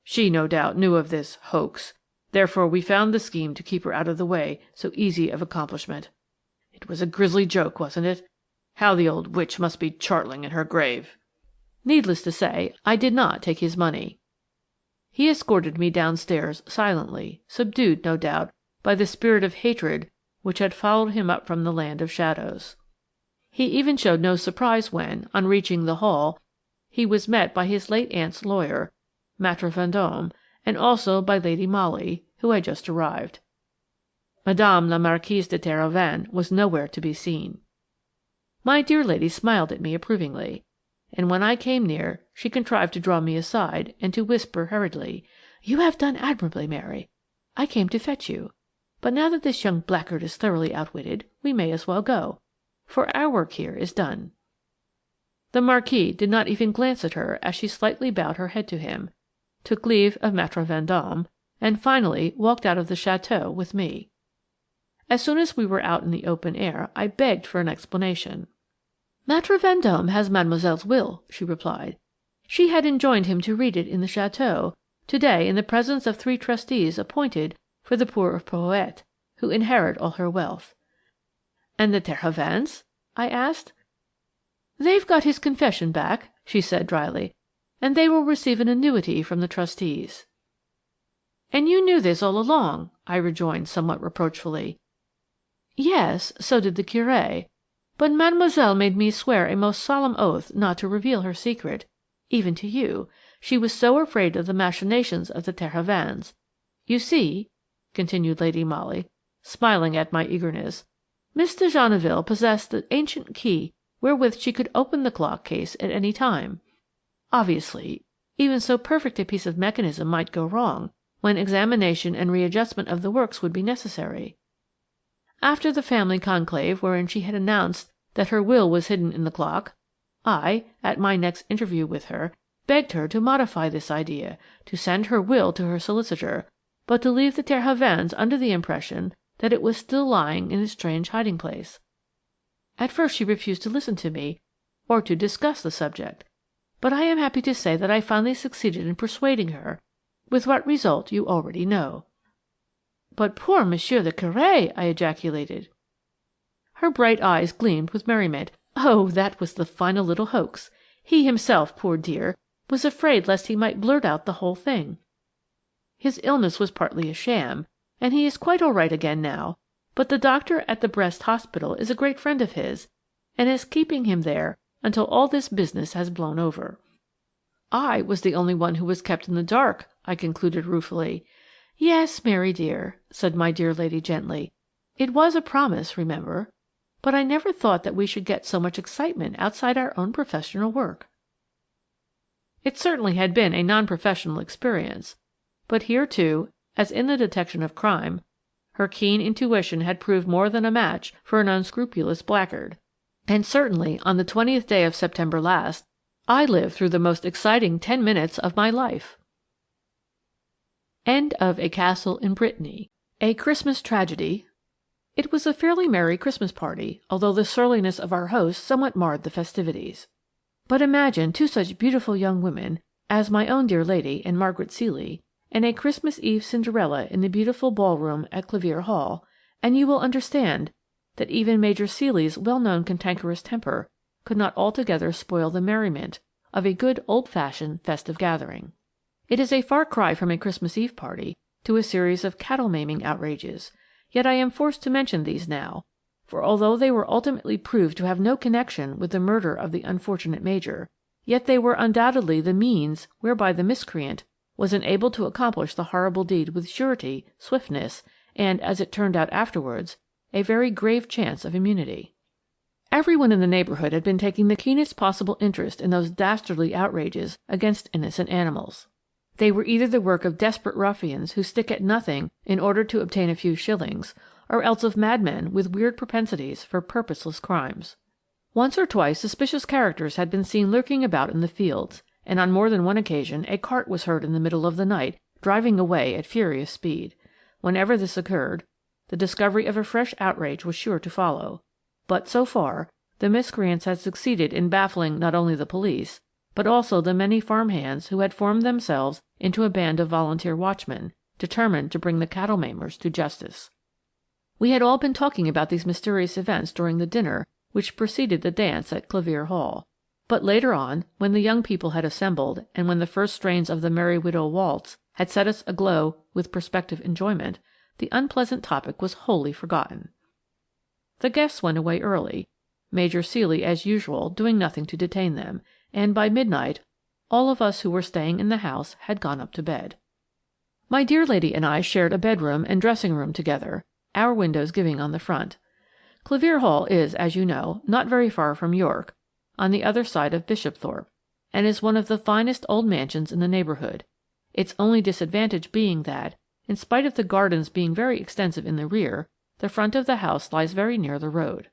She, no doubt, knew of this hoax. Therefore we found the scheme to keep her out of the way so easy of accomplishment. It was a grisly joke, wasn't it? How the old witch must be chortling in her grave." Needless to say, I did not take his money. He escorted me downstairs silently, subdued, no doubt, by the spirit of hatred which had followed him up from the land of shadows. He even showed no surprise when, on reaching the hall, he was met by his late aunt's lawyer, Maître Vendôme, and also by Lady Molly, who had just arrived. Madame la Marquise de Terhoven was nowhere to be seen. My dear lady smiled at me approvingly, and when I came near she contrived to draw me aside and to whisper hurriedly, "You have done admirably, Mary. I came to fetch you. But now that this young blackguard is thoroughly outwitted, we may as well go, for our work here is done." The Marquise did not even glance at her as she slightly bowed her head to him, took leave of Maître Vendôme, and finally walked out of the château with me. As soon as we were out in the open air, I begged for an explanation. "Maître Vendôme has mademoiselle's will," she replied. "She had enjoined him to read it in the château, to-day in the presence of 3 trustees appointed for the poor of Porhoët, who inherit all her wealth." "And the Terhovens?" I asked. "They've got his confession back," she said dryly, "and they will receive an annuity from the trustees." "And you knew this all along," I rejoined somewhat reproachfully. "Yes, so did the Curé, but mademoiselle made me swear a most solemn oath not to reveal her secret, even to you. She was so afraid of the machinations of the Terhovens. You see," continued Lady Molly, smiling at my eagerness, "Miss de Genneville possessed the ancient key wherewith she could open the clock case at any time. Obviously, even so perfect a piece of mechanism might go wrong, when examination and readjustment of the works would be necessary. After the family conclave wherein she had announced that her will was hidden in the clock, I, at my next interview with her, begged her to modify this idea, to send her will to her solicitor, but to leave the Terhovens under the impression that it was still lying in its strange hiding-place. At first she refused to listen to me or to discuss the subject, but I am happy to say that I finally succeeded in persuading her, with what result you already know." "But poor Monsieur the Curé!" I ejaculated. Her bright eyes gleamed with merriment. "Oh, that was the final little hoax. He himself, poor dear, was afraid lest he might blurt out the whole thing. His illness was partly a sham, and he is quite all right again now, but the doctor at the Brest Hospital is a great friend of his, and is keeping him there until all this business has blown over." "I was the only one who was kept in the dark," I concluded ruefully. "Yes, Mary dear," said my dear lady gently. "It was a promise, remember. But I never thought that we should get so much excitement outside our own professional work." It certainly had been a non-professional experience, but here too, as in the detection of crime, her keen intuition had proved more than a match for an unscrupulous blackguard. And certainly on the 20th day of September last, I lived through the most exciting 10 minutes of my life. End of A Castle in Brittany, A Christmas Tragedy. It was a fairly merry Christmas party, although the surliness of our host somewhat marred the festivities. But imagine 2 such beautiful young women as my own dear lady and Margaret Ceely, and a Christmas Eve Cinderella in the beautiful ballroom at Clavier Hall, and you will understand that even Major Ceely's well-known cantankerous temper could not altogether spoil the merriment of a good old-fashioned festive gathering. It is a far cry from a Christmas Eve party to a series of cattle-maiming outrages, yet I am forced to mention these now, for although they were ultimately proved to have no connection with the murder of the unfortunate Major, yet they were undoubtedly the means whereby the miscreant was enabled to accomplish the horrible deed with surety, swiftness, and, as it turned out afterwards, a very grave chance of immunity. Everyone in the neighbourhood had been taking the keenest possible interest in those dastardly outrages against innocent animals. They were either the work of desperate ruffians who stick at nothing in order to obtain a few shillings, or else of madmen with weird propensities for purposeless crimes. Once or twice suspicious characters had been seen lurking about in the fields, and on more than one occasion a cart was heard in the middle of the night driving away at furious speed. Whenever this occurred, the discovery of a fresh outrage was sure to follow, but so far the miscreants had succeeded in baffling not only the police, but also the many farm-hands who had formed themselves into a band of volunteer watchmen, determined to bring the cattle-maimers to justice. We had all been talking about these mysterious events during the dinner which preceded the dance at Clevere Hall. But later on, when the young people had assembled, and when the first strains of the Merry Widow waltz had set us aglow with prospective enjoyment, the unpleasant topic was wholly forgotten. The guests went away early, Major Ceely as usual doing nothing to detain them, and by midnight all of us who were staying in the house had gone up to bed. My dear lady and I shared a bedroom and dressing-room together, our windows giving on the front. Clevere Hall is, as you know, not very far from York, on the other side of Bishopthorpe, and is one of the finest old mansions in the neighbourhood, its only disadvantage being that, in spite of the gardens being very extensive in the rear, the front of the house lies very near the road.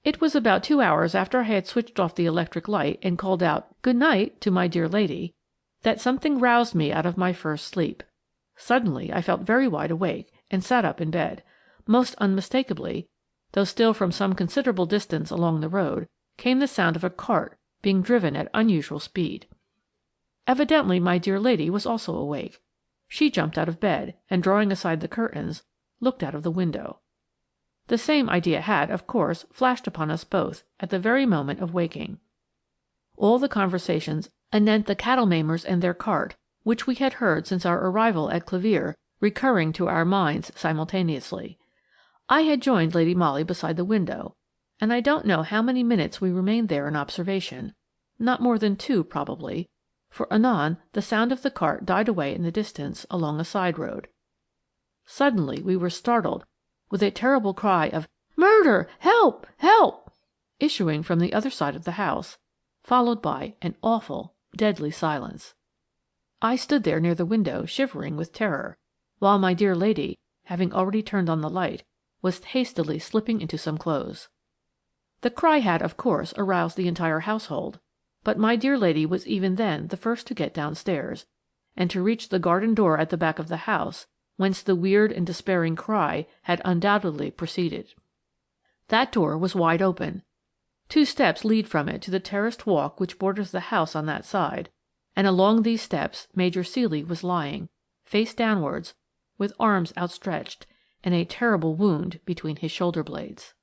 It was about 2 hours after I had switched off the electric light and called out "Good night" to my dear lady, that something roused me out of my first sleep. Suddenly I felt very wide awake, and sat up in bed. Most unmistakably, though still from some considerable distance along the road, came the sound of a cart being driven at unusual speed. Evidently my dear lady was also awake. She jumped out of bed, and drawing aside the curtains, looked out of the window. The same idea had, of course, flashed upon us both at the very moment of waking. All the conversations anent the cattle maimers and their cart, which we had heard since our arrival at Clevere, recurring to our minds simultaneously. I had joined Lady Molly beside the window, and I don't know how many minutes we remained there in observation, not more than 2 probably, for anon the sound of the cart died away in the distance along a side road. Suddenly we were startled with a terrible cry of "Murder! Help! Help!" issuing from the other side of the house, followed by an awful, deadly silence. I stood there near the window shivering with terror, while my dear lady, having already turned on the light, was hastily slipping into some clothes. The cry had, of course, aroused the entire household, but my dear lady was even then the first to get downstairs, and to reach the garden door at the back of the house, whence the weird and despairing cry had undoubtedly proceeded. That door was wide open. 2 steps lead from it to the terraced walk which borders the house on that side, and along these steps Major Ceely was lying, face downwards, with arms outstretched, and a terrible wound between his shoulder blades.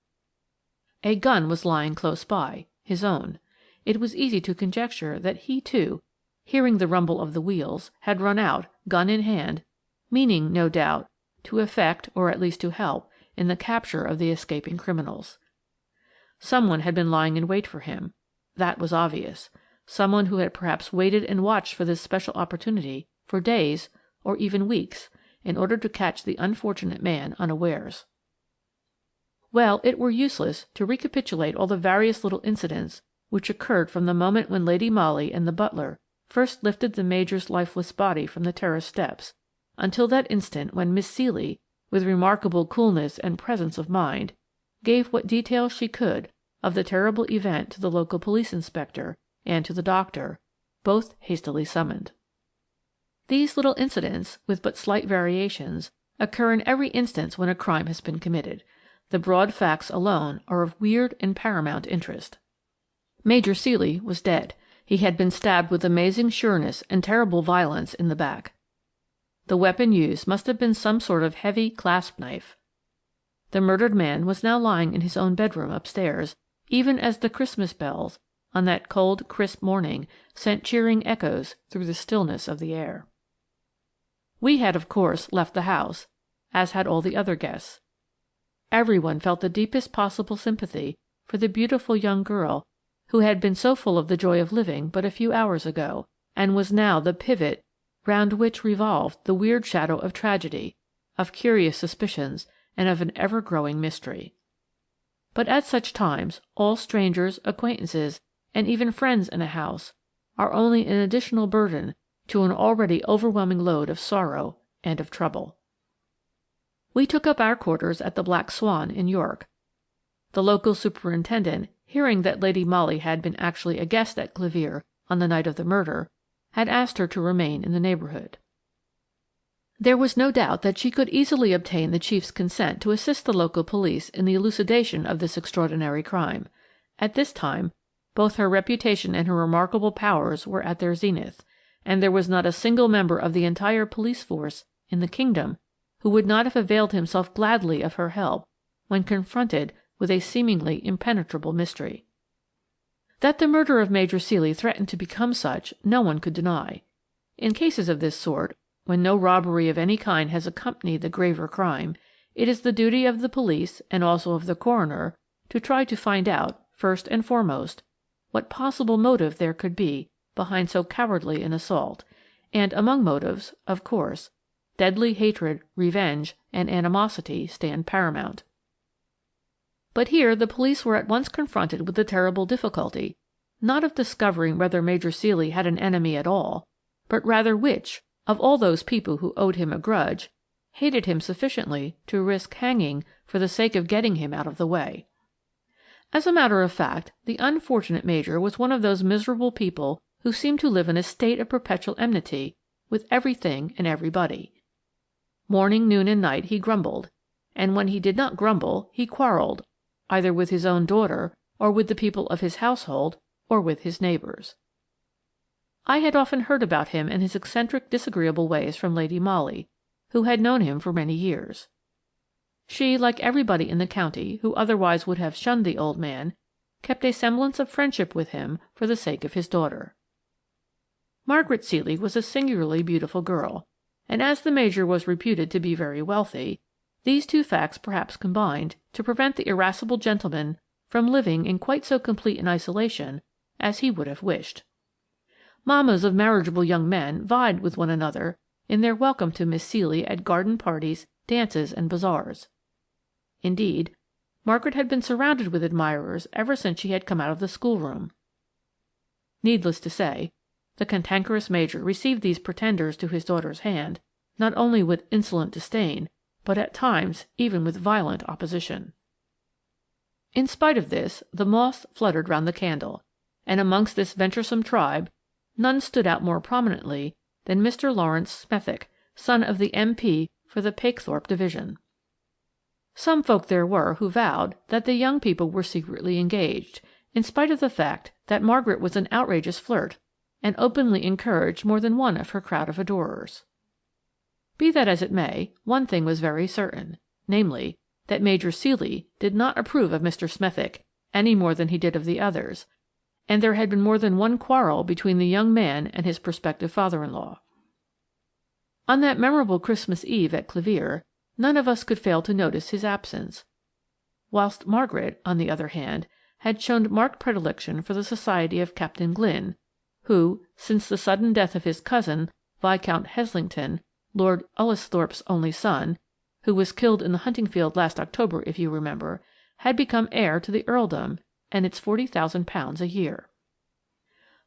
A gun was lying close by, his own. It was easy to conjecture that he, too, hearing the rumble of the wheels, had run out, gun in hand, meaning, no doubt, to effect, or at least to help, in the capture of the escaping criminals. Someone had been lying in wait for him. That was obvious. Someone who had perhaps waited and watched for this special opportunity for days or even weeks in order to catch the unfortunate man unawares. Well, it were useless to recapitulate all the various little incidents which occurred from the moment when Lady Molly and the butler first lifted the Major's lifeless body from the terrace steps, until that instant when Miss Ceely, with remarkable coolness and presence of mind, gave what details she could of the terrible event to the local police inspector and to the doctor, both hastily summoned. These little incidents, with but slight variations, occur in every instance when a crime has been committed. The broad facts alone are of weird and paramount interest. Major Ceely was dead. He had been stabbed with amazing sureness and terrible violence in the back. The weapon used must have been some sort of heavy clasp knife. The murdered man was now lying in his own bedroom upstairs, even as the Christmas bells, on that cold, crisp morning, sent cheering echoes through the stillness of the air. We had, of course, left the house, as had all the other guests. Everyone felt the deepest possible sympathy for the beautiful young girl who had been so full of the joy of living but a few hours ago, and was now the pivot round which revolved the weird shadow of tragedy, of curious suspicions, and of an ever-growing mystery. But at such times all strangers, acquaintances, and even friends in a house are only an additional burden to an already overwhelming load of sorrow and of trouble. We took up our quarters at the Black Swan in York. The local superintendent, hearing that Lady Molly had been actually a guest at Clevere on the night of the murder, had asked her to remain in the neighbourhood. There was no doubt that she could easily obtain the chief's consent to assist the local police in the elucidation of this extraordinary crime. At this time, both her reputation and her remarkable powers were at their zenith, and there was not a single member of the entire police force in the kingdom who would not have availed himself gladly of her help when confronted with a seemingly impenetrable mystery. That the murder of Major Ceely threatened to become such, no one could deny. In cases of this sort, when no robbery of any kind has accompanied the graver crime, it is the duty of the police and also of the coroner to try to find out, first and foremost, what possible motive there could be behind so cowardly an assault, and among motives, of course, deadly hatred, revenge, and animosity stand paramount. But here the police were at once confronted with the terrible difficulty, not of discovering whether Major Ceely had an enemy at all, but rather which, of all those people who owed him a grudge, hated him sufficiently to risk hanging for the sake of getting him out of the way. As a matter of fact, the unfortunate Major was one of those miserable people who seem to live in a state of perpetual enmity with everything and everybody. Morning, noon, and night he grumbled, and when he did not grumble he quarrelled, either with his own daughter, or with the people of his household, or with his neighbours. I had often heard about him and his eccentric, disagreeable ways from Lady Molly, who had known him for many years. She, like everybody in the county who otherwise would have shunned the old man, kept a semblance of friendship with him for the sake of his daughter. Margaret Ceely was a singularly beautiful girl, and as the Major was reputed to be very wealthy, these two facts perhaps combined to prevent the irascible gentleman from living in quite so complete an isolation as he would have wished. Mammas of marriageable young men vied with one another in their welcome to Miss Ceely at garden parties, dances, and bazaars. Indeed, Margaret had been surrounded with admirers ever since she had come out of the schoolroom. Needless to say, the cantankerous Major received these pretenders to his daughter's hand not only with insolent disdain, but at times even with violent opposition. In spite of this, the moths fluttered round the candle, and amongst this venturesome tribe none stood out more prominently than Mr. Lawrence Smethick, son of the M.P. for the Pakethorpe division. Some folk there were who vowed that the young people were secretly engaged, in spite of the fact that Margaret was an outrageous flirt, and openly encouraged more than one of her crowd of adorers. Be that as it may, one thing was very certain, namely, that Major Ceely did not approve of Mr. Smethick any more than he did of the others, and there had been more than one quarrel between the young man and his prospective father-in-law. On that memorable Christmas Eve at Clevere, none of us could fail to notice his absence, whilst Margaret, on the other hand, had shown marked predilection for the society of Captain Glynn, who, since the sudden death of his cousin, Viscount Heslington, Lord Ullesthorpe's only son, who was killed in the hunting field last October, if you remember, had become heir to the earldom and its £40,000 a year.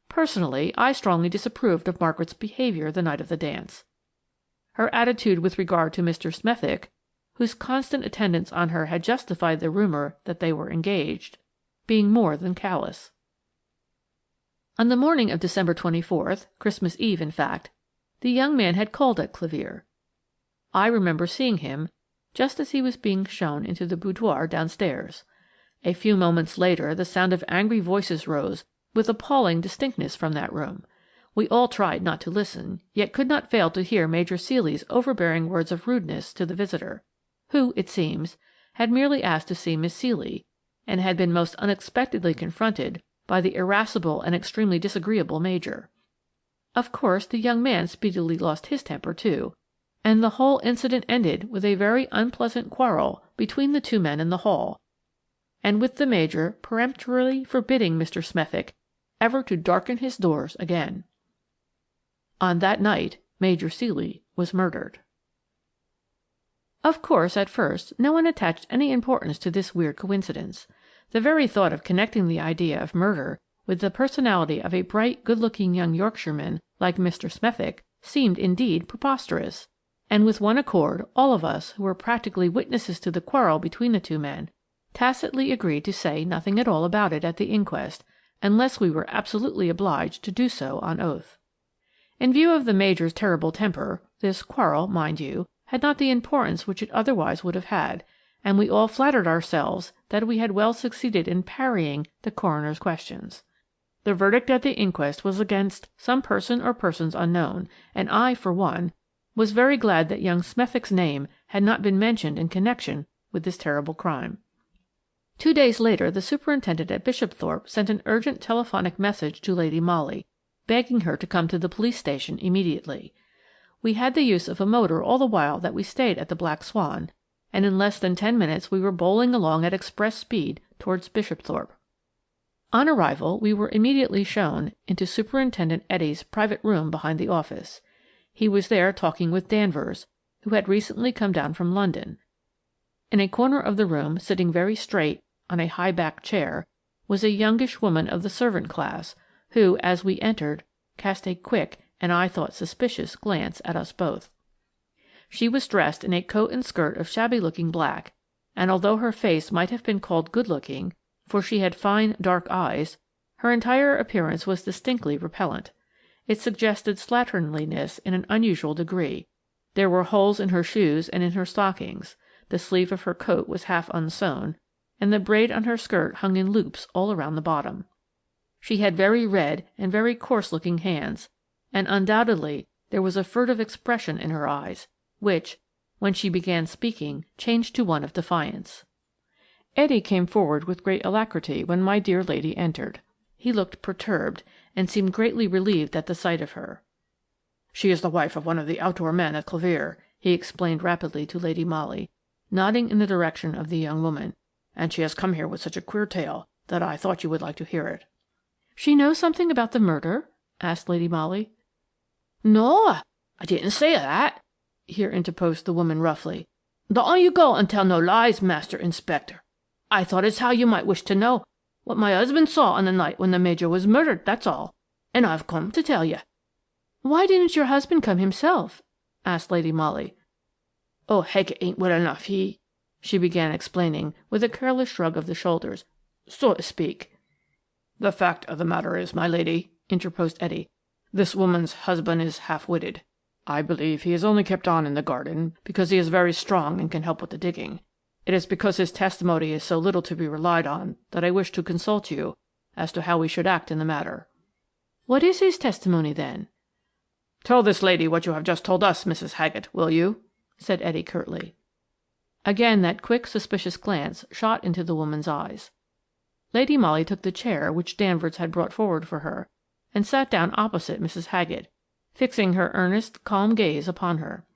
Personally, I strongly disapproved of Margaret's behaviour the night of the dance. Her attitude with regard to Mr. Smethick, whose constant attendance on her had justified the rumour that they were engaged, being more than callous. On the morning of December 24th, Christmas Eve in fact, the young man had called at Clevere. I remember seeing him just as he was being shown into the boudoir downstairs. A few moments later the sound of angry voices rose with appalling distinctness from that room. We all tried not to listen, yet could not fail to hear Major Ceely's overbearing words of rudeness to the visitor, who, it seems, had merely asked to see Miss Ceely, and had been most unexpectedly confronted by the irascible and extremely disagreeable Major. Of course, the young man speedily lost his temper too, and the whole incident ended with a very unpleasant quarrel between the two men in the hall, and with the Major peremptorily forbidding Mr. Smethick ever to darken his doors again. On that night Major Ceely was murdered. Of course, at first, no one attached any importance to this weird coincidence. The very thought of connecting the idea of murder with the personality of a bright, good-looking young Yorkshireman like Mr. Smethick seemed indeed preposterous, and with one accord all of us who were practically witnesses to the quarrel between the two men tacitly agreed to say nothing at all about it at the inquest, unless we were absolutely obliged to do so on oath. In view of the Major's terrible temper, this quarrel, mind you, had not the importance which it otherwise would have had, and we all flattered ourselves that we had well succeeded in parrying the coroner's questions. The verdict at the inquest was against some person or persons unknown, and I, for one, was very glad that young Smethick's name had not been mentioned in connection with this terrible crime. 2 days later the superintendent at Bishopthorpe sent an urgent telephonic message to Lady Molly, begging her to come to the police station immediately. We had the use of a motor all the while that we stayed at the Black Swan, and in less than 10 minutes we were bowling along at express speed towards Bishopthorpe. On arrival, we were immediately shown into Superintendent Eddy's private room behind the office. He was there talking with Danvers, who had recently come down from London. In a corner of the room, sitting very straight on a high-backed chair, was a youngish woman of the servant class, who, as we entered, cast a quick, and I thought suspicious, glance at us both. She was dressed in a coat and skirt of shabby-looking black, and although her face might have been called good-looking, for she had fine dark eyes, her entire appearance was distinctly repellent. It suggested slatternliness in an unusual degree. There were holes in her shoes and in her stockings, the sleeve of her coat was half unsewn, and the braid on her skirt hung in loops all around the bottom. She had very red and very coarse-looking hands, and undoubtedly there was a furtive expression in her eyes, which, when she began speaking, changed to one of defiance. Eddy came forward with great alacrity when my dear lady entered. He looked perturbed, and seemed greatly relieved at the sight of her. "She is the wife of one of the outdoor men at Clevere," he explained rapidly to Lady Molly, nodding in the direction of the young woman, "and she has come here with such a queer tale that I thought you would like to hear it." "She knows something about the murder?" asked Lady Molly. "No, I didn't say that," here interposed the woman roughly. "Don't you go and tell no lies, Master Inspector. I thought as how you might wish to know what my husband saw on the night when the Major was murdered, that's all, and I've come to tell you." "Why didn't your husband come himself?" asked Lady Molly. "Oh, Haggett ain't well enough, she began explaining, with a careless shrug of the shoulders, so to speak. "The fact of the matter is, my lady," interposed Eddy, "this woman's husband is half-witted. I believe he is only kept on in the garden because he is very strong and can help with the digging. It is because his testimony is so little to be relied on that I wish to consult you as to how we should act in the matter." "What is his testimony, then?" "Tell this lady what you have just told us, Mrs. Haggett, will you?" said Eddy curtly. Again that quick, suspicious glance shot into the woman's eyes. Lady Molly took the chair which Danvers had brought forward for her, and sat down opposite Mrs. Haggett, fixing her earnest, calm gaze upon her.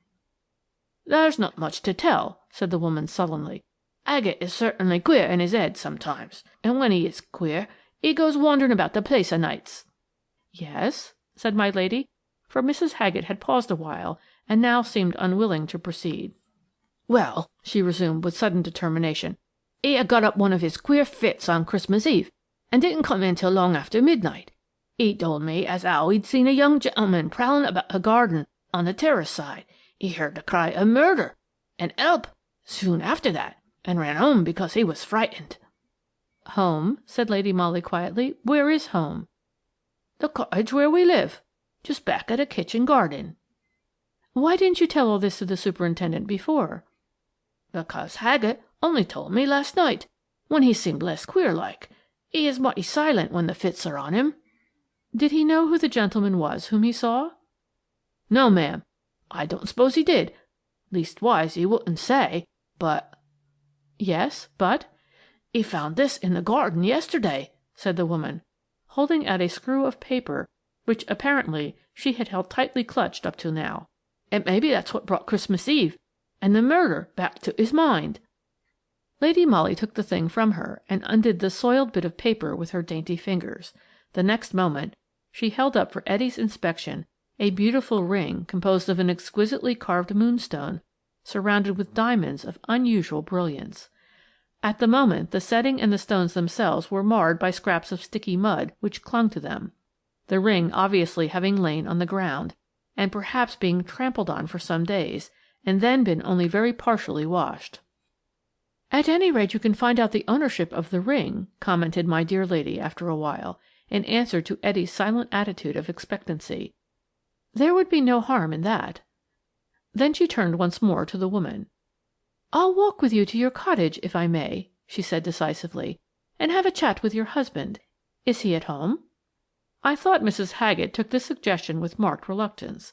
"There's not much to tell," said the woman sullenly. "Haggett is certainly queer in his head sometimes, and when he is queer, he goes wandering about the place o' nights." "Yes?" said my lady, for Mrs. Haggett had paused a while, and now seemed unwilling to proceed. "Well," she resumed with sudden determination, "he had got up one of his queer fits on Christmas Eve, and didn't come in till long after midnight. He told me as how he'd seen a young gentleman prowling about a garden on the terrace side. He heard the cry of murder and help soon after that, and ran home because he was frightened." "Home?" said Lady Molly quietly. "Where is home?" "The cottage where we live, just back of the kitchen garden." "Why didn't you tell all this to the superintendent before?" "Because Haggett only told me last night, when he seemed less queer-like. He is mighty silent when the fits are on him." "Did he know who the gentleman was whom he saw?" "No, ma'am. I don't suppose he did. Leastwise, he wouldn't say, but—" "Yes, but—" "He found this in the garden yesterday," said the woman, holding out a screw of paper which apparently she had held tightly clutched up till now. "And maybe that's what brought Christmas Eve and the murder back to his mind." Lady Molly took the thing from her and undid the soiled bit of paper with her dainty fingers. The next moment she held up for Eddy's inspection a beautiful ring composed of an exquisitely carved moonstone, surrounded with diamonds of unusual brilliance. At the moment the setting and the stones themselves were marred by scraps of sticky mud which clung to them, the ring obviously having lain on the ground, and perhaps being trampled on for some days, and then been only very partially washed. "At any rate you can find out the ownership of the ring," commented my dear lady after a while, in answer to Eddy's silent attitude of expectancy. "There would be no harm in that." Then she turned once more to the woman. "I'll walk with you to your cottage, if I may," she said decisively, "and have a chat with your husband. Is he at home?" I thought Mrs. Haggett took this suggestion with marked reluctance.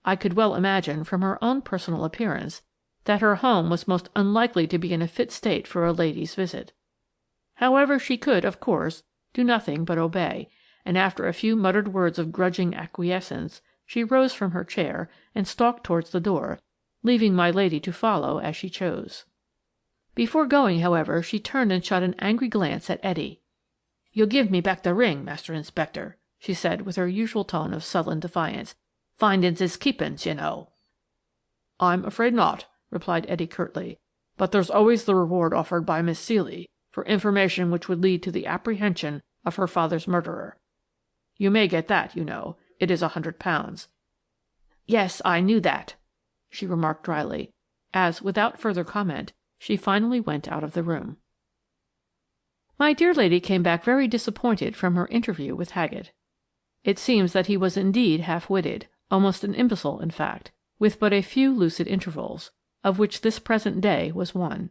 I could well imagine from her own personal appearance that her home was most unlikely to be in a fit state for a lady's visit. However, she could, of course, do nothing but obey, and after a few muttered words of grudging acquiescence, she rose from her chair and stalked towards the door, leaving my lady to follow as she chose. Before going, however, she turned and shot an angry glance at Etty. "You'll give me back the ring, Master Inspector," she said with her usual tone of sullen defiance. "Findings is keepings, you know." "I'm afraid not," replied Etty curtly, "but there's always the reward offered by Miss Ceely for information which would lead to the apprehension of her father's murderer. You may get that, you know. It is £100. "Yes, I knew that," she remarked dryly, as, without further comment, she finally went out of the room. My dear lady came back very disappointed from her interview with Haggett. It seems that he was indeed half-witted, almost an imbecile in fact, with but a few lucid intervals, of which this present day was one.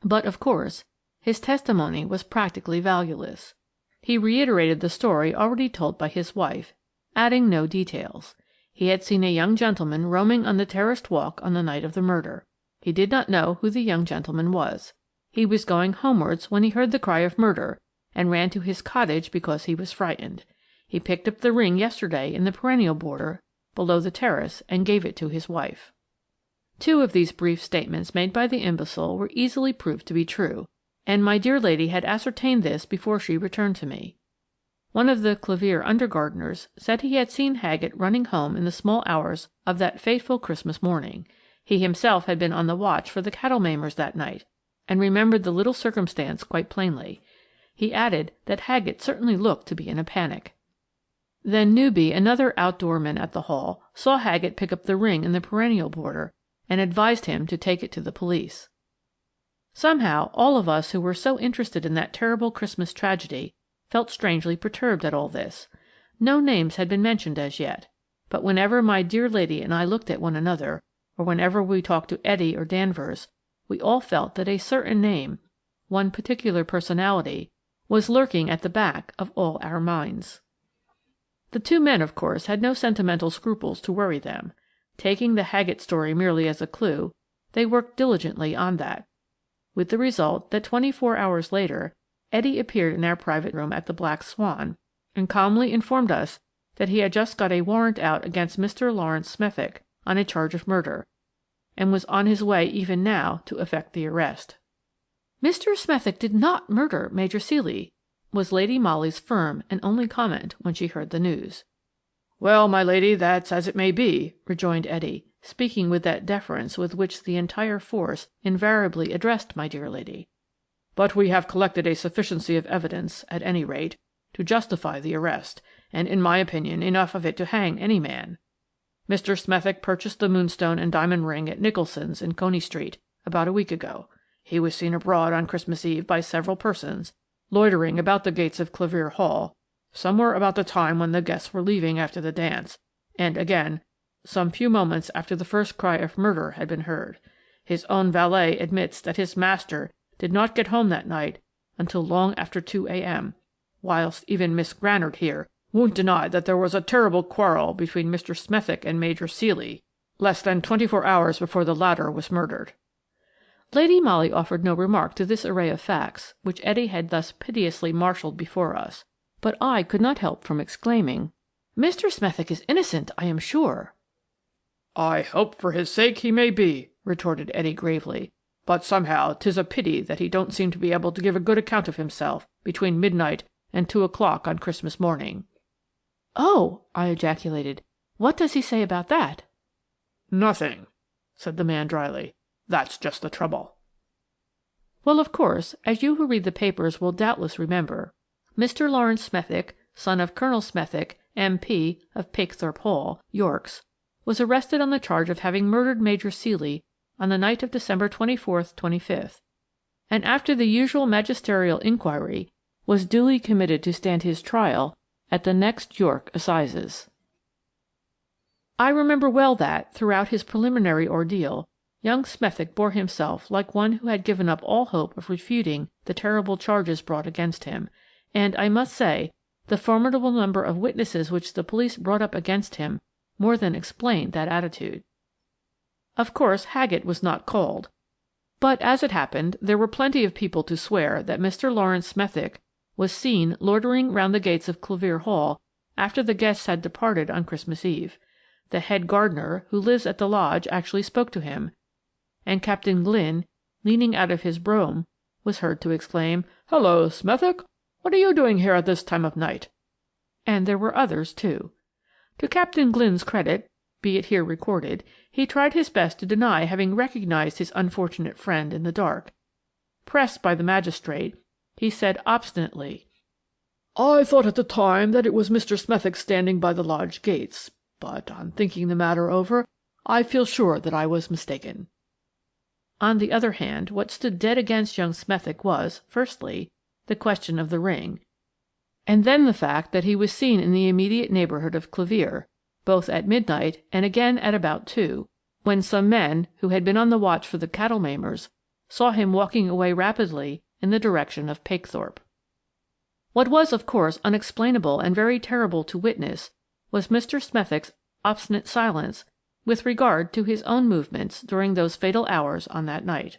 But, of course, his testimony was practically valueless. He reiterated the story already told by his wife, adding no details. He had seen a young gentleman roaming on the terraced walk on the night of the murder. He did not know who the young gentleman was. He was going homewards when he heard the cry of murder, and ran to his cottage because he was frightened. He picked up the ring yesterday in the perennial border below the terrace and gave it to his wife. 2 of these brief statements made by the imbecile were easily proved to be true, and my dear lady had ascertained this before she returned to me. One of the Clevere under-gardeners said he had seen Haggett running home in the small hours of that fateful Christmas morning. He himself had been on the watch for the cattle maimers that night, and remembered the little circumstance quite plainly. He added that Haggett certainly looked to be in a panic. Then Newby, another outdoor-man at the Hall, saw Haggett pick up the ring in the perennial border and advised him to take it to the police. Somehow, all of us who were so interested in that terrible Christmas tragedy felt strangely perturbed at all this. No names had been mentioned as yet, but whenever my dear lady and I looked at one another, or whenever we talked to Etty or Danvers, we all felt that a certain name, one particular personality, was lurking at the back of all our minds. The 2 men, of course, had no sentimental scruples to worry them. Taking the Haggett story merely as a clue, they worked diligently on that, with the result that 24 hours later Etty appeared in our private room at the Black Swan and calmly informed us that he had just got a warrant out against Mr. Lawrence Smethick on a charge of murder, and was on his way even now to effect the arrest. "Mr. Smethick did not murder Major Ceely," was Lady Molly's firm and only comment when she heard the news. "Well, my lady, that's as it may be," rejoined Etty, speaking with that deference with which the entire force invariably addressed my dear lady. "But we have collected a sufficiency of evidence, at any rate, to justify the arrest, and in my opinion enough of it to hang any man. Mr. Smethick purchased the moonstone and diamond ring at Nicholson's in Coney Street about a week ago. He was seen abroad on Christmas Eve by several persons, loitering about the gates of Clevere Hall, somewhere about the time when the guests were leaving after the dance, and again, some few moments after the first cry of murder had been heard. His own valet admits that his master did not get home that night until long after 2 a.m., whilst even Miss Granard here won't deny that there was a terrible quarrel between Mr. Smethick and Major Ceely less than 24 hours before the latter was murdered." Lady Molly offered no remark to this array of facts which Etty had thus pitilessly marshalled before us, but I could not help from exclaiming, "Mr. Smethick is innocent, I am sure." "I hope for his sake he may be," retorted Etty gravely, "but somehow 'tis a pity that he don't seem to be able to give a good account of himself between midnight and 2 o'clock on Christmas morning." "Oh," I ejaculated, "what does he say about that?" "Nothing," said the man dryly. "That's just the trouble." Well, of course, as you who read the papers will doubtless remember, Mr. Lawrence Smethick, son of Colonel Smethick, M.P. of Pakethorpe Hall, Yorks, was arrested on the charge of having murdered Major Ceely on the night of December 24th, 25th, and after the usual magisterial inquiry was duly committed to stand his trial at the next York Assizes. I remember well that, throughout his preliminary ordeal, young Smethick bore himself like one who had given up all hope of refuting the terrible charges brought against him, and, I must say, the formidable number of witnesses which the police brought up against him more than explained that attitude. Of course, Haggett was not called, But as it happened, there were plenty of people to swear that Mr. Lawrence Smethick was seen loitering round the gates of Clevere Hall after the guests had departed on Christmas Eve. The head gardener, who lives at the lodge, actually spoke to him, and Captain Glynn, leaning out of his brougham, was heard to exclaim, "Hello, Smethick! What are you doing here at this time of night?" And there were others, too. To Captain Glynn's credit, be it here recorded, he tried his best to deny having recognized his unfortunate friend in the dark. Pressed by the magistrate, he said obstinately, "I thought at the time that it was Mr. Smethick standing by the lodge gates, but on thinking the matter over, I feel sure that I was mistaken." On the other hand, what stood dead against young Smethick was, firstly, the question of the ring, and then the fact that he was seen in the immediate neighbourhood of Clevere, both at midnight and again at about 2, when some men, who had been on the watch for the cattle maimers, saw him walking away rapidly in the direction of Pakethorpe. What was, of course, unexplainable and very terrible to witness was Mr. Smethick's obstinate silence with regard to his own movements during those fatal hours on that night.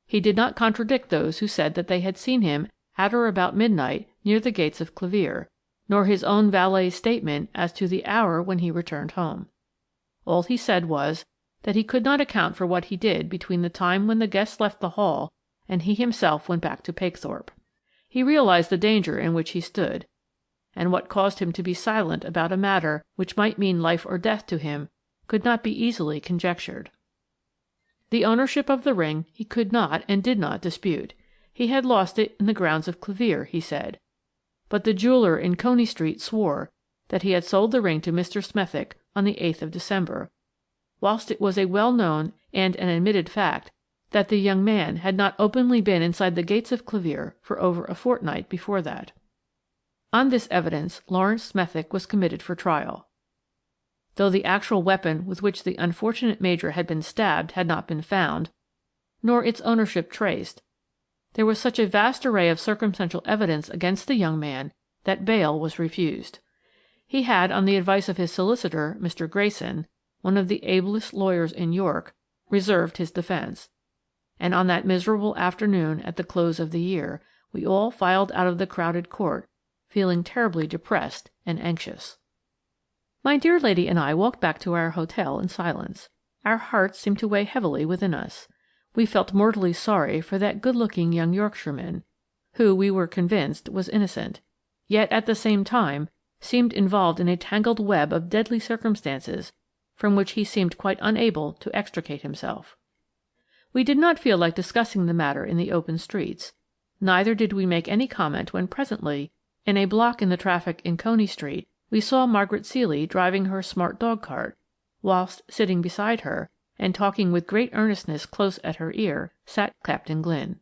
He did not contradict those who said that they had seen him at or about midnight near the gates of Clevere, nor his own valet's statement as to the hour when he returned home. All he said was that he could not account for what he did between the time when the guests left the hall and he himself went back to Pakethorpe. He realized the danger in which he stood, and what caused him to be silent about a matter which might mean life or death to him could not be easily conjectured. The ownership of the ring he could not and did not dispute. He had lost it in the grounds of Clevere, he said, but the jeweller in Coney Street swore that he had sold the ring to Mr. Smethick on the 8th of December, whilst it was a well-known and an admitted fact that the young man had not openly been inside the gates of Clevere for over a fortnight before that. On this evidence Lawrence Smethick was committed for trial. Though the actual weapon with which the unfortunate Major had been stabbed had not been found, nor its ownership traced, there was such a vast array of circumstantial evidence against the young man that bail was refused. He had, on the advice of his solicitor, Mr. Grayson, one of the ablest lawyers in York, reserved his defence, and on that miserable afternoon at the close of the year, we all filed out of the crowded court, feeling terribly depressed and anxious. My dear lady and I walked back to our hotel in silence. Our hearts seemed to weigh heavily within us. We felt mortally sorry for that good-looking young Yorkshireman, who, we were convinced, was innocent, yet at the same time seemed involved in a tangled web of deadly circumstances from which he seemed quite unable to extricate himself. We did not feel like discussing the matter in the open streets, neither did we make any comment when presently, in a block in the traffic in Coney Street, we saw Margaret Ceely driving her smart dog-cart, whilst sitting beside her, and talking with great earnestness close at her ear, sat Captain Glynn.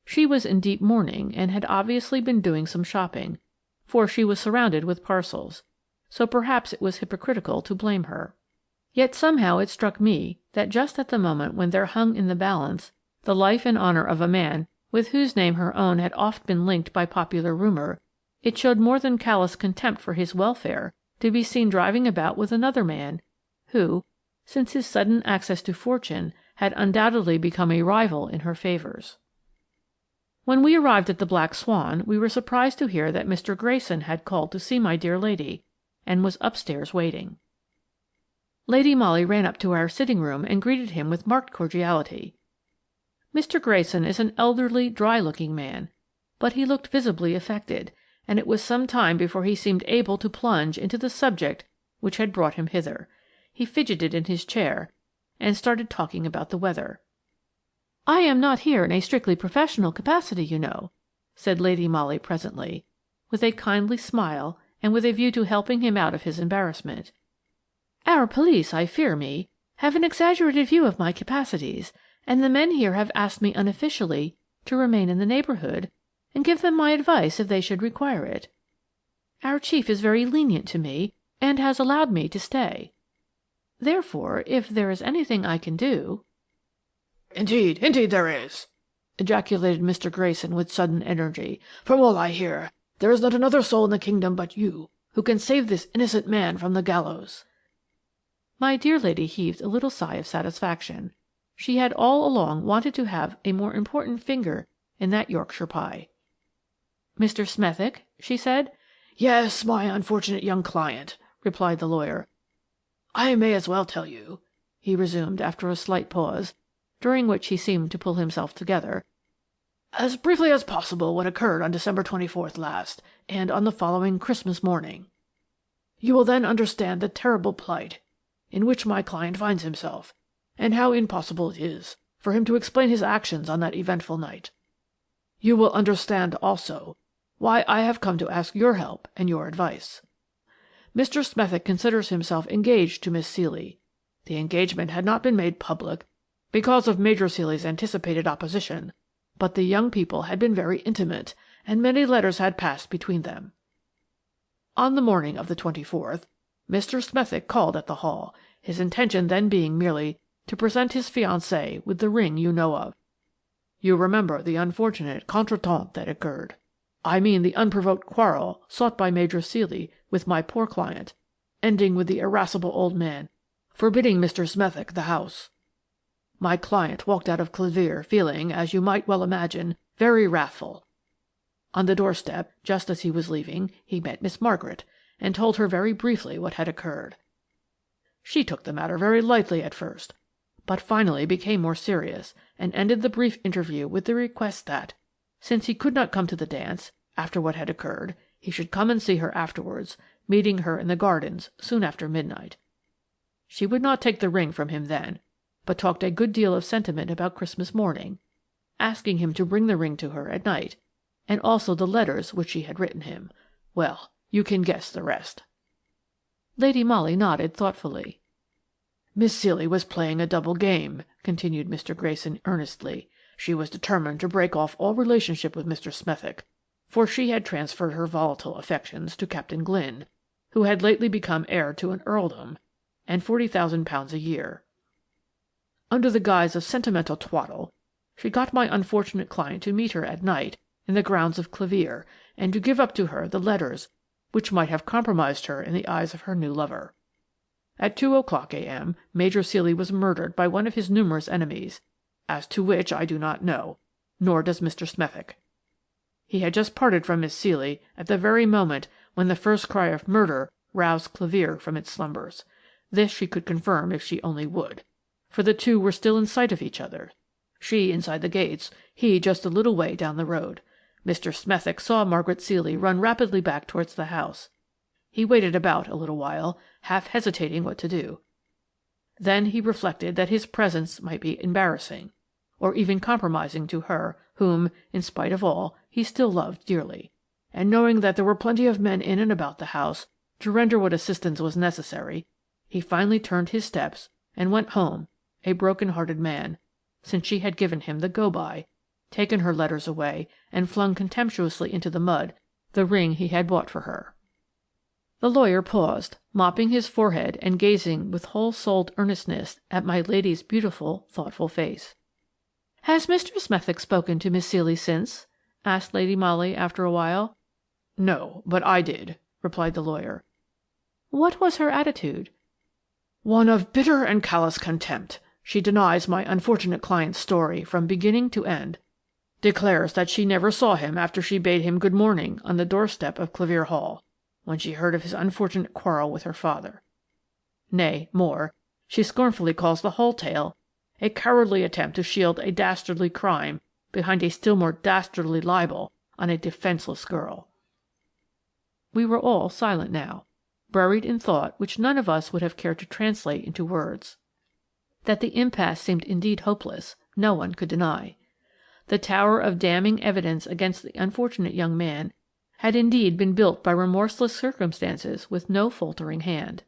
She was in deep mourning, and had obviously been doing some shopping, for she was surrounded with parcels, so perhaps it was hypocritical to blame her. Yet somehow it struck me that just at the moment when there hung in the balance the life and honour of a man with whose name her own had oft been linked by popular rumour, it showed more than callous contempt for his welfare to be seen driving about with another man who, since his sudden access to fortune, had undoubtedly become a rival in her favours. When we arrived at the Black Swan, we were surprised to hear that Mr. Grayson had called to see my dear lady, and was upstairs waiting. Lady Molly ran up to our sitting-room and greeted him with marked cordiality. Mr. Grayson is an elderly, dry-looking man, but he looked visibly affected, and it was some time before he seemed able to plunge into the subject which had brought him hither. He fidgeted in his chair, and started talking about the weather. "I am not here in a strictly professional capacity, you know," said Lady Molly presently, with a kindly smile and with a view to helping him out of his embarrassment. "Our police, I fear me, have an exaggerated view of my capacities, and the men here have asked me unofficially to remain in the neighbourhood and give them my advice if they should require it. Our chief is very lenient to me, and has allowed me to stay. Therefore, if there is anything I can do—" Indeed there is," ejaculated Mr. Grayson with sudden energy. "From all I hear, there is not another soul in the kingdom but you who can save this innocent man from the gallows." My dear lady heaved a little sigh of satisfaction. She had all along wanted to have a more important finger in that Yorkshire pie. "Mr. Smethick?" she said. "Yes, my unfortunate young client," replied the lawyer. "I may as well tell you," he resumed after a slight pause, during which he seemed to pull himself together, "as briefly as possible what occurred on December 24th last, and on the following Christmas morning. You will then understand the terrible plight in which my client finds himself, and how impossible it is for him to explain his actions on that eventful night. You will understand, also, why I have come to ask your help and your advice. Mr. Smethick considers himself engaged to Miss Ceely. The engagement had not been made public because of Major Ceely's anticipated opposition, but the young people had been very intimate, and many letters had passed between them. On the morning of the 24th, Mr. Smethick called at the Hall, his intention then being merely to present his fiancée with the ring you know of. You remember the unfortunate contretemps that occurred. I mean the unprovoked quarrel sought by Major Ceely with my poor client, ending with the irascible old man forbidding Mr. Smethick the house. My client walked out of Clevere feeling, as you might well imagine, very wrathful. On the doorstep, just as he was leaving, he met Miss Margaret, and told her very briefly what had occurred. She took the matter very lightly at first, but finally became more serious, and ended the brief interview with the request that, since he could not come to the dance, after what had occurred, he should come and see her afterwards, meeting her in the gardens soon after midnight. She would not take the ring from him then, but talked a good deal of sentiment about Christmas morning, asking him to bring the ring to her at night, and also the letters which she had written him. Well, you can guess the rest. Lady Molly nodded thoughtfully. Miss Ceely was playing a double game, continued Mr. Grayson earnestly. She was determined to break off all relationship with Mr. Smethick, for she had transferred her volatile affections to Captain Glynn, who had lately become heir to an earldom and £40,000 a year. Under the guise of sentimental twaddle, she got my unfortunate client to meet her at night in the grounds of Clevere, and to give up to her the letters which might have compromised her in the eyes of her new lover. At 2:00 a.m. Major Ceely was murdered by one of his numerous enemies, as to which I do not know, nor does Mr. Smethick. He had just parted from Miss Ceely at the very moment when the first cry of murder roused Clevere from its slumbers. This she could confirm if she only would, for the two were still in sight of each other, she inside the gates, he just a little way down the road. Mr. Smethick saw Margaret Ceely run rapidly back towards the house. He waited about a little while, half hesitating what to do. Then he reflected that his presence might be embarrassing, or even compromising to her whom, in spite of all, he still loved dearly, and knowing that there were plenty of men in and about the house to render what assistance was necessary, he finally turned his steps and went home, a broken-hearted man, since she had given him the go-by, taken her letters away, and flung contemptuously into the mud the ring he had bought for her. The lawyer paused, mopping his forehead and gazing with whole-souled earnestness at my lady's beautiful, thoughtful face. "Has Mr. Smethick spoken to Miss Ceely since?" asked Lady Molly after a while. "No, but I did," replied the lawyer. "What was her attitude?" "One of bitter and callous contempt. She denies my unfortunate client's story from beginning to end. Declares that she never saw him after she bade him good morning on the doorstep of Clevere Hall, when she heard of his unfortunate quarrel with her father. Nay, more, she scornfully calls the whole tale a cowardly attempt to shield a dastardly crime behind a still more dastardly libel on a defenceless girl." We were all silent now, buried in thought which none of us would have cared to translate into words. That the impasse seemed indeed hopeless, no one could deny. The tower of damning evidence against the unfortunate young man had indeed been built by remorseless circumstances with no faltering hand.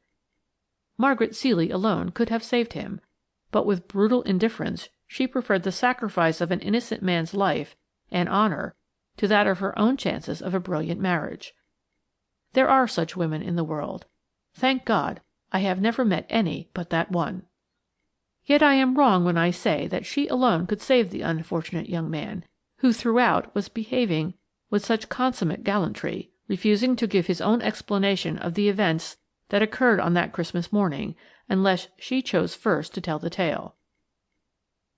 Margaret Ceely alone could have saved him, but with brutal indifference she preferred the sacrifice of an innocent man's life and honour to that of her own chances of a brilliant marriage. There are such women in the world. Thank God, I have never met any but that one. Yet I am wrong when I say that she alone could save the unfortunate young man, who throughout was behaving with such consummate gallantry, refusing to give his own explanation of the events that occurred on that Christmas morning, unless she chose first to tell the tale.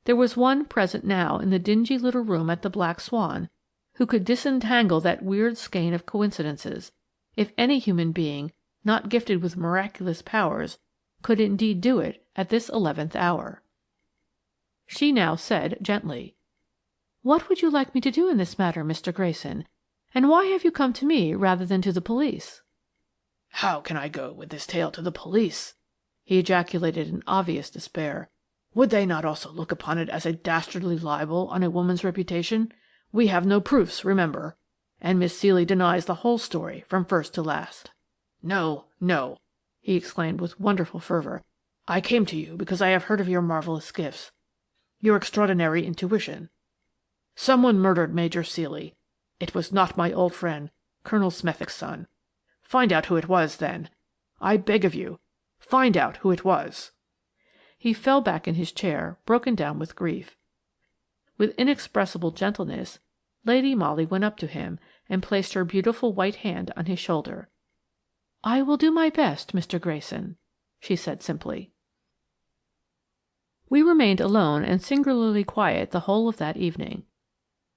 There was one present now in the dingy little room at the Black Swan who could disentangle that weird skein of coincidences, if any human being not gifted with miraculous powers could indeed do it at this 11th hour. She now said gently, "What would you like me to do in this matter, Mr. Grayson? And why have you come to me rather than to the police?" "How can I go with this tale to the police?" he ejaculated in obvious despair. "Would they not also look upon it as a dastardly libel on a woman's reputation? We have no proofs, remember, and Miss Ceely denies the whole story from first to last. No, no," he exclaimed with wonderful fervour. "I came to you because I have heard of your marvellous gifts, your extraordinary intuition. Someone murdered Major Ceely. It was not my old friend, Colonel Smethick's son. Find out who it was, then. I beg of you, find out who it was." He fell back in his chair, broken down with grief. With inexpressible gentleness, Lady Molly went up to him and placed her beautiful white hand on his shoulder. "I will do my best, Mr. Grayson," she said simply. We remained alone and singularly quiet the whole of that evening.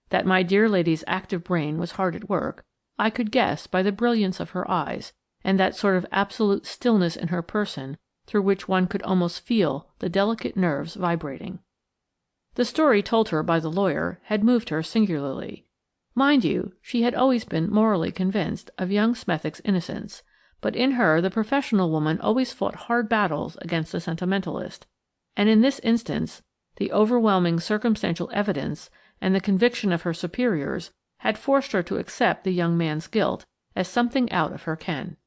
That my dear lady's active brain was hard at work, I could guess by the brilliance of her eyes, and that sort of absolute stillness in her person through which one could almost feel the delicate nerves vibrating. The story told her by the lawyer had moved her singularly. Mind you, she had always been morally convinced of young Smethick's innocence, but in her the professional woman always fought hard battles against the sentimentalist, and in this instance the overwhelming circumstantial evidence and the conviction of her superiors had forced her to accept the young man's guilt as something out of her ken.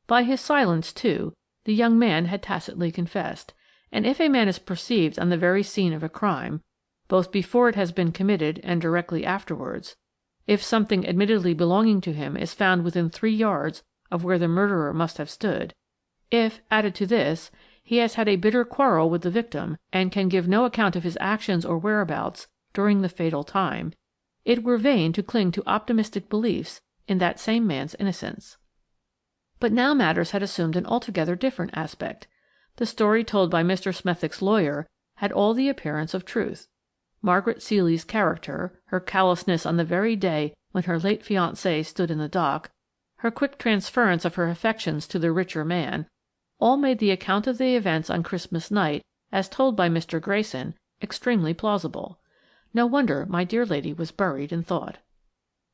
By his silence, too, the young man had tacitly confessed, and if a man is perceived on the very scene of a crime, both before it has been committed and directly afterwards, if something admittedly belonging to him is found within 3 yards of where the murderer must have stood, if, added to this, he has had a bitter quarrel with the victim and can give no account of his actions or whereabouts during the fatal time, it were vain to cling to optimistic beliefs in that same man's innocence. But now matters had assumed an altogether different aspect. The story told by Mr. Smethick's lawyer had all the appearance of truth. Margaret Ceely's character, her callousness on the very day when her late fiancé stood in the dock, her quick transference of her affections to the richer man, all made the account of the events on Christmas night, as told by Mr. Grayson, extremely plausible. No wonder my dear lady was buried in thought.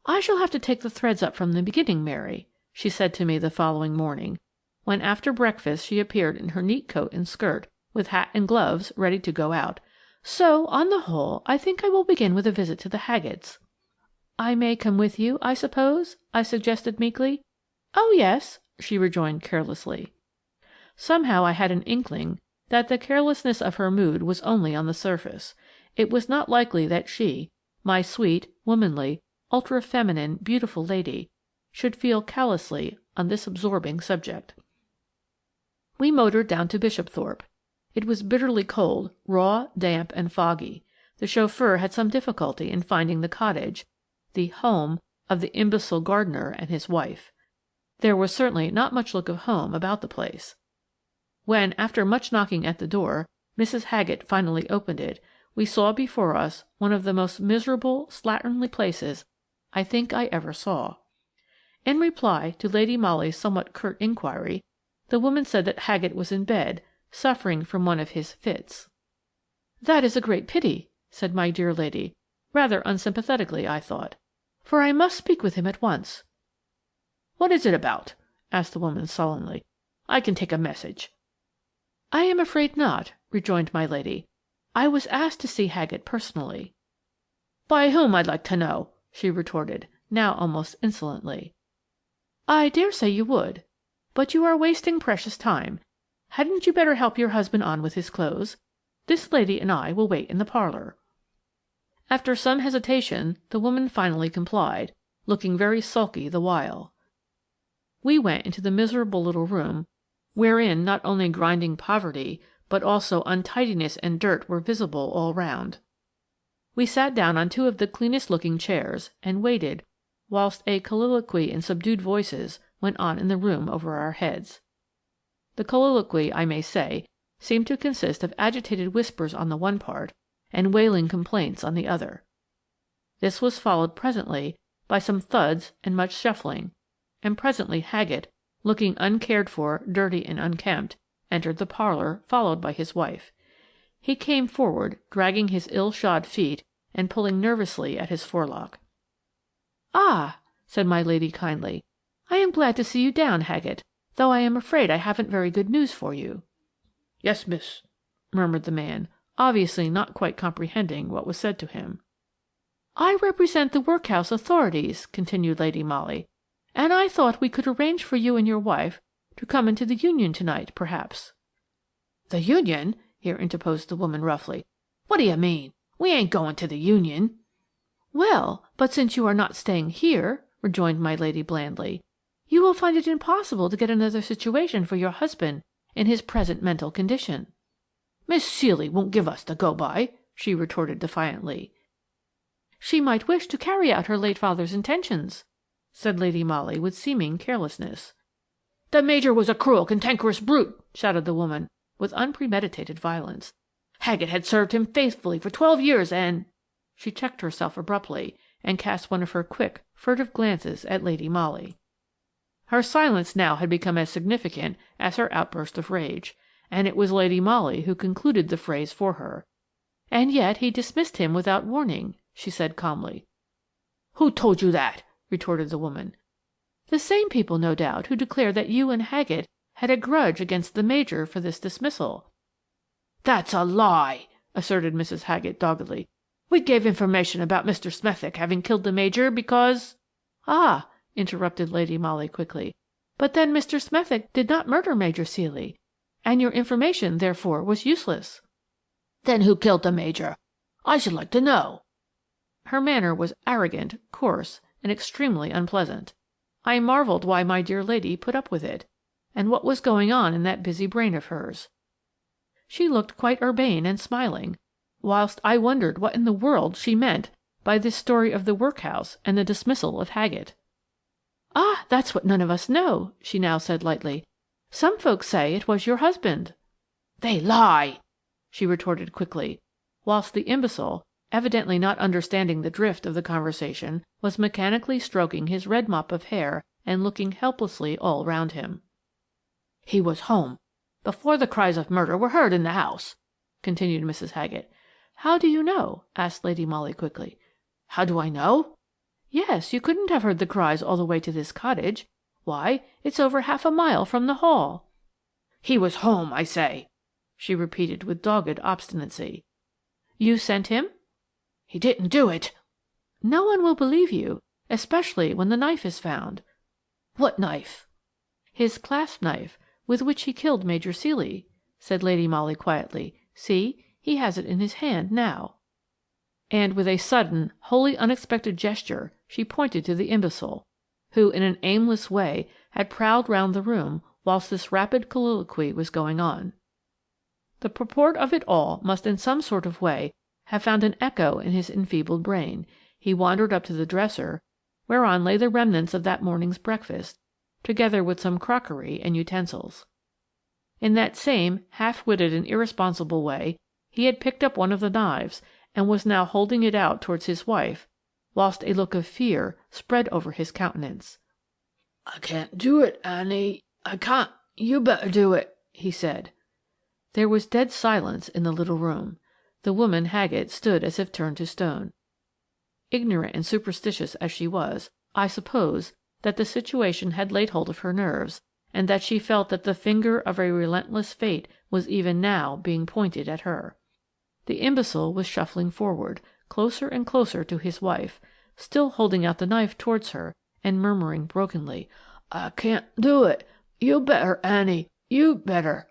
"I shall have to take the threads up from the beginning, Mary," she said to me the following morning, when after breakfast she appeared in her neat coat and skirt, with hat and gloves, ready to go out. "So, on the whole, I think I will begin with a visit to the Haggetts." "I may come with you, I suppose?" I suggested meekly. "Oh, yes," she rejoined carelessly. Somehow I had an inkling that the carelessness of her mood was only on the surface. It was not likely that she, my sweet, womanly, ultra-feminine, beautiful lady, should feel callously on this absorbing subject. We motored down to Bishopthorpe. It was bitterly cold, raw, damp, and foggy. The chauffeur had some difficulty in finding the cottage, the home of the imbecile gardener and his wife. There was certainly not much look of home about the place. When, after much knocking at the door, Mrs. Haggett finally opened it, we saw before us one of the most miserable, slatternly places I think I ever saw. In reply to Lady Molly's somewhat curt inquiry, the woman said that Haggett was in bed, suffering from one of his fits. "That is a great pity," said my dear lady, rather unsympathetically, I thought, "for I must speak with him at once." "What is it about?" asked the woman sullenly. "I can take a message." "I am afraid not," rejoined my lady. "I was asked to see Haggett personally." "By whom, I'd like to know?" she retorted, now almost insolently. "I dare say you would. But you are wasting precious time. Hadn't you better help your husband on with his clothes? This lady and I will wait in the parlour." After some hesitation, the woman finally complied, looking very sulky the while. We went into the miserable little room, wherein not only grinding poverty, but also untidiness and dirt were visible all round. We sat down on 2 of the cleanest-looking chairs, and waited, whilst a colloquy in subdued voices went on in the room over our heads. The colloquy, I may say, seemed to consist of agitated whispers on the one part, and wailing complaints on the other. This was followed presently by some thuds and much shuffling, and presently Haggett, looking uncared for, dirty and unkempt, entered the parlour, followed by his wife. He came forward, dragging his ill-shod feet and pulling nervously at his forelock. "Ah," said my lady kindly, "I am glad to see you down, Haggett, though I am afraid I haven't very good news for you." "Yes, miss," murmured the man, obviously not quite comprehending what was said to him. "I represent the workhouse authorities," continued Lady Molly, "and I thought we could arrange for you and your wife to come into the Union tonight, perhaps." "The Union?" here interposed the woman roughly. "What do you mean? We ain't going to the Union." "Well, but since you are not staying here," rejoined my lady blandly, "you will find it impossible to get another situation for your husband in his present mental condition." "Miss Ceely won't give us the go-by," she retorted defiantly. "She might wish to carry out her late father's intentions," said Lady Molly with seeming carelessness. "The Major was a cruel, cantankerous brute," shouted the woman, with unpremeditated violence. "Haggett had served him faithfully for 12 years and—" She checked herself abruptly and cast one of her quick, furtive glances at Lady Molly. Her silence now had become as significant as her outburst of rage, and it was Lady Molly who concluded the phrase for her. "And yet he dismissed him without warning," she said calmly. "Who told you that?" retorted the woman. "The same people, no doubt, who declare that you and Haggett had a grudge against the Major for this dismissal." "That's a lie," asserted Mrs. Haggett doggedly. "We gave information about Mr. Smethick having killed the Major because—" "Ah," interrupted Lady Molly quickly, "but then Mr. Smethick did not murder Major Ceely, and your information, therefore, was useless." "Then who killed the Major? I should like to know." Her manner was arrogant, coarse, and extremely unpleasant. I marvelled why my dear lady put up with it, and what was going on in that busy brain of hers. She looked quite urbane and smiling, whilst I wondered what in the world she meant by this story of the workhouse and the dismissal of Haggett. "Ah, that's what none of us know," she now said lightly. "Some folks say it was your husband." "They lie," she retorted quickly, whilst the imbecile, evidently not understanding the drift of the conversation, was mechanically stroking his red mop of hair and looking helplessly all round him. "He was home before the cries of murder were heard in the house," continued Mrs. Haggett. "How do you know?" asked Lady Molly quickly. "How do I know?" "Yes, you couldn't have heard the cries all the way to this cottage. Why, it's over half a mile from the Hall." "He was home, I say," she repeated with dogged obstinacy. "You sent him?" "He didn't do it." "No one will believe you, especially when the knife is found." "What knife?" "His clasp knife, with which he killed Major Ceely," said Lady Molly quietly. "See, he has it in his hand now." And with a sudden, wholly unexpected gesture she pointed to the imbecile, who in an aimless way had prowled round the room whilst this rapid colloquy was going on. The purport of it all must in some sort of way have found an echo in his enfeebled brain. He wandered up to the dresser, whereon lay the remnants of that morning's breakfast, together with some crockery and utensils. In that same half-witted and irresponsible way he had picked up one of the knives and was now holding it out towards his wife, whilst a look of fear spread over his countenance. "I can't do it, Annie. I can't. You better do it," he said. There was dead silence in the little room. The woman Haggett stood as if turned to stone. Ignorant and superstitious as she was, I suppose that the situation had laid hold of her nerves, and that she felt that the finger of a relentless fate was even now being pointed at her. The imbecile was shuffling forward, closer and closer to his wife, still holding out the knife towards her and murmuring brokenly, "I can't do it. You better, Annie. You better."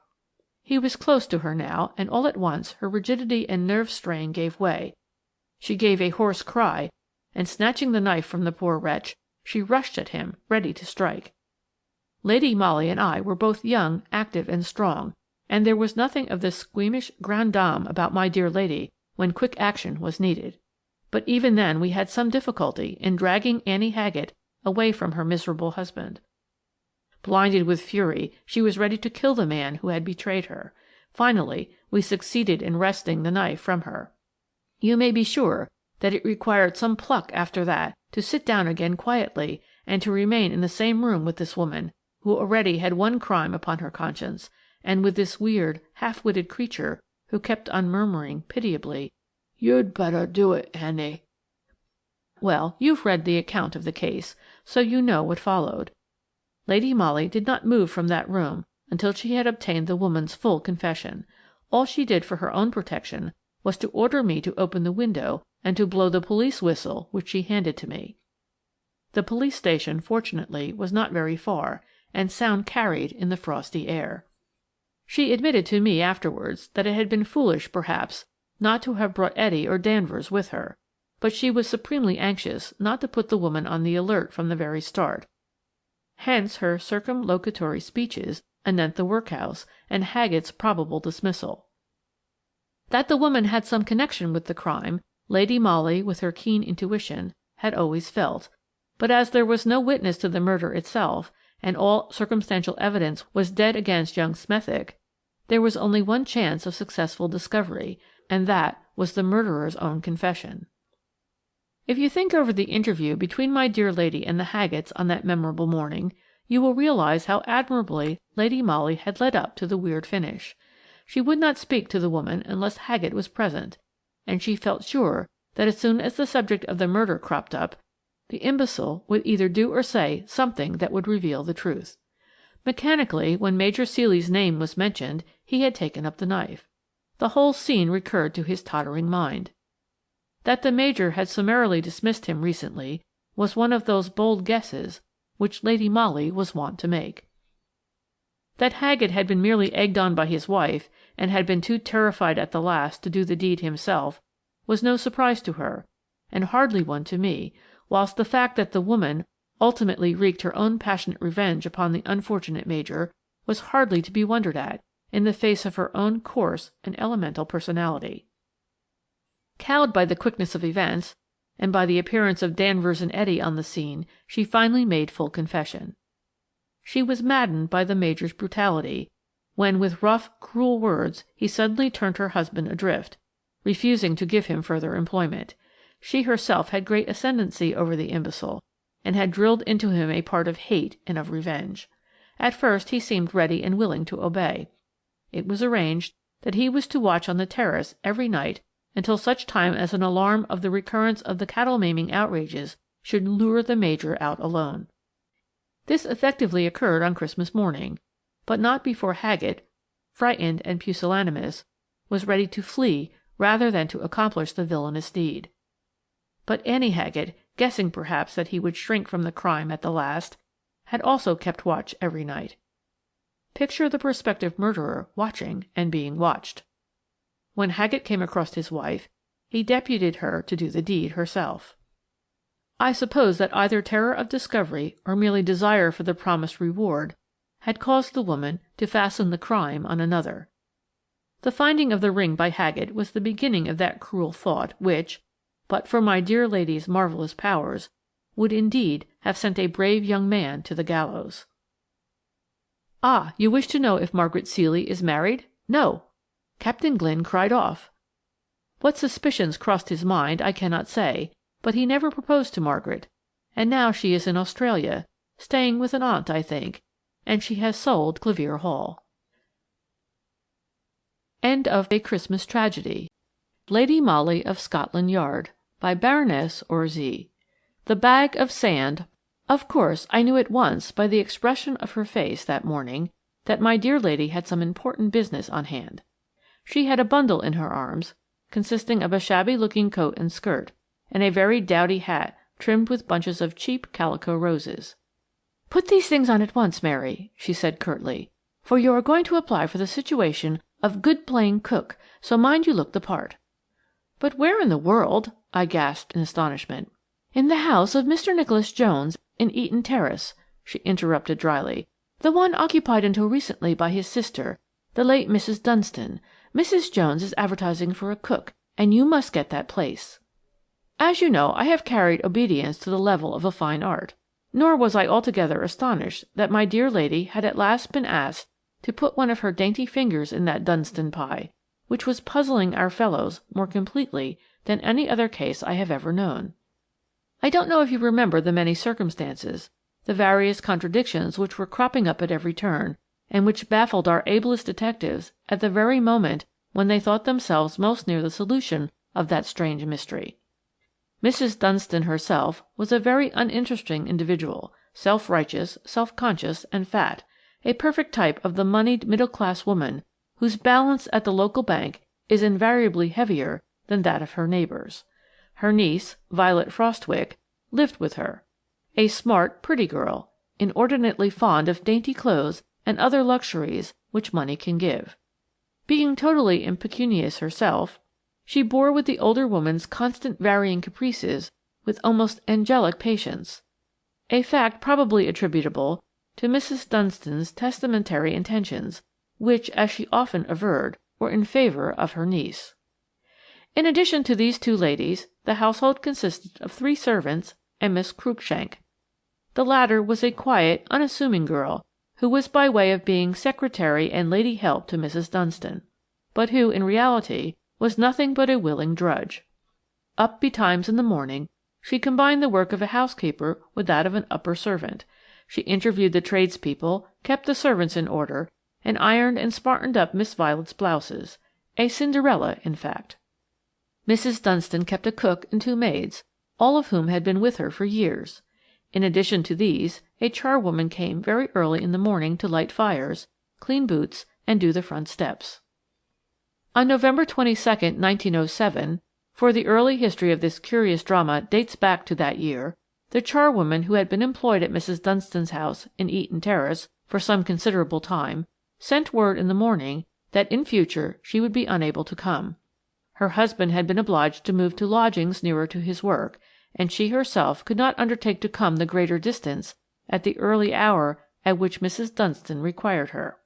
He was close to her now, and all at once her rigidity and nerve strain gave way. She gave a hoarse cry, and snatching the knife from the poor wretch, she rushed at him, ready to strike. Lady Molly and I were both young, active, and strong, and there was nothing of this squeamish grande dame about my dear lady when quick action was needed. But even then we had some difficulty in dragging Annie Haggett away from her miserable husband. Blinded with fury, she was ready to kill the man who had betrayed her. Finally, we succeeded in wresting the knife from her. You may be sure that it required some pluck after that to sit down again quietly and to remain in the same room with this woman, who already had one crime upon her conscience, and with this weird, half-witted creature who kept on murmuring pitiably, "You'd better do it, Annie." Well, you've read the account of the case, so you know what followed. Lady Molly did not move from that room until she had obtained the woman's full confession. All she did for her own protection was to order me to open the window and to blow the police whistle which she handed to me. The police station, fortunately, was not very far, and sound carried in the frosty air. She admitted to me afterwards that it had been foolish, perhaps, not to have brought Etty or Danvers with her, but she was supremely anxious not to put the woman on the alert from the very start. Hence her circumlocutory speeches anent the workhouse and Haggett's probable dismissal. That the woman had some connection with the crime, Lady Molly, with her keen intuition, had always felt, but as there was no witness to the murder itself, and all circumstantial evidence was dead against young Smethick, there was only one chance of successful discovery, and that was the murderer's own confession. If you think over the interview between my dear lady and the Haggetts on that memorable morning, you will realize how admirably Lady Molly had led up to the weird finish. She would not speak to the woman unless Haggett was present, and she felt sure that as soon as the subject of the murder cropped up, the imbecile would either do or say something that would reveal the truth. Mechanically, when Major Ceely's name was mentioned, he had taken up the knife. The whole scene recurred to his tottering mind. That the Major had summarily dismissed him recently was one of those bold guesses which Lady Molly was wont to make. That Haggett had been merely egged on by his wife, and had been too terrified at the last to do the deed himself, was no surprise to her, and hardly one to me, whilst the fact that the woman ultimately wreaked her own passionate revenge upon the unfortunate Major was hardly to be wondered at, in the face of her own coarse and elemental personality. Cowed by the quickness of events, and by the appearance of Danvers and Etty on the scene, she finally made full confession. She was maddened by the Major's brutality, when with rough, cruel words he suddenly turned her husband adrift, refusing to give him further employment. She herself had great ascendancy over the imbecile, and had drilled into him a part of hate and of revenge. At first he seemed ready and willing to obey. It was arranged that he was to watch on the terrace every night until such time as an alarm of the recurrence of the cattle-maiming outrages should lure the Major out alone. This effectively occurred on Christmas morning, but not before Haggett, frightened and pusillanimous, was ready to flee rather than to accomplish the villainous deed. But Annie Haggett, guessing perhaps that he would shrink from the crime at the last, had also kept watch every night. Picture the prospective murderer watching and being watched. When Haggett came across his wife, he deputed her to do the deed herself. I suppose that either terror of discovery or merely desire for the promised reward had caused the woman to fasten the crime on another. The finding of the ring by Haggett was the beginning of that cruel thought which, but for my dear lady's marvellous powers, would indeed have sent a brave young man to the gallows. Ah, you wish to know if Margaret Ceely is married? No! Captain Glynn cried off. What suspicions crossed his mind I cannot say, but he never proposed to Margaret, and now she is in Australia, staying with an aunt, I think, and she has sold Clevere Hall. End of A Christmas Tragedy. Lady Molly of Scotland Yard, by Baroness Orczy. The Bag of Sand. Of course, I knew at once by the expression of her face that morning that my dear lady had some important business on hand. She had a bundle in her arms, consisting of a shabby-looking coat and skirt, and a very dowdy hat trimmed with bunches of cheap calico roses. "Put these things on at once, Mary," she said curtly, "for you are going to apply for the situation of good plain cook, so mind you look the part." "But where in the world?" I gasped in astonishment. "In the house of Mr. Nicholas Jones in Eaton Terrace," she interrupted dryly, "the one occupied until recently by his sister, the late Mrs. Dunstan. Mrs. Jones is advertising for a cook, and you must get that place." As you know, I have carried obedience to the level of a fine art, nor was I altogether astonished that my dear lady had at last been asked to put one of her dainty fingers in that Dunstan pie, which was puzzling our fellows more completely than any other case I have ever known. I don't know if you remember the many circumstances, the various contradictions which were cropping up at every turn, and which baffled our ablest detectives at the very moment when they thought themselves most near the solution of that strange mystery. Mrs. Dunstan herself was a very uninteresting individual, self-righteous, self-conscious, and fat, a perfect type of the moneyed middle-class woman whose balance at the local bank is invariably heavier than that of her neighbours. Her niece, Violet Frostwick, lived with her, a smart, pretty girl, inordinately fond of dainty clothes and other luxuries which money can give. Being totally impecunious herself, she bore with the older woman's constant varying caprices with almost angelic patience, a fact probably attributable to Mrs. Dunstan's testamentary intentions, which, as she often averred, were in favour of her niece. In addition to these two ladies, the household consisted of 3 servants and Miss Cruikshank. The latter was a quiet, unassuming girl, who was by way of being secretary and lady help to Mrs. Dunstan, but who, in reality, was nothing but a willing drudge. Up betimes in the morning, she combined the work of a housekeeper with that of an upper servant. She interviewed the tradespeople, kept the servants in order, and ironed and smartened up Miss Violet's blouses. A Cinderella, in fact. Mrs. Dunstan kept a cook and 2 maids, all of whom had been with her for years. In addition to these, a charwoman came very early in the morning to light fires, clean boots, and do the front steps. On November 22, 1907, for the early history of this curious drama dates back to that year, the charwoman who had been employed at Mrs. Dunstan's house in Eaton Terrace for some considerable time sent word in the morning that in future she would be unable to come. Her husband had been obliged to move to lodgings nearer to his work, and she herself could not undertake to come the greater distance at the early hour at which Mrs. Dunstan required her.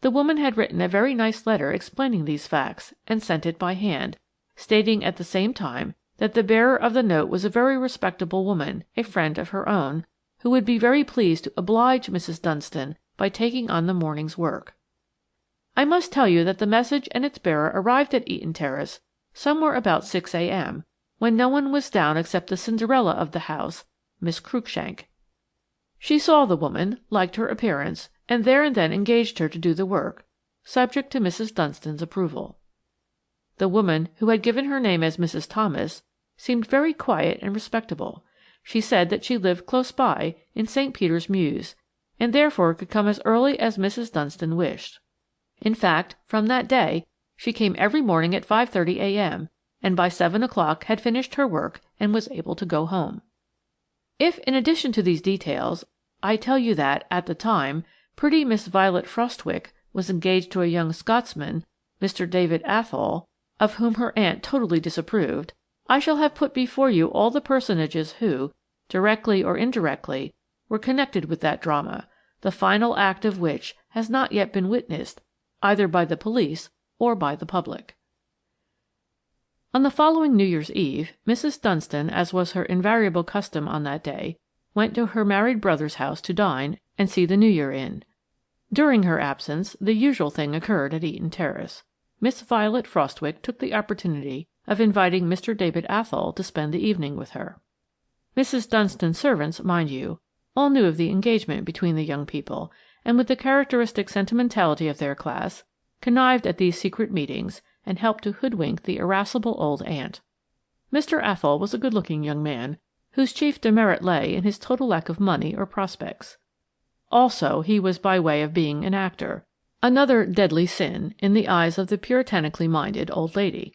The woman had written a very nice letter explaining these facts, and sent it by hand, stating at the same time that the bearer of the note was a very respectable woman, a friend of her own, who would be very pleased to oblige Mrs. Dunstan by taking on the morning's work. I must tell you that the message and its bearer arrived at Eaton Terrace somewhere about 6 a.m., when no one was down except the Cinderella of the house, Miss Cruikshank. She saw the woman, liked her appearance, and there and then engaged her to do the work, subject to Mrs. Dunstan's approval. The woman, who had given her name as Mrs. Thomas, seemed very quiet and respectable. She said that she lived close by, in St. Peter's Mews, and therefore could come as early as Mrs. Dunstan wished. In fact, from that day, she came every morning at 5:30 a.m., and by 7 o'clock had finished her work and was able to go home. If, in addition to these details, I tell you that, at the time, pretty Miss Violet Frostwick was engaged to a young Scotsman, Mr. David Athol, of whom her aunt totally disapproved, I shall have put before you all the personages who, directly or indirectly, were connected with that drama, the final act of which has not yet been witnessed either by the police or by the public. On the following New Year's Eve, Mrs. Dunstan, as was her invariable custom on that day, went to her married brother's house to dine and see the New Year in. During her absence, the usual thing occurred at Eaton Terrace. Miss Violet Frostwick took the opportunity of inviting Mr. David Athol to spend the evening with her. Mrs. Dunstan's servants, mind you, all knew of the engagement between the young people, and with the characteristic sentimentality of their class, connived at these secret meetings and helped to hoodwink the irascible old aunt. Mr. Athol was a good-looking young man, whose chief demerit lay in his total lack of money or prospects. Also, he was by way of being an actor, another deadly sin in the eyes of the puritanically minded old lady.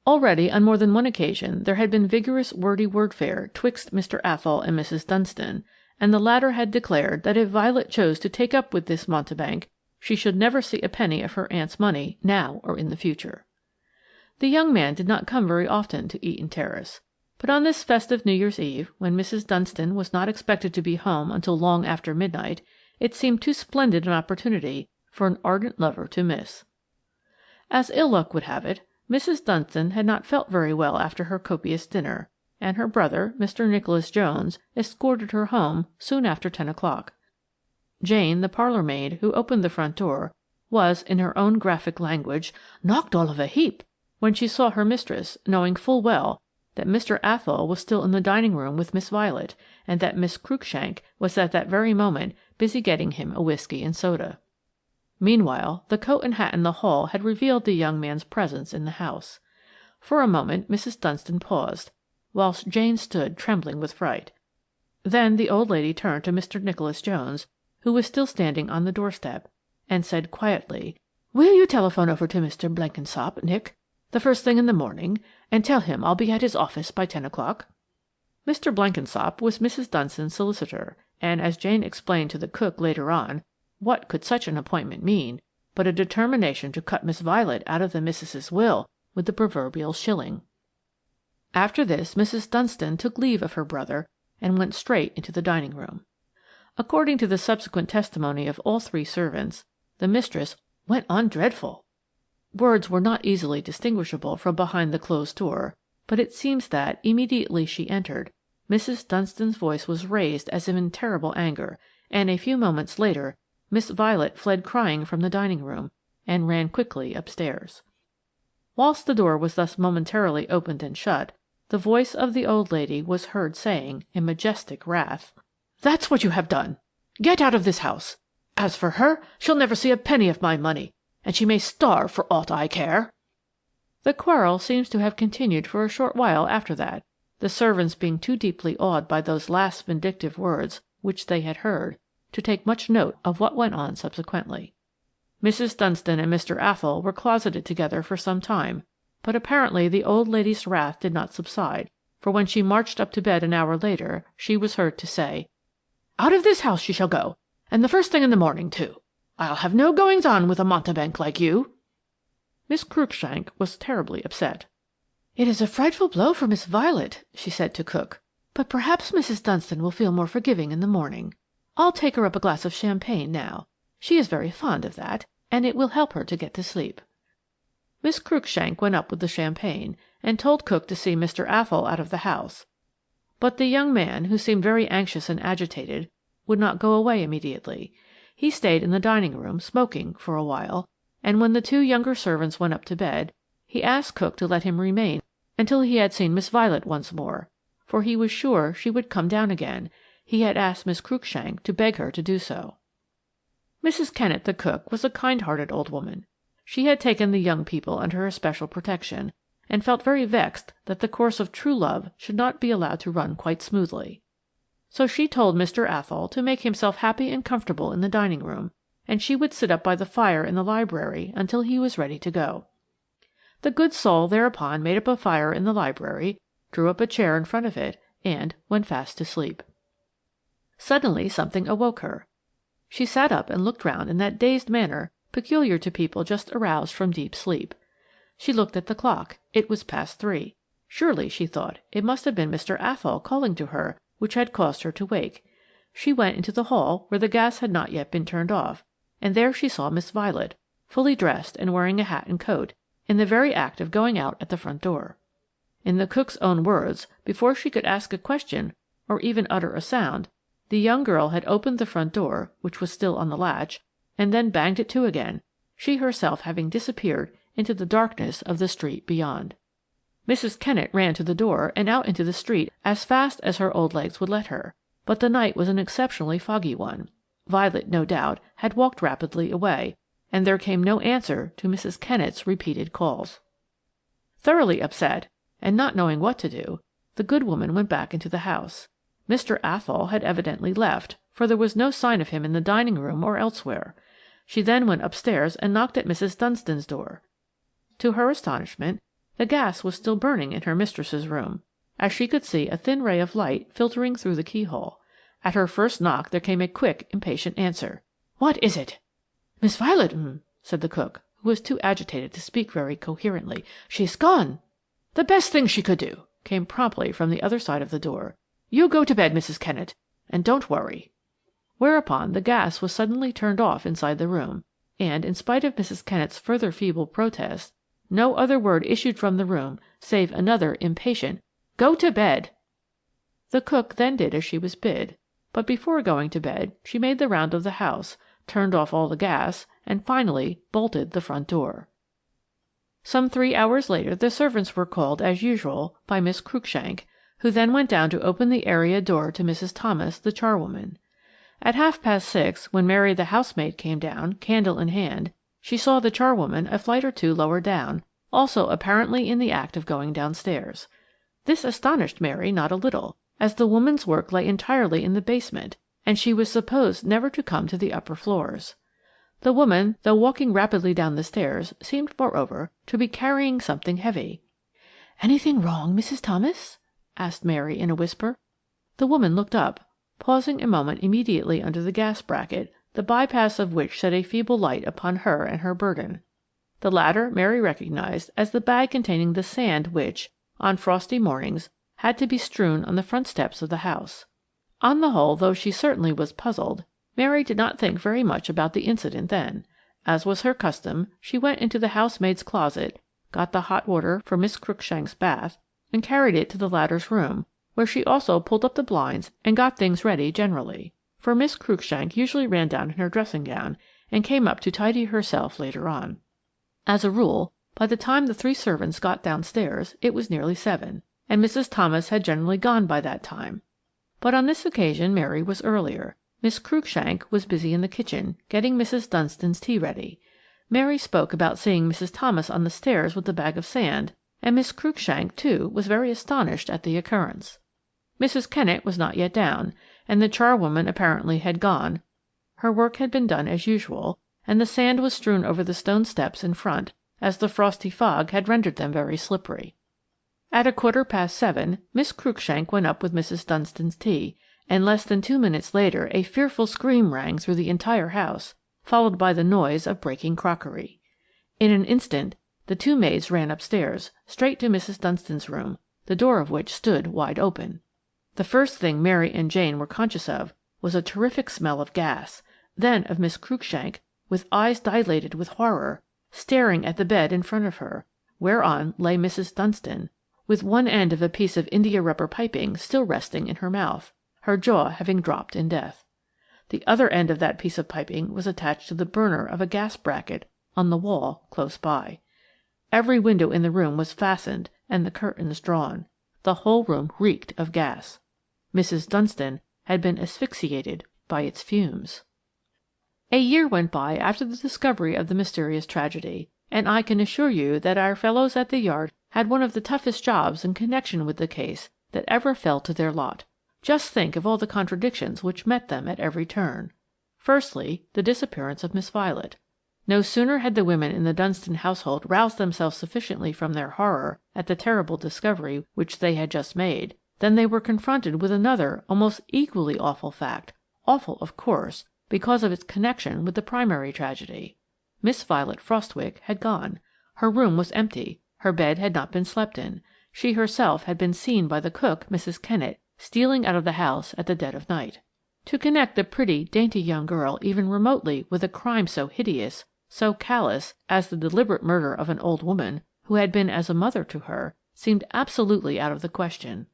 Already, on more than one occasion, there had been vigorous wordy wordfare twixt Mr. Athol and Mrs. Dunstan, and the latter had declared that if Violet chose to take up with this mountebank, she should never see a penny of her aunt's money now or in the future. The young man did not come very often to Eaton Terrace, but on this festive New Year's Eve, when Mrs. Dunstan was not expected to be home until long after midnight, it seemed too splendid an opportunity for an ardent lover to miss. As ill luck would have it, Mrs. Dunstan had not felt very well after her copious dinner, and her brother, Mr. Nicholas Jones, escorted her home soon after 10 o'clock. Jane, the parlour-maid, who opened the front door, was, in her own graphic language, "knocked all of a heap," when she saw her mistress, knowing full well that Mr. Athol was still in the dining room with Miss Violet, and that Miss Cruikshank was at that very moment busy getting him a whisky and soda. Meanwhile, the coat and hat in the hall had revealed the young man's presence in the house. For a moment Mrs. Dunstan paused, whilst Jane stood trembling with fright. Then the old lady turned to Mr. Nicholas Jones, who was still standing on the doorstep, and said quietly, "Will you telephone over to Mr. Blenkinsop, Nick, the first thing in the morning, and tell him I'll be at his office by 10 o'clock?" Mr. Blenkinsop was Mrs. Dunstan's solicitor, and as Jane explained to the cook later on, what could such an appointment mean but a determination to cut Miss Violet out of the missis's will with the proverbial shilling? After this Mrs. Dunstan took leave of her brother and went straight into the dining room. According to the subsequent testimony of all three servants, the mistress went on dreadful. Words were not easily distinguishable from behind the closed door, but it seems that, immediately she entered, Mrs. Dunstan's voice was raised as if in terrible anger, and a few moments later Miss Violet fled crying from the dining room and ran quickly upstairs. Whilst the door was thus momentarily opened and shut, the voice of the old lady was heard saying, in majestic wrath, "That's what you have done. Get out of this house. As for her, she'll never see a penny of my money, and she may starve for aught I care." The quarrel seems to have continued for a short while after that, the servants being too deeply awed by those last vindictive words which they had heard to take much note of what went on subsequently. Mrs. Dunstan and Mr. Athol were closeted together for some time, but apparently the old lady's wrath did not subside, for when she marched up to bed an hour later, she was heard to say, "Out of this house she shall go, and the first thing in the morning, too. I'll have no goings-on with a mountebank like you." Miss Cruikshank was terribly upset. "It is a frightful blow for Miss Violet," she said to cook, "but perhaps Mrs. Dunstan will feel more forgiving in the morning. I'll take her up a glass of champagne now. She is very fond of that, and it will help her to get to sleep." Miss Cruikshank went up with the champagne, and told cook to see Mr. Athol out of the house. But the young man, who seemed very anxious and agitated, would not go away immediately. He stayed in the dining room, smoking, for a while, and when the two younger servants went up to bed, he asked cook to let him remain until he had seen Miss Violet once more, for he was sure she would come down again. He had asked Miss Cruikshank to beg her to do so. Mrs. Kennett, the cook, was a kind-hearted old woman. She had taken the young people under her special protection, and felt very vexed that the course of true love should not be allowed to run quite smoothly. So she told Mr. Athol to make himself happy and comfortable in the dining room, and she would sit up by the fire in the library until he was ready to go. The good soul thereupon made up a fire in the library, drew up a chair in front of it, and went fast to sleep. Suddenly something awoke her. She sat up and looked round in that dazed manner peculiar to people just aroused from deep sleep. She looked at the clock. It was past 3. Surely, she thought, it must have been Mr. Athol calling to her which had caused her to wake. She went into the hall, where the gas had not yet been turned off, and there she saw Miss Violet, fully dressed and wearing a hat and coat, in the very act of going out at the front door. In the cook's own words, before she could ask a question or even utter a sound, the young girl had opened the front door, which was still on the latch, and then banged it to again, she herself having disappeared into the darkness of the street beyond. Mrs. Kennett ran to the door and out into the street as fast as her old legs would let her, but the night was an exceptionally foggy one. Violet, no doubt, had walked rapidly away, and there came no answer to Mrs. Kennett's repeated calls. Thoroughly upset, and not knowing what to do, the good woman went back into the house. Mr. Athol had evidently left, for there was no sign of him in the dining room or elsewhere. She then went upstairs and knocked at Mrs. Dunstan's door. To her astonishment, the gas was still burning in her mistress's room, as she could see a thin ray of light filtering through the keyhole. At her first knock there came a quick, impatient answer. "What is it?" "Miss Violet, said the cook, who was too agitated to speak very coherently. "She's gone." "The best thing she could do," came promptly from the other side of the door. "You go to bed, Mrs. Kennett, and don't worry." Whereupon the gas was suddenly turned off inside the room, and, in spite of Mrs. Kennett's further feeble protests, no other word issued from the room save another impatient "Go to bed." The cook then did as she was bid, but before going to bed she made the round of the house, turned off all the gas, and finally bolted the front door. Some 3 hours later the servants were called as usual by Miss Cruikshank, who then went down to open the area door to Mrs. Thomas, the charwoman. At 6:30, when Mary the housemaid came down, candle in hand, she saw the charwoman a flight or two lower down, also apparently in the act of going downstairs. This astonished Mary not a little, as the woman's work lay entirely in the basement, and she was supposed never to come to the upper floors. The woman, though walking rapidly down the stairs, seemed, moreover, to be carrying something heavy. "Anything wrong, Mrs. Thomas?" asked Mary in a whisper. The woman looked up, pausing a moment immediately under the gas bracket, the bypass of which shed a feeble light upon her and her burden. The latter Mary recognized as the bag containing the sand which, on frosty mornings, had to be strewn on the front steps of the house. On the whole, though she certainly was puzzled, Mary did not think very much about the incident then. As was her custom, she went into the housemaid's closet, got the hot water for Miss Cruikshank's bath, and carried it to the latter's room, where she also pulled up the blinds and got things ready generally, for Miss Cruikshank usually ran down in her dressing gown and came up to tidy herself later on. As a rule, by the time the 3 servants got downstairs it was nearly 7, and Mrs. Thomas had generally gone by that time. But on this occasion Mary was earlier. Miss Cruikshank was busy in the kitchen, getting Mrs. Dunstan's tea ready. Mary spoke about seeing Mrs. Thomas on the stairs with the bag of sand, and Miss Cruikshank, too, was very astonished at the occurrence. Mrs. Kennett was not yet down, and the charwoman apparently had gone. Her work had been done as usual, and the sand was strewn over the stone steps in front, as the frosty fog had rendered them very slippery. At 7:15, Miss Cruikshank went up with Mrs. Dunstan's tea, and less than 2 minutes later a fearful scream rang through the entire house, followed by the noise of breaking crockery. In an instant the 2 maids ran upstairs, straight to Mrs. Dunstan's room, the door of which stood wide open. The first thing Mary and Jane were conscious of was a terrific smell of gas, then of Miss Cruikshank, with eyes dilated with horror, staring at the bed in front of her, whereon lay Mrs. Dunstan, with one end of a piece of india-rubber piping still resting in her mouth, her jaw having dropped in death. The other end of that piece of piping was attached to the burner of a gas bracket on the wall close by. Every window in the room was fastened and the curtains drawn. The whole room reeked of gas. Mrs. Dunstan had been asphyxiated by its fumes. A year went by after the discovery of the mysterious tragedy, and I can assure you that our fellows at the Yard had one of the toughest jobs in connection with the case that ever fell to their lot. Just think of all the contradictions which met them at every turn. Firstly, the disappearance of Miss Violet. No sooner had the women in the Dunstan household roused themselves sufficiently from their horror at the terrible discovery which they had just made, than they were confronted with another almost equally awful fact, awful, of course, because of its connection with the primary tragedy. Miss Violet Frostwicke had gone. Her room was empty. Her bed had not been slept in. She herself had been seen by the cook, Mrs. Kennett, stealing out of the house at the dead of night. To connect the pretty, dainty young girl even remotely with a crime so hideous, so callous, as the deliberate murder of an old woman who had been as a mother to her, seemed absolutely out of the question.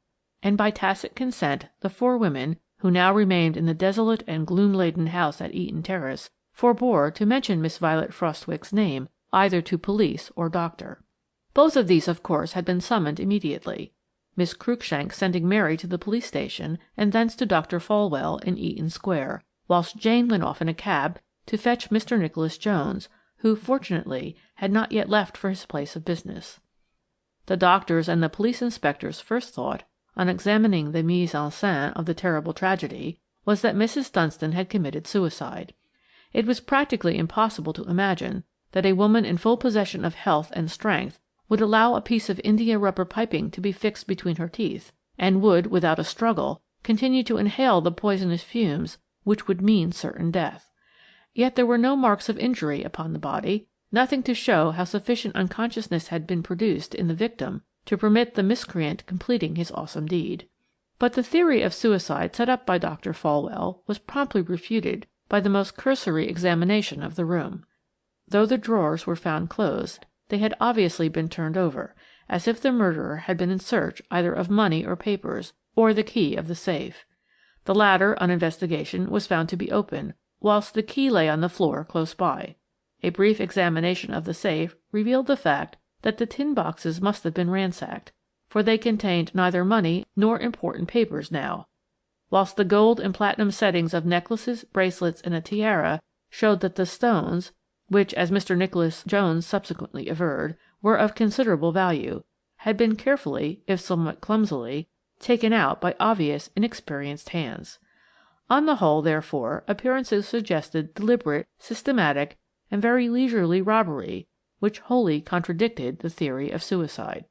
And by tacit consent the 4 women, who now remained in the desolate and gloom-laden house at Eaton Terrace, forbore to mention Miss Violet Frostwicke's name either to police or doctor. Both of these, of course, had been summoned immediately, Miss Cruikshank sending Mary to the police station and thence to Dr. Folwell in Eaton Square, whilst Jane went off in a cab to fetch Mr. Nicholas Jones, who, fortunately, had not yet left for his place of business. The doctor's and the police inspector's first thought, on examining the mise en scène of the terrible tragedy, was that Mrs. Dunstan had committed suicide. It was practically impossible to imagine that a woman in full possession of health and strength would allow a piece of india-rubber piping to be fixed between her teeth, and would, without a struggle, continue to inhale the poisonous fumes which would mean certain death. Yet there were no marks of injury upon the body, nothing to show how sufficient unconsciousness had been produced in the victim to permit the miscreant completing his awesome deed. But the theory of suicide set up by Dr. Folwell was promptly refuted by the most cursory examination of the room. Though the drawers were found closed, they had obviously been turned over, as if the murderer had been in search either of money or papers, or the key of the safe. The latter, on investigation, was found to be open, whilst the key lay on the floor close by. A brief examination of the safe revealed the fact that the tin boxes must have been ransacked, for they contained neither money nor important papers now, whilst the gold and platinum settings of necklaces, bracelets, and a tiara showed that the stones, which, as Mr. Nicholas Jones subsequently averred, were of considerable value, had been carefully, if somewhat clumsily, taken out by obvious, inexperienced hands. On the whole, therefore, appearances suggested deliberate, systematic, and very leisurely robbery, which wholly contradicted the theory of suicide.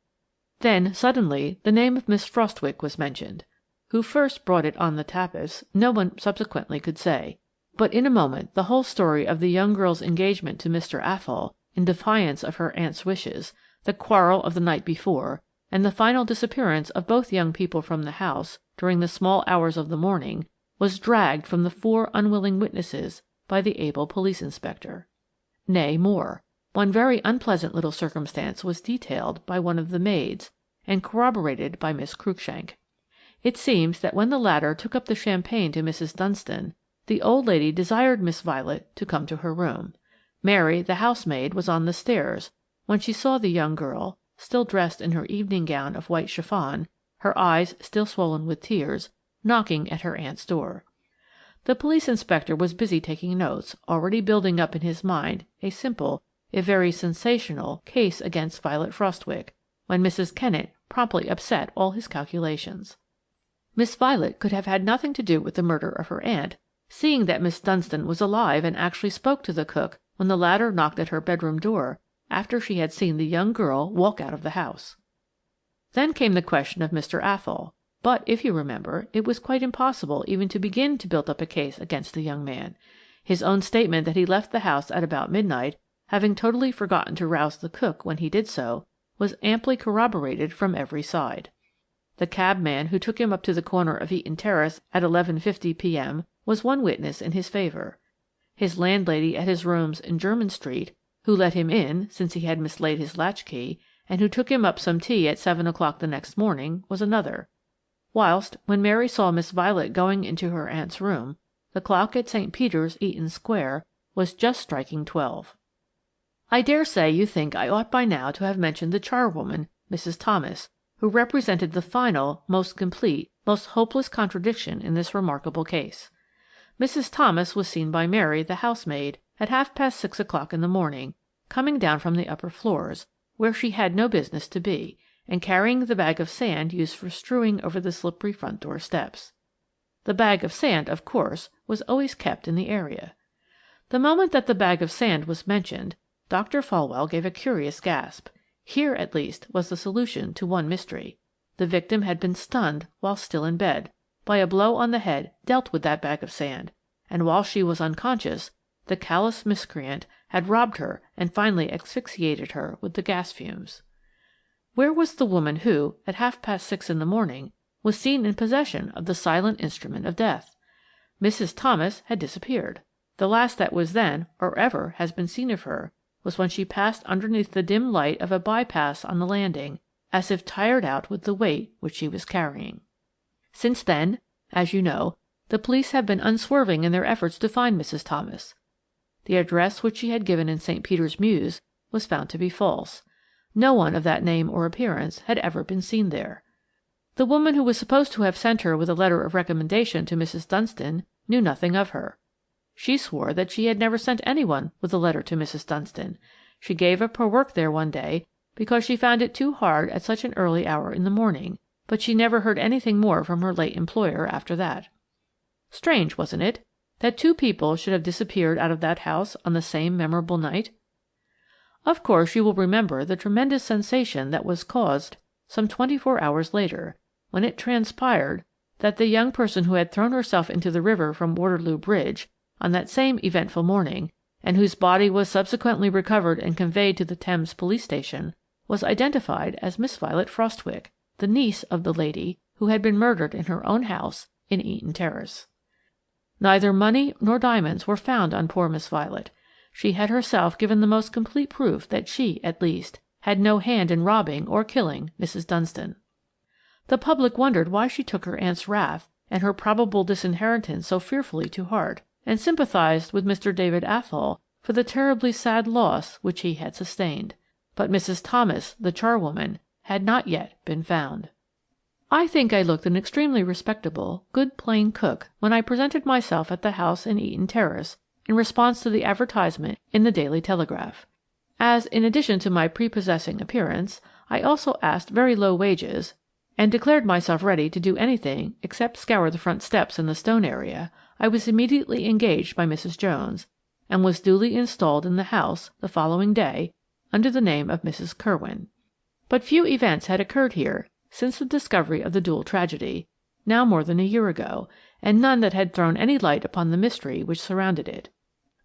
Then, suddenly, the name of Miss Frostwicke was mentioned. Who first brought it on the tapis, no one subsequently could say, but in a moment the whole story of the young girl's engagement to Mr. Athol, in defiance of her aunt's wishes, the quarrel of the night before, and the final disappearance of both young people from the house during the small hours of the morning, was dragged from the 4 unwilling witnesses by the able police inspector. Nay, more, one very unpleasant little circumstance was detailed by one of the maids and corroborated by Miss Cruikshank. It seems that when the latter took up the champagne to Mrs. Dunstan, the old lady desired Miss Violet to come to her room. Mary, the housemaid, was on the stairs when she saw the young girl, still dressed in her evening gown of white chiffon, her eyes still swollen with tears, knocking at her aunt's door. The police inspector was busy taking notes, already building up in his mind a simple, if very sensational, case against Violet Frostwicke, when Mrs. Kennett promptly upset all his calculations. Miss Violet could have had nothing to do with the murder of her aunt, seeing that Miss Dunstan was alive and actually spoke to the cook when the latter knocked at her bedroom door after she had seen the young girl walk out of the house. Then came the question of Mr. Athol, but, if you remember, it was quite impossible even to begin to build up a case against the young man. His own statement that he left the house at about midnight, having totally forgotten to rouse the cook when he did so, was amply corroborated from every side. The cabman who took him up to the corner of Eaton Terrace at 11:50 p.m. was one witness in his favour. His landlady at his rooms in Jermyn Street, who let him in since he had mislaid his latchkey, and who took him up some tea at 7 o'clock the next morning, was another. Whilst, when Mary saw Miss Violet going into her aunt's room, the clock at St. Peter's, Eaton Square, was just striking 12. I dare say you think I ought by now to have mentioned the charwoman, Mrs. Thomas, who represented the final, most complete, most hopeless contradiction in this remarkable case. Mrs. Thomas was seen by Mary, the housemaid, at 6:30 o'clock in the morning, coming down from the upper floors, where she had no business to be, and carrying the bag of sand used for strewing over the slippery front door steps. The bag of sand, of course, was always kept in the area. The moment that the bag of sand was mentioned, Dr. Folwell gave a curious gasp. Here, at least, was the solution to one mystery. The victim had been stunned while still in bed, by a blow on the head dealt with that bag of sand, and while she was unconscious, the callous miscreant had robbed her and finally asphyxiated her with the gas fumes. Where was the woman who, at 6:30 in the morning, was seen in possession of the silent instrument of death? Mrs. Thomas had disappeared. The last that was then, or ever, has been seen of her, was when she passed underneath the dim light of a bypass on the landing, as if tired out with the weight which she was carrying. Since then, as you know, the police have been unswerving in their efforts to find Mrs. Thomas. The address which she had given in St. Peter's Mews was found to be false. No one of that name or appearance had ever been seen there. The woman who was supposed to have sent her with a letter of recommendation to Mrs. Dunstan knew nothing of her. She swore that she had never sent anyone with a letter to Mrs. Dunstan. She gave up her work there one day because she found it too hard at such an early hour in the morning, but she never heard anything more from her late employer after that. Strange, wasn't it, that 2 people should have disappeared out of that house on the same memorable night? Of course, you will remember the tremendous sensation that was caused some 24 hours later, when it transpired that the young person who had thrown herself into the river from Waterloo Bridge on that same eventful morning, and whose body was subsequently recovered and conveyed to the Thames police station, was identified as Miss Violet Frostwicke, the niece of the lady who had been murdered in her own house in Eaton Terrace. Neither money nor diamonds were found on poor Miss Violet. She had herself given the most complete proof that she, at least, had no hand in robbing or killing Mrs. Dunstan. The public wondered why she took her aunt's wrath and her probable disinheritance so fearfully to heart, and sympathized with Mr. David Athol for the terribly sad loss which he had sustained. but Mrs. Thomas, the charwoman, had not yet been found. I think I looked an extremely respectable, good plain cook when I presented myself at the house in Eaton Terrace in response to the advertisement in the Daily Telegraph. As, in addition to my prepossessing appearance, I also asked very low wages, and declared myself ready to do anything except scour the front steps in the stone area, I was immediately engaged by Mrs. Jones, and was duly installed in the house the following day under the name of Mrs. Curwen. But few events had occurred here since the discovery of the dual tragedy, now more than a year ago, and none that had thrown any light upon the mystery which surrounded it.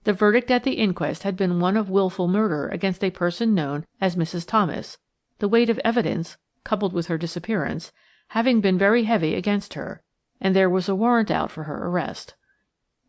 The verdict at the inquest had been one of wilful murder against a person known as Mrs. Thomas, the weight of evidence, coupled with her disappearance, having been very heavy against her, and there was a warrant out for her arrest.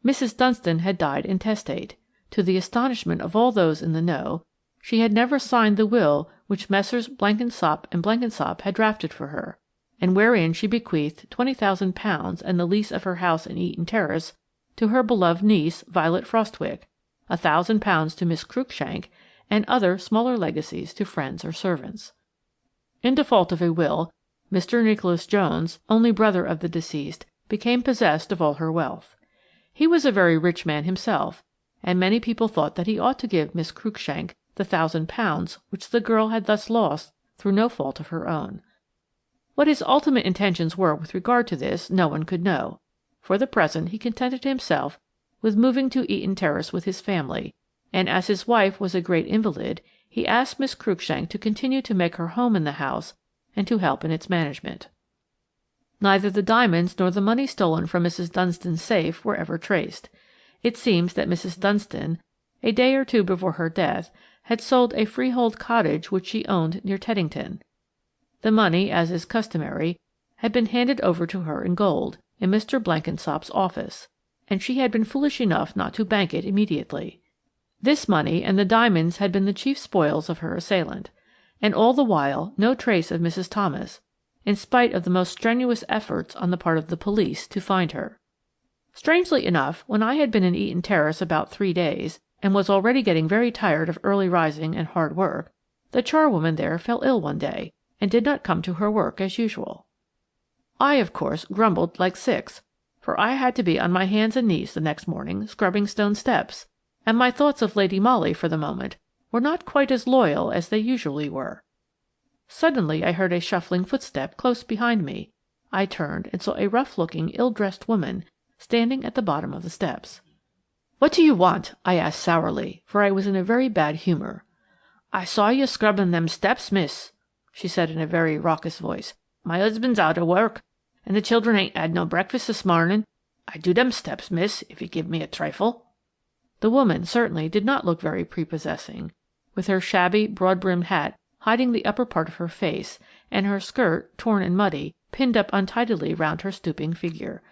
Mrs. Dunstan had died intestate. To the astonishment of all those in the know, she had never signed the will which Messrs. Blenkinsop and Blenkinsop had drafted for her, and wherein she bequeathed £20,000 and the lease of her house in Eaton Terrace to her beloved niece Violet Frostwicke, £1,000 to Miss Cruikshank, and other smaller legacies to friends or servants. In default of a will, Mr. Nicholas Jones, only brother of the deceased, became possessed of all her wealth. He was a very rich man himself, and many people thought that he ought to give Miss Cruikshank the £1,000 which the girl had thus lost through no fault of her own. What his ultimate intentions were with regard to this no one could know. For the present he contented himself with moving to Eaton Terrace with his family, and as his wife was a great invalid, he asked Miss Cruikshank to continue to make her home in the house and to help in its management. Neither the diamonds nor the money stolen from Mrs. Dunstan's safe were ever traced. It seems that Mrs. Dunstan, a day or two before her death, had sold a freehold cottage which she owned near Teddington. The money, as is customary, had been handed over to her in gold, in Mr. Blenkinsop's office, and she had been foolish enough not to bank it immediately. This money and the diamonds had been the chief spoils of her assailant, and all the while no trace of Mrs. Thomas, in spite of the most strenuous efforts on the part of the police to find her. Strangely enough, when I had been in Eaton Terrace about 3 days, and was already getting very tired of early rising and hard work, the charwoman there fell ill one day, and did not come to her work as usual. I, of course, grumbled like 6, for I had to be on my hands and knees the next morning scrubbing stone steps, and my thoughts of Lady Molly for the moment were not quite as loyal as they usually were. Suddenly I heard a shuffling footstep close behind me. I turned and saw a rough-looking, ill-dressed woman standing at the bottom of the steps. "What do you want?" I asked sourly, for I was in a very bad humour. "I saw you scrubbing them steps, miss," she said in a very raucous voice. "My husband's out of work, and the children ain't had no breakfast this morning. I do them steps, miss, if you give me a trifle." The woman certainly did not look very prepossessing, with her shabby, broad-brimmed hat hiding the upper part of her face, and her skirt, torn and muddy, pinned up untidily round her stooping figure.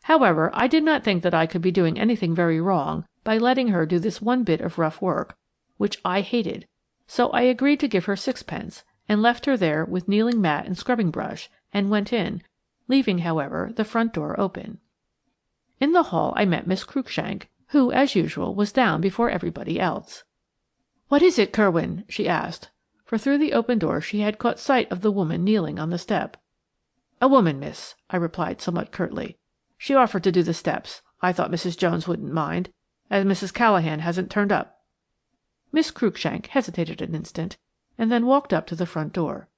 However, I did not think that I could be doing anything very wrong by letting her do this one bit of rough work, which I hated, so I agreed to give her 6pence, and left her there with kneeling mat and scrubbing brush, and went in, leaving, however, the front door open. In the hall I met Miss Cruikshank, who, as usual, was down before everybody else. "What is it, Curwen?" she asked, for through the open door she had caught sight of the woman kneeling on the step. "A woman, miss," I replied somewhat curtly. "She offered to do the steps. I thought Mrs. Jones wouldn't mind, as Mrs. Callahan hasn't turned up." Miss Cruikshank hesitated an instant, and then walked up to the front door.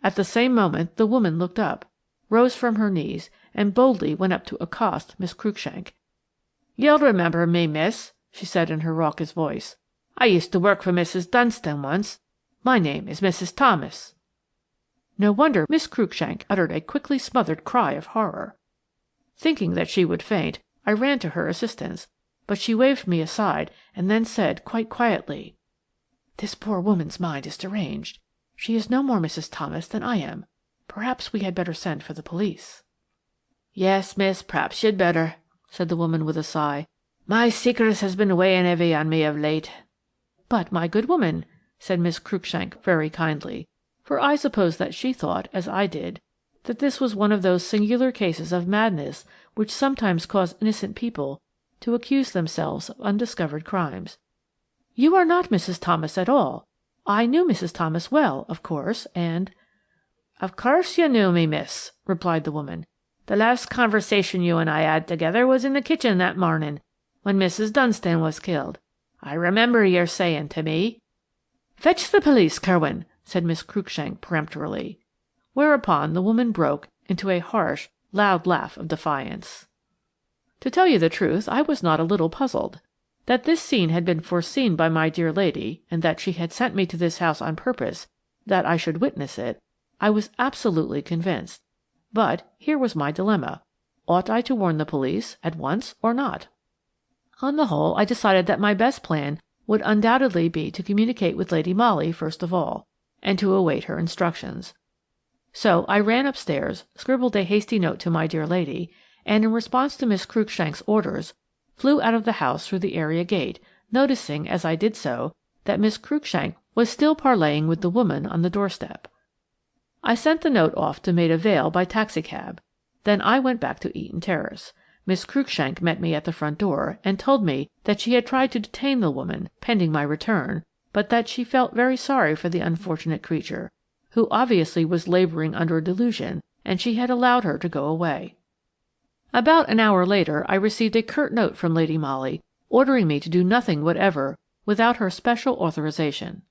At the same moment the woman looked up, rose from her knees, and boldly went up to accost Miss Cruikshank. "You'll remember me, miss," she said in her raucous voice. "I used to work for Mrs. Dunstan once. My name is Mrs. Thomas." No wonder Miss Cruikshank uttered a quickly smothered cry of horror. Thinking that she would faint, I ran to her assistance, but she waved me aside and then said quite quietly, "This poor woman's mind is deranged. She is no more Mrs. Thomas than I am. Perhaps we had better send for the police." "Yes, miss, perhaps you'd better," said the woman with a sigh. "My secret has been weighing heavy on me of late." "But, my good woman," said Miss Cruikshank very kindly, for I suppose that she thought, as I did, that this was one of those singular cases of madness which sometimes cause innocent people to accuse themselves of undiscovered crimes. "You are not Mrs. Thomas at all. I knew Mrs. Thomas well, of course, and— "Of course you knew me, miss," replied the woman. "The last conversation you and I had together was in the kitchen that morning, when Mrs. Dunstan was killed. I remember your saying to me—" "Fetch the police, Kerwin," said Miss Cruikshank peremptorily. Whereupon the woman broke into a harsh, loud laugh of defiance. To tell you the truth, I was not a little puzzled. That this scene had been foreseen by my dear lady, and that she had sent me to this house on purpose that I should witness it, I was absolutely convinced. But here was my dilemma. Ought I to warn the police at once or not? On the whole, I decided that my best plan would undoubtedly be to communicate with Lady Molly first of all, and to await her instructions. So I ran upstairs, scribbled a hasty note to my dear lady, and in response to Miss Cruikshank's orders, flew out of the house through the area gate, noticing, as I did so, that Miss Cruikshank was still parleying with the woman on the doorstep. I sent the note off to Maida Vale by taxicab. Then I went back to Eaton Terrace. Miss Cruikshank met me at the front door and told me that she had tried to detain the woman, pending my return, but that she felt very sorry for the unfortunate creature, who obviously was labouring under a delusion, and she had allowed her to go away. About an hour later I received a curt note from Lady Molly, ordering me to do nothing whatever without her special authorization.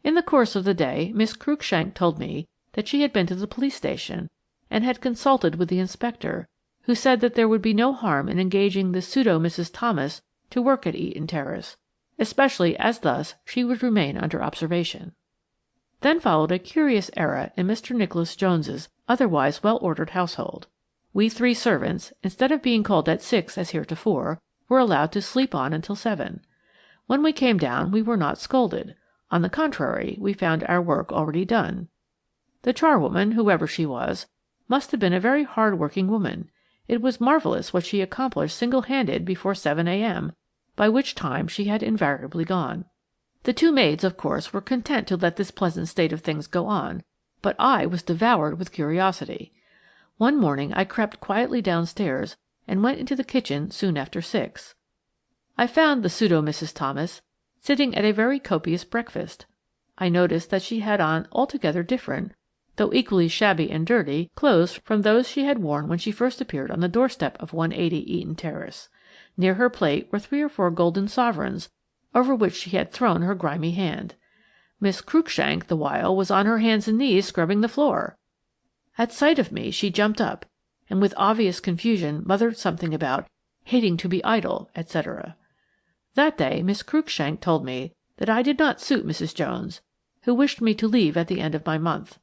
In the course of the day Miss Cruikshank told me that she had been to the police station and had consulted with the inspector, who said that there would be no harm in engaging the pseudo Mrs. Thomas to work at Eaton Terrace, especially as thus she would remain under observation. Then followed a curious era in Mr. Nicholas Jones's otherwise well-ordered household. We 3 servants, instead of being called at 6 as heretofore, were allowed to sleep on until 7. When we came down we were not scolded. On the contrary, we found our work already done. The charwoman, whoever she was, must have been a very hard-working woman. It was marvellous what she accomplished single-handed before 7 a.m., by which time she had invariably gone. The 2 maids, of course, were content to let this pleasant state of things go on, but I was devoured with curiosity. One morning I crept quietly downstairs and went into the kitchen soon after 6. I found the pseudo Mrs. Thomas sitting at a very copious breakfast. I noticed that she had on altogether different, though equally shabby and dirty, clothes from those she had worn when she first appeared on the doorstep of 180 Eaton Terrace. Near her plate were 3 or 4 golden sovereigns, over which she had thrown her grimy hand. Miss Cruikshank, the while, was on her hands and knees scrubbing the floor. At sight of me she jumped up, and with obvious confusion muttered something about hating to be idle, etc. That day Miss Cruikshank told me that I did not suit Mrs. Jones, who wished me to leave at the end of my month.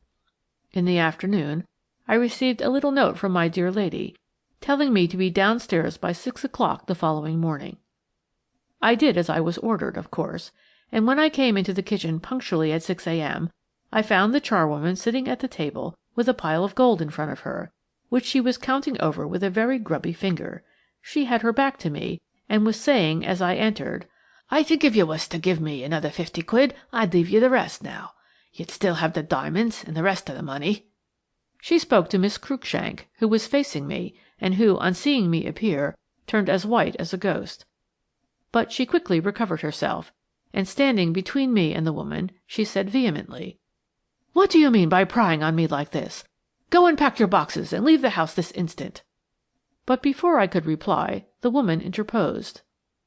In the afternoon I received a little note from my dear lady, telling me to be downstairs by 6 o'clock the following morning. I did as I was ordered, of course, and when I came into the kitchen punctually at 6 a.m., I found the charwoman sitting at the table with a pile of gold in front of her, which she was counting over with a very grubby finger. She had her back to me, and was saying as I entered, "I think if you was to give me another 50 quid, I'd leave you the rest now. You'd still have the diamonds and the rest of the money." She spoke to Miss Cruikshank, who was facing me, and who, on seeing me appear, turned as white as a ghost. But she quickly recovered herself, and standing between me and the woman, she said vehemently, "What do you mean by prying on me like this? Go and pack your boxes and leave the house this instant." But before I could reply, the woman interposed.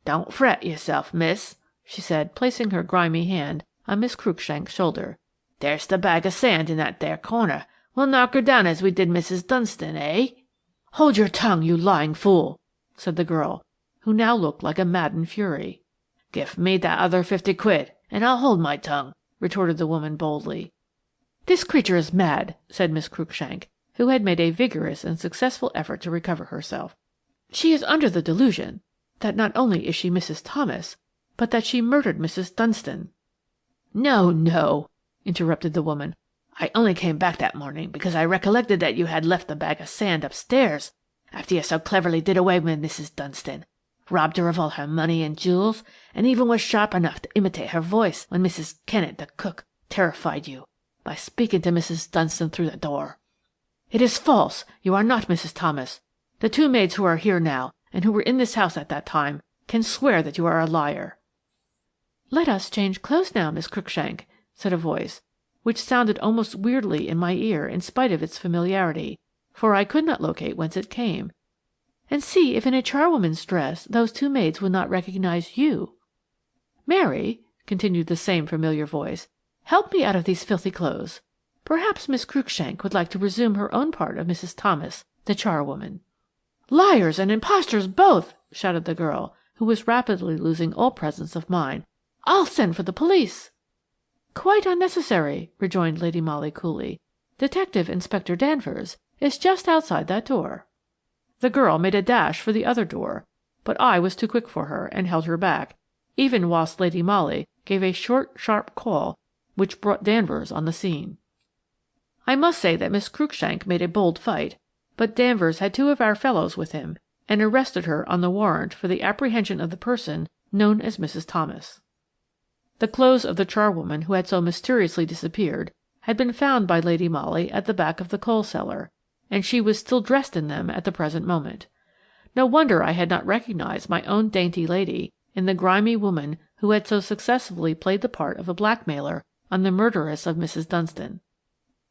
"Don't fret yourself, miss," she said, placing her grimy hand on Miss Cruikshank's shoulder. "There's the bag of sand in that there corner. We'll knock her down as we did Mrs. Dunstan, eh?" "Hold your tongue, you lying fool," said the girl, who now looked like a maddened fury. "Give me that other 50 quid, and I'll hold my tongue," retorted the woman boldly. "This creature is mad," said Miss Cruikshank, who had made a vigorous and successful effort to recover herself. "She is under the delusion that not only is she Mrs. Thomas, but that she murdered Mrs. Dunstan." "No, no," interrupted the woman. "I only came back that morning because I recollected that you had left the bag of sand upstairs after you so cleverly did away with Mrs. Dunstan, robbed her of all her money and jewels, and even was sharp enough to imitate her voice when Mrs. Kennett, the cook, terrified you by speaking to Mrs. Dunstan through the door. It is false. You are not Mrs. Thomas. The 2 maids who are here now, and who were in this house at that time, can swear that you are a liar." "Let us change clothes now, Miss Cruikshank," said a voice, which sounded almost weirdly in my ear in spite of its familiarity, for I could not locate whence it came. "And see if in a charwoman's dress those two maids would not recognize you. Mary," continued the same familiar voice, "help me out of these filthy clothes. Perhaps Miss Cruikshank would like to resume her own part of Mrs. Thomas, the charwoman." "Liars and impostors both!" shouted the girl, who was rapidly losing all presence of mind. "I'll send for the police." "Quite unnecessary," rejoined Lady Molly coolly. "Detective Inspector Danvers is just outside that door." The girl made a dash for the other door, but I was too quick for her and held her back, even whilst Lady Molly gave a short, sharp call which brought Danvers on the scene. I must say that Miss Cruikshank made a bold fight, but Danvers had two of our fellows with him, and arrested her on the warrant for the apprehension of the person known as Mrs. Thomas. The clothes of the charwoman who had so mysteriously disappeared had been found by Lady Molly at the back of the coal cellar, and she was still dressed in them at the present moment. No wonder I had not recognized my own dainty lady in the grimy woman who had so successfully played the part of a blackmailer on the murderess of Mrs. Dunstan.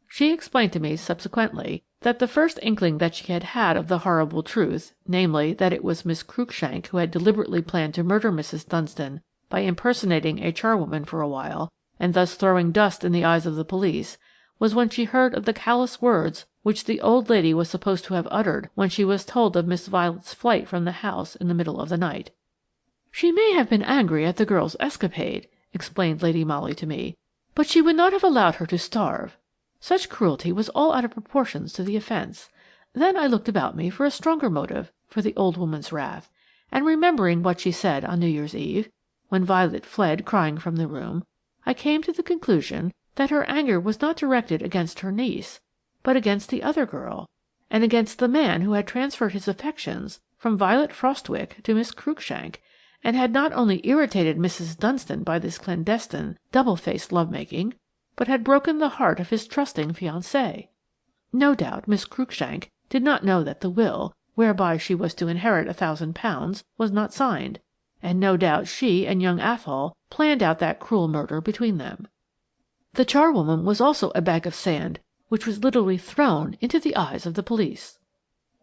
She explained to me subsequently that the first inkling that she had had of the horrible truth, namely that it was Miss Cruikshank who had deliberately planned to murder Mrs. Dunstan by impersonating a charwoman for a while, and thus throwing dust in the eyes of the police, was when she heard of the callous words which the old lady was supposed to have uttered when she was told of Miss Violet's flight from the house in the middle of the night. "She may have been angry at the girl's escapade," explained Lady Molly to me, "but she would not have allowed her to starve. Such cruelty was all out of proportions to the offence. Then I looked about me for a stronger motive for the old woman's wrath, and remembering what she said on New Year's Eve, when Violet fled crying from the room, I came to the conclusion that her anger was not directed against her niece, but against the other girl, and against the man who had transferred his affections from Violet Frostwicke to Miss Cruikshank, and had not only irritated Mrs. Dunstan by this clandestine, double-faced love-making, but had broken the heart of his trusting fiancée. No doubt Miss Cruikshank did not know that the will, whereby she was to inherit £1,000, was not signed, and no doubt she and young Athol planned out that cruel murder between them. The charwoman was also a bag of sand which was literally thrown into the eyes of the police.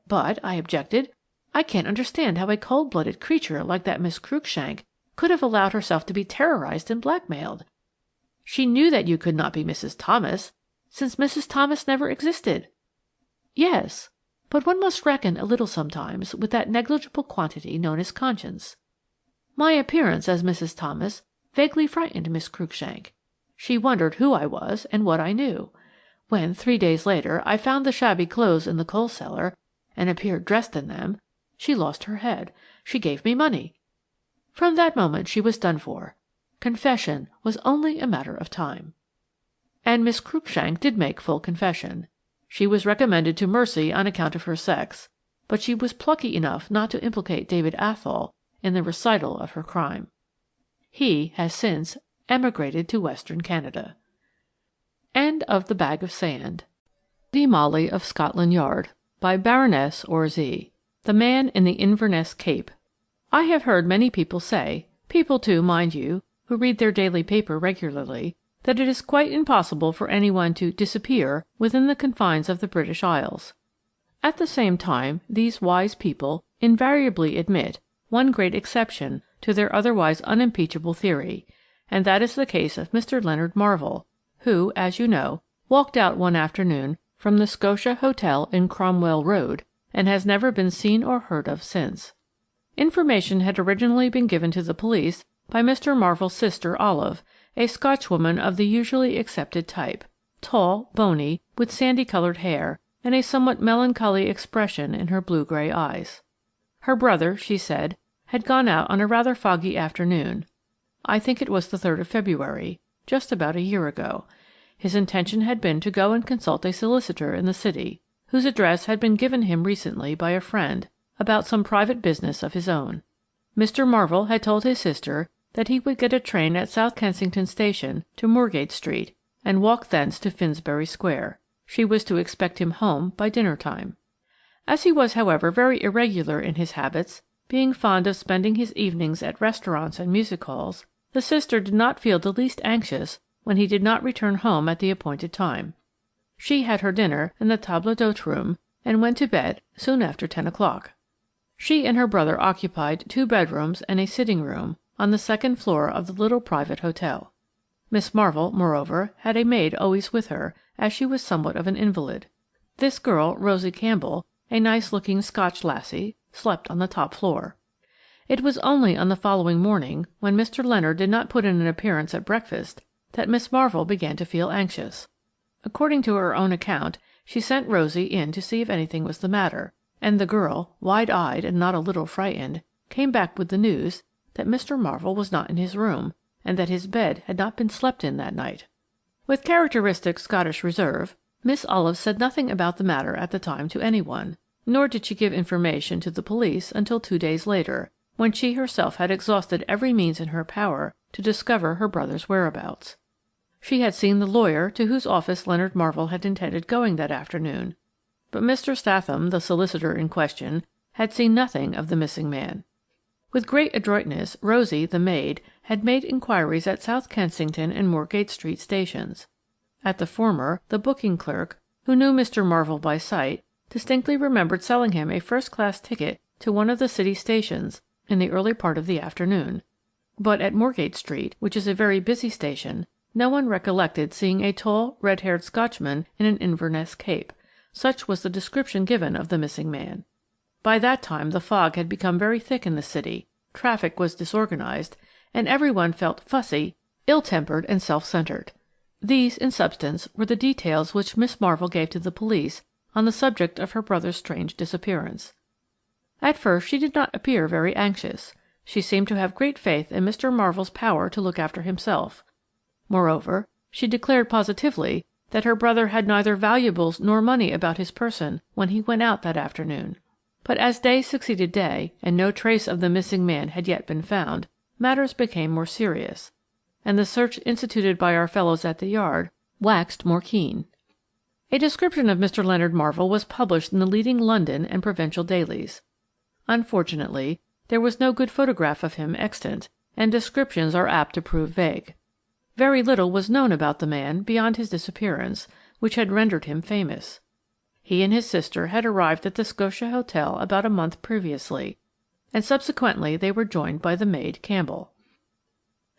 "But," I objected, "I can't understand how a cold-blooded creature like that Miss Cruikshank could have allowed herself to be terrorized and blackmailed. She knew that you could not be Mrs. Thomas, since Mrs. Thomas never existed." "Yes, but one must reckon a little sometimes with that negligible quantity known as conscience. My appearance as Mrs. Thomas vaguely frightened Miss Cruikshank. She wondered who I was and what I knew. When, 3 days later, I found the shabby clothes in the coal cellar, and appeared dressed in them, she lost her head. She gave me money. From that moment she was done for. Confession was only a matter of time." And Miss Cruikshank did make full confession. She was recommended to mercy on account of her sex, but she was plucky enough not to implicate David Athol in the recital of her crime. He has since emigrated to Western Canada. End of The Bag of Sand. Lady Molly of Scotland Yard by Baroness Orczy. The Man in the Inverness Cape. I have heard many people say, people too, mind you, who read their daily paper regularly, that it is quite impossible for anyone to disappear within the confines of the British Isles. At the same time, these wise people invariably admit one great exception to their otherwise unimpeachable theory, and that is the case of Mr. Leonard Marvell, who, as you know, walked out one afternoon from the Scotia Hotel in Cromwell Road, and has never been seen or heard of since. Information had originally been given to the police by Mr. Marvell's sister Olive, a Scotchwoman of the usually accepted type, tall, bony, with sandy-coloured hair, and a somewhat melancholy expression in her blue-grey eyes. Her brother, she said, had gone out on a rather foggy afternoon. I think it was the 3rd of February, just about a year ago. His intention had been to go and consult a solicitor in the city, whose address had been given him recently by a friend about some private business of his own. Mr. Marvell had told his sister that he would get a train at South Kensington Station to Moorgate Street, and walk thence to Finsbury Square. She was to expect him home by dinner-time. As he was, however, very irregular in his habits, being fond of spending his evenings at restaurants and music-halls, the sister did not feel the least anxious when he did not return home at the appointed time. She had her dinner in the table d'hôte room and went to bed soon after 10 o'clock. She and her brother occupied 2 bedrooms and a sitting room on the second floor of the little private hotel. Miss Marvell, moreover, had a maid always with her, as she was somewhat of an invalid. This girl, Rosie Campbell, a nice-looking Scotch lassie, slept on the top floor. It was only on the following morning, when Mr. Leonard did not put in an appearance at breakfast, that Miss Marvell began to feel anxious. According to her own account, she sent Rosie in to see if anything was the matter, and the girl, wide-eyed and not a little frightened, came back with the news that Mr. Marvell was not in his room, and that his bed had not been slept in that night. With characteristic Scottish reserve, Miss Olive said nothing about the matter at the time to anyone, nor did she give information to the police until 2 days later, when she herself had exhausted every means in her power to discover her brother's whereabouts. She had seen the lawyer to whose office Leonard Marvell had intended going that afternoon, but Mr. Statham, the solicitor in question, had seen nothing of the missing man. With great adroitness, Rosie, the maid, had made inquiries at South Kensington and Moorgate Street stations. At the former, the booking clerk, who knew Mr. Marvell by sight, distinctly remembered selling him a first-class ticket to one of the city stations in the early part of the afternoon. But at Moorgate Street, which is a very busy station, no one recollected seeing a tall, red-haired Scotchman in an Inverness cape. Such was the description given of the missing man. By that time the fog had become very thick in the city, traffic was disorganized, and everyone felt fussy, ill-tempered and self-centered. These, in substance, were the details which Miss Marvell gave to the police on the subject of her brother's strange disappearance. At first she did not appear very anxious. She seemed to have great faith in Mr. Marvell's power to look after himself. Moreover, she declared positively that her brother had neither valuables nor money about his person when he went out that afternoon. But as day succeeded day, and no trace of the missing man had yet been found, matters became more serious, and the search instituted by our fellows at the Yard waxed more keen. A description of Mr. Leonard Marvell was published in the leading London and provincial dailies. Unfortunately, there was no good photograph of him extant, and descriptions are apt to prove vague. Very little was known about the man beyond his disappearance, which had rendered him famous. He and his sister had arrived at the Scotia Hotel about a month previously, and subsequently they were joined by the maid Campbell.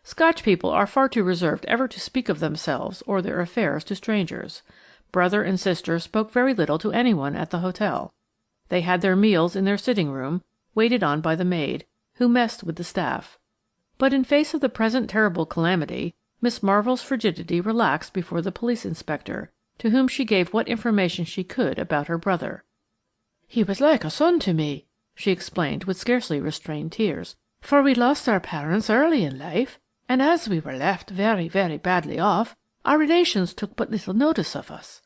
Scotch people are far too reserved ever to speak of themselves or their affairs to strangers. Brother and sister spoke very little to anyone at the hotel. They had their meals in their sitting room, waited on by the maid, who messed with the staff. But in face of the present terrible calamity, Miss Marvell's frigidity relaxed before the police inspector, to whom she gave what information she could about her brother. "He was like a son to me," she explained with scarcely restrained tears, "for we lost our parents early in life, and as we were left very, very badly off, our relations took but little notice of us.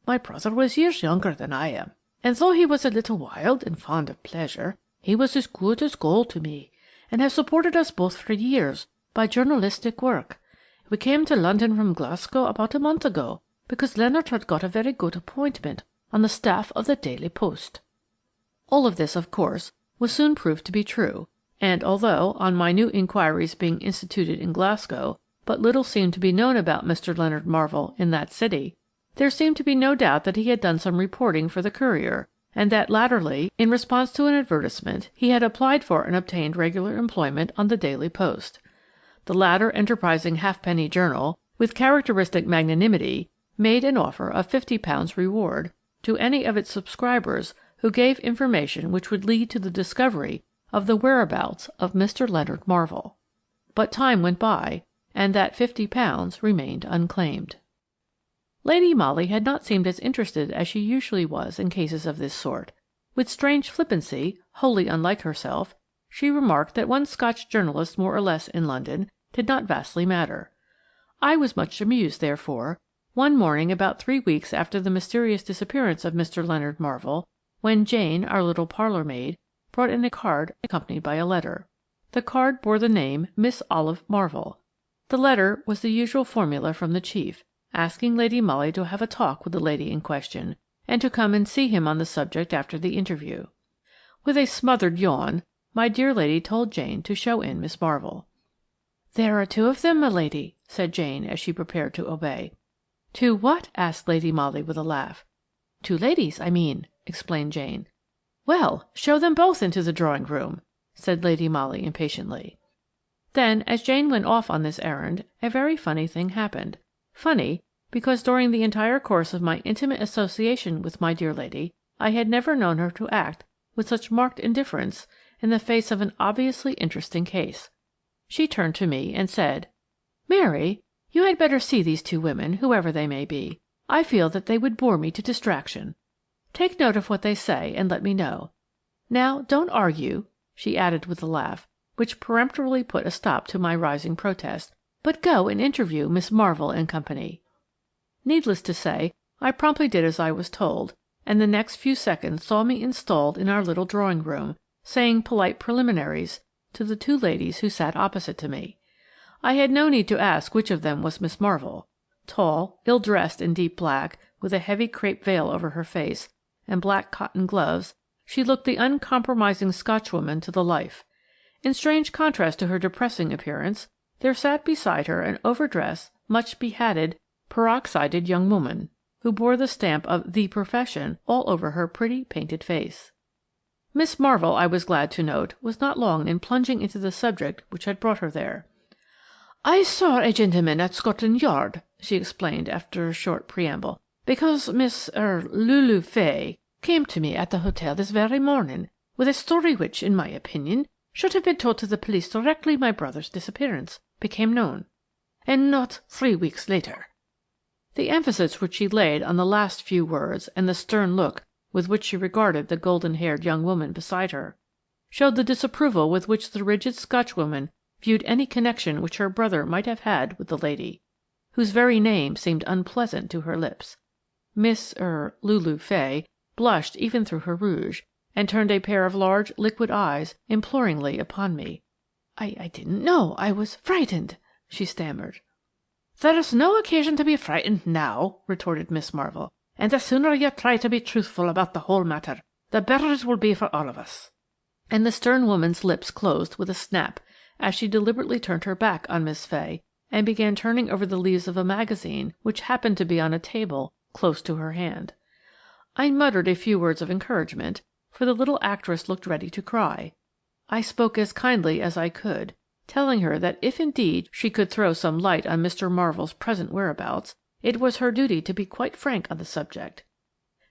My brother was years younger than I am, and though he was a little wild and fond of pleasure, he was as good as gold to me, and has supported us both for years by journalistic work. We came to London from Glasgow about a month ago, because Leonard had got a very good appointment on the staff of the Daily Post." All of this, of course, was soon proved to be true, and although, on minute inquiries being instituted in Glasgow, but little seemed to be known about Mr. Leonard Marvell in that city, there seemed to be no doubt that he had done some reporting for the Courier, and that latterly, in response to an advertisement, he had applied for and obtained regular employment on the Daily Post. The latter enterprising halfpenny journal, with characteristic magnanimity, made an offer of £50 reward to any of its subscribers who gave information which would lead to the discovery of the whereabouts of Mr. Leonard Marvell. But time went by, and that £50 remained unclaimed. Lady Molly had not seemed as interested as she usually was in cases of this sort. With strange flippancy, wholly unlike herself, she remarked that one Scotch journalist more or less in London did not vastly matter. I was much amused, therefore, one morning about 3 weeks after the mysterious disappearance of Mr. Leonard Marvell, when Jane, our little parlour-maid, brought in a card accompanied by a letter. The card bore the name Miss Olive Marvell. The letter was the usual formula from the chief, asking Lady Molly to have a talk with the lady in question, and to come and see him on the subject after the interview. With a smothered yawn, my dear lady told Jane to show in Miss Marvell. "There are 2 of them, my lady," said Jane as she prepared to obey. "To what?" asked Lady Molly with a laugh. "To ladies, I mean," explained Jane. "Well, show them both into the drawing-room," said Lady Molly impatiently. Then, as Jane went off on this errand, a very funny thing happened. Funny, because during the entire course of my intimate association with my dear lady, I had never known her to act with such marked indifference in the face of an obviously interesting case. She turned to me and said, "Mary, you had better see these two women, whoever they may be. I feel that they would bore me to distraction. Take note of what they say and let me know. Now, don't argue," she added with a laugh, which peremptorily put a stop to my rising protest, "but go and interview Miss Marvell and Company." Needless to say, I promptly did as I was told, and the next few seconds saw me installed in our little drawing-room, saying polite preliminaries to the two ladies who sat opposite to me. I had no need to ask which of them was Miss Marvell. Tall, ill-dressed in deep black, with a heavy crape veil over her face, and black cotton gloves, she looked the uncompromising Scotchwoman to the life. In strange contrast to her depressing appearance, there sat beside her an overdressed, much behatted, peroxided young woman, who bore the stamp of the profession all over her pretty painted face. Miss Marvell, I was glad to note, was not long in plunging into the subject which had brought her there. "I saw a gentleman at Scotland Yard," she explained after a short preamble, "because Miss–Lulu Fay came to me at the hotel this very morning with a story which, in my opinion, should have been told to the police directly my brother's disappearance became known, and not 3 weeks later." The emphasis which she laid on the last few words and the stern look with which she regarded the golden-haired young woman beside her showed the disapproval with which the rigid Scotchwoman viewed any connection which her brother might have had with the lady, whose very name seemed unpleasant to her lips. Miss–Lulu Fay blushed even through her rouge, and turned a pair of large liquid eyes imploringly upon me. I didn't know. I was frightened," she stammered. "There's no occasion to be frightened now," retorted Miss Marvell, "and the sooner you try to be truthful about the whole matter, the better it will be for all of us." And the stern woman's lips closed with a snap as she deliberately turned her back on Miss Fay and began turning over the leaves of a magazine which happened to be on a table close to her hand. I muttered a few words of encouragement, for the little actress looked ready to cry. I spoke as kindly as I could, telling her that if indeed she could throw some light on Mr. Marvell's present whereabouts, it was her duty to be quite frank on the subject.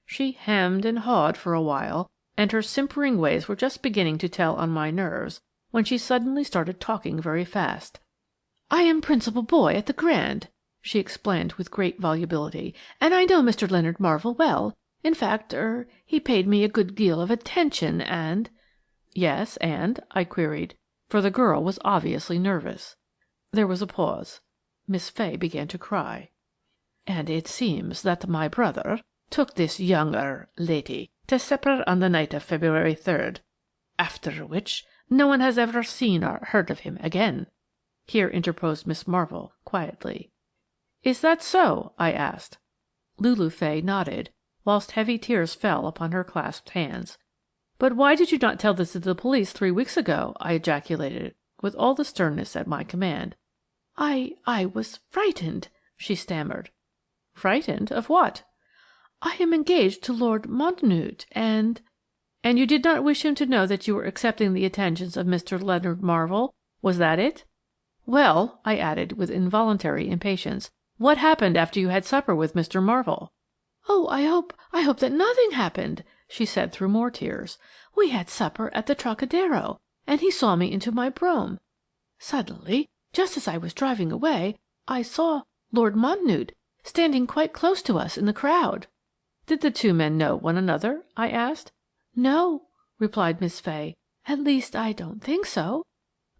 She hemmed and hawed for a while, and her simpering ways were just beginning to tell on my nerves, when she suddenly started talking very fast. "I am principal boy at the Grand," she explained with great volubility, "and I know Mr. Leonard Marvell well. In fact, he paid me a good deal of attention, and—" "Yes, and?" I queried, for the girl was obviously nervous. There was a pause. Miss Fay began to cry. "And it seems that my brother took this young–lady to supper on the night of February 3rd, after which no one has ever seen or heard of him again," here interposed Miss Marvell quietly. "Is that so?" I asked. Lulu Fay nodded, whilst heavy tears fell upon her clasped hands. "But why did you not tell this to the police 3 weeks ago?" I ejaculated, with all the sternness at my command. I was frightened," she stammered. "Frightened of what?" "I am engaged to Lord Montacute, and—" "And you did not wish him to know that you were accepting the attentions of Mr. Leonard Marvell? Was that it?" "Well," I added, with involuntary impatience, "what happened after you had supper with Mr. Marvell?" "Oh, I hope that nothing happened," she said through more tears. "We had supper at the Trocadero, and he saw me into my brougham. Suddenly, just as I was driving away, I saw Lord Montacute standing quite close to us in the crowd." "Did the two men know one another?" I asked. "No," replied Miss Fay. "At least, I don't think so.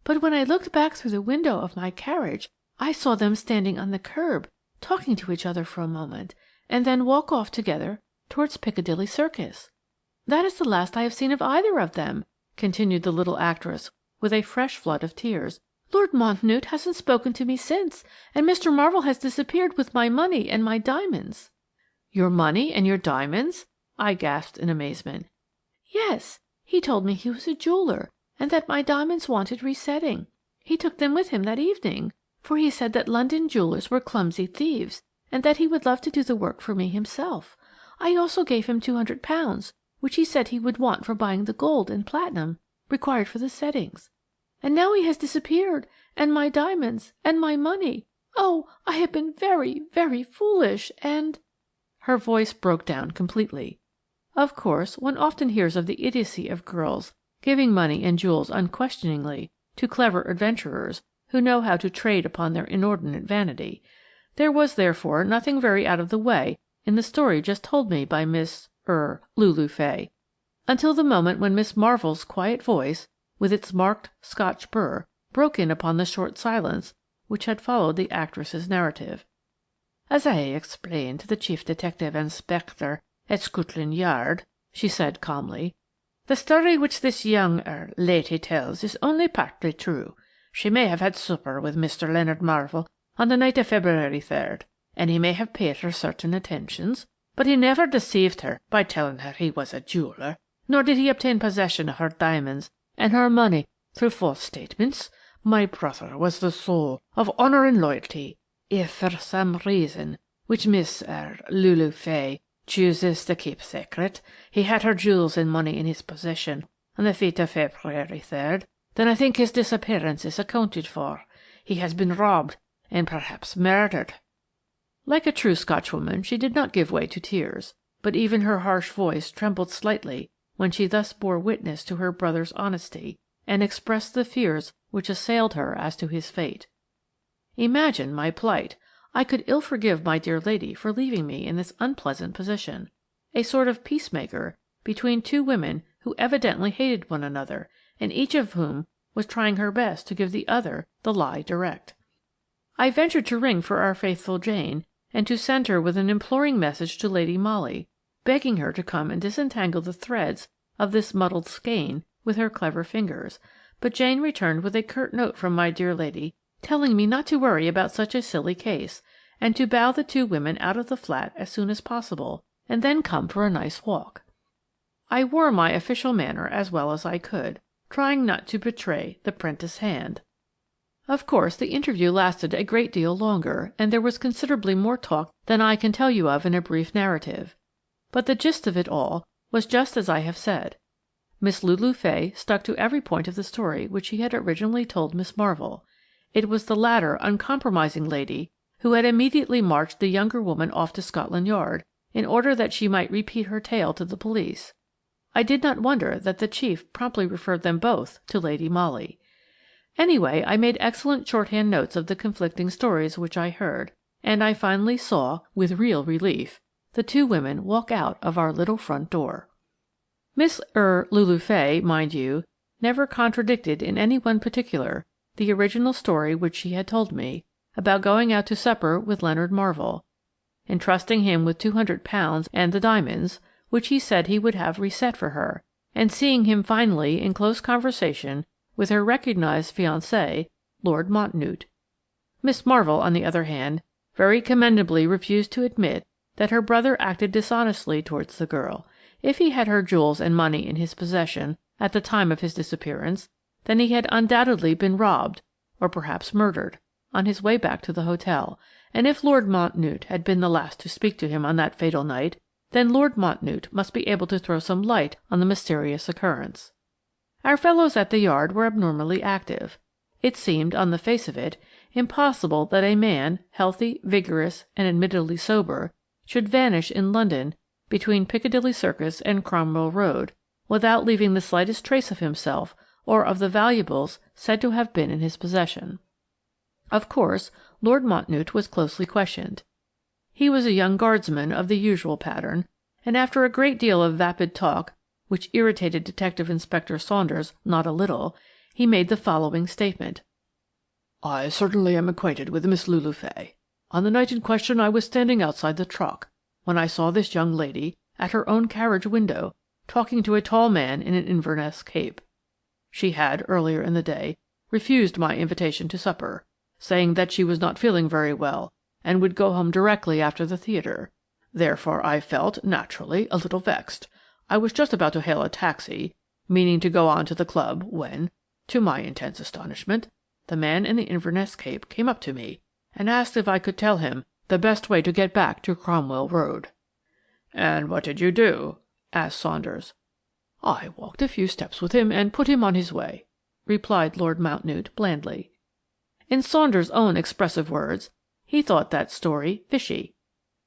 But when I looked back through the window of my carriage, I saw them standing on the curb, talking to each other for a moment, and then walk off together towards Piccadilly Circus. That is the last I have seen of either of them," continued the little actress with a fresh flood of tears. "Lord Montacute hasn't spoken to me since, and Mr. Marvell has disappeared with my money and my diamonds." "Your money and your diamonds?" I gasped in amazement. "Yes, he told me he was a jeweller, and that my diamonds wanted resetting. He took them with him that evening, for he said that London jewellers were clumsy thieves, and that he would love to do the work for me himself. I also gave him £200, which he said he would want for buying the gold and platinum required for the settings. And now he has disappeared, and my diamonds, and my money. Oh, I have been very, very foolish, and—" Her voice broke down completely. Of course, one often hears of the idiocy of girls giving money and jewels unquestioningly to clever adventurers who know how to trade upon their inordinate vanity. There was therefore nothing very out of the way in the story just told me by Lulu Fay, until the moment when Miss Marvell's quiet voice, with its marked Scotch burr, broke in upon the short silence which had followed the actress's narrative. "As I explained to the Chief Detective Inspector at Scotland Yard," she said calmly, "the story which this young lady tells is only partly true. She may have had supper with Mr. Leonard Marvell on the night of February 3rd, and he may have paid her certain attentions, but he never deceived her by telling her he was a jeweller, nor did he obtain possession of her diamonds and her money through false statements. My brother was the soul of honour and loyalty. If for some reason, which Miss Lulu Fay chooses to keep secret, he had her jewels and money in his possession on the fete of February 3rd, then I think his disappearance is accounted for. He has been robbed and perhaps murdered." Like a true Scotchwoman, she did not give way to tears, but even her harsh voice trembled slightly when she thus bore witness to her brother's honesty and expressed the fears which assailed her as to his fate. Imagine my plight. I could ill forgive my dear lady for leaving me in this unpleasant position, a sort of peacemaker between two women who evidently hated one another, and each of whom was trying her best to give the other the lie direct. I ventured to ring for our faithful Jane, and to send her with an imploring message to Lady Molly, begging her to come and disentangle the threads of this muddled skein with her clever fingers, but Jane returned with a curt note from my dear lady telling me not to worry about such a silly case, and to bow the two women out of the flat as soon as possible, and then come for a nice walk. I wore my official manner as well as I could, trying not to betray the 'prentice hand. Of course, the interview lasted a great deal longer, and there was considerably more talk than I can tell you of in a brief narrative. But the gist of it all was just as I have said. Miss Lulu Fay stuck to every point of the story which she had originally told Miss Marvell. It was the latter uncompromising lady who had immediately marched the younger woman off to Scotland Yard in order that she might repeat her tale to the police. I did not wonder that the chief promptly referred them both to Lady Molly. Anyway, I made excellent shorthand notes of the conflicting stories which I heard, and I finally saw, with real relief, the two women walk out of our little front door. Miss Lulu Fay, mind you, never contradicted in any one particular the original story which she had told me, about going out to supper with Leonard Marvell, entrusting him with £200 and the diamonds, which he said he would have reset for her, and seeing him finally in close conversation with her recognised fiancé, Lord Mountnewte. Miss Marvell, on the other hand, very commendably refused to admit that her brother acted dishonestly towards the girl. If he had her jewels and money in his possession at the time of his disappearance, then he had undoubtedly been robbed, or perhaps murdered, on his way back to the hotel, and if Lord Mountnewte had been the last to speak to him on that fatal night, then Lord Mountnewte must be able to throw some light on the mysterious occurrence. Our fellows at the Yard were abnormally active. It seemed, on the face of it, impossible that a man, healthy, vigorous, and admittedly sober, should vanish in London between Piccadilly Circus and Cromwell Road, without leaving the slightest trace of himself or of the valuables said to have been in his possession. Of course, Lord Mountnewte was closely questioned. He was a young guardsman of the usual pattern, and after a great deal of vapid talk, which irritated Detective Inspector Saunders not a little, he made the following statement. "I certainly am acquainted with Miss Lulu Fay. On the night in question I was standing outside the Truck, when I saw this young lady, at her own carriage window, talking to a tall man in an Inverness cape. She had, earlier in the day, refused my invitation to supper, saying that she was not feeling very well and would go home directly after the theatre. Therefore I felt, naturally, a little vexed. I was just about to hail a taxi, meaning to go on to the club, when, to my intense astonishment, the man in the Inverness cape came up to me and asked if I could tell him the best way to get back to Cromwell Road." "And what did you do?" asked Saunders. "I walked a few steps with him and put him on his way," replied Lord Mountnewte blandly. In Saunders' own expressive words, he thought that story fishy.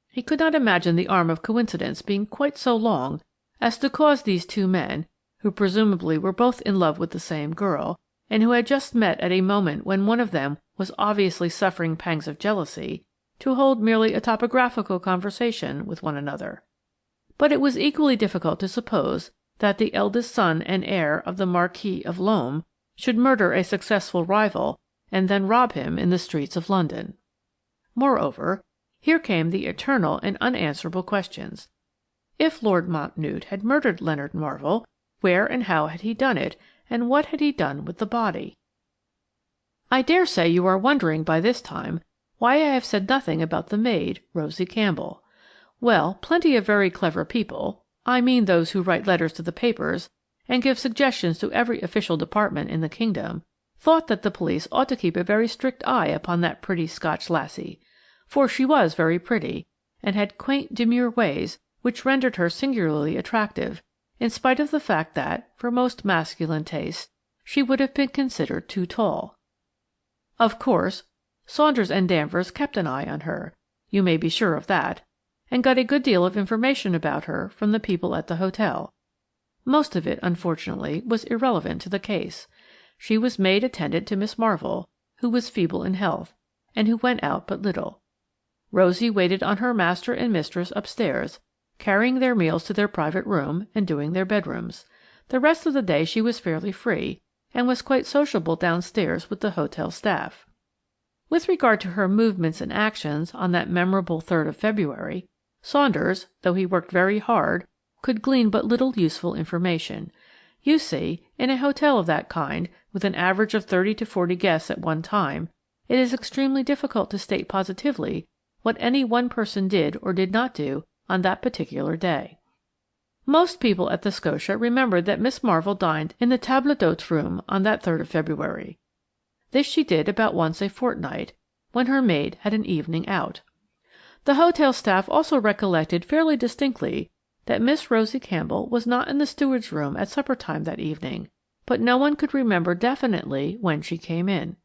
He could not imagine the arm of coincidence being quite so long as to cause these two men, who presumably were both in love with the same girl, and who had just met at a moment when one of them was obviously suffering pangs of jealousy, to hold merely a topographical conversation with one another. But it was equally difficult to suppose that the eldest son and heir of the Marquis of Loam should murder a successful rival and then rob him in the streets of London. Moreover, here came the eternal and unanswerable questions. If Lord Mountnewte had murdered Leonard Marvell, where and how had he done it, and what had he done with the body? I dare say you are wondering by this time why I have said nothing about the maid, Rosie Campbell. Well, plenty of very clever people, I mean those who write letters to the papers and give suggestions to every official department in the kingdom, thought that the police ought to keep a very strict eye upon that pretty Scotch lassie, for she was very pretty, and had quaint demure ways which rendered her singularly attractive, in spite of the fact that, for most masculine tastes, she would have been considered too tall. Of course, Saunders and Danvers kept an eye on her, you may be sure of that, and got a good deal of information about her from the people at the hotel. Most of it, unfortunately, was irrelevant to the case. She was maid attendant to Miss Marvell, who was feeble in health, and who went out but little. Rosie waited on her master and mistress upstairs, carrying their meals to their private room and doing their bedrooms. The rest of the day she was fairly free, and was quite sociable downstairs with the hotel staff. With regard to her movements and actions on that memorable 3rd of February, Saunders, though he worked very hard, could glean but little useful information. You see, in a hotel of that kind, with an average of 30 to 40 guests at one time, it is extremely difficult to state positively what any one person did or did not do on that particular day. Most people at the Scotia remembered that Miss Marvell dined in the table d'hôte room on that 3rd of February. This she did about once a fortnight, when her maid had an evening out. The hotel staff also recollected fairly distinctly that Miss Rosie Campbell was not in the steward's room at supper time that evening, but no one could remember definitely when she came in.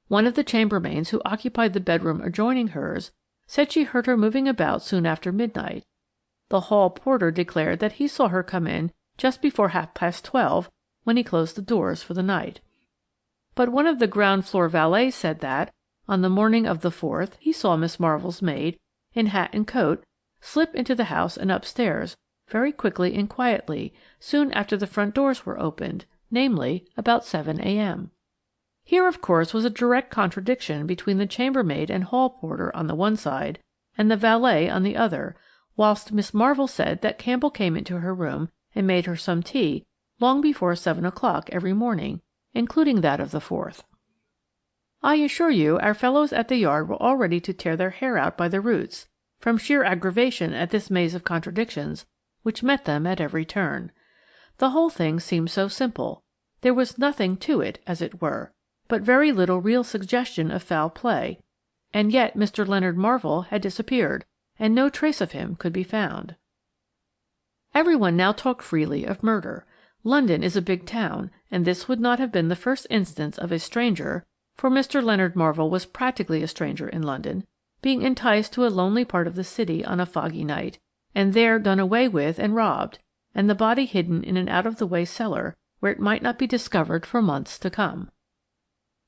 One of the chambermaids who occupied the bedroom adjoining hers said she heard her moving about soon after midnight. The hall porter declared that he saw her come in just before 12:30, when he closed the doors for the night. But one of the ground-floor valets said that, on the morning of the 4th, he saw Miss Marvell's maid, in hat and coat, slip into the house and upstairs, very quickly and quietly, soon after the front doors were opened, namely, about 7 a.m. Here, of course, was a direct contradiction between the chambermaid and hall porter on the one side, and the valet on the other, whilst Miss Marvell said that Campbell came into her room and made her some tea long before 7 o'clock every morning, including that of the 4th. I assure you our fellows at the yard were all ready to tear their hair out by the roots, from sheer aggravation at this maze of contradictions which met them at every turn. The whole thing seemed so simple. There was nothing to it, as it were, but very little real suggestion of foul play, and yet Mr. Leonard Marvell had disappeared, and no trace of him could be found. Everyone now talked freely of murder. London is a big town, and this would not have been the first instance of a stranger, for Mr. Leonard Marvell was practically a stranger in London, being enticed to a lonely part of the city on a foggy night, and there done away with and robbed, and the body hidden in an out-of-the-way cellar where it might not be discovered for months to come.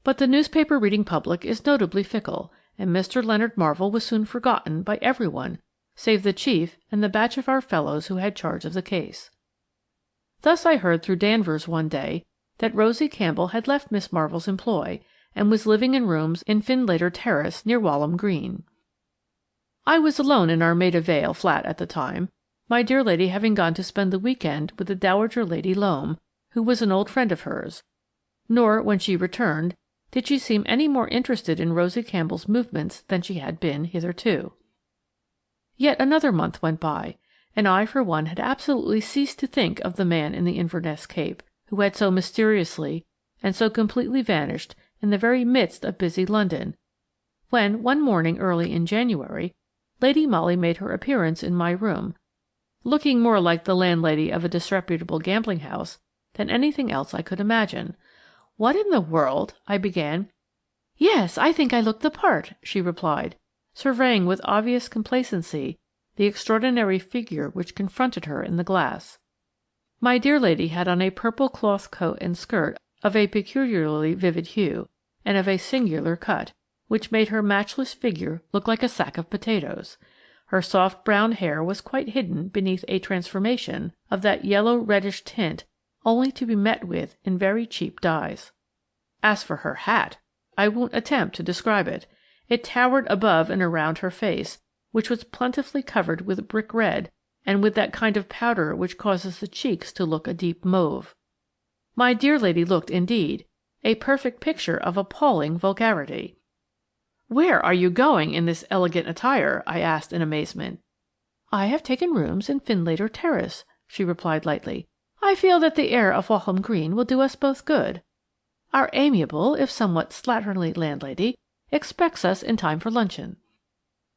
But the newspaper-reading public is notably fickle, and Mr. Leonard Marvell was soon forgotten by everyone, save the chief and the batch of our fellows who had charge of the case. Thus I heard through Danvers one day that Rosie Campbell had left Miss Marvell's employ, and was living in rooms in Findlater Terrace near Walham Green. I was alone in our Maida Vale flat at the time, my dear lady having gone to spend the week-end with the Dowager Lady Loam, who was an old friend of hers, nor, when she returned, did she seem any more interested in Rosie Campbell's movements than she had been hitherto. Yet another month went by, and I for one had absolutely ceased to think of the man in the Inverness cape, who had so mysteriously and so completely vanished in the very midst of busy London, when, one morning early in January, Lady Molly made her appearance in my room, looking more like the landlady of a disreputable gambling house than anything else I could imagine. "What in the world—" I began. "Yes, I think I look the part," she replied, surveying with obvious complacency the extraordinary figure which confronted her in the glass. My dear lady had on a purple cloth coat and skirt of a peculiarly vivid hue, and of a singular cut, which made her matchless figure look like a sack of potatoes. Her soft brown hair was quite hidden beneath a transformation of that yellow-reddish tint only to be met with in very cheap dyes. As for her hat, I won't attempt to describe it. It towered above and around her face, which was plentifully covered with brick red, and with that kind of powder which causes the cheeks to look a deep mauve. My dear lady looked, indeed, a perfect picture of appalling vulgarity. "Where are you going in this elegant attire?" I asked in amazement. "I have taken rooms in Findlater Terrace," she replied lightly. "I feel that the air of Walham Green will do us both good. Our amiable, if somewhat slatternly landlady expects us in time for luncheon.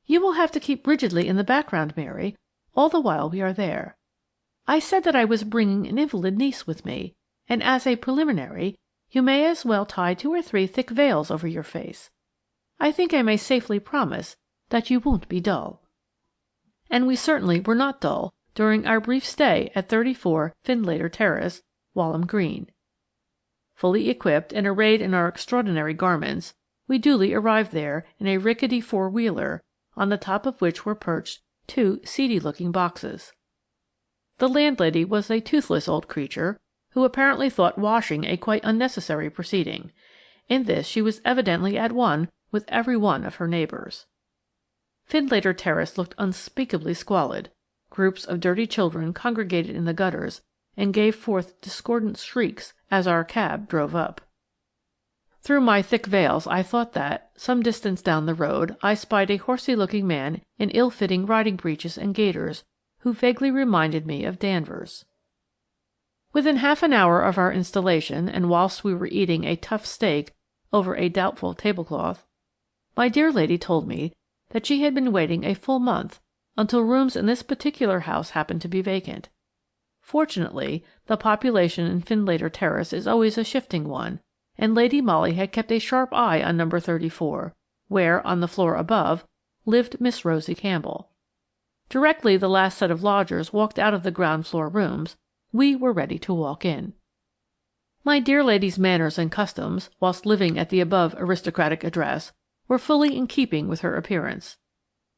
You will have to keep rigidly in the background, Mary, all the while we are there. I said that I was bringing an invalid niece with me, and as a preliminary you may as well tie 2 or 3 thick veils over your face. I think I may safely promise that you won't be dull." And we certainly were not dull during our brief stay at 34 Findlater Terrace, Walham Green. Fully equipped and arrayed in our extraordinary garments, we duly arrived there in a rickety four-wheeler, on the top of which were perched 2 seedy-looking boxes. The landlady was a toothless old creature, who apparently thought washing a quite unnecessary proceeding. In this she was evidently at one with every one of her neighbours. Findlater Terrace looked unspeakably squalid. Groups of dirty children congregated in the gutters and gave forth discordant shrieks as our cab drove up. Through my thick veils I thought that, some distance down the road, I spied a horsey-looking man in ill-fitting riding breeches and gaiters, who vaguely reminded me of Danvers. Within half an hour of our installation, and whilst we were eating a tough steak over a doubtful tablecloth, my dear lady told me that she had been waiting a full month until rooms in this particular house happened to be vacant. Fortunately, the population in Findlater Terrace is always a shifting one, and Lady Molly had kept a sharp eye on number 34, where, on the floor above, lived Miss Rosie Campbell. Directly the last set of lodgers walked out of the ground-floor rooms, we were ready to walk in. My dear lady's manners and customs, whilst living at the above aristocratic address, were fully in keeping with her appearance.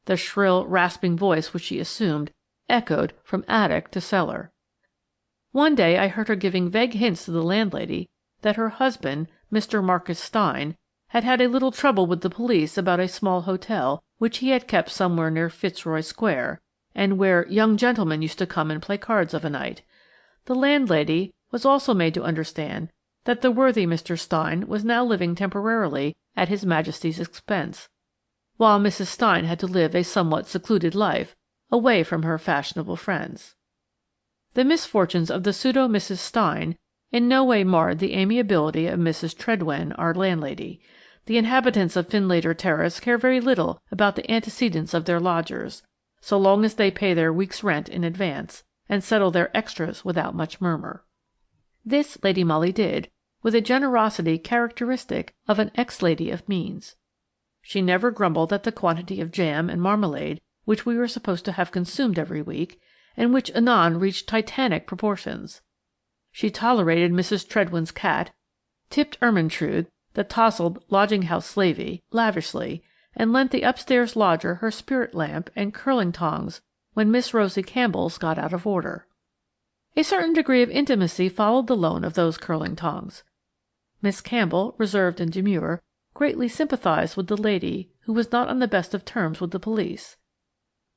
The shrill, rasping voice which she assumed echoed from attic to cellar. One day I heard her giving vague hints to the landlady that her husband, Mr. Marcus Stein, had had a little trouble with the police about a small hotel which he had kept somewhere near Fitzroy Square, and where young gentlemen used to come and play cards of a night. The landlady was also made to understand that the worthy Mr. Stein was now living temporarily at His Majesty's expense, while Mrs. Stein had to live a somewhat secluded life, away from her fashionable friends. The misfortunes of the pseudo Mrs. Stein in no way marred the amiability of Mrs. Tredwen, our landlady. The inhabitants of Findlater Terrace care very little about the antecedents of their lodgers, so long as they pay their week's rent in advance, and settle their extras without much murmur. This Lady Molly did, with a generosity characteristic of an ex-lady of means. She never grumbled at the quantity of jam and marmalade which we were supposed to have consumed every week, and which anon reached titanic proportions. She tolerated Mrs. Tredwen's cat, tipped Ermyntrude, the tousled lodging-house slavey, lavishly, and lent the upstairs lodger her spirit lamp and curling tongs when Miss Rosie Campbell's got out of order. A certain degree of intimacy followed the loan of those curling tongs. Miss Campbell, reserved and demure, greatly sympathized with the lady who was not on the best of terms with the police.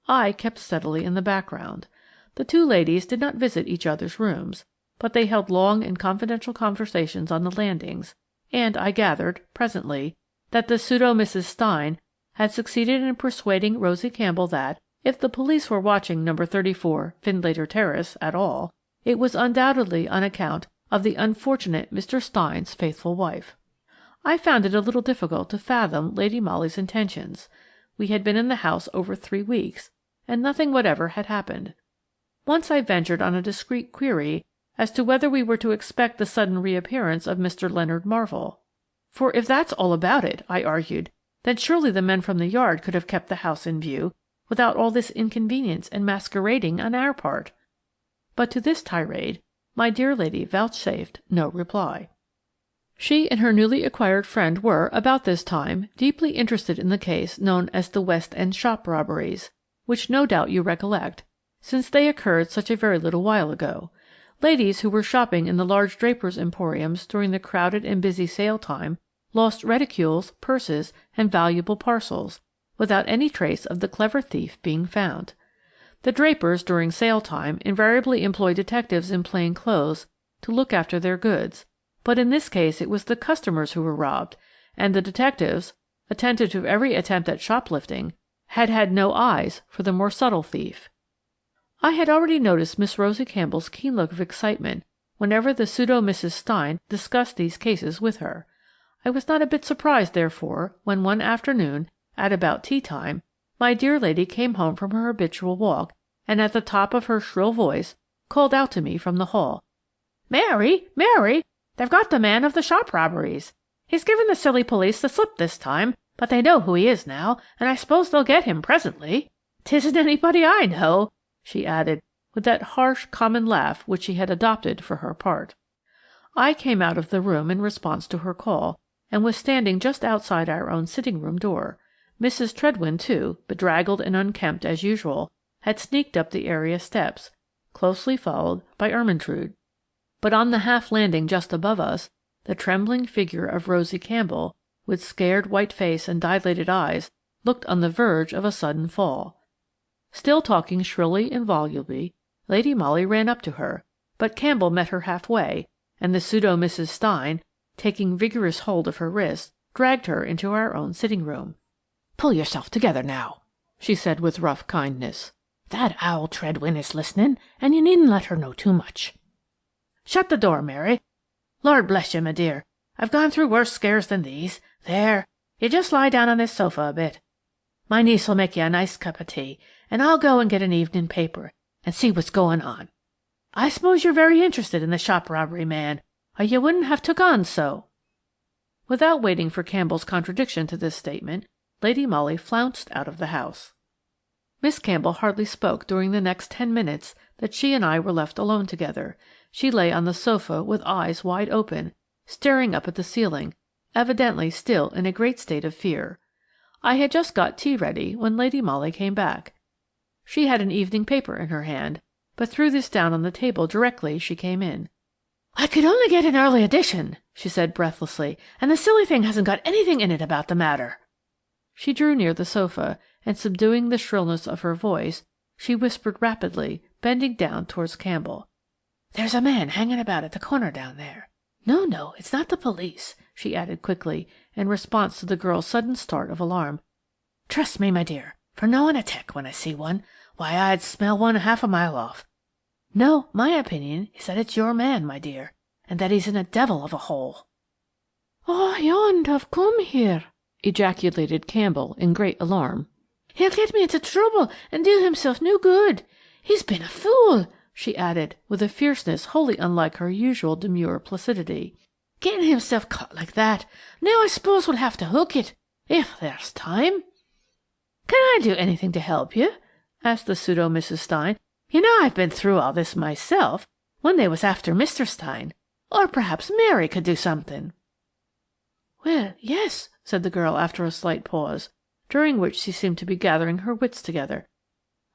I kept steadily in the background. The two ladies did not visit each other's rooms, but they held long and confidential conversations on the landings, and I gathered, presently, that the pseudo Mrs. Stein had succeeded in persuading Rosie Campbell that, if the police were watching number 34 Findlater Terrace at all, it was undoubtedly on account of the unfortunate Mr. Stein's faithful wife. I found it a little difficult to fathom Lady Molly's intentions. We had been in the house over 3 weeks, and nothing whatever had happened. Once I ventured on a discreet query as to whether we were to expect the sudden reappearance of Mr. Leonard Marvell. For if that's all about it, I argued, then surely the men from the yard could have kept the house in view without all this inconvenience and masquerading on our part. But to this tirade my dear lady vouchsafed no reply. She and her newly acquired friend were, about this time, deeply interested in the case known as the West End shop robberies, which no doubt you recollect, since they occurred such a very little while ago. Ladies who were shopping in the large drapers' emporiums during the crowded and busy sale time lost reticules, purses, and valuable parcels, without any trace of the clever thief being found. The drapers during sale time invariably employ detectives in plain clothes to look after their goods, but in this case it was the customers who were robbed, and the detectives, attentive to every attempt at shoplifting, had no eyes for the more subtle thief. I had already noticed Miss Rosie Campbell's keen look of excitement whenever the pseudo Mrs. Stein discussed these cases with her. I was not a bit surprised, therefore, when one afternoon, at about tea-time, my dear lady came home from her habitual walk, and at the top of her shrill voice called out to me from the hall, "Mary, Mary, they've got the man of the shop robberies. He's given the silly police the slip this time, but they know who he is now, and I suppose they'll get him presently. 'Tisn't anybody I know," she added, with that harsh common laugh which she had adopted for her part. I came out of the room in response to her call, and was standing just outside our own sitting-room door. Mrs. Tredwen, too, bedraggled and unkempt as usual, had sneaked up the area steps, closely followed by Ermyntrude. But on the half-landing just above us, the trembling figure of Rosie Campbell, with scared white face and dilated eyes, looked on the verge of a sudden fall. Still talking shrilly and volubly, Lady Molly ran up to her, but Campbell met her half-way, and the pseudo Mrs. Stein, taking vigorous hold of her wrist, dragged her into our own sitting-room. "Pull yourself together now," she said with rough kindness. "That owl Tredwen is listening, and you needn't let her know too much. Shut the door, Mary. Lord bless you, my dear, I've gone through worse scares than these. There, you just lie down on this sofa a bit. My niece'll make you a nice cup of tea, and I'll go and get an evening paper and see what's going on. I suppose you're very interested in the shop robbery man, or you wouldn't have took on so." Without waiting for Campbell's contradiction to this statement, Lady Molly flounced out of the house. Miss Campbell hardly spoke during the next 10 minutes that she and I were left alone together. She lay on the sofa with eyes wide open, staring up at the ceiling, evidently still in a great state of fear. I had just got tea ready when Lady Molly came back. She had an evening paper in her hand, but threw this down on the table directly she came in. "I could only get an early edition," she said breathlessly, "and the silly thing hasn't got anything in it about the matter." She drew near the sofa, and subduing the shrillness of her voice, she whispered rapidly, bending down towards Campbell. "There's a man hanging about at the corner down there. No, it's not the police," she added quickly, in response to the girl's sudden start of alarm. "Trust me, my dear, for knowing a tick when I see one. Why, I'd smell one half a mile off. No, my opinion is that it's your man, my dear, and that he's in a devil of a hole." "Oh, he oughtn't to have come here," ejaculated Campbell in great alarm. "He'll get me into trouble and do himself no good. He's been a fool," she added, with a fierceness wholly unlike her usual demure placidity. "Getting himself caught like that. Now I suppose we'll have to hook it, if there's time." "Can I do anything to help you?" asked the pseudo Mrs. Stein. "You know I've been through all this myself, when they was after Mr. Stein. Or perhaps Mary could do something." "Well, yes," said the girl after a slight pause, during which she seemed to be gathering her wits together.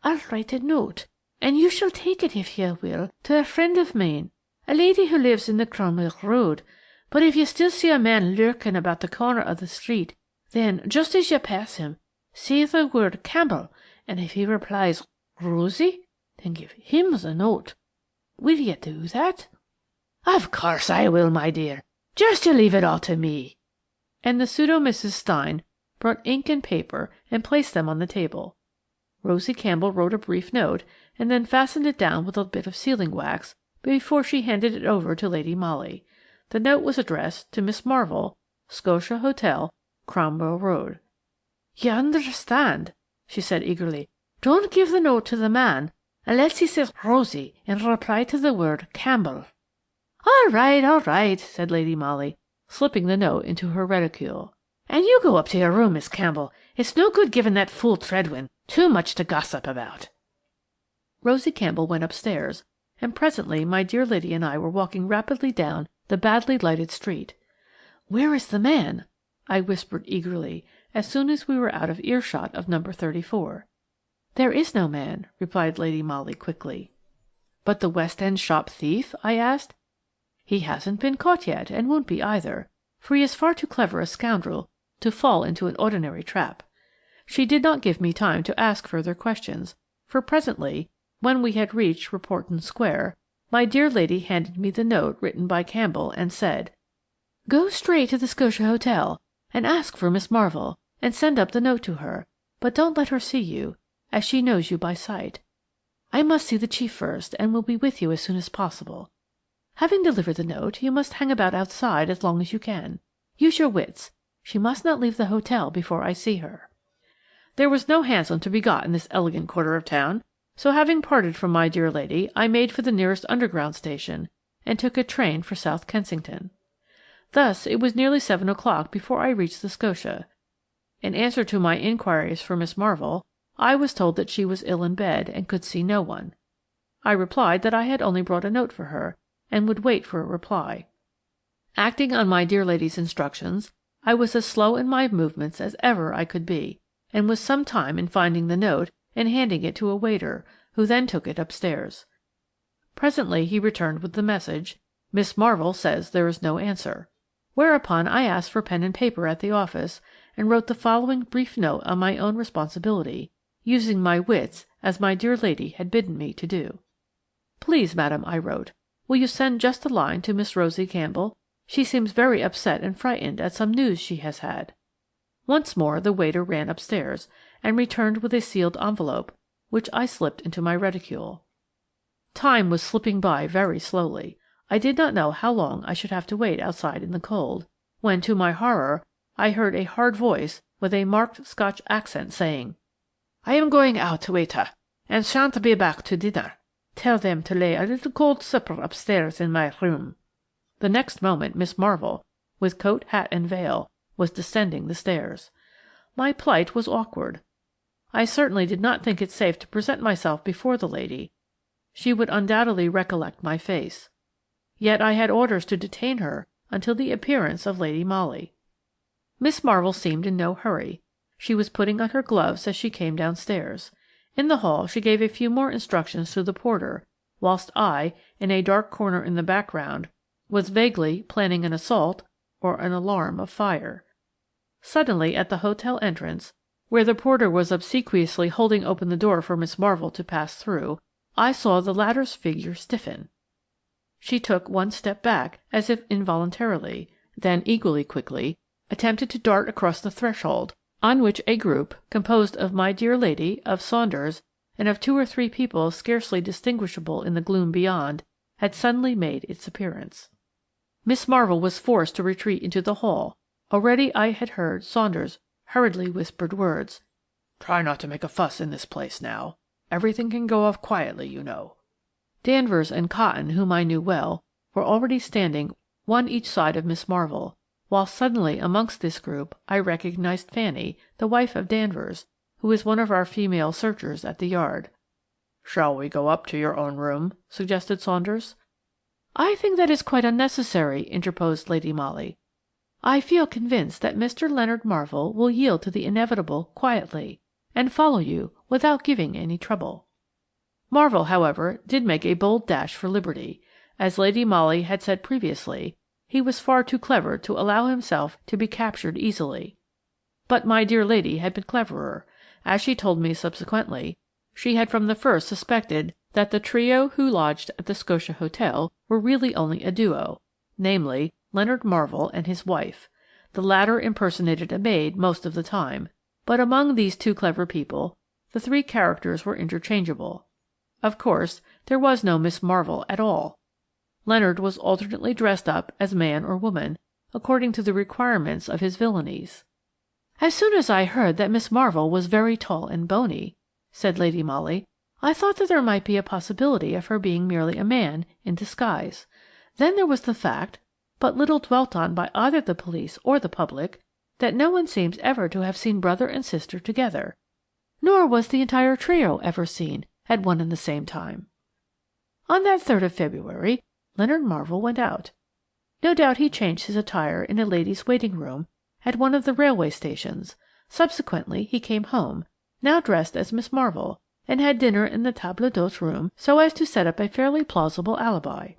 "I'll write a note, and you shall take it, if you will, to a friend of mine, a lady who lives in the Cromwell Road. But if you still see a man lurking about the corner of the street, then, just as you pass him, say the word Campbell, and if he replies Rosie, then give him the note. Will you do that?" "Of course I will, my dear. Just you leave it all to me." And the pseudo Mrs. Stein brought ink and paper and placed them on the table. Rosie Campbell wrote a brief note, and then fastened it down with a bit of sealing-wax before she handed it over to Lady Molly. The note was addressed to Miss Marvell, Scotia Hotel, Cromwell Road. "You understand," she said eagerly. "Don't give the note to the man unless he says Rosie in reply to the word Campbell." All right," said Lady Molly, slipping the note into her reticule. "And you go up to your room, Miss Campbell. It's no good giving that fool Treadwin too much to gossip about." Rosie Campbell went upstairs, and presently my dear lady and I were walking rapidly down the badly lighted street. "Where is the man?" I whispered eagerly, as soon as we were out of earshot of number 34. "There is no man," replied Lady Molly quickly. "But the West End shop thief?" I asked. "He hasn't been caught yet, and won't be either, for he is far too clever a scoundrel to fall into an ordinary trap." She did not give me time to ask further questions, for presently, when we had reached Reporton Square, my dear lady handed me the note written by Campbell and said, "Go straight to the Scotia Hotel and ask for Miss Marvell, and send up the note to her, but don't let her see you, as she knows you by sight. I must see the chief first, and will be with you as soon as possible. Having delivered the note, you must hang about outside as long as you can. Use your wits. She must not leave the hotel before I see her." There was no hansom to be got in this elegant quarter of town, so having parted from my dear lady, I made for the nearest underground station, and took a train for South Kensington. Thus it was nearly 7 o'clock before I reached the Scotia. In answer to my inquiries for Miss Marvell, I was told that she was ill in bed and could see no one. I replied that I had only brought a note for her, and would wait for a reply. Acting on my dear lady's instructions, I was as slow in my movements as ever I could be, and was some time in finding the note and handing it to a waiter, who then took it upstairs. Presently he returned with the message, "Miss Marvell says there is no answer," whereupon I asked for pen and paper at the office, and wrote the following brief note on my own responsibility, using my wits as my dear lady had bidden me to do. "Please, madam," I wrote, "will you send just a line to Miss Rosie Campbell? She seems very upset and frightened at some news she has had." Once more the waiter ran upstairs, and returned with a sealed envelope, which I slipped into my reticule. Time was slipping by very slowly. I did not know how long I should have to wait outside in the cold, when, to my horror, I heard a hard voice with a marked Scotch accent saying, "I am going out, waiter, and shan't be back to dinner. Tell them to lay a little cold supper upstairs in my room." The next moment Miss Marvell, with coat, hat, and veil, was descending the stairs. My plight was awkward. I certainly did not think it safe to present myself before the lady. She would undoubtedly recollect my face. Yet I had orders to detain her until the appearance of Lady Molly. Miss Marvell seemed in no hurry. She was putting on her gloves as she came downstairs. In the hall she gave a few more instructions to the porter, whilst I, in a dark corner in the background, was vaguely planning an assault or an alarm of fire. Suddenly, at the hotel entrance, where the porter was obsequiously holding open the door for Miss Marvell to pass through, I saw the latter's figure stiffen. She took one step back, as if involuntarily, then equally quickly attempted to dart across the threshold, on which a group, composed of my dear lady, of Saunders, and of 2 or 3 people scarcely distinguishable in the gloom beyond, had suddenly made its appearance. Miss Marvell was forced to retreat into the hall. Already I had heard Saunders' hurriedly whispered words, "Try not to make a fuss in this place now. Everything can go off quietly, you know." Danvers and Cotton, whom I knew well, were already standing one each side of Miss Marvell, while suddenly amongst this group I recognized Fanny, the wife of Danvers, who is one of our female searchers at the Yard. "Shall we go up to your own room?" suggested Saunders. "I think that is quite unnecessary," interposed Lady Molly. "I feel convinced that Mr. Leonard Marvell will yield to the inevitable quietly, and follow you without giving any trouble." Marvell, however, did make a bold dash for liberty. As Lady Molly had said previously, he was far too clever to allow himself to be captured easily. But my dear lady had been cleverer. As she told me subsequently, she had from the first suspected that the trio who lodged at the Scotia Hotel were really only a duo, namely, Leonard Marvell and his wife. The latter impersonated a maid most of the time, but among these 2 clever people the 3 characters were interchangeable. Of course, there was no Miss Marvell at all. Leonard was alternately dressed up as man or woman, according to the requirements of his villainies. "As soon as I heard that Miss Marvell was very tall and bony," said Lady Molly, "I thought that there might be a possibility of her being merely a man in disguise. Then there was the fact, but little dwelt on by either the police or the public, that no one seems ever to have seen brother and sister together, nor was the entire trio ever seen at one and the same time. On that 3rd of February, Leonard Marvell went out. No doubt he changed his attire in a ladies' waiting room at one of the railway stations. Subsequently he came home, now dressed as Miss Marvell, and had dinner in the table d'hôte room so as to set up a fairly plausible alibi.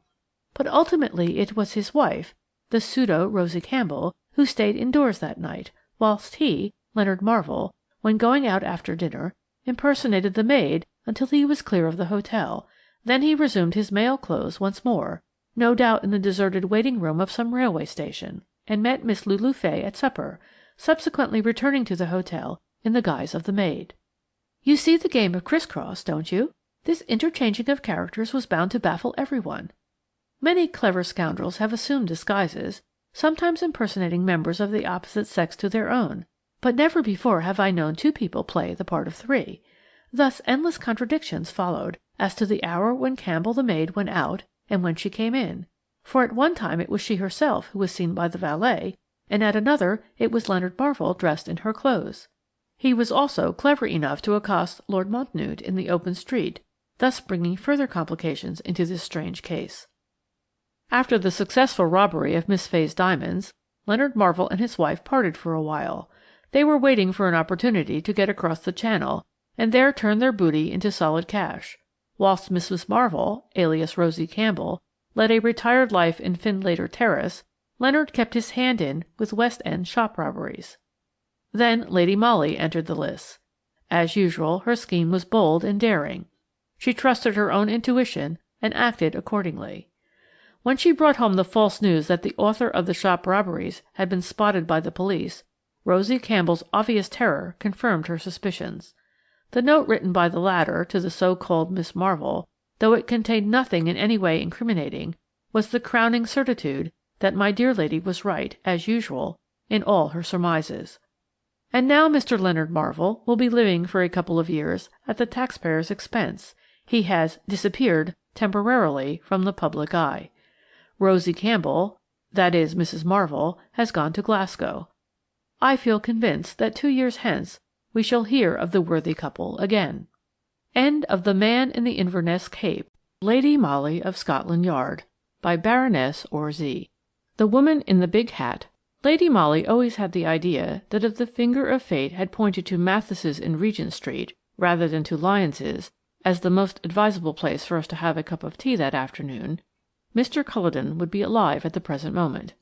But ultimately it was his wife, the pseudo Rosie Campbell, who stayed indoors that night, whilst he, Leonard Marvell, when going out after dinner, impersonated the maid until he was clear of the hotel. Then he resumed his male clothes once more, no doubt in the deserted waiting room of some railway station, and met Miss Lulu Fay at supper, subsequently returning to the hotel in the guise of the maid. You see the game of criss-cross, don't you? This interchanging of characters was bound to baffle everyone. Many clever scoundrels have assumed disguises, sometimes impersonating members of the opposite sex to their own, but never before have I known two people play the part of three. Thus endless contradictions followed as to the hour when Campbell the maid went out and when she came in, for at one time it was she herself who was seen by the valet, and at another it was Leonard Marvell dressed in her clothes. He was also clever enough to accost Lord Montnewte in the open street, thus bringing further complications into this strange case. After the successful robbery of Miss Fay's diamonds, Leonard Marvell and his wife parted for a while. They were waiting for an opportunity to get across the Channel and there turn their booty into solid cash, whilst Mrs. Marvell, alias Rosie Campbell, led a retired life in Findlater Terrace. Leonard kept his hand in with West End shop robberies. Then Lady Molly entered the lists. As usual, her scheme was bold and daring. She trusted her own intuition and acted accordingly. When she brought home the false news that the author of the shop robberies had been spotted by the police, Rosie Campbell's obvious terror confirmed her suspicions. The note written by the latter to the so-called Miss Marvell, though it contained nothing in any way incriminating, was the crowning certitude that my dear lady was right, as usual, in all her surmises. And now Mr. Leonard Marvell will be living for a couple of years at the taxpayer's expense. He has disappeared temporarily from the public eye. Rosie Campbell, that is Mrs. Marvell, has gone to Glasgow. I feel convinced that 2 years hence we shall hear of the worthy couple again. End of The Man in the Inverness Cape, Lady Molly of Scotland Yard, by Baroness Orczy. The Woman in the Big Hat. Lady Molly always had the idea that if the finger of fate had pointed to Mathes's in Regent Street, rather than to Lyons's, as the most advisable place for us to have a cup of tea that afternoon, Mr. Culledon would be alive at the present moment.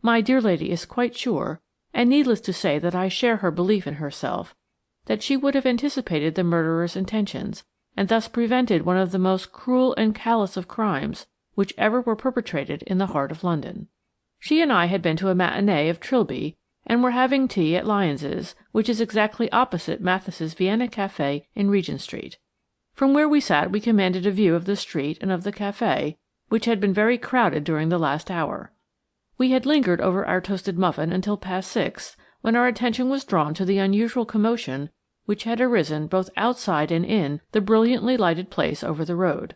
My dear lady is quite sure, and needless to say that I share her belief in herself, that she would have anticipated the murderer's intentions, and thus prevented one of the most cruel and callous of crimes which ever were perpetrated in the heart of London. She and I had been to a matinée of Trilby, and were having tea at Lyons's, which is exactly opposite Mathes's Vienna Café in Regent Street. From where we sat we commanded a view of the street and of the café, which had been very crowded during the last hour. We had lingered over our toasted muffin until past 6, when our attention was drawn to the unusual commotion which had arisen both outside and in the brilliantly lighted place over the road.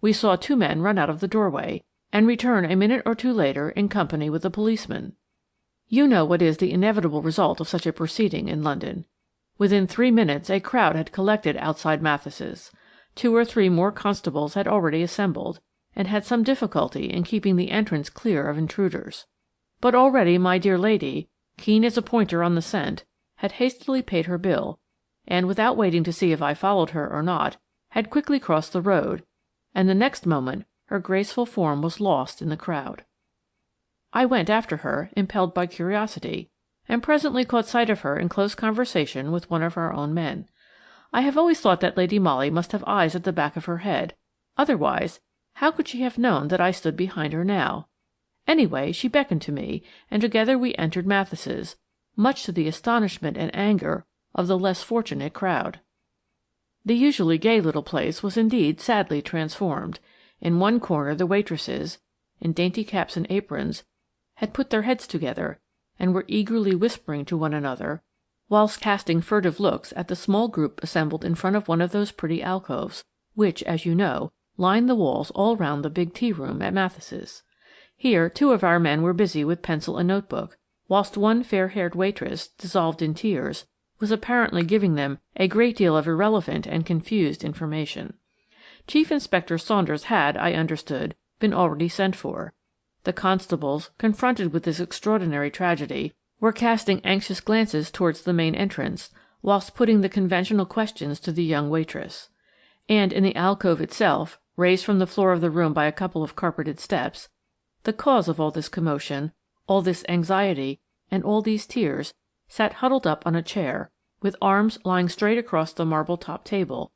We saw 2 men run out of the doorway, and return a minute or 2 later in company with a policeman. You know what is the inevitable result of such a proceeding in London. Within 3 minutes a crowd had collected outside Mathes's. 2 or 3 more constables had already assembled, and had some difficulty in keeping the entrance clear of intruders. But already my dear lady, keen as a pointer on the scent, had hastily paid her bill, and without waiting to see if I followed her or not, had quickly crossed the road, and the next moment her graceful form was lost in the crowd. I went after her, impelled by curiosity, and presently caught sight of her in close conversation with one of our own men. I have always thought that Lady Molly must have eyes at the back of her head, otherwise how could she have known that I stood behind her now? Anyway, she beckoned to me, and together we entered Mathes's, much to the astonishment and anger of the less fortunate crowd. The usually gay little place was indeed sadly transformed. In one corner the waitresses, in dainty caps and aprons, had put their heads together and were eagerly whispering to one another, whilst casting furtive looks at the small group assembled in front of one of those pretty alcoves, which, as you know, line the walls all round the big tea-room at Mathis's. Here 2 of our men were busy with pencil and notebook, whilst one fair-haired waitress, dissolved in tears, was apparently giving them a great deal of irrelevant and confused information. Chief Inspector Saunders had, I understood, been already sent for. The constables, confronted with this extraordinary tragedy, were casting anxious glances towards the main entrance, whilst putting the conventional questions to the young waitress. And in the alcove itself, raised from the floor of the room by a couple of carpeted steps, the cause of all this commotion, all this anxiety, and all these tears, sat huddled up on a chair, with arms lying straight across the marble-top table,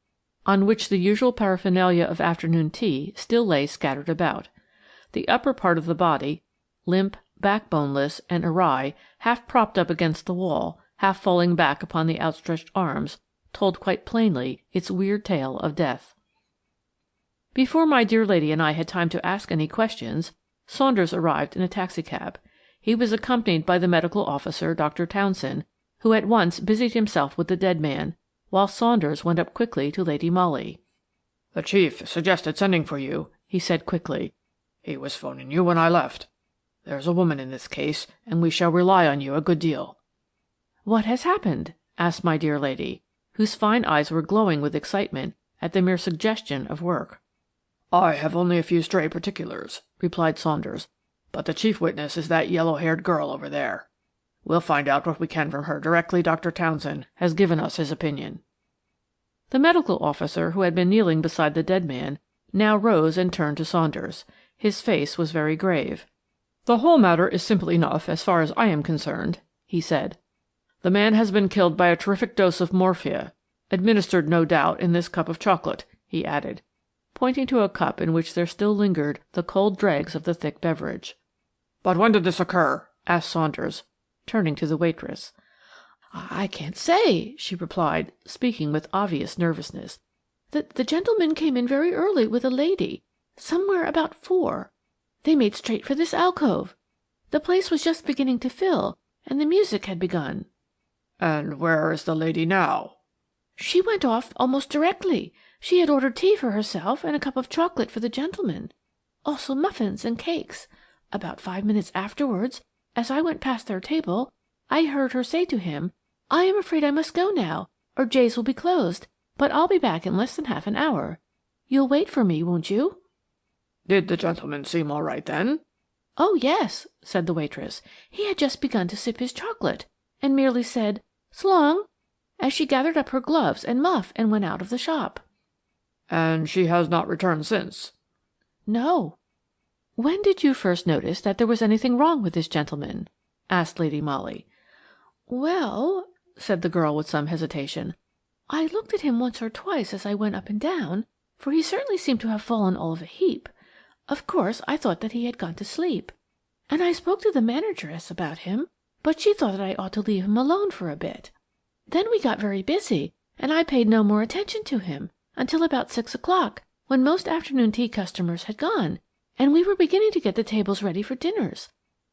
on which the usual paraphernalia of afternoon tea still lay scattered about. The upper part of the body, limp, backboneless, and awry, half propped up against the wall, half falling back upon the outstretched arms, told quite plainly its weird tale of death. Before my dear lady and I had time to ask any questions, Saunders arrived in a taxicab. He was accompanied by the medical officer, Dr. Townson, who at once busied himself with the dead man, while Saunders went up quickly to Lady Molly. "The chief suggested sending for you," he said quickly. "He was phoning you when I left. There's a woman in this case, and we shall rely on you a good deal." "What has happened?" asked my dear lady, whose fine eyes were glowing with excitement at the mere suggestion of work. "I have only a few stray particulars," replied Saunders, "but the chief witness is that yellow-haired girl over there. We'll find out what we can from her directly Dr. Townson has given us his opinion." The medical officer, who had been kneeling beside the dead man, now rose and turned to Saunders. His face was very grave. "The whole matter is simple enough as far as I am concerned," he said. "The man has been killed by a terrific dose of morphia, administered, no doubt, in this cup of chocolate," he added, pointing to a cup in which there still lingered the cold dregs of the thick beverage. "But when did this occur?" asked Saunders, turning to the waitress. "I can't say," she replied, speaking with obvious nervousness. The gentleman came in very early with a lady, somewhere about 4. They made straight for this alcove. The place was just beginning to fill, and the music had begun." "And where is the lady now?" "She went off almost directly. She had ordered tea for herself and a cup of chocolate for the gentleman. Also muffins and cakes. About 5 minutes afterwards, as I went past their table, I heard her say to him, 'I am afraid I must go now, or Jay's will be closed, but I'll be back in less than half an hour. You'll wait for me, won't you?' "Did the gentleman seem all right then?" "Oh, yes," said the waitress. "He had just begun to sip his chocolate, and merely said, 'S'long,' as she gathered up her gloves and muff and went out of the shop." "And she has not returned since?" "No." "When did you first notice that there was anything wrong with this gentleman?" asked Lady Molly. "Well," said the girl with some hesitation, "I looked at him once or twice as I went up and down, for he certainly seemed to have fallen all of a heap. Of course, I thought that he had gone to sleep, and I spoke to the manageress about him, but she thought that I ought to leave him alone for a bit. Then we got very busy, and I paid no more attention to him until about 6 o'clock, when most afternoon tea customers had gone, and we were beginning to get the tables ready for dinners.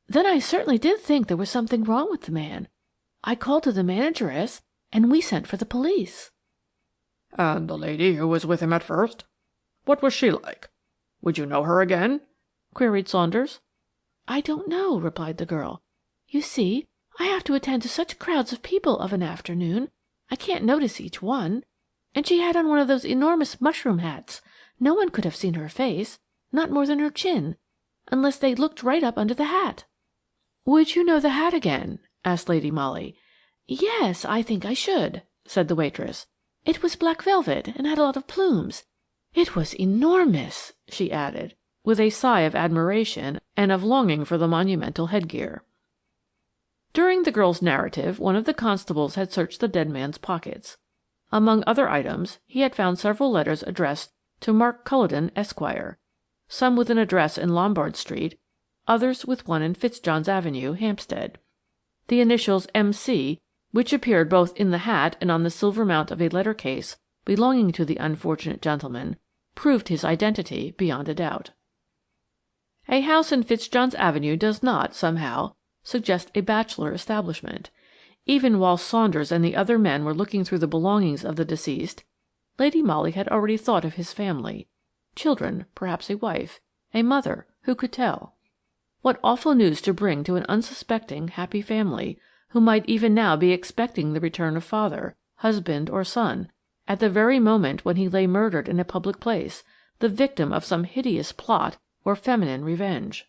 Then I certainly did think there was something wrong with the man. I called to the manageress, and we sent for the police." "And the lady who was with him at first? What was she like? Would you know her again?" queried Saunders. "I don't know," replied the girl. "You see, I have to attend to such crowds of people of an afternoon. I can't notice each one. And she had on one of those enormous mushroom hats. No one could have seen her face, not more than her chin, unless they looked right up under the hat." "Would you know the hat again?" asked Lady Molly. "Yes, I think I should," said the waitress. "It was black velvet and had a lot of plumes. It was enormous," she added, with a sigh of admiration and of longing for the monumental headgear. During the girl's narrative, one of the constables had searched the dead man's pockets. Among other items, he had found several letters addressed to Mark Culloden, Esquire, some with an address in Lombard Street, others with one in Fitzjohn's Avenue, Hampstead. The initials M.C., which appeared both in the hat and on the silver mount of a letter case belonging to the unfortunate gentleman, proved his identity beyond a doubt. A house in Fitzjohn's Avenue does not, somehow, suggest a bachelor establishment. Even while Saunders and the other men were looking through the belongings of the deceased, Lady Molly had already thought of his family. Children, perhaps a wife, a mother, who could tell? What awful news to bring to an unsuspecting, happy family, who might even now be expecting the return of father, husband, or son, at the very moment when he lay murdered in a public place, the victim of some hideous plot or feminine revenge.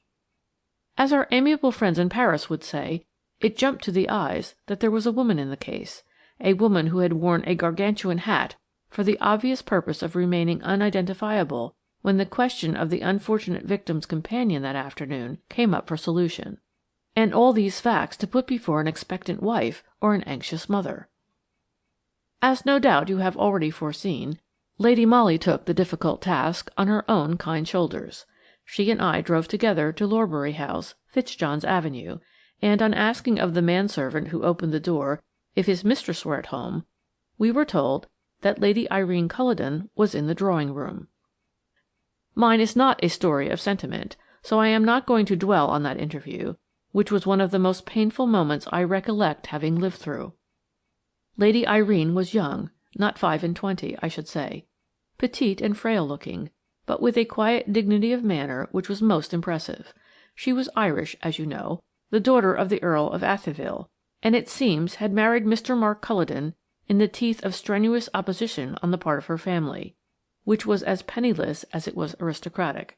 As our amiable friends in Paris would say, it jumped to the eyes that there was a woman in the case, a woman who had worn a gargantuan hat for the obvious purpose of remaining unidentifiable when the question of the unfortunate victim's companion that afternoon came up for solution. And all these facts to put before an expectant wife or an anxious mother. As no doubt you have already foreseen, Lady Molly took the difficult task on her own kind shoulders. She and I drove together to Lorbury House, Fitzjohn's Avenue, and on asking of the manservant who opened the door if his mistress were at home, we were told that Lady Irene Culloden was in the drawing-room. Mine is not a story of sentiment, so I am not going to dwell on that interview, which was one of the most painful moments I recollect having lived through. Lady Irene was young, not 25, I should say, petite and frail-looking, but with a quiet dignity of manner which was most impressive. She was Irish, as you know, the daughter of the Earl of Athyville, and it seems had married Mr. Mark Culloden in the teeth of strenuous opposition on the part of her family, which was as penniless as it was aristocratic,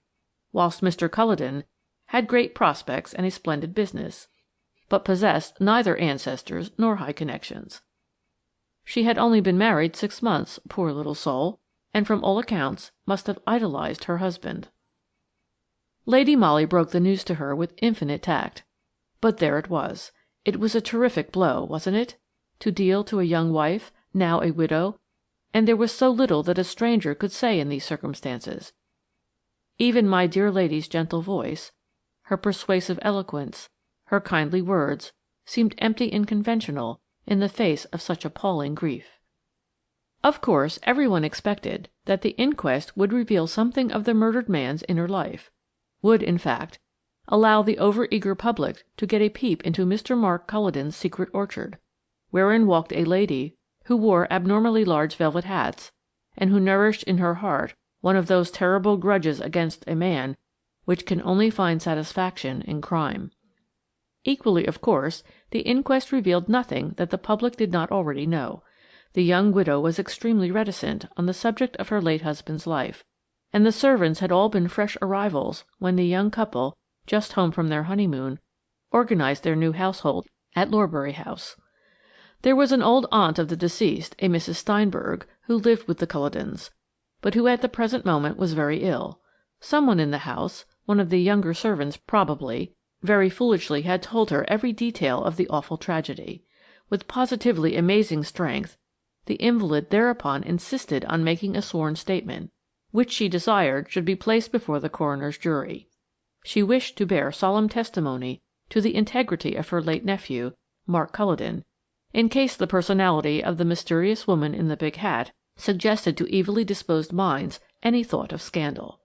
whilst Mr. Culloden had great prospects and a splendid business, but possessed neither ancestors nor high connections. She had only been married 6 months, poor little soul, and from all accounts must have idolized her husband. Lady Molly broke the news to her with infinite tact. But there it was. It was a terrific blow, wasn't it? To deal to a young wife, now a widow, and there was so little that a stranger could say in these circumstances. Even my dear lady's gentle voice, her persuasive eloquence, her kindly words, seemed empty and conventional in the face of such appalling grief. Of course, everyone expected that the inquest would reveal something of the murdered man's inner life, would, in fact, allow the over-eager public to get a peep into Mr. Mark Culloden's secret orchard, wherein walked a lady who wore abnormally large velvet hats, and who nourished in her heart one of those terrible grudges against a man which can only find satisfaction in crime. Equally, of course, the inquest revealed nothing that the public did not already know. The young widow was extremely reticent on the subject of her late husband's life, and the servants had all been fresh arrivals when the young couple, just home from their honeymoon, organized their new household at Lorbury House. There was an old aunt of the deceased, a Mrs. Steinberg, who lived with the Cullodens, but who at the present moment was very ill. Someone in the house, one of the younger servants probably, very foolishly had told her every detail of the awful tragedy. With positively amazing strength, the invalid thereupon insisted on making a sworn statement, which she desired should be placed before the coroner's jury. She wished to bear solemn testimony to the integrity of her late nephew, Mark Culloden, in case the personality of the mysterious woman in the big hat suggested to evilly disposed minds any thought of scandal.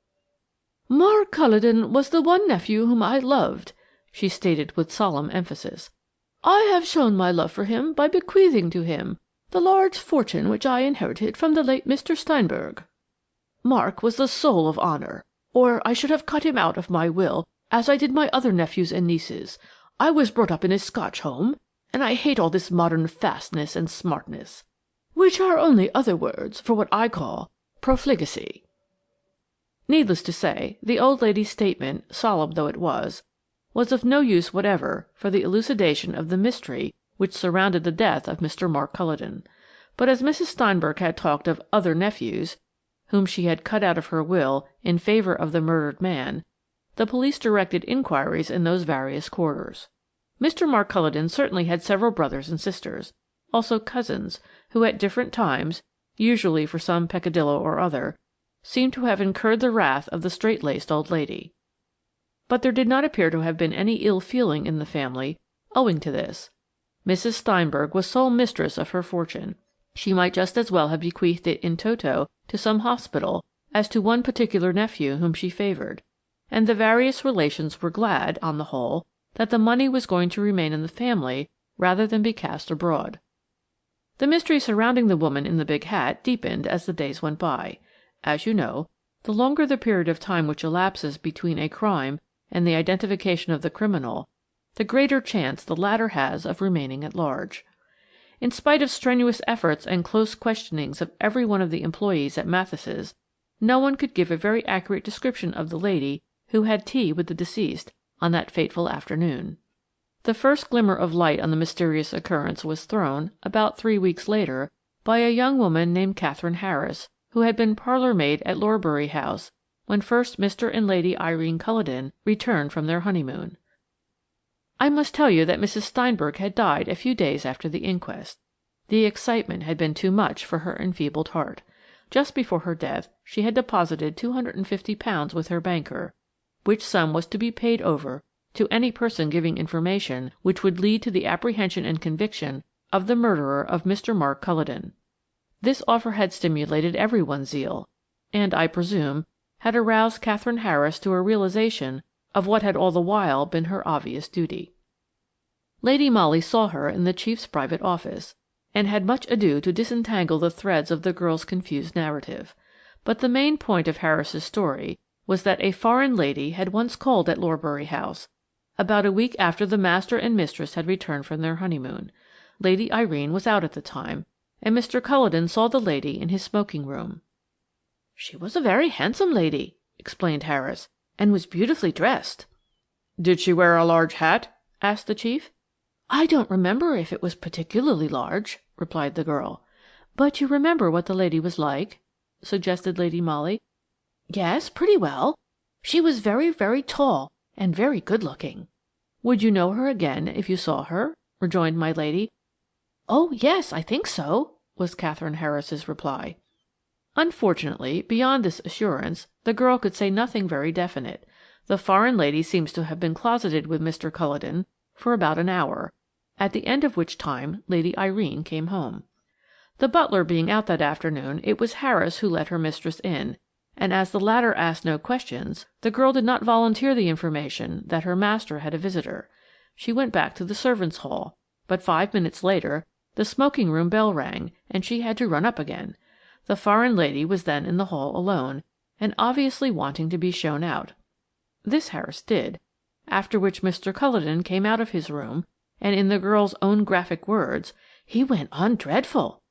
"Mark Culloden was the one nephew whom I loved," she stated with solemn emphasis. "I have shown my love for him by bequeathing to him the large fortune which I inherited from the late Mr. Steinberg. Mark was the soul of honour, or I should have cut him out of my will, as I did my other nephews and nieces. I was brought up in a Scotch home, and I hate all this modern fastness and smartness, which are only other words for what I call profligacy." Needless to say, the old lady's statement, solemn though it was of no use whatever for the elucidation of the mystery which surrounded the death of Mr. Mark Culloden. But as Mrs. Steinberg had talked of other nephews, whom she had cut out of her will in favour of the murdered man, the police directed inquiries in those various quarters. Mr. Mark Culloden certainly had several brothers and sisters, also cousins, who at different times, usually for some peccadillo or other, seemed to have incurred the wrath of the straight-laced old lady. But there did not appear to have been any ill feeling in the family owing to this. Mrs. Steinberg was sole mistress of her fortune. She might just as well have bequeathed it in toto to some hospital as to one particular nephew whom she favoured, and the various relations were glad, on the whole, that the money was going to remain in the family rather than be cast abroad. The mystery surrounding the woman in the big hat deepened as the days went by. As you know, the longer the period of time which elapses between a crime and the identification of the criminal, the greater chance the latter has of remaining at large. In spite of strenuous efforts and close questionings of every one of the employees at Mathes's, no one could give a very accurate description of the lady who had tea with the deceased on that fateful afternoon. The first glimmer of light on the mysterious occurrence was thrown, about 3 weeks later, by a young woman named Catherine Harris, who had been parlour-maid at Lorbury House when first Mr. and Lady Irene Culledon returned from their honeymoon. I must tell you that Mrs. Steinberg had died a few days after the inquest. The excitement had been too much for her enfeebled heart. Just before her death she had deposited £250 with her banker, which sum was to be paid over to any person giving information which would lead to the apprehension and conviction of the murderer of Mr. Mark Culledon. This offer had stimulated everyone's zeal, and, I presume, had aroused Catherine Harris to a realization of what had all the while been her obvious duty. Lady Molly saw her in the chief's private office, and had much ado to disentangle the threads of the girl's confused narrative. But the main point of Harris's story was that a foreign lady had once called at Lorbury House, about a week after the master and mistress had returned from their honeymoon. Lady Irene was out at the time, and Mr. Culledon saw the lady in his smoking-room. "She was a very handsome lady," explained Harris, "and was beautifully dressed." "Did she wear a large hat?" asked the chief. "I don't remember if it was particularly large," replied the girl. "But you remember what the lady was like?" suggested Lady Molly. "Yes, pretty well. She was very, very tall, and very good-looking." "Would you know her again if you saw her?" rejoined my lady. "Oh, yes, I think so," was Catherine Harris's reply. Unfortunately, beyond this assurance, the girl could say nothing very definite. The foreign lady seems to have been closeted with Mr. Culledon for about an hour, at the end of which time Lady Irene came home. The butler being out that afternoon, it was Harris who let her mistress in, and as the latter asked no questions, the girl did not volunteer the information that her master had a visitor. She went back to the servants' hall, but 5 minutes later the smoking-room bell rang, and she had to run up again. The foreign lady was then in the hall alone, and obviously wanting to be shown out. This Harris did, after which Mr. Culledon came out of his room, and in the girl's own graphic words, "He went on dreadful.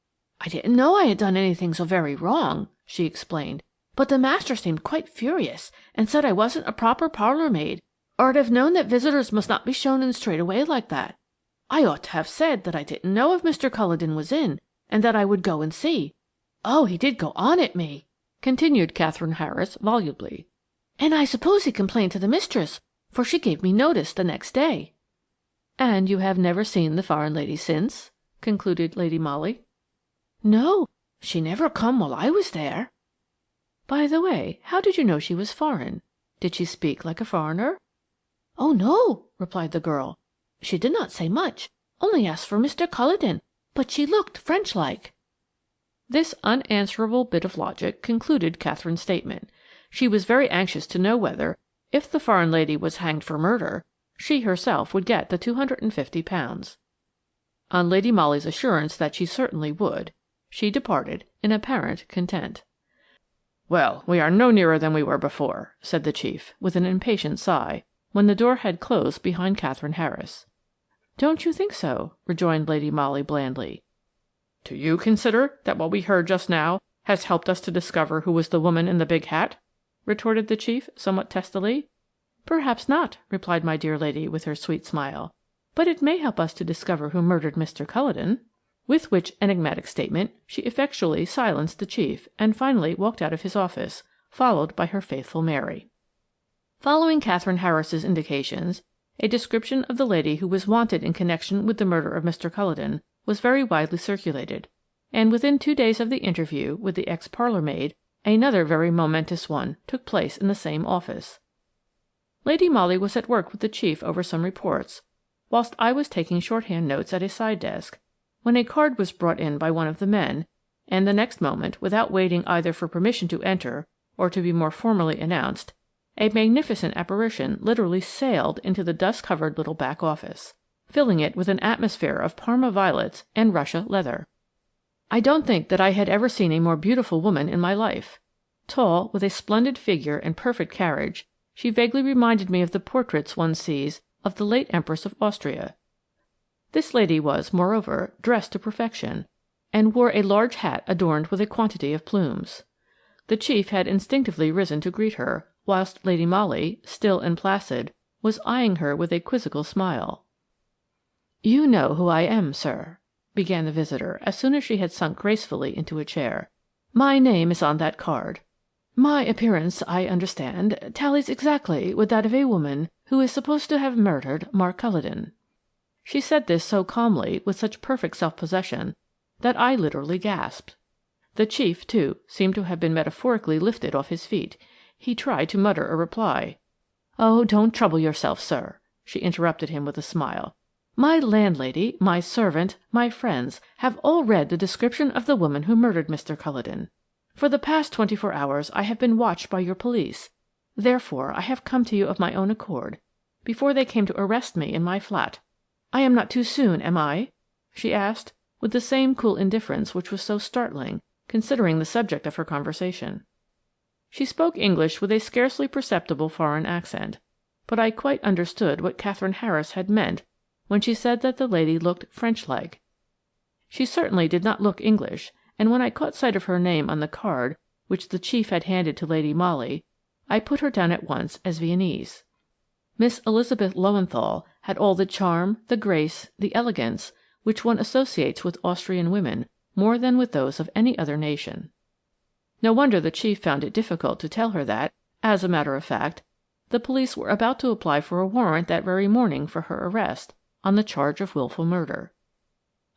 I didn't know I had done anything so very wrong," she explained, "but the master seemed quite furious, and said I wasn't a proper parlour-maid, or I'd have known that visitors must not be shown in straight away like that. I ought to have said that I didn't know if Mr. Culledon was in, and that I would go and see. Oh, he did go on at me," continued Catherine Harris volubly. "And I suppose he complained to the mistress, for she gave me notice the next day." "And you have never seen the foreign lady since?" concluded Lady Molly. "No, she never come while I was there." "By the way, how did you know she was foreign? Did she speak like a foreigner?" "Oh, no," replied the girl. "She did not say much, only asked for Mr. Culledon, but she looked French-like." This unanswerable bit of logic concluded Catherine's statement. She was very anxious to know whether, if the foreign lady was hanged for murder, she herself would get the £250. On Lady Molly's assurance that she certainly would, she departed in apparent content. "Well, we are no nearer than we were before," said the chief, with an impatient sigh, when the door had closed behind Catherine Harris. "Don't you think so?" rejoined Lady Molly blandly. "Do you consider that what we heard just now has helped us to discover who was the woman in the big hat?" retorted the chief, somewhat testily. "Perhaps not," replied my dear lady with her sweet smile, "but it may help us to discover who murdered Mr. Culledon." With which enigmatic statement she effectually silenced the chief, and finally walked out of his office, followed by her faithful Mary. Following Catherine Harris's indications, a description of the lady who was wanted in connection with the murder of Mr. Culledon was very widely circulated, and within 2 days of the interview with the ex-parlour-maid, another very momentous one took place in the same office. Lady Molly was at work with the chief over some reports, whilst I was taking shorthand notes at a side desk, when a card was brought in by one of the men, and the next moment, without waiting either for permission to enter or to be more formally announced, A magnificent apparition literally sailed into the dust-covered little back office, filling it with an atmosphere of Parma violets and Russia leather. I don't think that I had ever seen a more beautiful woman in my life. Tall, with a splendid figure and perfect carriage, she vaguely reminded me of the portraits one sees of the late Empress of Austria. This lady was, moreover, dressed to perfection, and wore a large hat adorned with a quantity of plumes. The chief had instinctively risen to greet her, whilst Lady Molly, still and placid, was eyeing her with a quizzical smile. "You know who I am, sir," began the visitor as soon as she had sunk gracefully into a chair. "My name is on that card. My appearance, I understand, tallies exactly with that of a woman who is supposed to have murdered Mark Culledon." She said this so calmly, with such perfect self-possession, that I literally gasped. The chief, too, seemed to have been metaphorically lifted off his feet. He tried to mutter a reply. "Oh, don't trouble yourself, sir," she interrupted him with a smile. "My landlady, my servant, my friends have all read the description of the woman who murdered Mr. Culledon. For the past 24 hours I have been watched by your police. Therefore I have come to you of my own accord, before they came to arrest me in my flat. I am not too soon, am I?" she asked, with the same cool indifference which was so startling, considering the subject of her conversation. She spoke English with a scarcely perceptible foreign accent, but I quite understood what Catherine Harris had meant when she said that the lady looked French-like. She certainly did not look English, and when I caught sight of her name on the card which the chief had handed to Lady Molly, I put her down at once as Viennese. Miss Elizabeth Löwenthal had all the charm, the grace, the elegance which one associates with Austrian women more than with those of any other nation. No wonder the chief found it difficult to tell her that, as a matter of fact, the police were about to apply for a warrant that very morning for her arrest on the charge of wilful murder.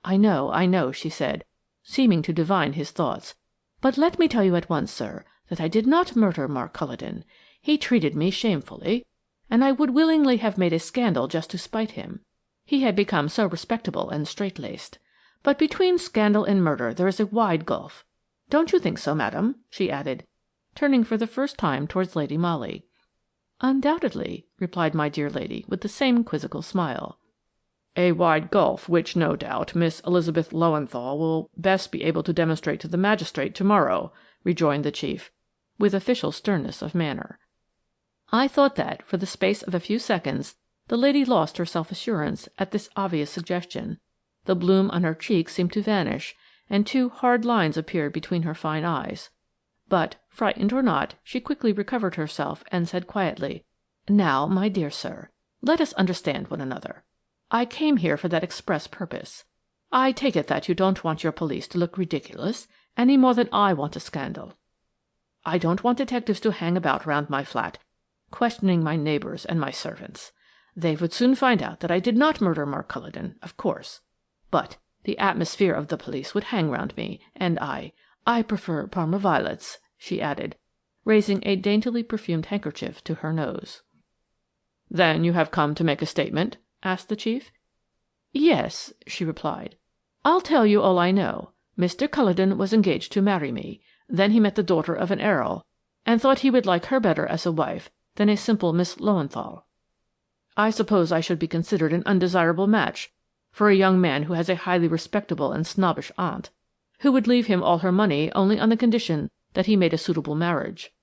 I know," she said, seeming to divine his thoughts. "But let me tell you at once, sir, that I did not murder Mark Culledon. He treated me shamefully, and I would willingly have made a scandal just to spite him. He had become so respectable and straight-laced. But between scandal and murder there is a wide gulf. Don't you think so, madam?" she added, turning for the first time towards Lady Molly. "Undoubtedly," replied my dear lady with the same quizzical smile. "A wide gulf which, no doubt, Miss Elizabeth Löwenthal will best be able to demonstrate to the magistrate to-morrow," rejoined the chief, with official sternness of manner. I thought that, for the space of a few seconds, the lady lost her self-assurance at this obvious suggestion. The bloom on her cheeks seemed to vanish, and 2 hard lines appeared between her fine eyes. But, frightened or not, she quickly recovered herself and said quietly, "Now, my dear sir, let us understand one another. I came here for that express purpose. I take it that you don't want your police to look ridiculous any more than I want a scandal. I don't want detectives to hang about round my flat, questioning my neighbours and my servants. They would soon find out that I did not murder Mark Culledon, of course. But the atmosphere of the police would hang round me, and I prefer Parma violets," she added, raising a daintily perfumed handkerchief to her nose. "Then you have come to make a statement?" asked the chief. "Yes," she replied. "I'll tell you all I know. Mr. Culledon was engaged to marry me. Then he met the daughter of an earl, and thought he would like her better as a wife than a simple Miss Löwenthal. I suppose I should be considered an undesirable match for a young man who has a highly respectable and snobbish aunt, who would leave him all her money only on the condition that he made a suitable marriage.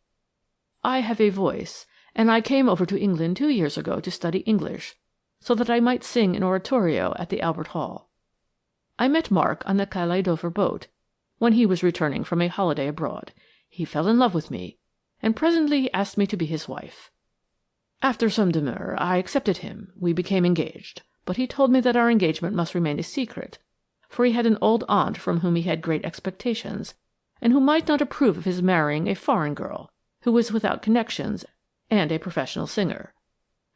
I have a voice, and I came over to England 2 years ago to study English, so that I might sing an oratorio at the Albert Hall. I met Mark on the Calais Dover boat, when he was returning from a holiday abroad. He fell in love with me, and presently he asked me to be his wife. After some demur, I accepted him. We became engaged, but he told me that our engagement must remain a secret, for he had an old aunt from whom he had great expectations, and who might not approve of his marrying a foreign girl, who was without connections and a professional singer.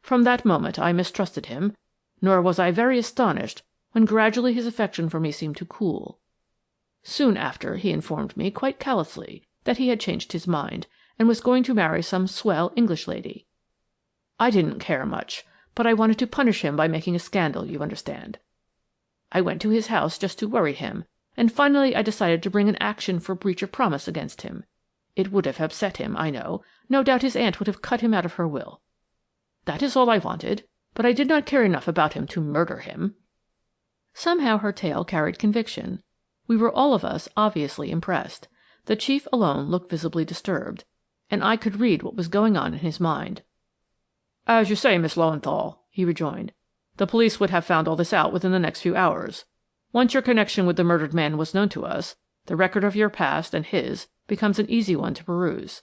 From that moment I mistrusted him, nor was I very astonished when gradually his affection for me seemed to cool. Soon after he informed me quite callously that he had changed his mind and was going to marry some swell English lady. I didn't care much, but I wanted to punish him by making a scandal, you understand. I went to his house just to worry him, and finally I decided to bring an action for breach of promise against him. It would have upset him, I know. No doubt his aunt would have cut him out of her will. That is all I wanted, but I did not care enough about him to murder him." Somehow her tale carried conviction. We were all of us obviously impressed. The chief alone looked visibly disturbed, and I could read what was going on in his mind. "As you say, Miss Lowenthal," he rejoined, "the police would have found all this out within the next few hours. Once your connection with the murdered man was known to us, the record of your past and his becomes an easy one to peruse.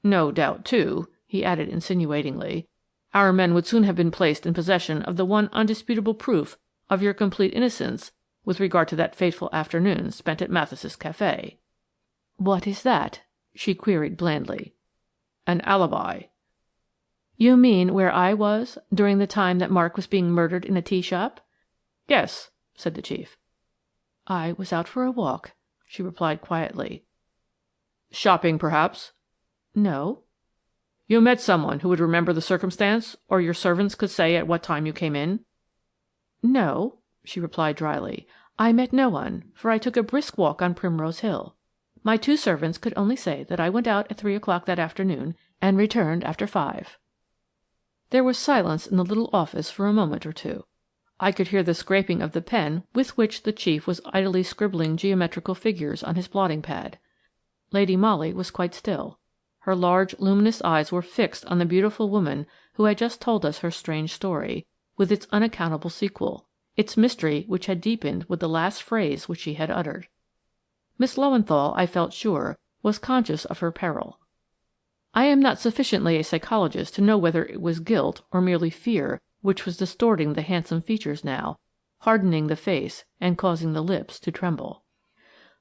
No doubt, too," he added insinuatingly, "our men would soon have been placed in possession of the one undisputable proof of your complete innocence with regard to that fateful afternoon spent at Mathis's café." "What is that?" she queried blandly. "An alibi." "You mean where I was during the time that Mark was being murdered in a tea shop?" "Yes," said the chief. "I was out for a walk," she replied quietly. "Shopping, perhaps?" "No." "You met someone who would remember the circumstance, or your servants could say at what time you came in?" "No," she replied dryly. "I met no one, for I took a brisk walk on Primrose Hill. My 2 servants could only say that I went out at 3 o'clock that afternoon and returned after 5. There was silence in the little office for a moment or two. I could hear the scraping of the pen with which the chief was idly scribbling geometrical figures on his blotting pad. Lady Molly was quite still. Her large, luminous eyes were fixed on the beautiful woman who had just told us her strange story, with its unaccountable sequel, its mystery which had deepened with the last phrase which she had uttered. Miss Lowenthal, I felt sure, was conscious of her peril. I am not sufficiently a psychologist to know whether it was guilt or merely fear which was distorting the handsome features now, hardening the face and causing the lips to tremble.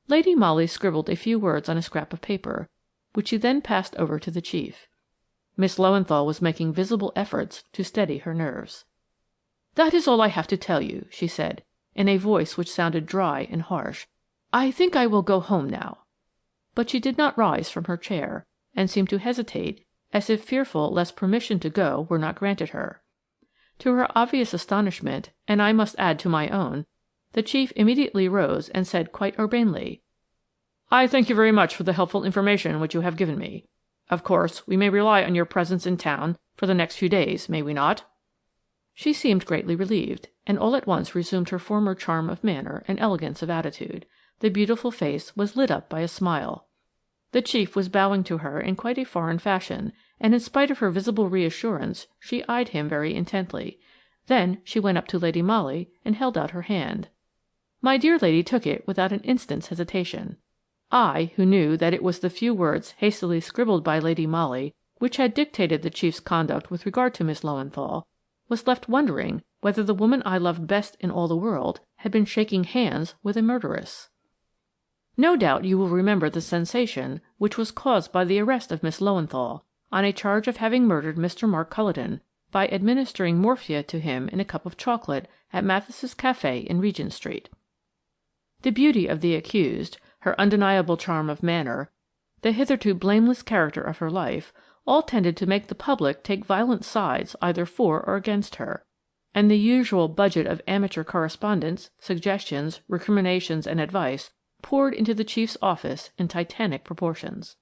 Lady Molly scribbled a few words on a scrap of paper, which she then passed over to the chief. Miss Lowenthal was making visible efforts to steady her nerves. "That is all I have to tell you," she said, in a voice which sounded dry and harsh. "I think I will go home now." But she did not rise from her chair, and seemed to hesitate, as if fearful lest permission to go were not granted her. To her obvious astonishment, and I must add to my own, the chief immediately rose and said quite urbanely, "I thank you very much for the helpful information which you have given me. Of course, we may rely on your presence in town for the next few days, may we not?" She seemed greatly relieved, and all at once resumed her former charm of manner and elegance of attitude. The beautiful face was lit up by a smile. The chief was bowing to her in quite a foreign fashion, and in spite of her visible reassurance she eyed him very intently. Then she went up to Lady Molly and held out her hand. My dear lady took it without an instant's hesitation. I, who knew that it was the few words hastily scribbled by Lady Molly which had dictated the chief's conduct with regard to Miss Lowenthal, was left wondering whether the woman I loved best in all the world had been shaking hands with a murderess. No doubt you will remember the sensation which was caused by the arrest of Miss Lowenthal on a charge of having murdered Mr. Mark Culledon by administering morphia to him in a cup of chocolate at Mathis's café in Regent Street. The beauty of the accused, her undeniable charm of manner, the hitherto blameless character of her life, all tended to make the public take violent sides either for or against her, and the usual budget of amateur correspondence, suggestions, recriminations, and advice poured into the chief's office in titanic proportions.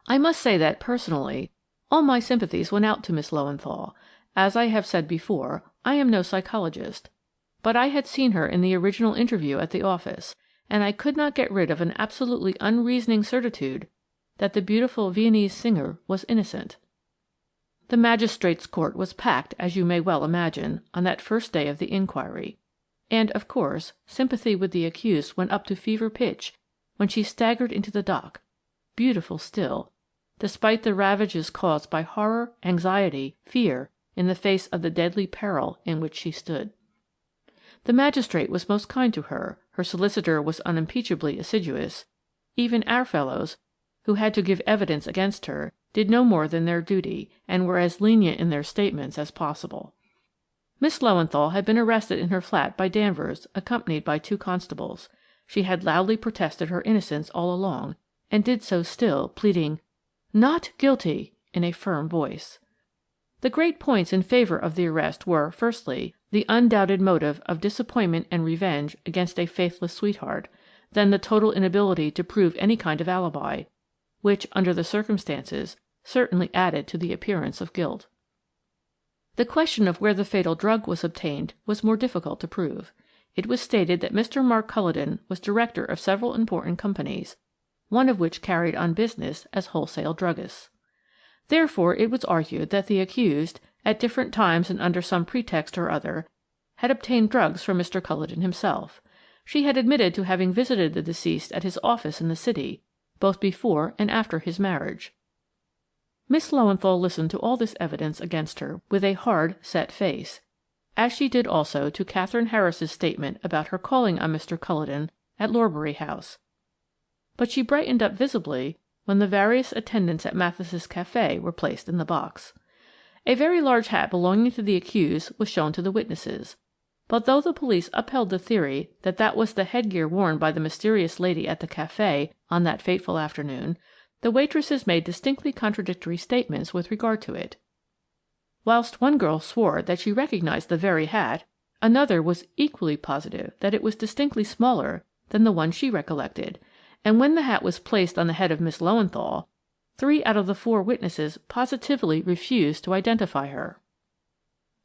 I must say that, personally, all my sympathies went out to Miss Lowenthal. As I have said before, I am no psychologist, but I had seen her in the original interview at the office, and I could not get rid of an absolutely unreasoning certitude that the beautiful Viennese singer was innocent. The magistrate's court was packed, as you may well imagine, on that first day of the inquiry. And, of course, sympathy with the accused went up to fever pitch when she staggered into the dock, beautiful still, despite the ravages caused by horror, anxiety, fear, in the face of the deadly peril in which she stood. The magistrate was most kind to her, her solicitor was unimpeachably assiduous. Even our fellows, who had to give evidence against her, did no more than their duty, and were as lenient in their statements as possible. Miss Lowenthal had been arrested in her flat by Danvers, accompanied by 2 constables. She had loudly protested her innocence all along, and did so still, pleading, "Not guilty," in a firm voice. The great points in favour of the arrest were, firstly, the undoubted motive of disappointment and revenge against a faithless sweetheart, then the total inability to prove any kind of alibi, which, under the circumstances, certainly added to the appearance of guilt. The question of where the fatal drug was obtained was more difficult to prove. It was stated that Mr. Mark Culledon was director of several important companies, one of which carried on business as wholesale druggists. Therefore, it was argued that the accused, at different times and under some pretext or other, had obtained drugs from Mr. Culledon himself. She had admitted to having visited the deceased at his office in the city, both before and after his marriage. Miss Löwenthal listened to all this evidence against her with a hard, set face, as she did also to Katherine Harris's statement about her calling on Mr. Culledon at Lorbury House. But she brightened up visibly when the various attendants at Mathis's café were placed in the box. A very large hat belonging to the accused was shown to the witnesses, but though the police upheld the theory that that was the headgear worn by the mysterious lady at the café on that fateful afternoon, the waitresses made distinctly contradictory statements with regard to it. Whilst one girl swore that she recognized the very hat, another was equally positive that it was distinctly smaller than the one she recollected, and when the hat was placed on the head of Miss Löwenthal, 3 out of the 4 witnesses positively refused to identify her.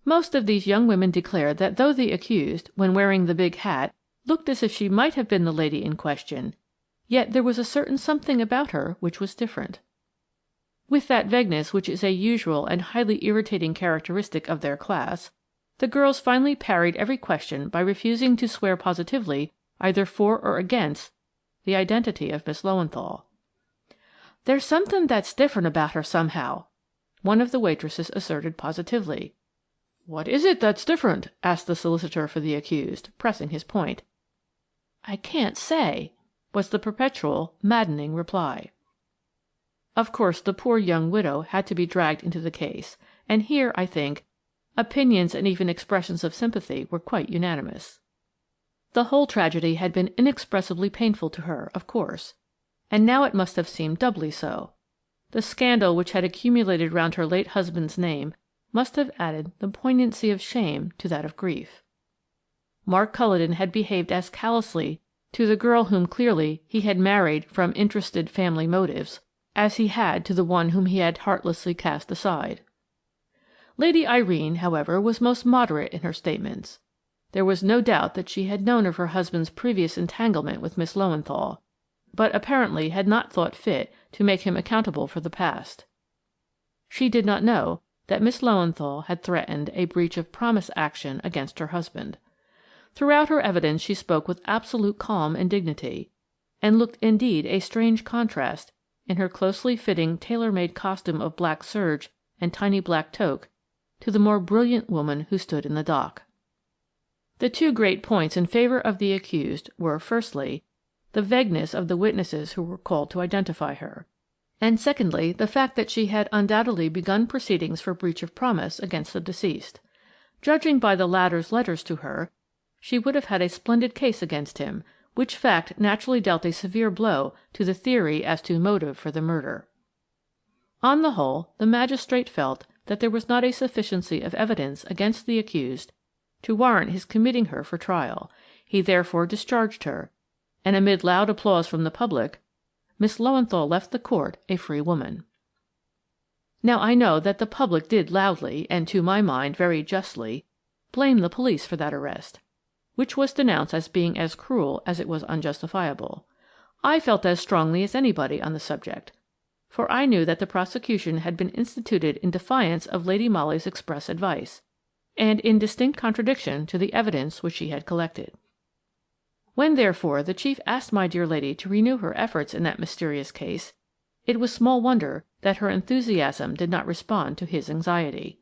Most of these young women declared that though the accused, when wearing the big hat, looked as if she might have been the lady in question, yet there was a certain something about her which was different. With that vagueness which is a usual and highly irritating characteristic of their class, the girls finally parried every question by refusing to swear positively either for or against the identity of Miss Löwenthal. "There's something that's different about her somehow," one of the waitresses asserted positively. "What is it that's different?" asked the solicitor for the accused, pressing his point. "I can't say," was the perpetual, maddening reply. Of course, the poor young widow had to be dragged into the case, and here, I think, opinions and even expressions of sympathy were quite unanimous. The whole tragedy had been inexpressibly painful to her, of course, and now it must have seemed doubly so. The scandal which had accumulated round her late husband's name must have added the poignancy of shame to that of grief. Mark Culledon had behaved as callously to the girl whom clearly he had married from interested family motives as he had to the one whom he had heartlessly cast aside. Lady Irene, however, was most moderate in her statements. There was no doubt that she had known of her husband's previous entanglement with Miss Löwenthal, but apparently had not thought fit to make him accountable for the past. She did not know that Miss Löwenthal had threatened a breach of promise action against her husband. Throughout her evidence she spoke with absolute calm and dignity, and looked indeed a strange contrast in her closely fitting tailor-made costume of black serge and tiny black toque to the more brilliant woman who stood in the dock. The 2 great points in favour of the accused were, firstly, the vagueness of the witnesses who were called to identify her, and secondly, the fact that she had undoubtedly begun proceedings for breach of promise against the deceased. Judging by the latter's letters to her, she would have had a splendid case against him, which fact naturally dealt a severe blow to the theory as to motive for the murder. On the whole, the magistrate felt that there was not a sufficiency of evidence against the accused to warrant his committing her for trial. He therefore discharged her, and amid loud applause from the public, Miss Löwenthal left the court a free woman. Now I know that the public did loudly, and to my mind very justly, blame the police for that arrest, which was denounced as being as cruel as it was unjustifiable. I felt as strongly as anybody on the subject, for I knew that the prosecution had been instituted in defiance of Lady Molly's express advice, and in distinct contradiction to the evidence which she had collected. When, therefore, the chief asked my dear lady to renew her efforts in that mysterious case, it was small wonder that her enthusiasm did not respond to his anxiety.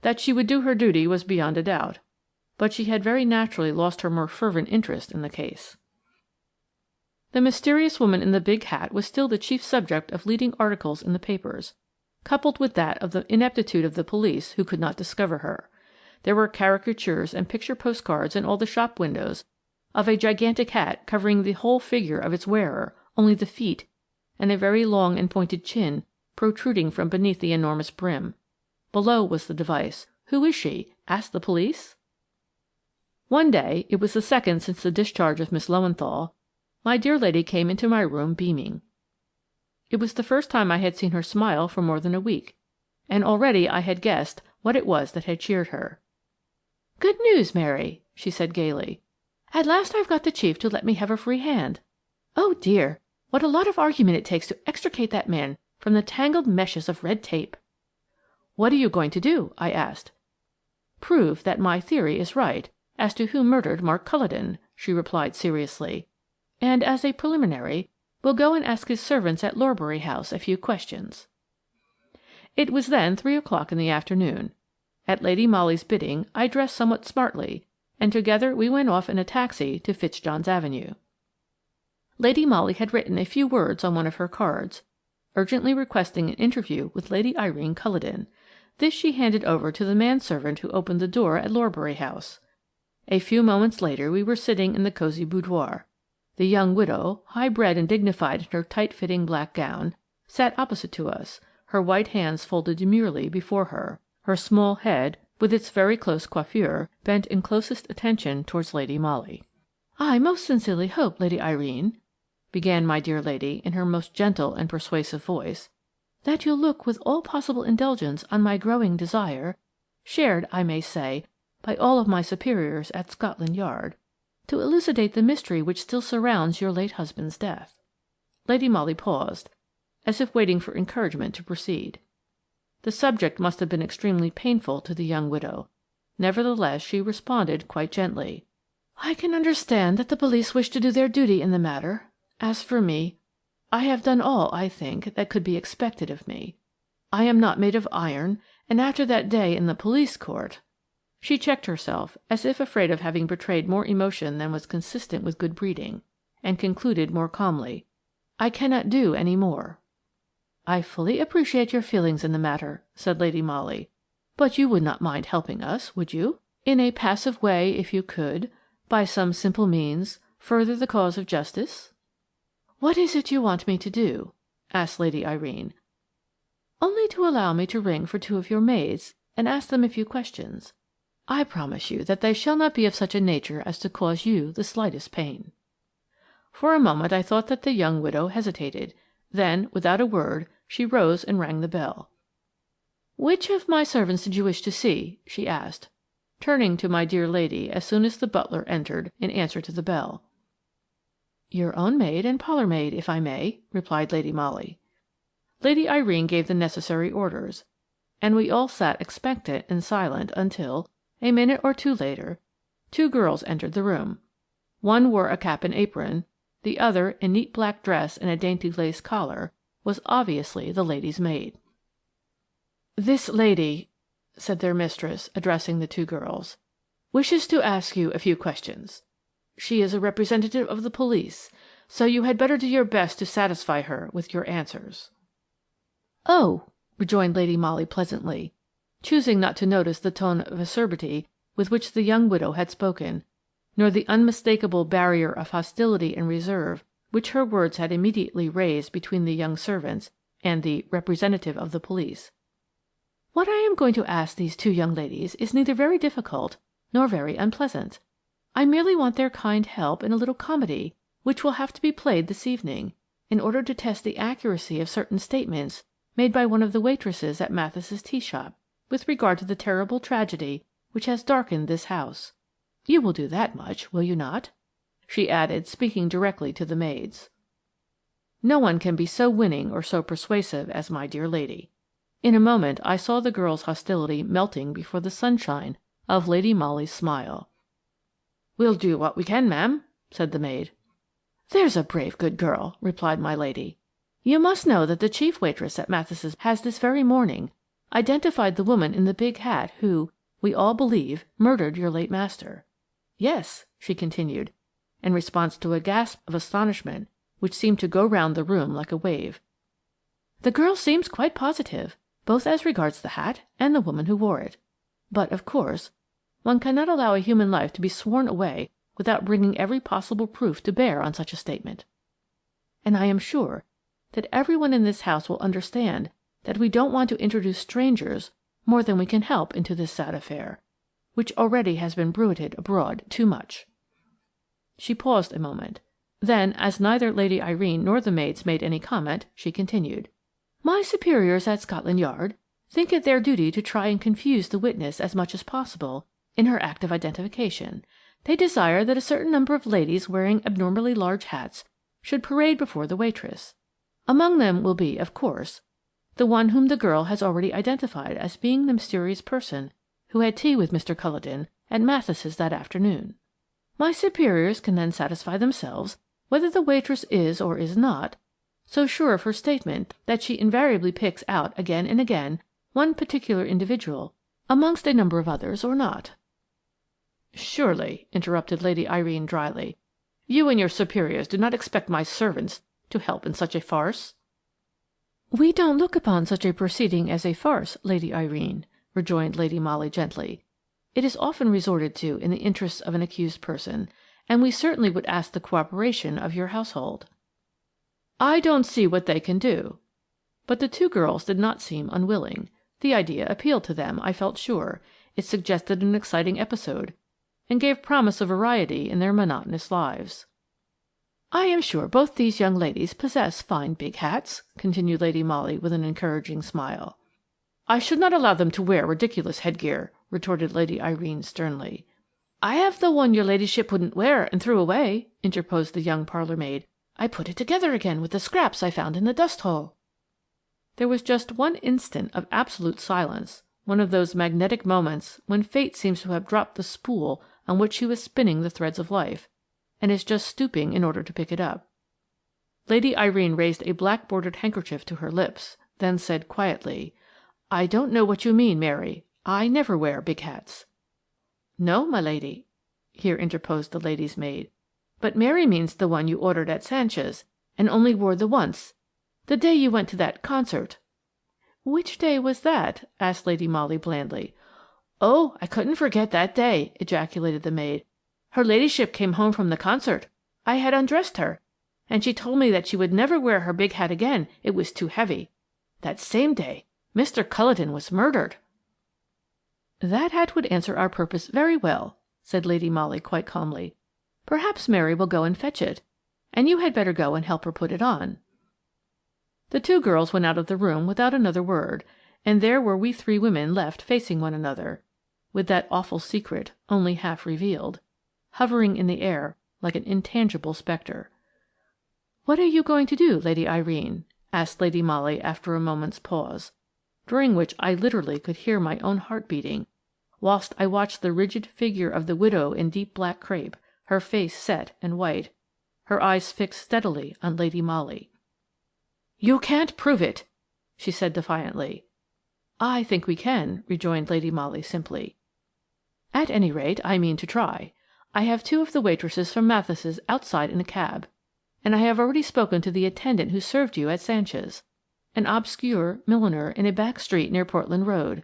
That she would do her duty was beyond a doubt, but she had very naturally lost her more fervent interest in the case. The mysterious woman in the big hat was still the chief subject of leading articles in the papers, coupled with that of the ineptitude of the police who could not discover her. There were caricatures and picture postcards in all the shop windows of a gigantic hat covering the whole figure of its wearer, only the feet, and a very long and pointed chin protruding from beneath the enormous brim. Below was the device, "Who is she? Ask the police?" One day, it was the second since the discharge of Miss Löwenthal, my dear lady came into my room beaming. It was the first time I had seen her smile for more than a week, and already I had guessed what it was that had cheered her. "Good news, Mary," she said gaily. "At last I've got the chief to let me have a free hand. Oh dear, what a lot of argument it takes to extricate that man from the tangled meshes of red tape." "What are you going to do?" I asked. "Prove that my theory is right as to who murdered Mark Culledon," she replied seriously. "And as a preliminary, we'll go and ask his servants at Lorbury House a few questions." It was then 3 o'clock in the afternoon. At Lady Molly's bidding I dressed somewhat smartly, and together we went off in a taxi to Fitzjohn's Avenue. Lady Molly had written a few words on one of her cards, urgently requesting an interview with Lady Irene Culledon. This she handed over to the manservant who opened the door at Lorbury House. A few moments later we were sitting in the cosy boudoir. The young widow, high-bred and dignified in her tight-fitting black gown, sat opposite to us, her white hands folded demurely before her, her small head, with its very close coiffure, bent in closest attention towards Lady Molly. "I most sincerely hope, Lady Irene," began my dear lady in her most gentle and persuasive voice, "that you'll look with all possible indulgence on my growing desire, shared, I may say, by all of my superiors at Scotland Yard, to elucidate the mystery which still surrounds your late husband's death." Lady Molly paused, as if waiting for encouragement to proceed. The subject must have been extremely painful to the young widow. Nevertheless, she responded quite gently. "I can understand that the police wish to do their duty in the matter. As for me, I have done all, I think, that could be expected of me. I am not made of iron, and after that day in the police court—" She checked herself, as if afraid of having betrayed more emotion than was consistent with good breeding, and concluded more calmly, "I cannot do any more." "I fully appreciate your feelings in the matter," said Lady Molly, "but you would not mind helping us, would you? In a passive way, if you could, by some simple means, further the cause of justice?" "What is it you want me to do?" asked Lady Irene. "Only to allow me to ring for 2 of your maids and ask them a few questions. I promise you that they shall not be of such a nature as to cause you the slightest pain." For a moment I thought that the young widow hesitated. Then, without a word, she rose and rang the bell. "Which of my servants did you wish to see?" she asked, turning to my dear lady as soon as the butler entered in answer to the bell. "Your own maid and parlour-maid, if I may," replied Lady Molly. Lady Irene gave the necessary orders, and we all sat expectant and silent until, a minute or two later, 2 girls entered the room. One wore a cap and apron, the other, in neat black dress and a dainty lace collar, was obviously the lady's maid. "This lady," said their mistress, addressing the 2 girls, "wishes to ask you a few questions. She is a representative of the police, so you had better do your best to satisfy her with your answers." "Oh," rejoined Lady Molly pleasantly, choosing not to notice the tone of acerbity with which the young widow had spoken, nor the unmistakable barrier of hostility and reserve which her words had immediately raised between the young servants and the representative of the police. "What I am going to ask these 2 young ladies is neither very difficult nor very unpleasant. I merely want their kind help in a little comedy which will have to be played this evening, in order to test the accuracy of certain statements made by one of the waitresses at Mathis's tea shop with regard to the terrible tragedy which has darkened this house. You will do that much, will you not?" she added, speaking directly to the maids. No one can be so winning or so persuasive as my dear lady. In a moment I saw the girls' hostility melting before the sunshine of Lady Molly's smile. "We'll do what we can, ma'am," said the maid. "There's a brave good girl," replied my lady. "You must know that the chief waitress at Mathis's has this very morning identified the woman in the big hat who, we all believe, murdered your late master. Yes," she continued, in response to a gasp of astonishment which seemed to go round the room like a wave. "The girl seems quite positive, both as regards the hat and the woman who wore it. But, of course, one cannot allow a human life to be sworn away without bringing every possible proof to bear on such a statement. And I am sure that everyone in this house will understand that we don't want to introduce strangers more than we can help into this sad affair, which already has been bruited abroad too much." She paused a moment. Then, as neither Lady Irene nor the maids made any comment, she continued, "My superiors at Scotland Yard think it their duty to try and confuse the witness as much as possible in her act of identification. They desire that a certain number of ladies wearing abnormally large hats should parade before the waitress. Among them will be, of course, the one whom the girl has already identified as being the mysterious person who had tea with Mr. Culledon at Mathis' that afternoon. My superiors can then satisfy themselves whether the waitress is or is not so sure of her statement that she invariably picks out again and again one particular individual amongst a number of others or not." "Surely," interrupted Lady Irene dryly, "you and your superiors do not expect my servants to help in such a farce?" "We don't look upon such a proceeding as a farce, Lady Irene," rejoined Lady Molly gently. "It is often resorted to in the interests of an accused person, and we certainly would ask the cooperation of your household." "I don't see what they can do." But the two girls did not seem unwilling. The idea appealed to them, I felt sure. It suggested an exciting episode, and gave promise of variety in their monotonous lives. "I am sure both these young ladies possess fine big hats," continued Lady Molly with an encouraging smile. "I should not allow them to wear ridiculous headgear," retorted Lady Irene sternly. "I have the one your ladyship wouldn't wear and threw away," interposed the young parlour-maid. "I put it together again with the scraps I found in the dust-hole." There was just one instant of absolute silence, one of those magnetic moments when fate seems to have dropped the spool on which she was spinning the threads of life, and is just stooping in order to pick it up. Lady Irene raised a black-bordered handkerchief to her lips, then said quietly, "I don't know what you mean, Mary. I never wear big hats." "No, my lady," here interposed the lady's maid, "but Mary means the one you ordered at Sanchez's, and only wore the once, the day you went to that concert." "Which day was that?" asked Lady Molly blandly. "Oh, I couldn't forget that day," ejaculated the maid. "Her ladyship came home from the concert. I had undressed her, and she told me that she would never wear her big hat again, it was too heavy. That same day Mr. Culledon was murdered." "That hat would answer our purpose very well," said Lady Molly quite calmly. "Perhaps Mary will go and fetch it, and you had better go and help her put it on." The two girls went out of the room without another word, and there were we three women left facing one another, with that awful secret, only half revealed, hovering in the air like an intangible spectre. "What are you going to do, Lady Irene?" asked Lady Molly after a moment's pause, during which I literally could hear my own heart beating, whilst I watched the rigid figure of the widow in deep black crape, her face set and white, her eyes fixed steadily on Lady Molly. "You can't prove it," she said defiantly. "I think we can," rejoined Lady Molly simply. "At any rate, I mean to try. I have two of the waitresses from Mathis' outside in a cab, and I have already spoken to the attendant who served you at Sanchez's, an obscure milliner in a back street near Portland Road.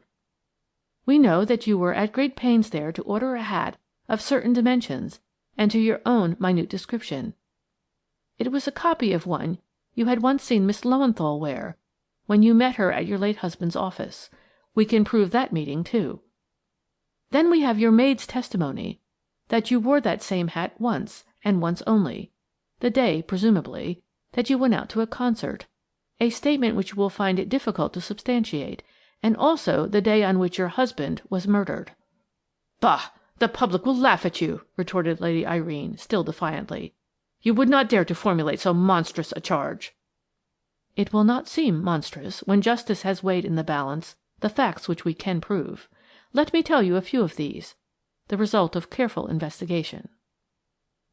We know that you were at great pains there to order a hat of certain dimensions and to your own minute description. It was a copy of one you had once seen Miss Löwenthal wear when you met her at your late husband's office. We can prove that meeting too. Then we have your maid's testimony that you wore that same hat once, and once only, the day, presumably, that you went out to a concert, a statement which you will find it difficult to substantiate, and also the day on which your husband was murdered." "Bah! The public will laugh at you," retorted Lady Irene, still defiantly. "You would not dare to formulate so monstrous a charge." "It will not seem monstrous when justice has weighed in the balance the facts which we can prove. Let me tell you a few of these, the result of careful investigation.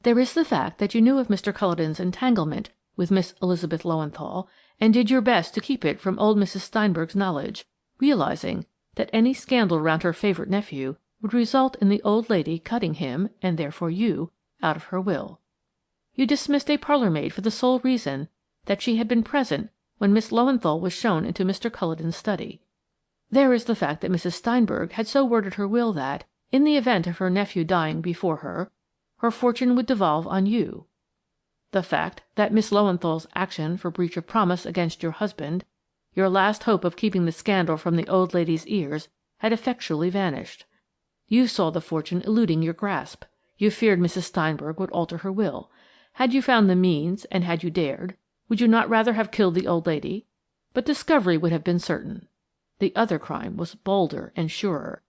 There is the fact that you knew of Mr. Culledon's entanglement with Miss Elizabeth Löwenthal, and did your best to keep it from old Mrs. Steinberg's knowledge, realizing that any scandal round her favourite nephew would result in the old lady cutting him, and therefore you, out of her will. You dismissed a parlour-maid for the sole reason that she had been present when Miss Löwenthal was shown into Mr. Culledon's study. There is the fact that Mrs. Steinberg had so worded her will that, in the event of her nephew dying before her, her fortune would devolve on you. The fact that Miss Löwenthal's action for breach of promise against your husband, your last hope of keeping the scandal from the old lady's ears, had effectually vanished. You saw the fortune eluding your grasp. You feared Mrs. Steinberg would alter her will. Had you found the means, and had you dared, would you not rather have killed the old lady? But discovery would have been certain. The other crime was bolder and surer.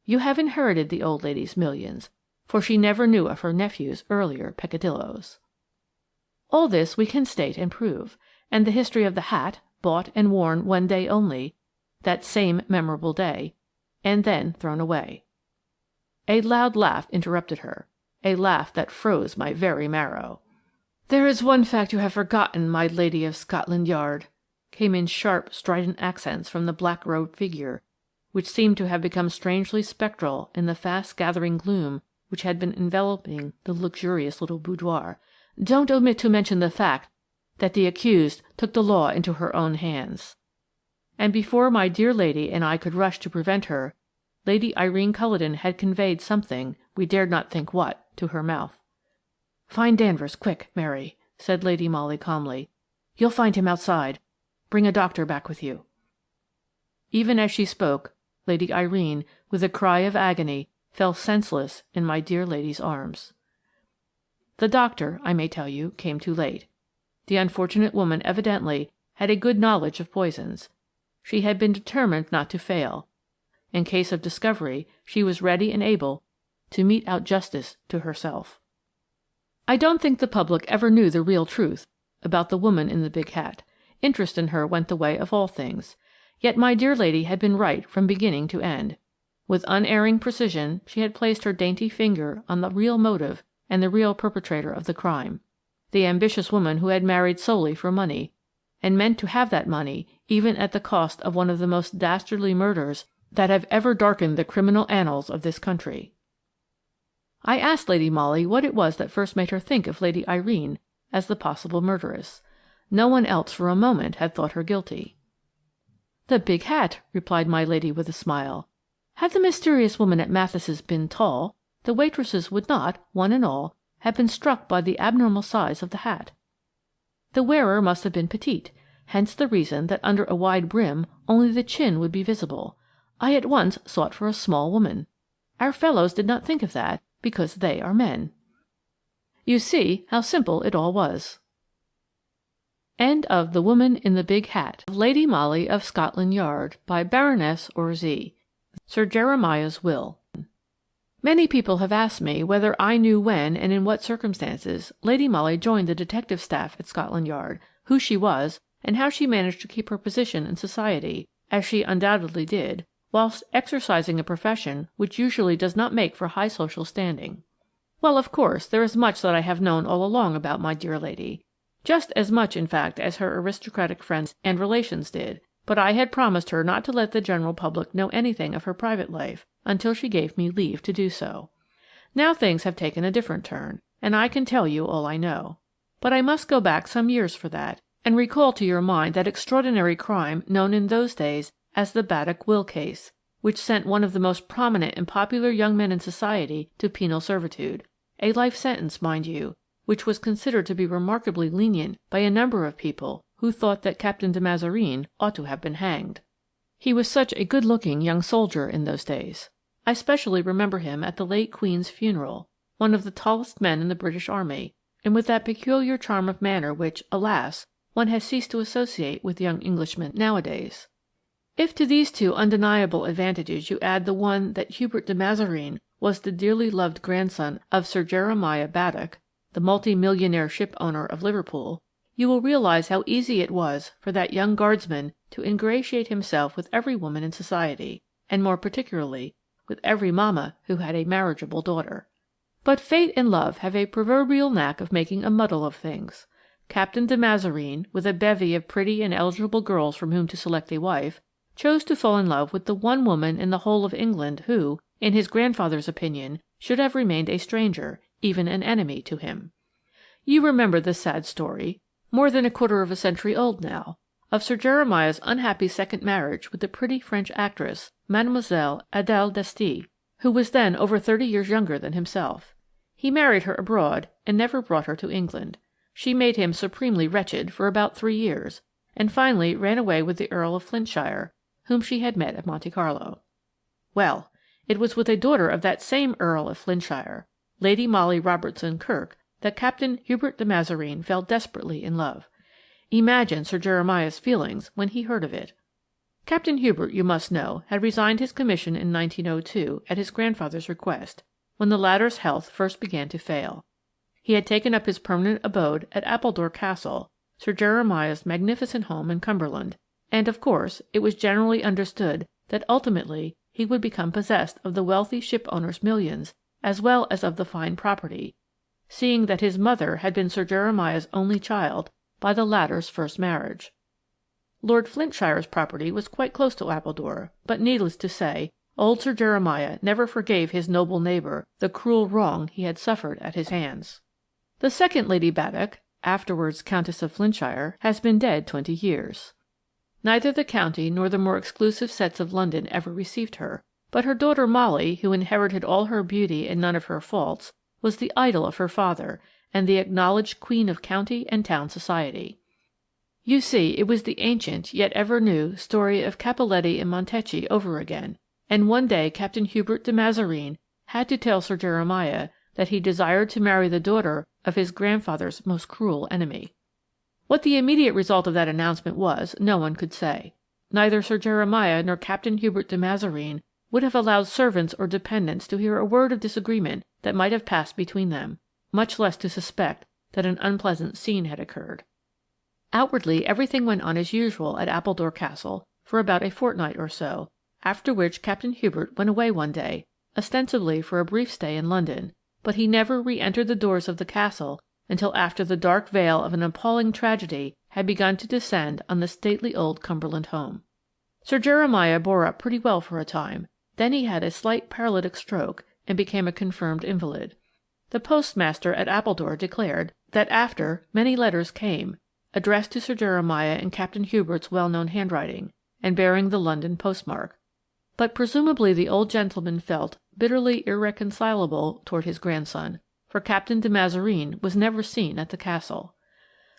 You have inherited the old lady's millions, for she never knew of her nephew's earlier peccadilloes. All this we can state and prove, and the history of the hat, bought and worn one day only, that same memorable day, and then thrown away. A loud laugh interrupted her, a laugh that froze my very marrow. "There is one fact you have forgotten, my Lady of Scotland Yard," came in sharp, strident accents from the black-robed figure, which seemed to have become strangely spectral in the fast-gathering gloom which had been enveloping the luxurious little boudoir. "Don't omit to mention the fact that the accused took the law into her own hands." And before my dear lady and I could rush to prevent her, Lady Irene Culledon had conveyed something, we dared not think what, to her mouth. "Find Danvers, quick, Mary," said Lady Molly calmly. "You'll find him outside. Bring a doctor back with you." Even as she spoke, Lady Irene, with a cry of agony, fell senseless in my dear lady's arms. The doctor, I may tell you, came too late. The unfortunate woman evidently had a good knowledge of poisons. She had been determined not to fail. In case of discovery, she was ready and able to mete out justice to herself. I don't think the public ever knew the real truth about the woman in the big hat. Interest in her went the way of all things. Yet my dear lady had been right from beginning to end. With unerring precision she had placed her dainty finger on the real motive and the real perpetrator of the crime, the ambitious woman who had married solely for money, and meant to have that money even at the cost of one of the most dastardly murders that have ever darkened the criminal annals of this country. I asked Lady Molly what it was that first made her think of Lady Irene as the possible murderess. No one else for a moment had thought her guilty. "The big hat," replied my lady with a smile. "Had the mysterious woman at Mathis's been tall, the waitresses would not, one and all, have been struck by the abnormal size of the hat. The wearer must have been petite, hence the reason that under a wide brim only the chin would be visible. I at once sought for a small woman. Our fellows did not think of that, because they are men." You see how simple it all was. End of The Woman in the Big Hat, Lady Molly of Scotland Yard, by Baroness Orczy. Sir Jeremiah's Will. Many people have asked me whether I knew when and in what circumstances Lady Molly joined the detective staff at Scotland Yard, who she was, and how she managed to keep her position in society, as she undoubtedly did, whilst exercising a profession which usually does not make for high social standing. Well, of course, there is much that I have known all along about my dear lady, just as much, in fact, as her aristocratic friends and relations did, but I had promised her not to let the general public know anything of her private life until she gave me leave to do so. Now things have taken a different turn, and I can tell you all I know. But I must go back some years for that, and recall to your mind that extraordinary crime known in those days as the Baddock Will case, which sent one of the most prominent and popular young men in society to penal servitude, a life sentence, mind you, which was considered to be remarkably lenient by a number of people who thought that Captain de Mazarine ought to have been hanged. He was such a good-looking young soldier in those days. I specially remember him at the late Queen's funeral, one of the tallest men in the British Army, and with that peculiar charm of manner which, alas, one has ceased to associate with young Englishmen nowadays. If to these two undeniable advantages you add the one that Hubert de Mazarine was the dearly loved grandson of Sir Jeremiah Baddock, the multi-millionaire ship-owner of Liverpool, you will realize how easy it was for that young guardsman to ingratiate himself with every woman in society, and more particularly with every mamma who had a marriageable daughter. But fate and love have a proverbial knack of making a muddle of things. Captain de Mazarine, with a bevy of pretty and eligible girls from whom to select a wife, chose to fall in love with the one woman in the whole of England who, in his grandfather's opinion, should have remained a stranger, even an enemy, to him. You remember the sad story, more than a quarter of a century old now, of Sir Jeremiah's unhappy second marriage with the pretty French actress, Mademoiselle Adèle d'Este, who was then over 30 years younger than himself. He married her abroad and never brought her to England. She made him supremely wretched for about 3 years, and finally ran away with the Earl of Flintshire, whom she had met at Monte Carlo. Well, it was with a daughter of that same Earl of Flintshire, Lady Molly Robertson-Kirk, that Captain Hubert de Mazareen fell desperately in love. Imagine Sir Jeremiah's feelings when he heard of it. Captain Hubert, you must know, had resigned his commission in 1902 at his grandfather's request, when the latter's health first began to fail. He had taken up his permanent abode at Appledore Castle, Sir Jeremiah's magnificent home in Cumberland, and, of course, it was generally understood that ultimately he would become possessed of the wealthy ship-owner's millions as well as of the fine property, seeing that his mother had been Sir Jeremiah's only child by the latter's first marriage. Lord Flintshire's property was quite close to Appledore, but needless to say, old Sir Jeremiah never forgave his noble neighbour the cruel wrong he had suffered at his hands. The second Lady Baddock, afterwards Countess of Flintshire, has been dead 20 years. Neither the county nor the more exclusive sets of London ever received her, but her daughter Molly, who inherited all her beauty and none of her faults, was the idol of her father, and the acknowledged queen of county and town society. You see, it was the ancient, yet ever new, story of Cappelletti and Montecchi over again, and one day Captain Hubert de Mazareen had to tell Sir Jeremiah that he desired to marry the daughter of his grandfather's most cruel enemy. What the immediate result of that announcement was, no one could say. Neither Sir Jeremiah nor Captain Hubert de Mazareen would have allowed servants or dependents to hear a word of disagreement that might have passed between them, much less to suspect that an unpleasant scene had occurred. Outwardly everything went on as usual at Appledore Castle for about a fortnight or so, after which Captain Hubert went away one day, ostensibly for a brief stay in London, but he never re-entered the doors of the castle until after the dark veil of an appalling tragedy had begun to descend on the stately old Cumberland home. Sir Jeremiah bore up pretty well for a time, then he had a slight paralytic stroke and became a confirmed invalid. The postmaster at Appledore declared that after many letters came, addressed to Sir Jeremiah in Captain Hubert's well-known handwriting, and bearing the London postmark. But presumably the old gentleman felt bitterly irreconcilable toward his grandson, for Captain de Mazareen was never seen at the castle.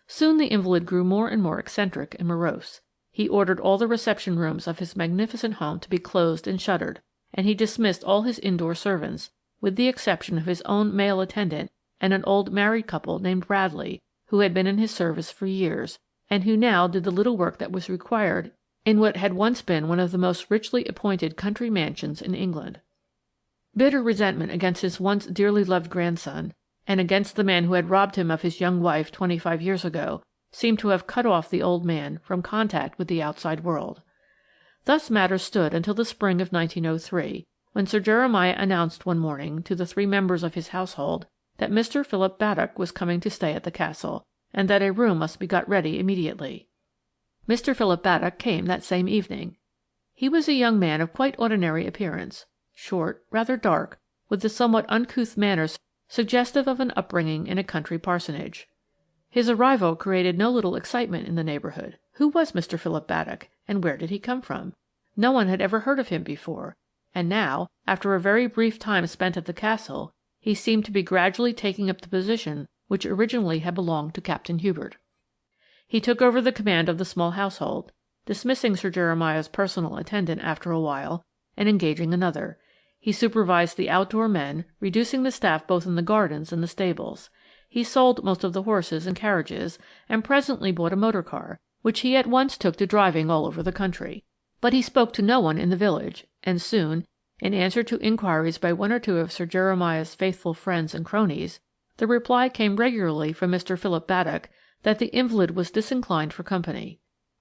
Soon the invalid grew more and more eccentric and morose. He ordered all the reception rooms of his magnificent home to be closed and shuttered, and he dismissed all his indoor servants, with the exception of his own male attendant and an old married couple named Bradley, who had been in his service for years, and who now did the little work that was required in what had once been one of the most richly appointed country mansions in England. Bitter resentment against his once dearly loved grandson, and against the man who had robbed him of his young wife 25 years ago, seemed to have cut off the old man from contact with the outside world. Thus matters stood until the spring of 1903, when Sir Jeremiah announced one morning to the 3 members of his household that Mr. Philip Baddock was coming to stay at the castle, and that a room must be got ready immediately. Mr. Philip Baddock came that same evening. He was a young man of quite ordinary appearance, short, rather dark, with the somewhat uncouth manners suggestive of an upbringing in a country parsonage. His arrival created no little excitement in the neighbourhood. Who was Mr. Philip Baddock, and where did he come from? No one had ever heard of him before, and now, after a very brief time spent at the castle, he seemed to be gradually taking up the position which originally had belonged to Captain Hubert. He took over the command of the small household, dismissing Sir Jeremiah's personal attendant after a while, and engaging another. He supervised the outdoor men, reducing the staff both in the gardens and the stables. He sold most of the horses and carriages, and presently bought a motor car, which he at once took to driving all over the country. But he spoke to no one in the village, and soon, in answer to inquiries by 1 or 2 of Sir Jeremiah's faithful friends and cronies, the reply came regularly from Mr. Philip Baddock that the invalid was disinclined for company.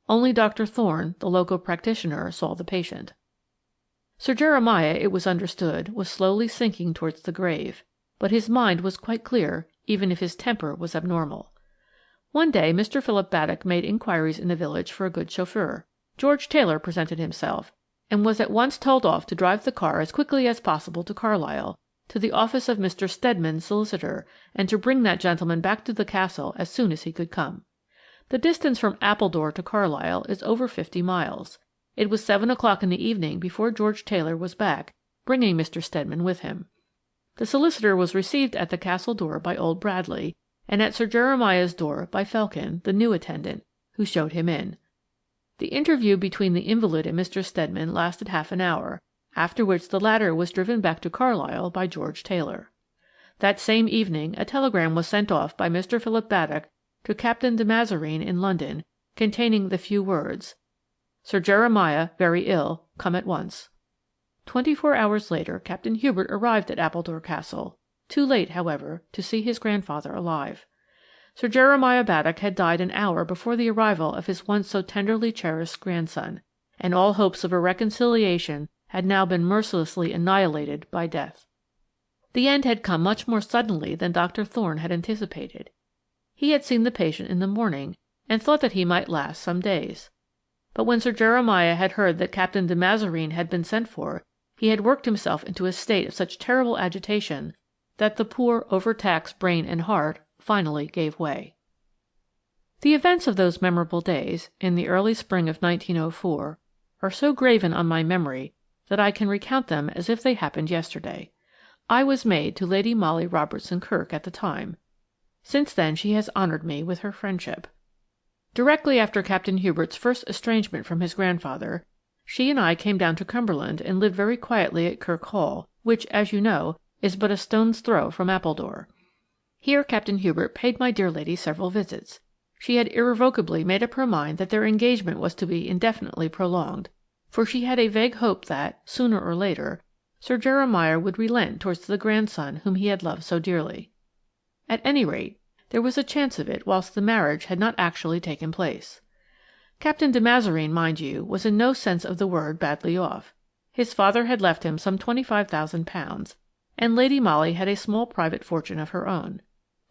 Only Dr. Thorne, the local practitioner, saw the patient. Sir Jeremiah, it was understood, was slowly sinking towards the grave, but his mind was quite clear, even if his temper was abnormal. One day Mr. Philip Baddock made inquiries in the village for a good chauffeur. George Taylor presented himself, and was at once told off to drive the car as quickly as possible to Carlisle, to the office of Mr. Stedman, solicitor, and to bring that gentleman back to the castle as soon as he could come. The distance from Appledore to Carlisle is over 50 miles. It was 7 o'clock in the evening before George Taylor was back, bringing Mr. Stedman with him. The solicitor was received at the castle door by old Bradley, and at Sir Jeremiah's door by Felkin, the new attendant, who showed him in. The interview between the invalid and Mr. Stedman lasted half an hour, after which the latter was driven back to Carlisle by George Taylor. That same evening a telegram was sent off by Mr. Philip Baddock to Captain de Mazareen in London, containing the few words, "Sir Jeremiah very ill. Come at once." 24 hours later Captain Hubert arrived at Appledore Castle, too late, however, to see his grandfather alive. Sir Jeremiah Baddock had died an hour before the arrival of his once so tenderly cherished grandson, and all hopes of a reconciliation had now been mercilessly annihilated by death. The end had come much more suddenly than Dr. Thorne had anticipated. He had seen the patient in the morning and thought that he might last some days. But when Sir Jeremiah had heard that Captain de Mazareen had been sent for, he had worked himself into a state of such terrible agitation that the poor overtaxed brain and heart finally gave way. The events of those memorable days, in the early spring of 1904, are so graven on my memory that I can recount them as if they happened yesterday. I was maid to Lady Molly Robertson-Kirk at the time. Since then she has honoured me with her friendship. Directly after Captain Hubert's first estrangement from his grandfather, she and I came down to Cumberland and lived very quietly at Kirk Hall, which, as you know, is but a stone's throw from Appledore. Here Captain Hubert paid my dear lady several visits. She had irrevocably made up her mind that their engagement was to be indefinitely prolonged, for she had a vague hope that, sooner or later, Sir Jeremiah would relent towards the grandson whom he had loved so dearly. At any rate, there was a chance of it whilst the marriage had not actually taken place. Captain de Mazareen, mind you, was in no sense of the word badly off. His father had left him some £25,000, and Lady Molly had a small private fortune of her own.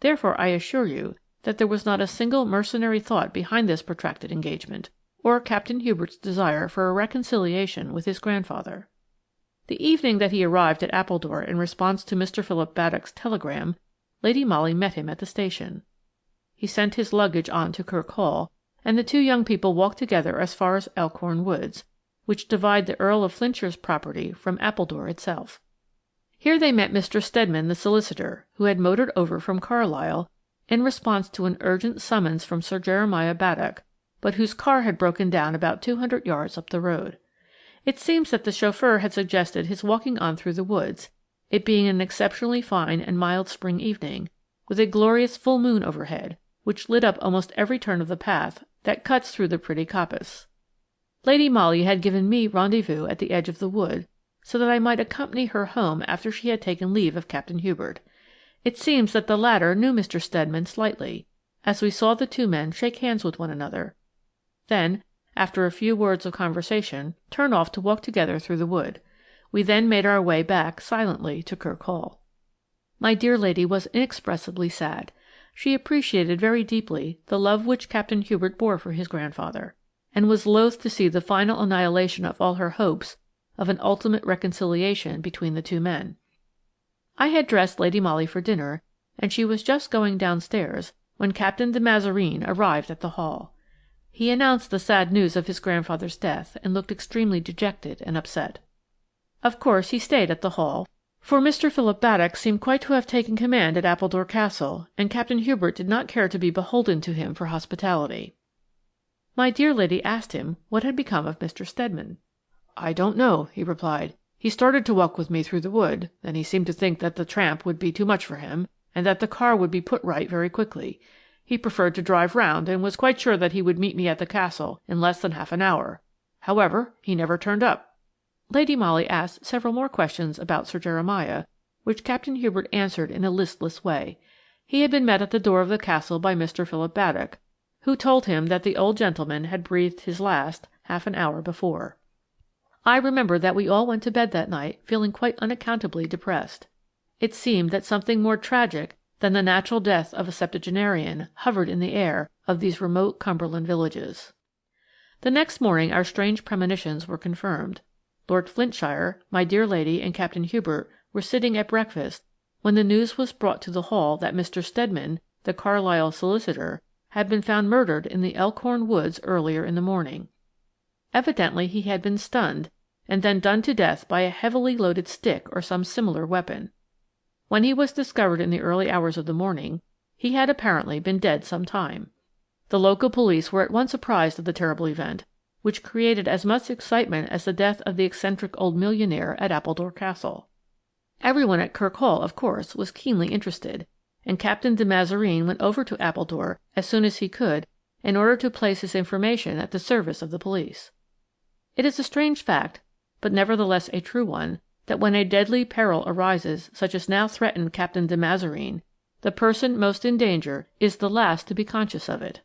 Therefore I assure you that there was not a single mercenary thought behind this protracted engagement, or Captain Hubert's desire for a reconciliation with his grandfather. The evening that he arrived at Appledore in response to Mr. Philip Baddock's telegram, Lady Molly met him at the station. He sent his luggage on to Kirk Hall, and the two young people walked together as far as Elkhorn Woods, which divide the Earl of Flintshire's property from Appledore itself. Here they met Mr. Stedman, the solicitor, who had motored over from Carlisle in response to an urgent summons from Sir Jeremiah Baddock, but whose car had broken down about 200 yards up the road. It seems that the chauffeur had suggested his walking on through the woods, it being an exceptionally fine and mild spring evening, with a glorious full moon overhead, which lit up almost every turn of the path that cuts through the pretty coppice. Lady Molly had given me rendezvous at the edge of the wood, so that I might accompany her home after she had taken leave of Captain Hubert. It seems that the latter knew Mr. Stedman slightly, as we saw the two men shake hands with one another. Then, after a few words of conversation, turn off to walk together through the wood. We then made our way back silently to Kirk Hall. My dear lady was inexpressibly sad. She appreciated very deeply the love which Captain Hubert bore for his grandfather, and was loath to see the final annihilation of all her hopes of an ultimate reconciliation between the two men. I had dressed Lady Molly for dinner, and she was just going downstairs when Captain de Mazareen arrived at the Hall. He announced the sad news of his grandfather's death and looked extremely dejected and upset. Of course he stayed at the Hall, for Mr. Philip Baddock seemed quite to have taken command at Appledore Castle, and Captain Hubert did not care to be beholden to him for hospitality. My dear lady asked him what had become of Mr. Stedman. "I don't know," he replied. "He started to walk with me through the wood, then he seemed to think that the tramp would be too much for him, and that the car would be put right very quickly. He preferred to drive round, and was quite sure that he would meet me at the castle in less than half an hour. However, he never turned up." Lady Molly asked several more questions about Sir Jeremiah, which Captain Hubert answered in a listless way. He had been met at the door of the castle by Mr. Philip Baddock, who told him that the old gentleman had breathed his last half an hour before. I remember that we all went to bed that night feeling quite unaccountably depressed. It seemed that something more tragic than the natural death of a septuagenarian hovered in the air of these remote Cumberland villages. The next morning our strange premonitions were confirmed. Lord Flintshire, my dear lady, and Captain Hubert were sitting at breakfast when the news was brought to the Hall that Mr. Stedman, the Carlisle solicitor, had been found murdered in the Elkhorn Woods earlier in the morning. Evidently he had been stunned, and then done to death by a heavily loaded stick or some similar weapon. When he was discovered in the early hours of the morning, he had apparently been dead some time. The local police were at once apprised of the terrible event, which created as much excitement as the death of the eccentric old millionaire at Appledore Castle. Everyone at Kirk Hall, of course, was keenly interested, and Captain de Mazareen went over to Appledore as soon as he could in order to place his information at the service of the police. It is a strange fact, but nevertheless a true one, that when a deadly peril arises such as now threatened Captain de Mazareen, the person most in danger is the last to be conscious of it.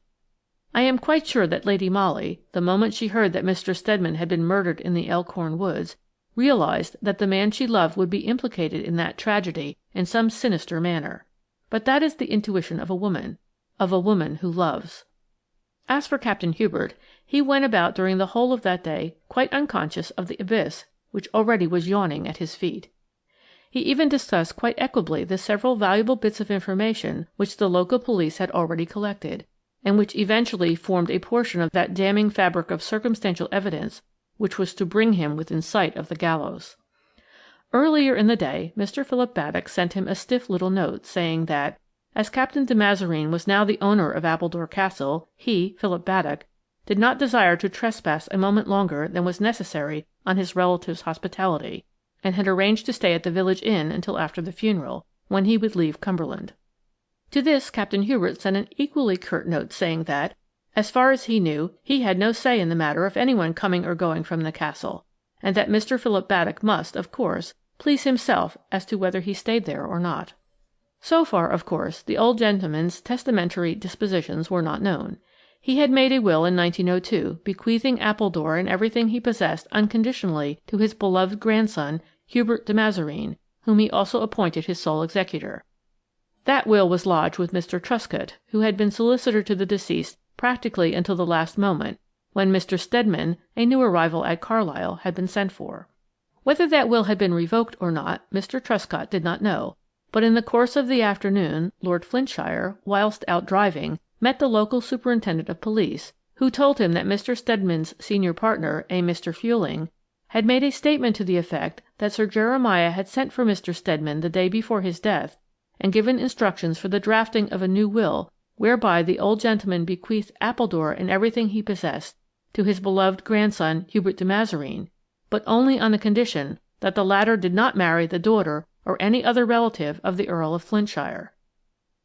I am quite sure that Lady Molly, the moment she heard that Mr. Stedman had been murdered in the Elkhorn woods, realized that the man she loved would be implicated in that tragedy in some sinister manner. But that is the intuition of a woman who loves. As for Captain Hubert, he went about during the whole of that day quite unconscious of the abyss which already was yawning at his feet. He even discussed quite equably the several valuable bits of information which the local police had already collected, and which eventually formed a portion of that damning fabric of circumstantial evidence which was to bring him within sight of the gallows. Earlier in the day, Mr. Philip Baddock sent him a stiff little note, saying that, as Captain de Mazareen was now the owner of Appledore Castle, he, Philip Baddock, did not desire to trespass a moment longer than was necessary on his relative's hospitality, and had arranged to stay at the village inn until after the funeral, when he would leave Cumberland. To this Captain Hubert sent an equally curt note saying that, as far as he knew, he had no say in the matter of anyone coming or going from the castle, and that Mr. Philip Baddock must, of course, please himself as to whether he stayed there or not. So far, of course, the old gentleman's testamentary dispositions were not known. He had made a will in 1902, bequeathing Appledore and everything he possessed unconditionally to his beloved grandson, Hubert de Mazareen, whom he also appointed his sole executor. That will was lodged with Mr. Truscott, who had been solicitor to the deceased practically until the last moment, when Mr. Stedman, a new arrival at Carlisle, had been sent for. Whether that will had been revoked or not, Mr. Truscott did not know, but in the course of the afternoon, Lord Flintshire, whilst out driving, met the local superintendent of police, who told him that Mr. Stedman's senior partner, a Mr. Fueling, had made a statement to the effect that Sir Jeremiah had sent for Mr. Stedman the day before his death and given instructions for the drafting of a new will whereby the old gentleman bequeathed Appledore and everything he possessed to his beloved grandson Hubert de Mazareen, but only on the condition that the latter did not marry the daughter or any other relative of the Earl of Flintshire.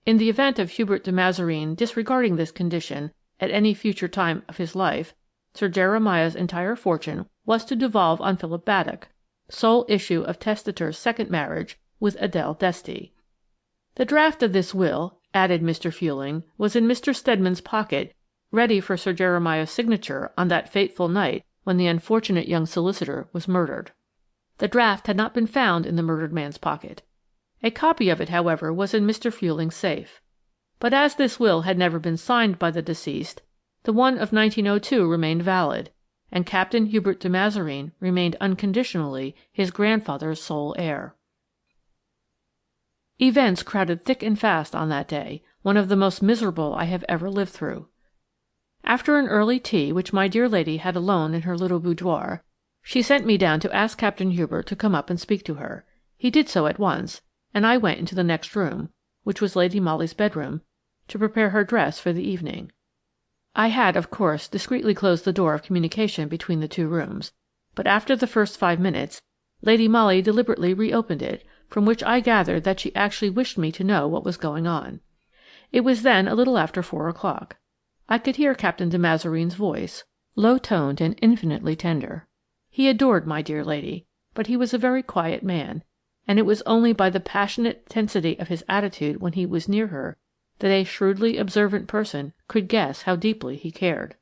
In the event of Hubert de Mazareen disregarding this condition at any future time of his life, Sir Jeremiah's entire fortune was to devolve on Philip Baddock, sole issue of testator's second marriage with Adele Desty. The draft of this will, added Mr. Fueling, was in Mr. Stedman's pocket, ready for Sir Jeremiah's signature on that fateful night when the unfortunate young solicitor was murdered. The draft had not been found in the murdered man's pocket. A copy of it, however, was in Mr. Fueling's safe. But as this will had never been signed by the deceased, the one of 1902 remained valid, and Captain Hubert de Mazareen remained unconditionally his grandfather's sole heir. Events crowded thick and fast on that day, one of the most miserable I have ever lived through. After an early tea which my dear lady had alone in her little boudoir, she sent me down to ask Captain Hubert to come up and speak to her. He did so at once, and I went into the next room, which was Lady Molly's bedroom, to prepare her dress for the evening. I had, of course, discreetly closed the door of communication between the two rooms, but after the first 5 minutes, Lady Molly deliberately reopened it, from which I gathered that she actually wished me to know what was going on. It was then a little after 4 o'clock. I could hear Captain de Mazareen's voice, low-toned and infinitely tender. He adored my dear lady, but he was a very quiet man, and it was only by the passionate tensity of his attitude when he was near her that a shrewdly observant person could guess how deeply he cared.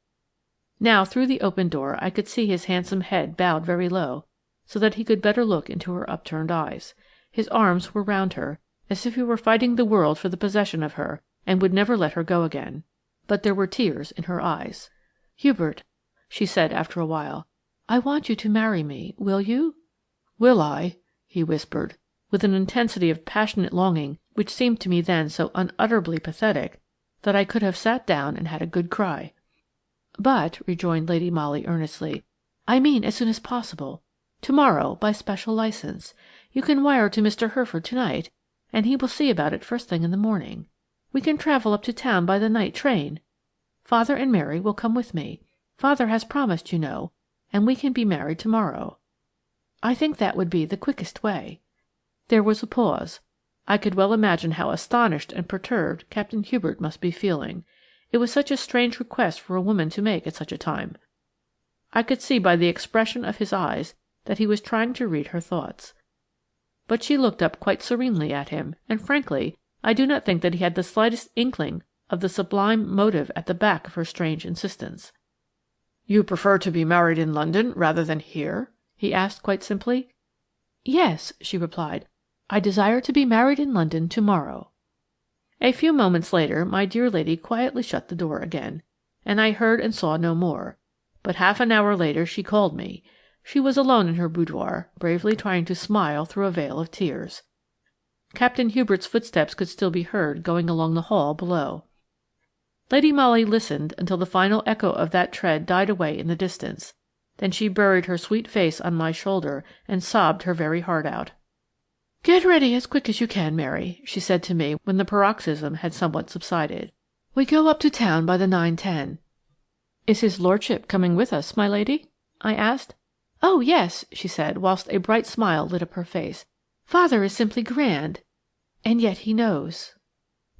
Now through the open door I could see his handsome head bowed very low, so that he could better look into her upturned eyes. His arms were round her, as if he were fighting the world for the possession of her, and would never let her go again. But there were tears in her eyes. "Hubert," she said after a while, "I want you to marry me. Will you?" "Will I?" he whispered, with an intensity of passionate longing which seemed to me then so unutterably pathetic that I could have sat down and had a good cry. "But," rejoined Lady Molly earnestly, "I mean as soon as possible. To-morrow, by special licence. You can wire to Mr. Herford to-night, and he will see about it first thing in the morning. We can travel up to town by the night train. Father and Mary will come with me. Father has promised, you know, and we can be married to-morrow. I think that would be the quickest way." There was a pause. I could well imagine how astonished and perturbed Captain Hubert must be feeling. It was such a strange request for a woman to make at such a time. I could see by the expression of his eyes that he was trying to read her thoughts. But she looked up quite serenely at him, and frankly, I do not think that he had the slightest inkling of the sublime motive at the back of her strange insistence. "You prefer to be married in London rather than here?" he asked quite simply. "Yes," she replied. "I desire to be married in London to-morrow." A few moments later my dear lady quietly shut the door again, and I heard and saw no more, but half an hour later she called me. She was alone in her boudoir, bravely trying to smile through a veil of tears. Captain Hubert's footsteps could still be heard going along the hall below. Lady Molly listened until the final echo of that tread died away in the distance. Then she buried her sweet face on my shoulder and sobbed her very heart out. "Get ready as quick as you can, Mary," she said to me when the paroxysm had somewhat subsided. "We go up to town by the 9:10. "Is his lordship coming with us, my lady?" I asked. "Oh, yes," she said, whilst a bright smile lit up her face. "Father is simply grand. And yet he knows."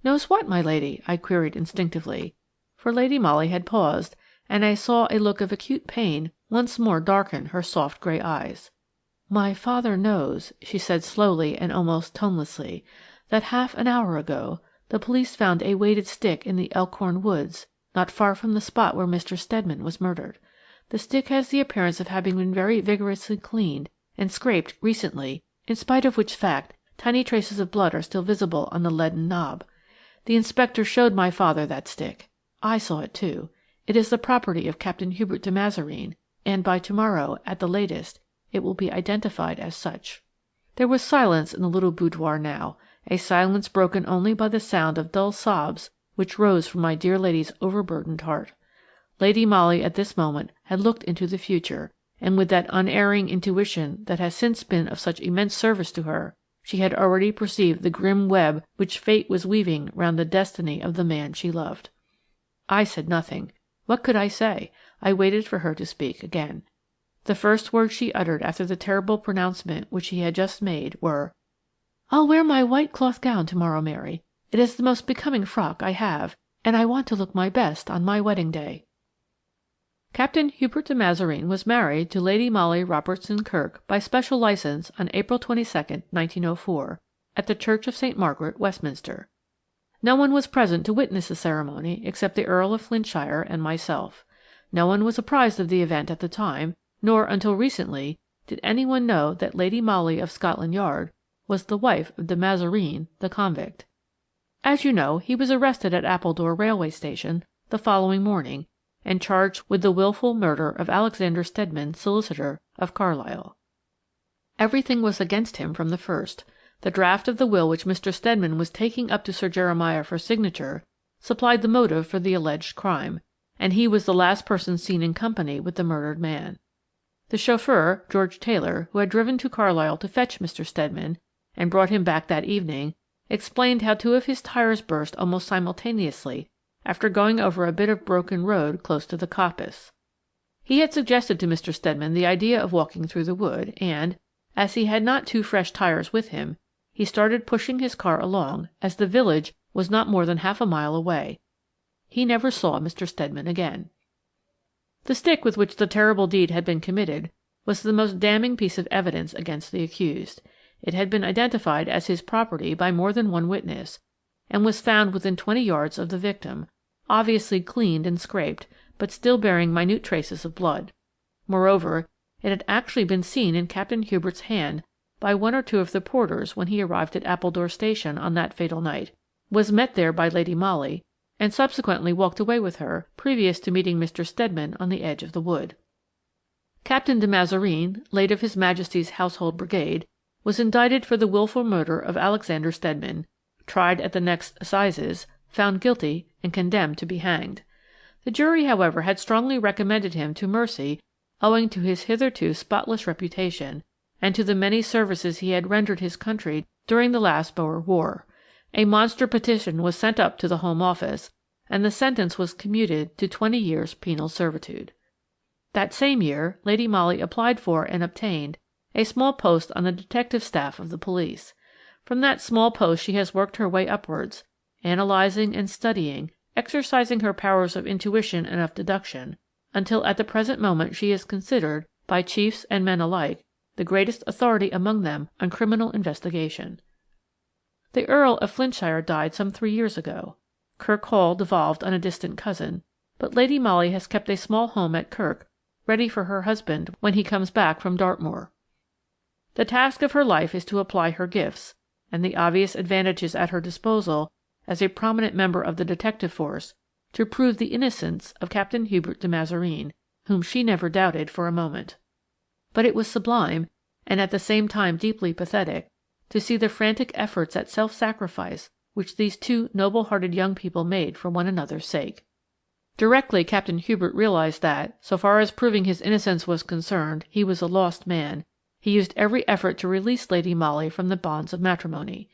"Knows what, my lady?" I queried instinctively, for Lady Molly had paused, and I saw a look of acute pain once more darken her soft grey eyes. "My father knows," she said slowly and almost tonelessly, "that half an hour ago the police found a weighted stick in the Elkhorn woods, not far from the spot where Mr. Stedman was murdered. The stick has the appearance of having been very vigorously cleaned and scraped recently, in spite of which fact tiny traces of blood are still visible on the leaden knob. The inspector showed my father that stick. I saw it too. It is the property of Captain Hubert de Mazareen, and by tomorrow, at the latest, it will be identified as such." There was silence in the little boudoir now, a silence broken only by the sound of dull sobs which rose from my dear lady's overburdened heart. Lady Molly at this moment had looked into the future, and with that unerring intuition that has since been of such immense service to her, she had already perceived the grim web which fate was weaving round the destiny of the man she loved. I said nothing. What could I say? I waited for her to speak again. The first words she uttered after the terrible pronouncement which she had just made were, "I'll wear my white cloth gown tomorrow, Mary. It is the most becoming frock I have, and I want to look my best on my wedding day." Captain Hubert de Mazareen was married to Lady Molly Robertson-Kirk by special licence on April 22nd, 1904, at the Church of St. Margaret, Westminster. No one was present to witness the ceremony except the Earl of Flintshire and myself. No one was apprised of the event at the time, nor until recently did anyone know that Lady Molly of Scotland Yard was the wife of de Mazareen, the convict. As you know, he was arrested at Appledore railway station the following morning and charged with the wilful murder of Alexander Stedman, solicitor, of Carlisle. Everything was against him from the first. The draft of the will which Mr. Stedman was taking up to Sir Jeremiah for signature supplied the motive for the alleged crime, and he was the last person seen in company with the murdered man. The chauffeur, George Taylor, who had driven to Carlisle to fetch Mr. Stedman and brought him back that evening, explained how two of his tires burst almost simultaneously after going over a bit of broken road close to the coppice. He had suggested to Mr. Stedman the idea of walking through the wood, and, as he had not two fresh tires with him, he started pushing his car along, as the village was not more than half a mile away. He never saw Mr. Stedman again. The stick with which the terrible deed had been committed was the most damning piece of evidence against the accused. It had been identified as his property by more than one witness, and was found within 20 yards of the victim, obviously cleaned and scraped, but still bearing minute traces of blood. Moreover, it had actually been seen in Captain Hubert's hand by one or two of the porters when he arrived at Appledore station on that fatal night, was met there by Lady Molly, and subsequently walked away with her previous to meeting Mr. Stedman on the edge of the wood. Captain de Mazareen, late of His Majesty's Household Brigade, was indicted for the wilful murder of Alexander Stedman, tried at the next assizes, found guilty, and condemned to be hanged. The jury, however, had strongly recommended him to mercy owing to his hitherto spotless reputation, and to the many services he had rendered his country during the last Boer War. A monster petition was sent up to the Home Office, and the sentence was commuted to 20 years' penal servitude. That same year, Lady Molly applied for and obtained a small post on the detective staff of the police. From that small post she has worked her way upwards, analyzing and studying, exercising her powers of intuition and of deduction, until at the present moment she is considered, by chiefs and men alike, the greatest authority among them on criminal investigation. The Earl of Flintshire died some 3 years ago. Kirk Hall devolved on a distant cousin, but Lady Molly has kept a small home at Kirk, ready for her husband when he comes back from Dartmoor. The task of her life is to apply her gifts, and the obvious advantages at her disposal as a prominent member of the detective force, to prove the innocence of Captain Hubert de Mazareen, whom she never doubted for a moment. But it was sublime, and at the same time deeply pathetic, to see the frantic efforts at self-sacrifice which these two noble-hearted young people made for one another's sake. Directly Captain Hubert realized that, so far as proving his innocence was concerned, he was a lost man, he used every effort to release Lady Molly from the bonds of matrimony.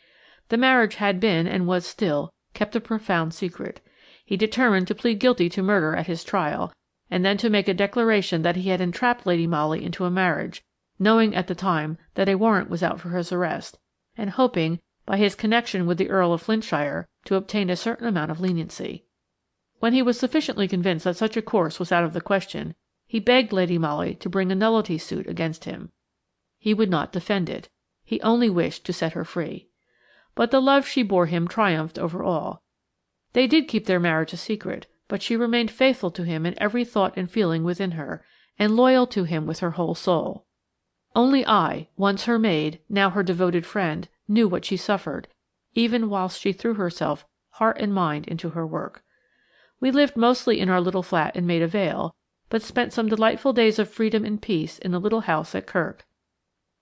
The marriage had been, and was still, kept a profound secret. He determined to plead guilty to murder at his trial, and then to make a declaration that he had entrapped Lady Molly into a marriage, knowing at the time that a warrant was out for his arrest, and hoping, by his connection with the Earl of Flintshire, to obtain a certain amount of leniency. When he was sufficiently convinced that such a course was out of the question, he begged Lady Molly to bring a nullity suit against him. He would not defend it. He only wished to set her free. But the love she bore him triumphed over all. They did keep their marriage a secret, but she remained faithful to him in every thought and feeling within her, and loyal to him with her whole soul. Only I, once her maid, now her devoted friend, knew what she suffered, even whilst she threw herself heart and mind into her work. We lived mostly in our little flat in Maida Vale, but spent some delightful days of freedom and peace in the little house at Kirk.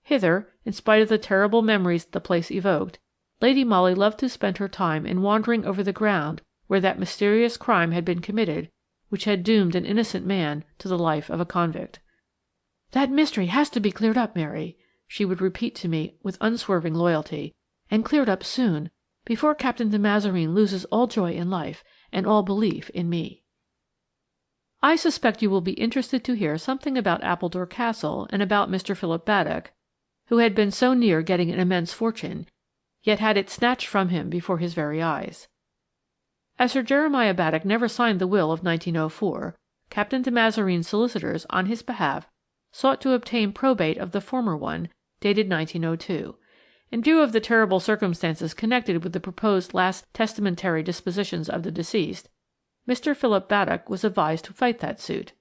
Hither, in spite of the terrible memories the place evoked, Lady Molly loved to spend her time in wandering over the ground where that mysterious crime had been committed which had doomed an innocent man to the life of a convict. "That mystery has to be cleared up, Mary," she would repeat to me with unswerving loyalty, "and cleared up soon, before Captain de Mazareen loses all joy in life and all belief in me." I suspect you will be interested to hear something about Appledore Castle and about Mr. Philip Baddock, who had been so near getting an immense fortune, yet had it snatched from him before his very eyes. As Sir Jeremiah Baddock never signed the will of 1904, Captain de Mazareen's solicitors on his behalf sought to obtain probate of the former one, dated 1902. In view of the terrible circumstances connected with the proposed last testamentary dispositions of the deceased, Mr. Philip Baddock was advised to fight that suit.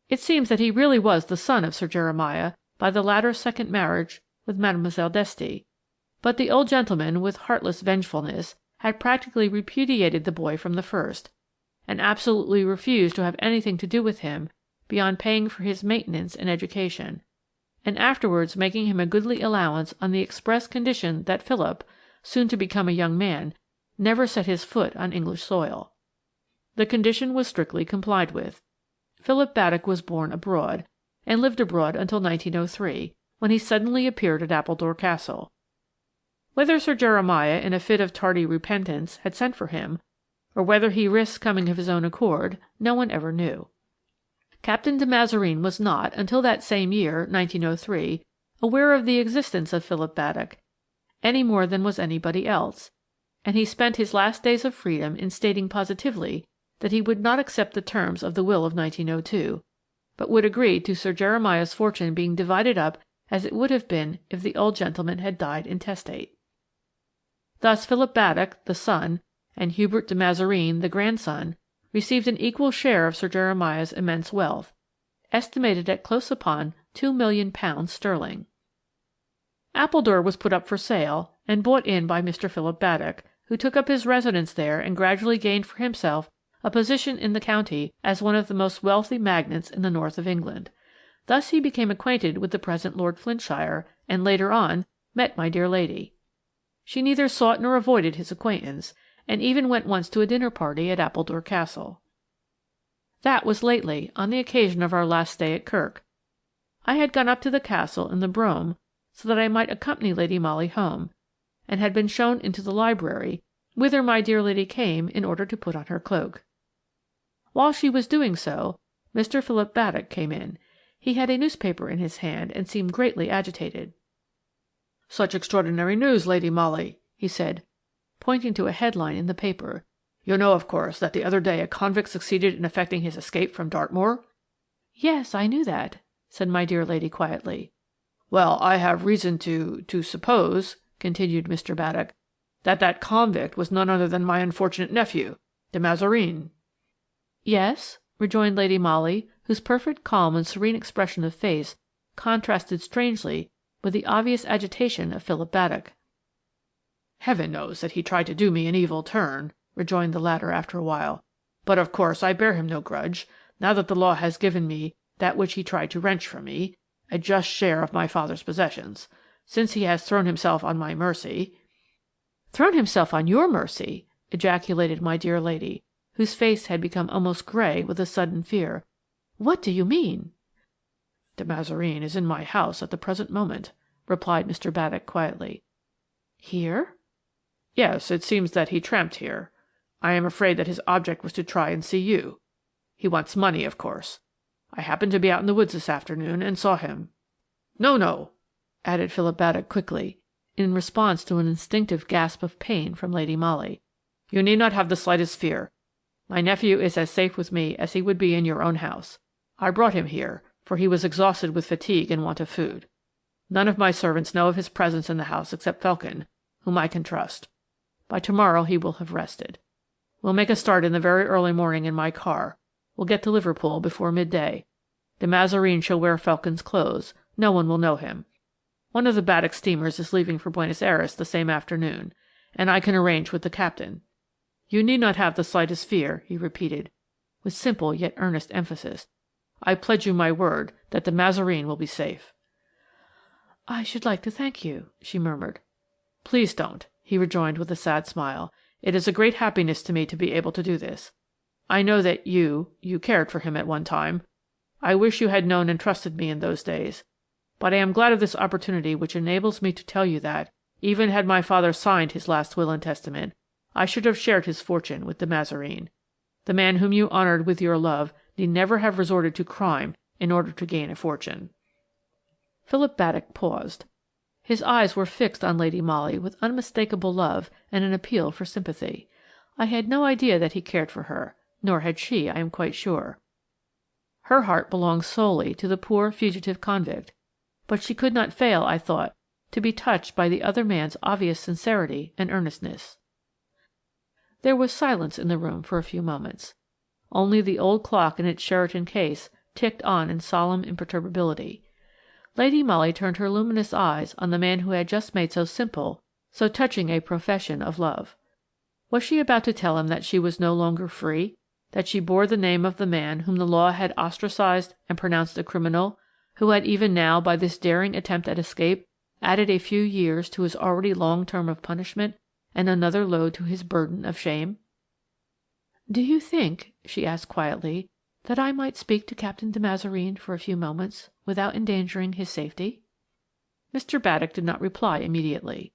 It seems that he really was the son of Sir Jeremiah by the latter's second marriage with Mademoiselle d'Este, but the old gentleman, with heartless vengefulness, had practically repudiated the boy from the first, and absolutely refused to have anything to do with him beyond paying for his maintenance and education, and afterwards making him a goodly allowance on the express condition that Philip, soon to become a young man, never set his foot on English soil. The condition was strictly complied with. Philip Baddock was born abroad, and lived abroad until 1903, when he suddenly appeared at Appledore Castle. Whether Sir Jeremiah, in a fit of tardy repentance, had sent for him, or whether he risked coming of his own accord, no one ever knew. Captain de Mazareen was not, until that same year, 1903, aware of the existence of Philip Baddock, any more than was anybody else, and he spent his last days of freedom in stating positively that he would not accept the terms of the will of 1902, but would agree to Sir Jeremiah's fortune being divided up as it would have been if the old gentleman had died intestate. Thus Philip Baddock, the son, and Hubert de Mazareen, the grandson, received an equal share of Sir Jeremiah's immense wealth, estimated at close upon £2,000,000 sterling. Appledore was put up for sale and bought in by Mr. Philip Baddock, who took up his residence there and gradually gained for himself a position in the county as one of the most wealthy magnates in the north of England. Thus he became acquainted with the present Lord Flintshire, and later on met my dear lady. She neither sought nor avoided his acquaintance, and even went once to a dinner party at Appledore Castle. That was lately, on the occasion of our last stay at Kirk. I had gone up to the castle in the brougham so that I might accompany Lady Molly home, and had been shown into the library, whither my dear lady came in order to put on her cloak. While she was doing so, Mr. Philip Baddock came in. He had a newspaper in his hand and seemed greatly agitated. "Such extraordinary news, Lady Molly," he said, pointing to a headline in the paper. "You know, of course, that the other day a convict succeeded in effecting his escape from Dartmoor?" "Yes, I knew that," said my dear lady quietly. "Well, I have reason to suppose," continued Mr. Baddock, "that convict was none other than my unfortunate nephew, de Mazareen." "Yes?" rejoined Lady Molly, whose perfect calm and serene expression of face contrasted strangely with the obvious agitation of Philip Baddock. "Heaven knows that he tried to do me an evil turn," rejoined the latter after a while, "but of course I bear him no grudge, now that the law has given me that which he tried to wrench from me, a just share of my father's possessions. Since he has thrown himself on my mercy—" "Thrown himself on your mercy!" ejaculated my dear lady, whose face had become almost grey with a sudden fear. "What do you mean?" "De Mazareen is in my house at the present moment," replied Mr. Baddock quietly. "Here?" "Yes, it seems that he tramped here. I am afraid that his object was to try and see you. He wants money, of course. I happened to be out in the woods this afternoon and saw him. No," added Philip Baddock quickly, in response to an instinctive gasp of pain from Lady Molly. "You need not have the slightest fear. My nephew is as safe with me as he would be in your own house. I brought him here, for he was exhausted with fatigue and want of food. None of my servants know of his presence in the house except Felkin, whom I can trust. By tomorrow he will have rested. We'll make a start in the very early morning in my car. We'll get to Liverpool before midday. De Mazareen shall wear Felkin's clothes. No one will know him. One of the Baddock steamers is leaving for Buenos Aires the same afternoon, and I can arrange with the captain. You need not have the slightest fear," he repeated, with simple yet earnest emphasis. "I pledge you my word that de Mazareen will be safe." "I should like to thank you," she murmured. "Please don't," he rejoined with a sad smile. "It is a great happiness to me to be able to do this. I know that you cared for him at one time. I wish you had known and trusted me in those days. But I am glad of this opportunity which enables me to tell you that, even had my father signed his last will and testament, I should have shared his fortune with de Mazareen. The man whom you honoured with your love need never have resorted to crime in order to gain a fortune." Philip Baddock paused. His eyes were fixed on Lady Molly with unmistakable love and an appeal for sympathy. I had no idea that he cared for her, nor had she, I am quite sure. Her heart belonged solely to the poor fugitive convict, but she could not fail, I thought, to be touched by the other man's obvious sincerity and earnestness. There was silence in the room for a few moments. Only the old clock in its Sheraton case ticked on in solemn imperturbability. Lady Molly turned her luminous eyes on the man who had just made so simple, so touching a profession of love. Was she about to tell him that she was no longer free, that she bore the name of the man whom the law had ostracized and pronounced a criminal, who had even now, by this daring attempt at escape, added a few years to his already long term of punishment and another load to his burden of shame? "Do you think," she asked quietly, "that I might speak to Captain de Mazareen for a few moments without endangering his safety?" Mr. Baddock did not reply immediately.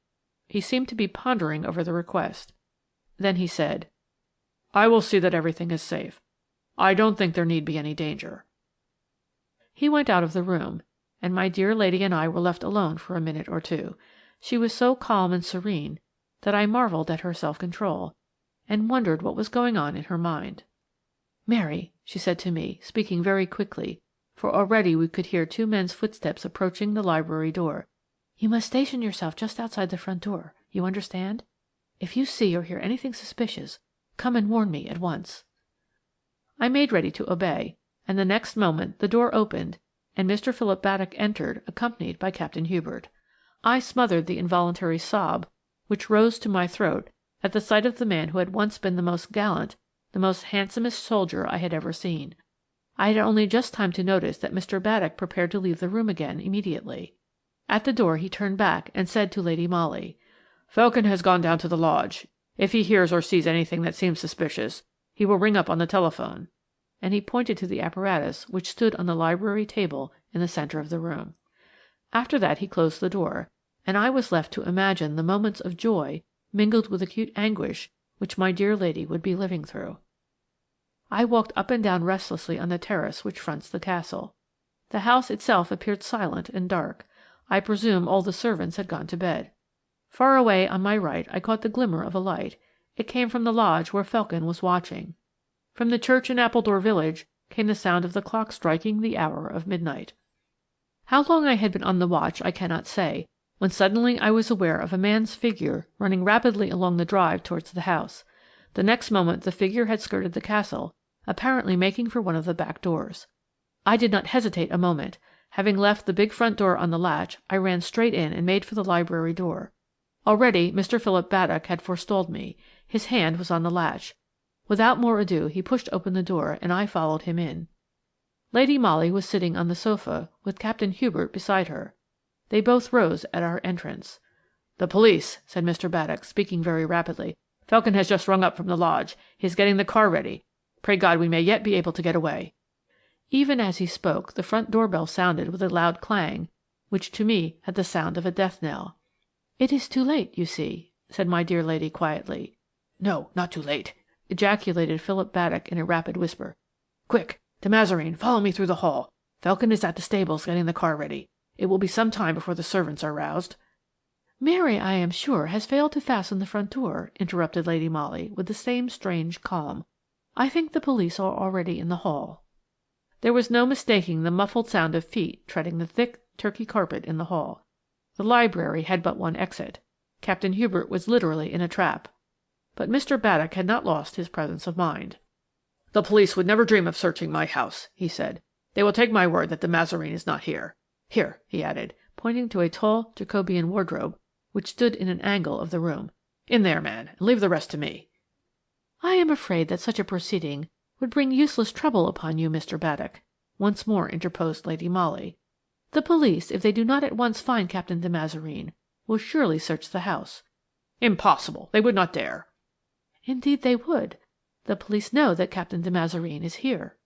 He seemed to be pondering over the request. Then he said, "I will see that everything is safe. I don't think there need be any danger." He went out of the room, and my dear lady and I were left alone for a minute or two. She was so calm and serene that I marvelled at her self-control, and wondered what was going on in her mind. "Mary," she said to me, speaking very quickly, for already we could hear two men's footsteps approaching the library door, "you must station yourself just outside the front door. You understand? If you see or hear anything suspicious, come and warn me at once." I made ready to obey, and the next moment the door opened and Mr. Philip Baddock entered, accompanied by Captain Hubert. I smothered the involuntary sob which rose to my throat at the sight of the man who had once been the most gallant, the most handsomest soldier I had ever seen. I had only just time to notice that Mr. Baddock prepared to leave the room again immediately. At the door he turned back and said to Lady Molly, "Felkin has gone down to the lodge. If he hears or sees anything that seems suspicious, he will ring up on the telephone," and he pointed to the apparatus which stood on the library table in the centre of the room. After that he closed the door, and I was left to imagine the moments of joy mingled with acute anguish which my dear lady would be living through. I walked up and down restlessly on the terrace which fronts the castle. The house itself appeared silent and dark. I presume all the servants had gone to bed. Far away on my right I caught the glimmer of a light. It came from the lodge where Felkin was watching. From the church in Appledore village came the sound of the clock striking the hour of midnight. How long I had been on the watch I cannot say, when suddenly I was aware of a man's figure running rapidly along the drive towards the house. The next moment the figure had skirted the castle, apparently making for one of the back doors. I did not hesitate a moment. Having left the big front door on the latch, I ran straight in and made for the library door. Already Mr. Philip Baddock had forestalled me. His hand was on the latch. Without more ado he pushed open the door, and I followed him in. Lady Molly was sitting on the sofa, with Captain Hubert beside her. They both rose at our entrance. "The police," said Mr. Baddock, speaking very rapidly. "Felkin has just rung up from the lodge. He is getting the car ready. Pray God we may yet be able to get away." Even as he spoke, the front door-bell sounded with a loud clang, which to me had the sound of a death knell. "It is too late, you see," said my dear lady quietly. "No, not too late," ejaculated Philip Baddock in a rapid whisper. "Quick, de Mazarine, follow me through the hall. Felkin is at the stables getting the car ready. It will be some time before the servants are roused." "Mary, I am sure, has failed to fasten the front door," interrupted Lady Molly, with the same strange calm. "I think the police are already in the hall." There was no mistaking the muffled sound of feet treading the thick Turkey carpet in the hall. The library had but one exit. Captain Hubert was literally in a trap. But Mr. Baddock had not lost his presence of mind. "The police would never dream of searching my house," he said. "They will take my word that the Mazarine is not here. Here," he added, pointing to a tall Jacobean wardrobe which stood in an angle of the room. "In there, man, and leave the rest to me." "I am afraid that such a proceeding would bring useless trouble upon you, Mr. Baddock," once more interposed Lady Molly. "The police, if they do not at once find Captain de Mazarine, will surely search the house." "Impossible. They would not dare." "Indeed they would. The police know that Captain de Mazarine is here."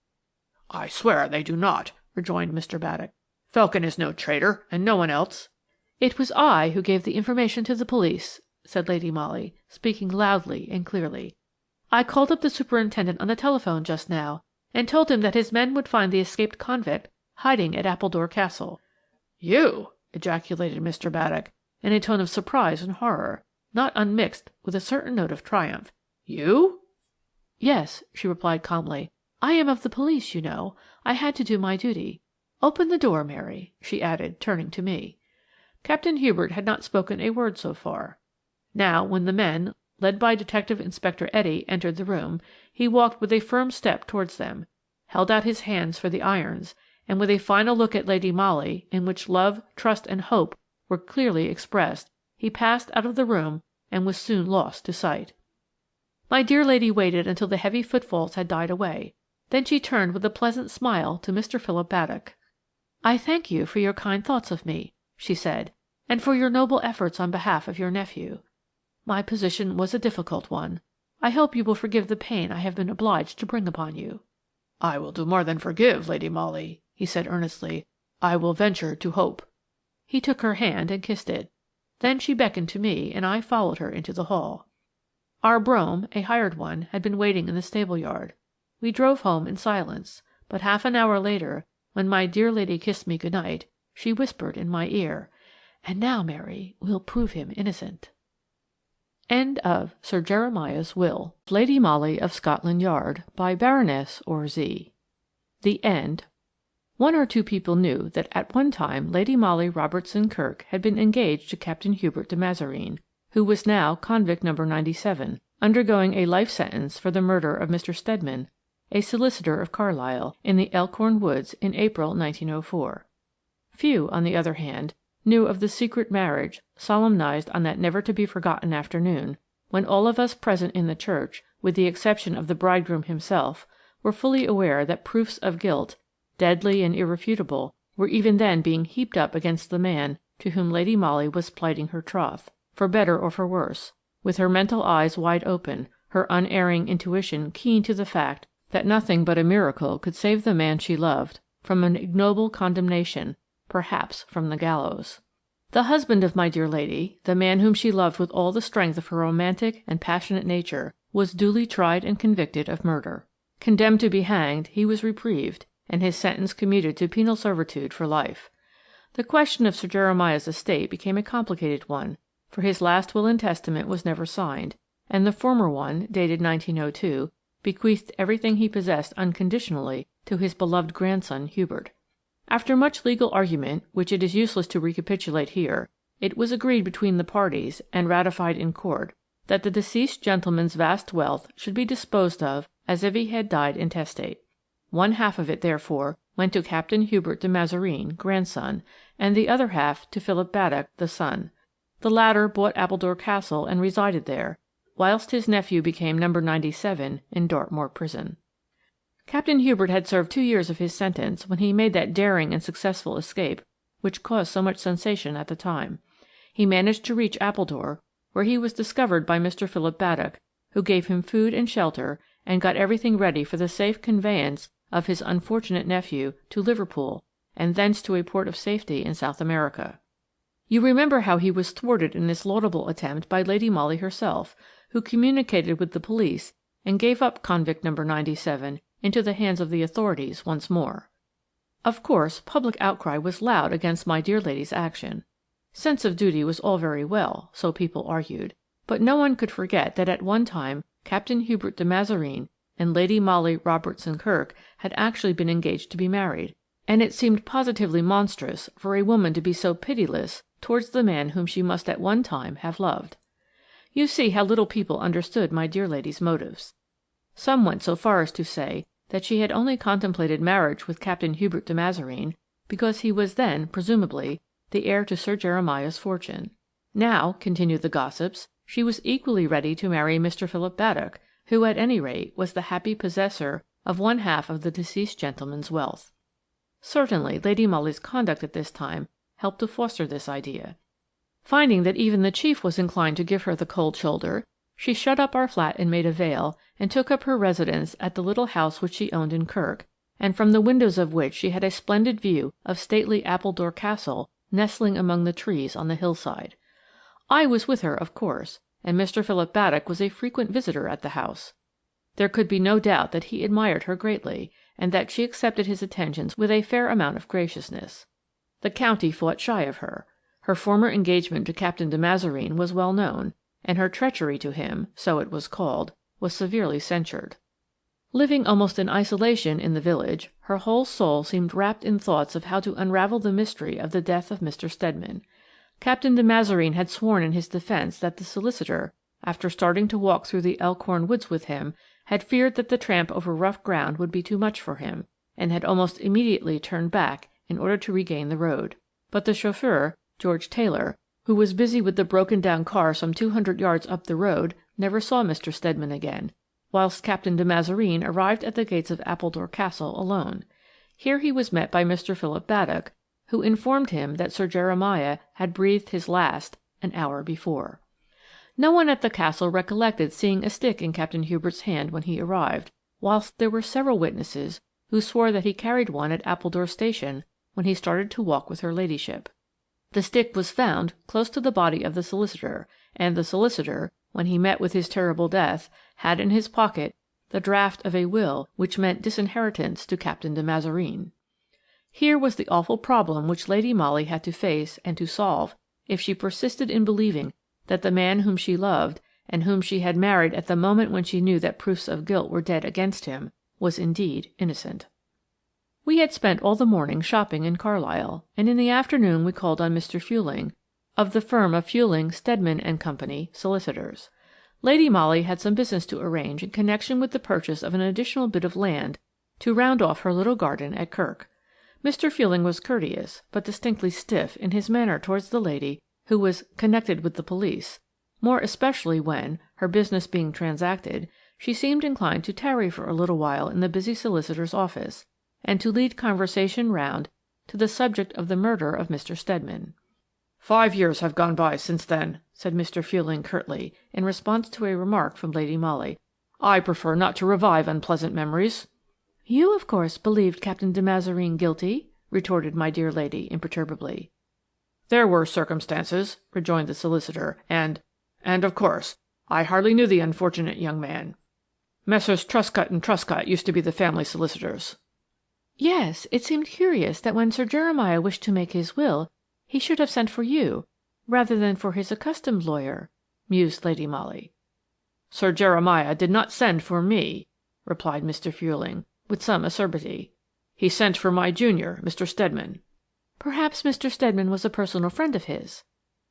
"I swear they do not," rejoined Mr. Baddock. "Felkin is no traitor, and no one else." "It was I who gave the information to the police," said Lady Molly, speaking loudly and clearly. "I called up the superintendent on the telephone just now, and told him that his men would find the escaped convict hiding at Appledore Castle." "You!" ejaculated Mr. Baddock, in a tone of surprise and horror, not unmixed with a certain note of triumph. "You?" "Yes," she replied calmly. "I am of the police, you know. I had to do my duty. Open the door, Mary," she added, turning to me. Captain Hubert had not spoken a word so far. Now, when the men, led by Detective Inspector Etty, entered the room, he walked with a firm step towards them, held out his hands for the irons, and with a final look at Lady Molly, in which love, trust, and hope were clearly expressed, he passed out of the room and was soon lost to sight. My dear lady waited until the heavy footfalls had died away. Then she turned with a pleasant smile to Mr. Philip Baddock. "I thank you for your kind thoughts of me," she said, "and for your noble efforts on behalf of your nephew. My position was a difficult one. I hope you will forgive the pain I have been obliged to bring upon you." "I will do more than forgive, Lady Molly," he said earnestly. "I will venture to hope." He took her hand and kissed it. Then she beckoned to me, and I followed her into the hall. Our brougham, a hired one, had been waiting in the stable-yard. We drove home in silence, but half an hour later, when my dear lady kissed me good night, she whispered in my ear, "And now, Mary, we'll prove him innocent." End of Sir Jeremiah's Will, Lady Molly of Scotland Yard, by Baroness Orczy. The End. One or two people knew that at one time Lady Molly Robertson-Kirk had been engaged to Captain Hubert de Mazarine, who was now convict number 97, undergoing a life sentence for the murder of Mr. Stedman, a solicitor of Carlisle, in the Elkhorn Woods in April 1904. Few, on the other hand, knew of the secret marriage solemnized on that never-to-be-forgotten afternoon, when all of us present in the church, with the exception of the bridegroom himself, were fully aware that proofs of guilt, deadly and irrefutable, were even then being heaped up against the man to whom Lady Molly was plighting her troth, for better or for worse, with her mental eyes wide open, her unerring intuition keen to the fact that nothing but a miracle could save the man she loved from an ignoble condemnation, perhaps from the gallows. The husband of my dear lady, the man whom she loved with all the strength of her romantic and passionate nature, was duly tried and convicted of murder. Condemned to be hanged, he was reprieved, and his sentence commuted to penal servitude for life. The question of Sir Jeremiah's estate became a complicated one, for his last will and testament was never signed, and the former one, dated 1902, bequeathed everything he possessed unconditionally to his beloved grandson Hubert. After much legal argument, which it is useless to recapitulate here, it was agreed between the parties, and ratified in court, that the deceased gentleman's vast wealth should be disposed of as if he had died intestate. One half of it, therefore, went to Captain Hubert de Mazareen, grandson, and the other half to Philip Baddock, the son. The latter bought Appledore Castle and resided there, whilst his nephew became No. 97 in Dartmoor Prison. Captain Hubert had served 2 years of his sentence when he made that daring and successful escape which caused so much sensation at the time. He managed to reach Appledore, where he was discovered by Mr. Philip Baddock, who gave him food and shelter and got everything ready for the safe conveyance of his unfortunate nephew to Liverpool and thence to a port of safety in South America. You remember how he was thwarted in this laudable attempt by Lady Molly herself, who communicated with the police and gave up convict No. 97 into the hands of the authorities once more. Of course, public outcry was loud against my dear lady's action. Sense of duty was all very well, so people argued, but no one could forget that at one time Captain Hubert de Mazareen and Lady Molly Robertson-Kirk had actually been engaged to be married, and it seemed positively monstrous for a woman to be so pitiless towards the man whom she must at one time have loved. You see how little people understood my dear lady's motives. Some went so far as to say that she had only contemplated marriage with Captain Hubert de Mazareen because he was then, presumably, the heir to Sir Jeremiah's fortune. Now, continued the gossips, she was equally ready to marry Mr. Philip Baddock, who at any rate was the happy possessor of one half of the deceased gentleman's wealth. Certainly Lady Molly's conduct at this time helped to foster this idea. Finding that even the chief was inclined to give her the cold shoulder, she shut up our flat in Maida Vale and took up her residence at the little house which she owned in Kirk, and from the windows of which she had a splendid view of stately Appledore Castle nestling among the trees on the hillside. I was with her, of course, and Mr. Philip Baddock was a frequent visitor at the house. There could be no doubt that he admired her greatly, and that she accepted his attentions with a fair amount of graciousness. The county fought shy of her. Her former engagement to Captain de Mazareen was well known, and her treachery to him, so it was called, was severely censured. Living almost in isolation in the village, her whole soul seemed wrapped in thoughts of how to unravel the mystery of the death of Mr. Stedman. Captain de Mazareen had sworn in his defence that the solicitor, after starting to walk through the Elkhorn woods with him, had feared that the tramp over rough ground would be too much for him, and had almost immediately turned back in order to regain the road. But the chauffeur, George Taylor, who was busy with the broken-down car some 200 yards up the road, never saw Mr. Stedman again, whilst Captain de Mazareen arrived at the gates of Appledore Castle alone. Here he was met by Mr. Philip Baddock, who informed him that Sir Jeremiah had breathed his last an hour before. No one at the castle recollected seeing a stick in Captain Hubert's hand when he arrived, whilst there were several witnesses who swore that he carried one at Appledore Station when he started to walk with her ladyship. The stick was found close to the body of the solicitor, and the solicitor, when he met with his terrible death, had in his pocket the draft of a will which meant disinheritance to Captain de Mazareen. Here was the awful problem which Lady Molly had to face and to solve if she persisted in believing that the man whom she loved, and whom she had married at the moment when she knew that proofs of guilt were dead against him, was indeed innocent. We had spent all the morning shopping in Carlisle, and in the afternoon we called on Mr. Fueling, of the firm of Fueling, Stedman and Company, solicitors. Lady Molly had some business to arrange in connection with the purchase of an additional bit of land to round off her little garden at Kirk. Mr. Fueling was courteous, but distinctly stiff in his manner towards the lady who was connected with the police, more especially when, her business being transacted, she seemed inclined to tarry for a little while in the busy solicitor's office, and to lead conversation round to the subject of the murder of Mr. Stedman. 5 years have gone by since then, said Mr. Fueling curtly, in response to a remark from Lady Molly. I prefer not to revive unpleasant memories. You, of course, believed Captain de Mazareen guilty, retorted my dear lady imperturbably. There were circumstances, rejoined the solicitor, and of course, I hardly knew the unfortunate young man. Messrs. Truscott and Truscott used to be the family solicitors. Yes, it seemed curious that when Sir Jeremiah wished to make his will, he should have sent for you, rather than for his accustomed lawyer," mused Lady Molly. "Sir Jeremiah did not send for me," replied Mr. Fuelling, with some acerbity. "He sent for my junior, Mr. Stedman." "Perhaps Mr. Stedman was a personal friend of his."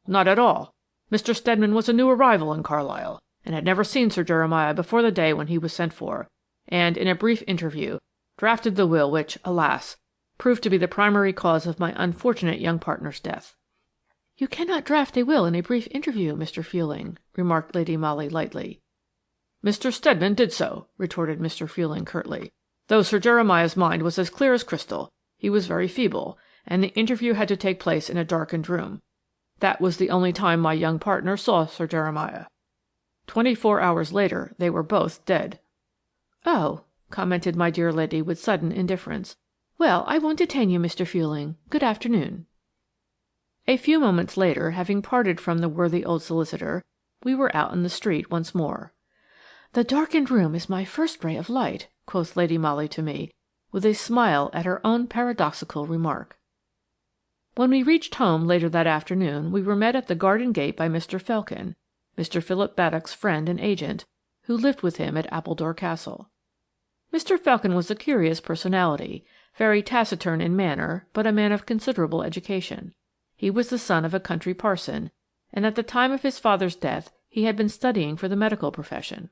"Not at all. Mr. Stedman was a new arrival in Carlisle, and had never seen Sir Jeremiah before the day when he was sent for, and, in a brief interview, drafted the will which, alas, proved to be the primary cause of my unfortunate young partner's death." "You cannot draft a will in a brief interview, Mr. Fuelling," remarked Lady Molly lightly. "Mr. Stedman did so," retorted Mr. Fuelling curtly. "Though Sir Jeremiah's mind was as clear as crystal, he was very feeble, and the interview had to take place in a darkened room. That was the only time my young partner saw Sir Jeremiah. 24 hours later they were both dead." "Oh," commented my dear lady with sudden indifference. "Well, I won't detain you, Mr. Fuelling. Good afternoon." A few moments later, having parted from the worthy old solicitor, we were out in the street once more. "The darkened room is my first ray of light," quoth Lady Molly to me, with a smile at her own paradoxical remark. When we reached home later that afternoon, we were met at the garden gate by Mr. Felkin, Mr. Philip Baddock's friend and agent, who lived with him at Appledore Castle. Mr. Felkin was a curious personality, very taciturn in manner, but a man of considerable education. He was the son of a country parson, and at the time of his father's death he had been studying for the medical profession.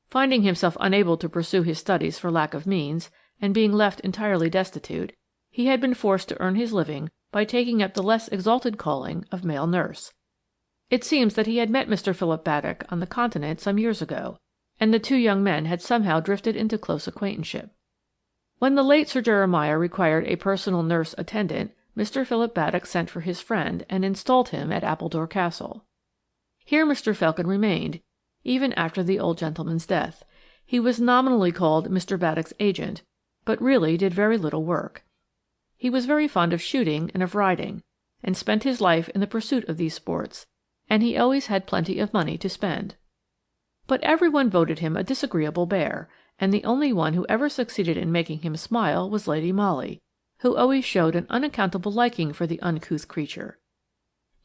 Finding himself unable to pursue his studies for lack of means, and being left entirely destitute, he had been forced to earn his living by taking up the less exalted calling of male nurse. It seems that he had met Mr. Philip Baddock on the Continent some years ago, and the two young men had somehow drifted into close acquaintanceship. When the late Sir Jeremiah required a personal nurse attendant, Mr. Philip Baddock sent for his friend and installed him at Appledore Castle. Here Mr. Felkin remained, even after the old gentleman's death. He was nominally called Mr. Baddock's agent, but really did very little work. He was very fond of shooting and of riding, and spent his life in the pursuit of these sports, and he always had plenty of money to spend. But everyone voted him a disagreeable bear, and the only one who ever succeeded in making him smile was Lady Molly, who always showed an unaccountable liking for the uncouth creature.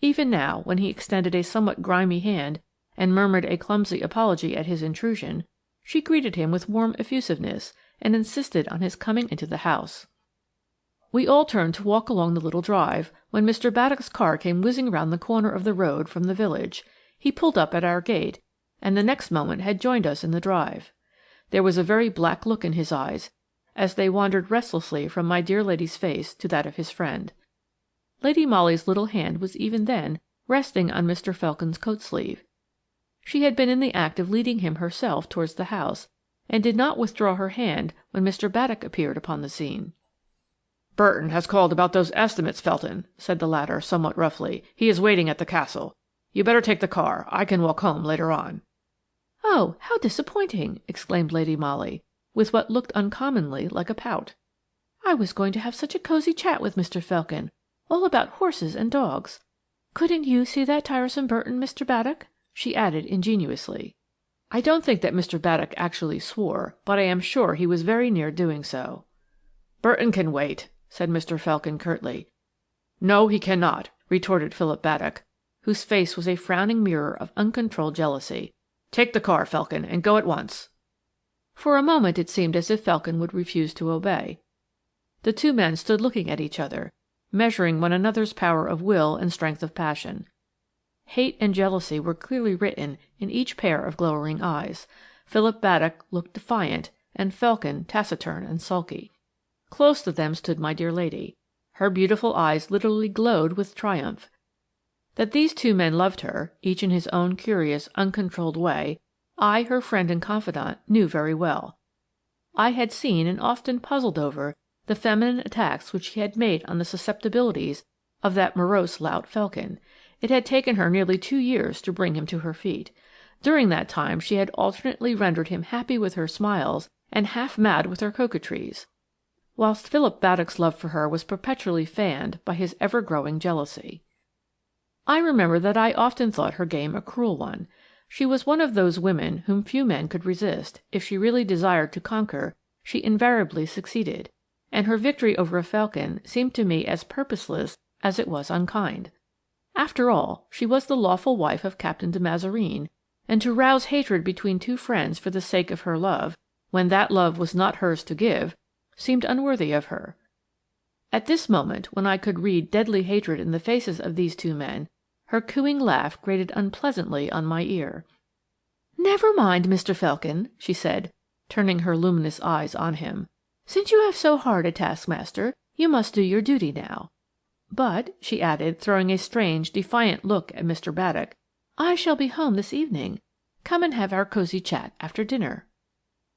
Even now, when he extended a somewhat grimy hand and murmured a clumsy apology at his intrusion, she greeted him with warm effusiveness and insisted on his coming into the house. We all turned to walk along the little drive, when Mr. Baddock's car came whizzing round the corner of the road from the village. He pulled up at our gate, and the next moment had joined us in the drive. There was a very black look in his eyes, as they wandered restlessly from my dear lady's face to that of his friend. Lady Molly's little hand was even then resting on Mr. Felkin's coat sleeve. She had been in the act of leading him herself towards the house, and did not withdraw her hand when Mr. Baddock appeared upon the scene. "Burton has called about those estimates, Felton," said the latter somewhat roughly. "He is waiting at the castle. You better take the car. I can walk home later on." "Oh, how disappointing!" exclaimed Lady Molly, with what looked uncommonly like a pout. "I was going to have such a cosy chat with Mr. Felkin, all about horses and dogs. Couldn't you see that tiresome Burton, Mr. Baddock?" she added ingenuously. I don't think that Mr. Baddock actually swore, but I am sure he was very near doing so. "Burton can wait," said Mr. Felkin curtly. "No, he cannot," retorted Philip Baddock, whose face was a frowning mirror of uncontrolled jealousy. "Take the car, Felkin, and go at once." For a moment it seemed as if Felkin would refuse to obey. The two men stood looking at each other, measuring one another's power of will and strength of passion. Hate and jealousy were clearly written in each pair of glowering eyes. Philip Baddock looked defiant, and Felkin taciturn and sulky. Close to them stood my dear lady. Her beautiful eyes literally glowed with triumph. That these two men loved her, each in his own curious, uncontrolled way, I, her friend and confidant, knew very well. I had seen and often puzzled over the feminine attacks which she had made on the susceptibilities of that morose lout Felkin. It had taken her nearly 2 years to bring him to her feet. During that time she had alternately rendered him happy with her smiles and half mad with her coquetries, whilst Philip Baddock's love for her was perpetually fanned by his ever-growing jealousy. I remember that I often thought her game a cruel one. She was one of those women whom few men could resist. If she really desired to conquer, she invariably succeeded, and her victory over Felkin seemed to me as purposeless as it was unkind. After all, she was the lawful wife of Captain de Mazareen, and to rouse hatred between two friends for the sake of her love, when that love was not hers to give, seemed unworthy of her. At this moment, when I could read deadly hatred in the faces of these two men, her cooing laugh grated unpleasantly on my ear. "Never mind, Mr. Felkin," she said, turning her luminous eyes on him. "Since you have so hard a taskmaster, you must do your duty now. But," she added, throwing a strange, defiant look at Mr. Baddock, "I shall be home this evening. Come and have our cosy chat after dinner."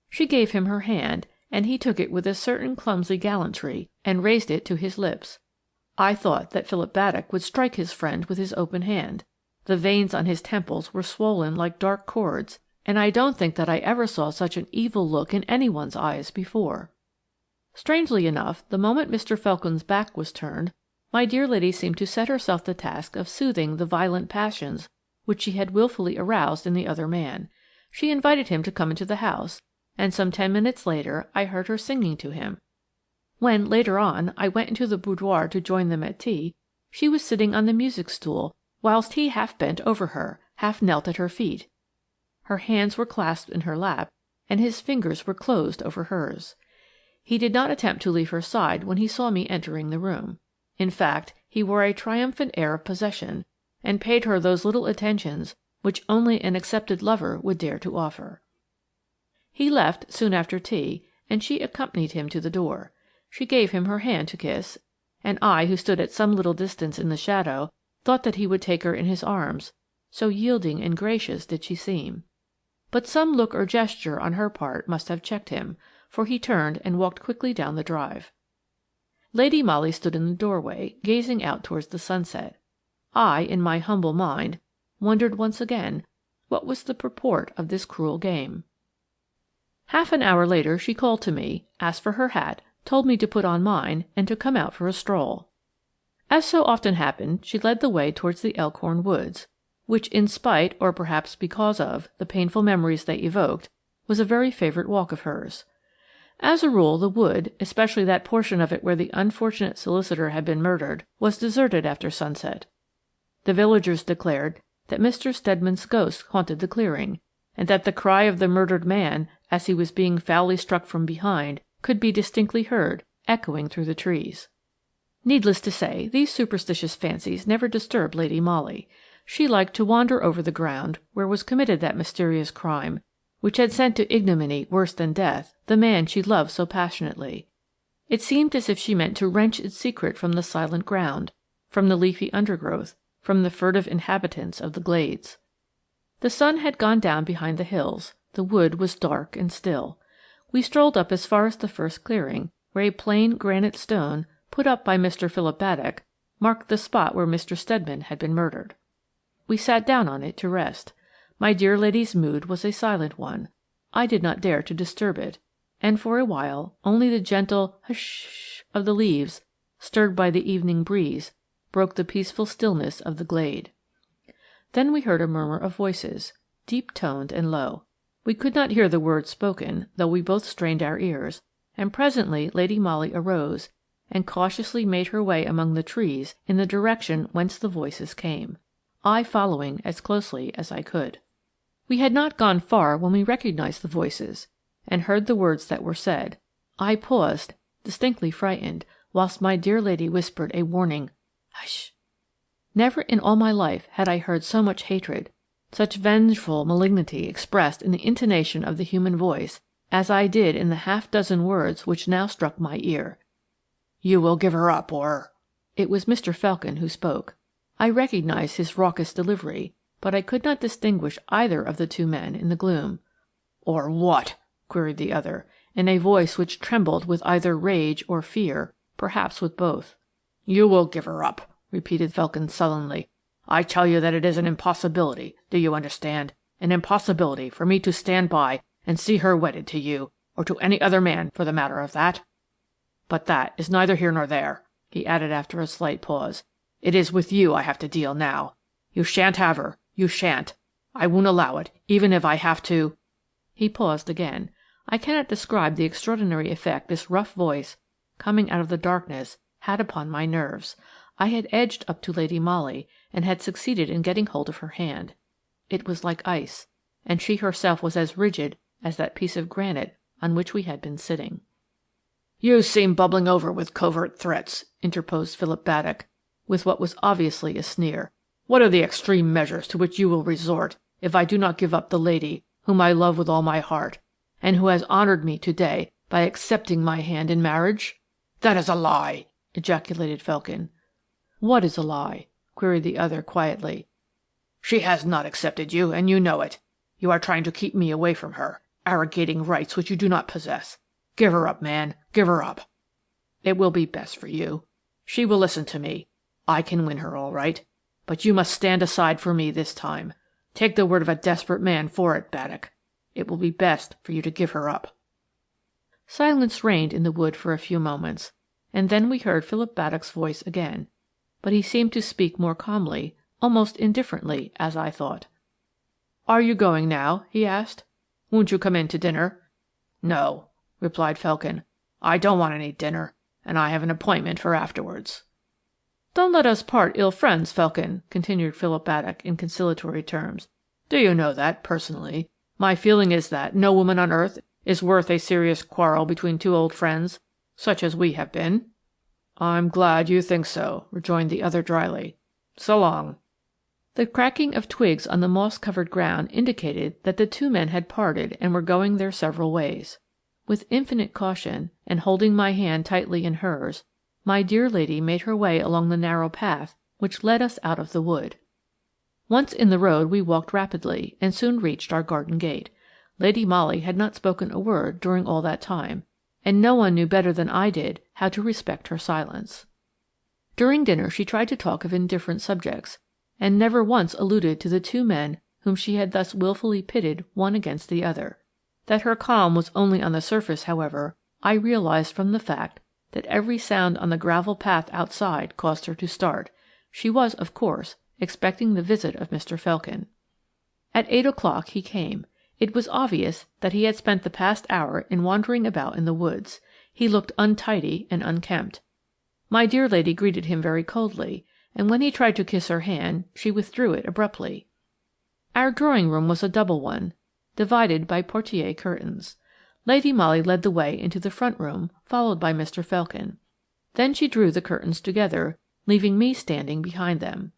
She gave him her hand, and he took it with a certain clumsy gallantry and raised it to his lips. I thought that Philip Baddock would strike his friend with his open hand. The veins on his temples were swollen like dark cords, and I don't think that I ever saw such an evil look in anyone's eyes before. Strangely enough, the moment Mr. Felkin's back was turned, my dear lady seemed to set herself the task of soothing the violent passions which she had wilfully aroused in the other man. She invited him to come into the house, and some 10 minutes later I heard her singing to him. When, later on, I went into the boudoir to join them at tea, she was sitting on the music stool, whilst he half bent over her, half knelt at her feet. Her hands were clasped in her lap, and his fingers were closed over hers. He did not attempt to leave her side when he saw me entering the room. In fact, he wore a triumphant air of possession, and paid her those little attentions which only an accepted lover would dare to offer. He left soon after tea, and she accompanied him to the door. She gave him her hand to kiss, and I, who stood at some little distance in the shadow, thought that he would take her in his arms, so yielding and gracious did she seem. But some look or gesture on her part must have checked him, for he turned and walked quickly down the drive. Lady Molly stood in the doorway, gazing out towards the sunset. I, in my humble mind, wondered once again what was the purport of this cruel game. Half an hour later she called to me, asked for her hat, told me to put on mine, and to come out for a stroll. As so often happened, she led the way towards the Elkhorn woods, which, in spite, or perhaps because of, the painful memories they evoked, was a very favourite walk of hers. As a rule, the wood, especially that portion of it where the unfortunate solicitor had been murdered, was deserted after sunset. The villagers declared that Mr. Stedman's ghost haunted the clearing, and that the cry of the murdered man, as he was being foully struck from behind, could be distinctly heard, echoing through the trees. Needless to say, these superstitious fancies never disturbed Lady Molly. She liked to wander over the ground where was committed that mysterious crime, which had sent to ignominy worse than death the man she loved so passionately. It seemed as if she meant to wrench its secret from the silent ground, from the leafy undergrowth, from the furtive inhabitants of the glades. The sun had gone down behind the hills. The wood was dark and still. We strolled up as far as the first clearing, where a plain granite stone, put up by Mr. Philip Baddock, marked the spot where Mr. Stedman had been murdered. We sat down on it to rest. My dear lady's mood was a silent one. I did not dare to disturb it, and for a while only the gentle hush of the leaves, stirred by the evening breeze, broke the peaceful stillness of the glade. Then we heard a murmur of voices, deep-toned and low. We could not hear the words spoken, though we both strained our ears, and presently Lady Molly arose and cautiously made her way among the trees in the direction whence the voices came, I following as closely as I could. We had not gone far when we recognized the voices, and heard the words that were said. I paused, distinctly frightened, whilst my dear lady whispered a warning "Hush!" Never in all my life had I heard so much hatred, such vengeful malignity expressed in the intonation of the human voice, as I did in the half-dozen words which now struck my ear. "You will give her up, or—" It was Mr. Felkin who spoke. I recognized his raucous delivery, but I could not distinguish either of the two men in the gloom. "Or what?" queried the other, in a voice which trembled with either rage or fear, perhaps with both. "You will give her up," repeated Felkin sullenly. "I tell you that it is an impossibility, do you understand? An impossibility for me to stand by and see her wedded to you, or to any other man for the matter of that. But that is neither here nor there," he added after a slight pause. "It is with you I have to deal now. You shan't have her. You shan't. I won't allow it, even if I have to—" He paused again. I cannot describe the extraordinary effect this rough voice coming out of the darkness, had upon my nerves. I had edged up to Lady Molly and had succeeded in getting hold of her hand. It was like ice, and she herself was as rigid as that piece of granite on which we had been sitting. "You seem bubbling over with covert threats," interposed Philip Baddock, with what was obviously a sneer. "What are the extreme measures to which you will resort if I do not give up the lady whom I love with all my heart, and who has honoured me to-day by accepting my hand in marriage?" "That is a lie!" ejaculated Felkin. "What is a lie?" queried the other quietly. "She has not accepted you, and you know it. You are trying to keep me away from her, arrogating rights which you do not possess. Give her up, man, give her up. It will be best for you. She will listen to me. I can win her all right. But you must stand aside for me this time. Take the word of a desperate man for it, Baddock. It will be best for you to give her up." Silence reigned in the wood for a few moments, and then we heard Philip Baddock's voice again, but he seemed to speak more calmly, almost indifferently, as I thought. "Are you going now?" he asked. "Won't you come in to dinner?" "No," replied Felkin. "I don't want any dinner, and I have an appointment for afterwards." "Don't let us part ill friends, Felkin," continued Philip Baddock in conciliatory terms. "Do you know that, personally, my feeling is that no woman on earth is worth a serious quarrel between two old friends, such as we have been?" "I'm glad you think so," rejoined the other dryly. "So long." The cracking of twigs on the moss-covered ground indicated that the two men had parted and were going their several ways. With infinite caution, and holding my hand tightly in hers, my dear lady made her way along the narrow path which led us out of the wood. Once in the road we walked rapidly, and soon reached our garden gate. Lady Molly had not spoken a word during all that time, and no one knew better than I did how to respect her silence. During dinner she tried to talk of indifferent subjects, and never once alluded to the two men whom she had thus wilfully pitted one against the other. That her calm was only on the surface, however, I realized from the fact that every sound on the gravel path outside caused her to start. She was, of course, expecting the visit of Mr. Felkin. At 8 o'clock he came. It was obvious that he had spent the past hour in wandering about in the woods. He looked untidy and unkempt. My dear lady greeted him very coldly, and when he tried to kiss her hand, she withdrew it abruptly. Our drawing-room was a double one, divided by portière curtains. Lady Molly led the way into the front room, followed by Mr. Felkin. Then she drew the curtains together, leaving me standing behind them.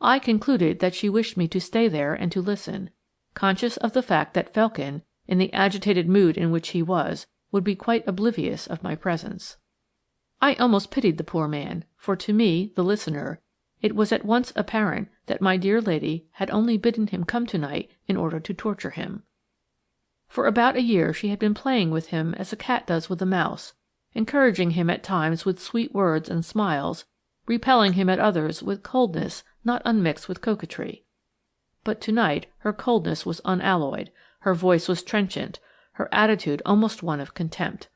I concluded that she wished me to stay there and to listen, conscious of the fact that Felkin, in the agitated mood in which he was, would be quite oblivious of my presence. I almost pitied the poor man, for to me, the listener, it was at once apparent that my dear lady had only bidden him come tonight in order to torture him. For about a year she had been playing with him as a cat does with a mouse, encouraging him at times with sweet words and smiles, repelling him at others with coldness not unmixed with coquetry. But tonight her coldness was unalloyed, her voice was trenchant, her attitude almost one of contempt.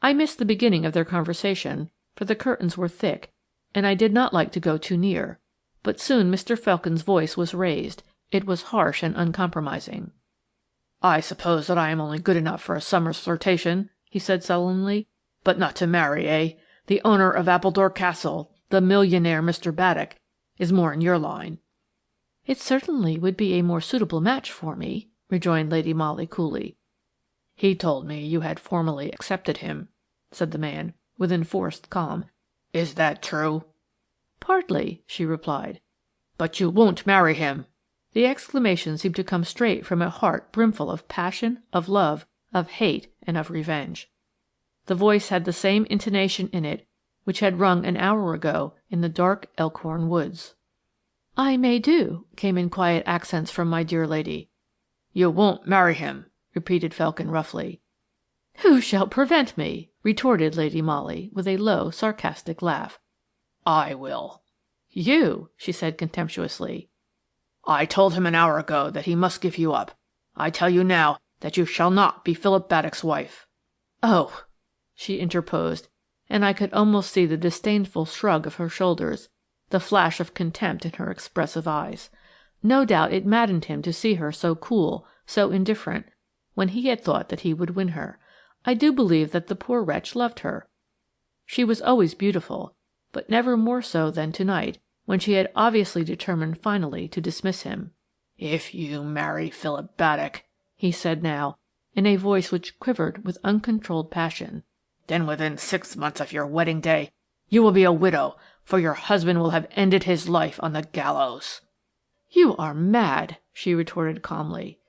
I missed the beginning of their conversation, for the curtains were thick, and I did not like to go too near, but soon Mr. Felkin's voice was raised. It was harsh and uncompromising. "I suppose that I am only good enough for a summer's flirtation," he said sullenly, "but not to marry, eh? The owner of Appledore Castle, the millionaire Mr. Baddock, is more in your line." "It certainly would be a more suitable match for me," rejoined Lady Molly coolly. "He told me you had formally accepted him," said the man, with enforced calm. "Is that true?" "Partly," she replied. "But you won't marry him!" The exclamation seemed to come straight from a heart brimful of passion, of love, of hate, and of revenge. The voice had the same intonation in it which had rung an hour ago in the dark Elkhorn woods. "I may do," came in quiet accents from my dear lady. "You won't marry him," repeated Felkin roughly. "Who shall prevent me?" retorted Lady Molly, with a low, sarcastic laugh. "I will." "You!" she said contemptuously. "I told him an hour ago that he must give you up. I tell you now that you shall not be Philip Baddock's wife." "Oh!" she interposed, and I could almost see the disdainful shrug of her shoulders, the flash of contempt in her expressive eyes. No doubt it maddened him to see her so cool, so indifferent, when he had thought that he would win her. I do believe that the poor wretch loved her. She was always beautiful, but never more so than tonight, when she had obviously determined finally to dismiss him. "If you marry Philip Baddock," he said now, in a voice which quivered with uncontrolled passion, "then within 6 months of your wedding day you will be a widow, for your husband will have ended his life on the gallows." "You are mad," she retorted calmly.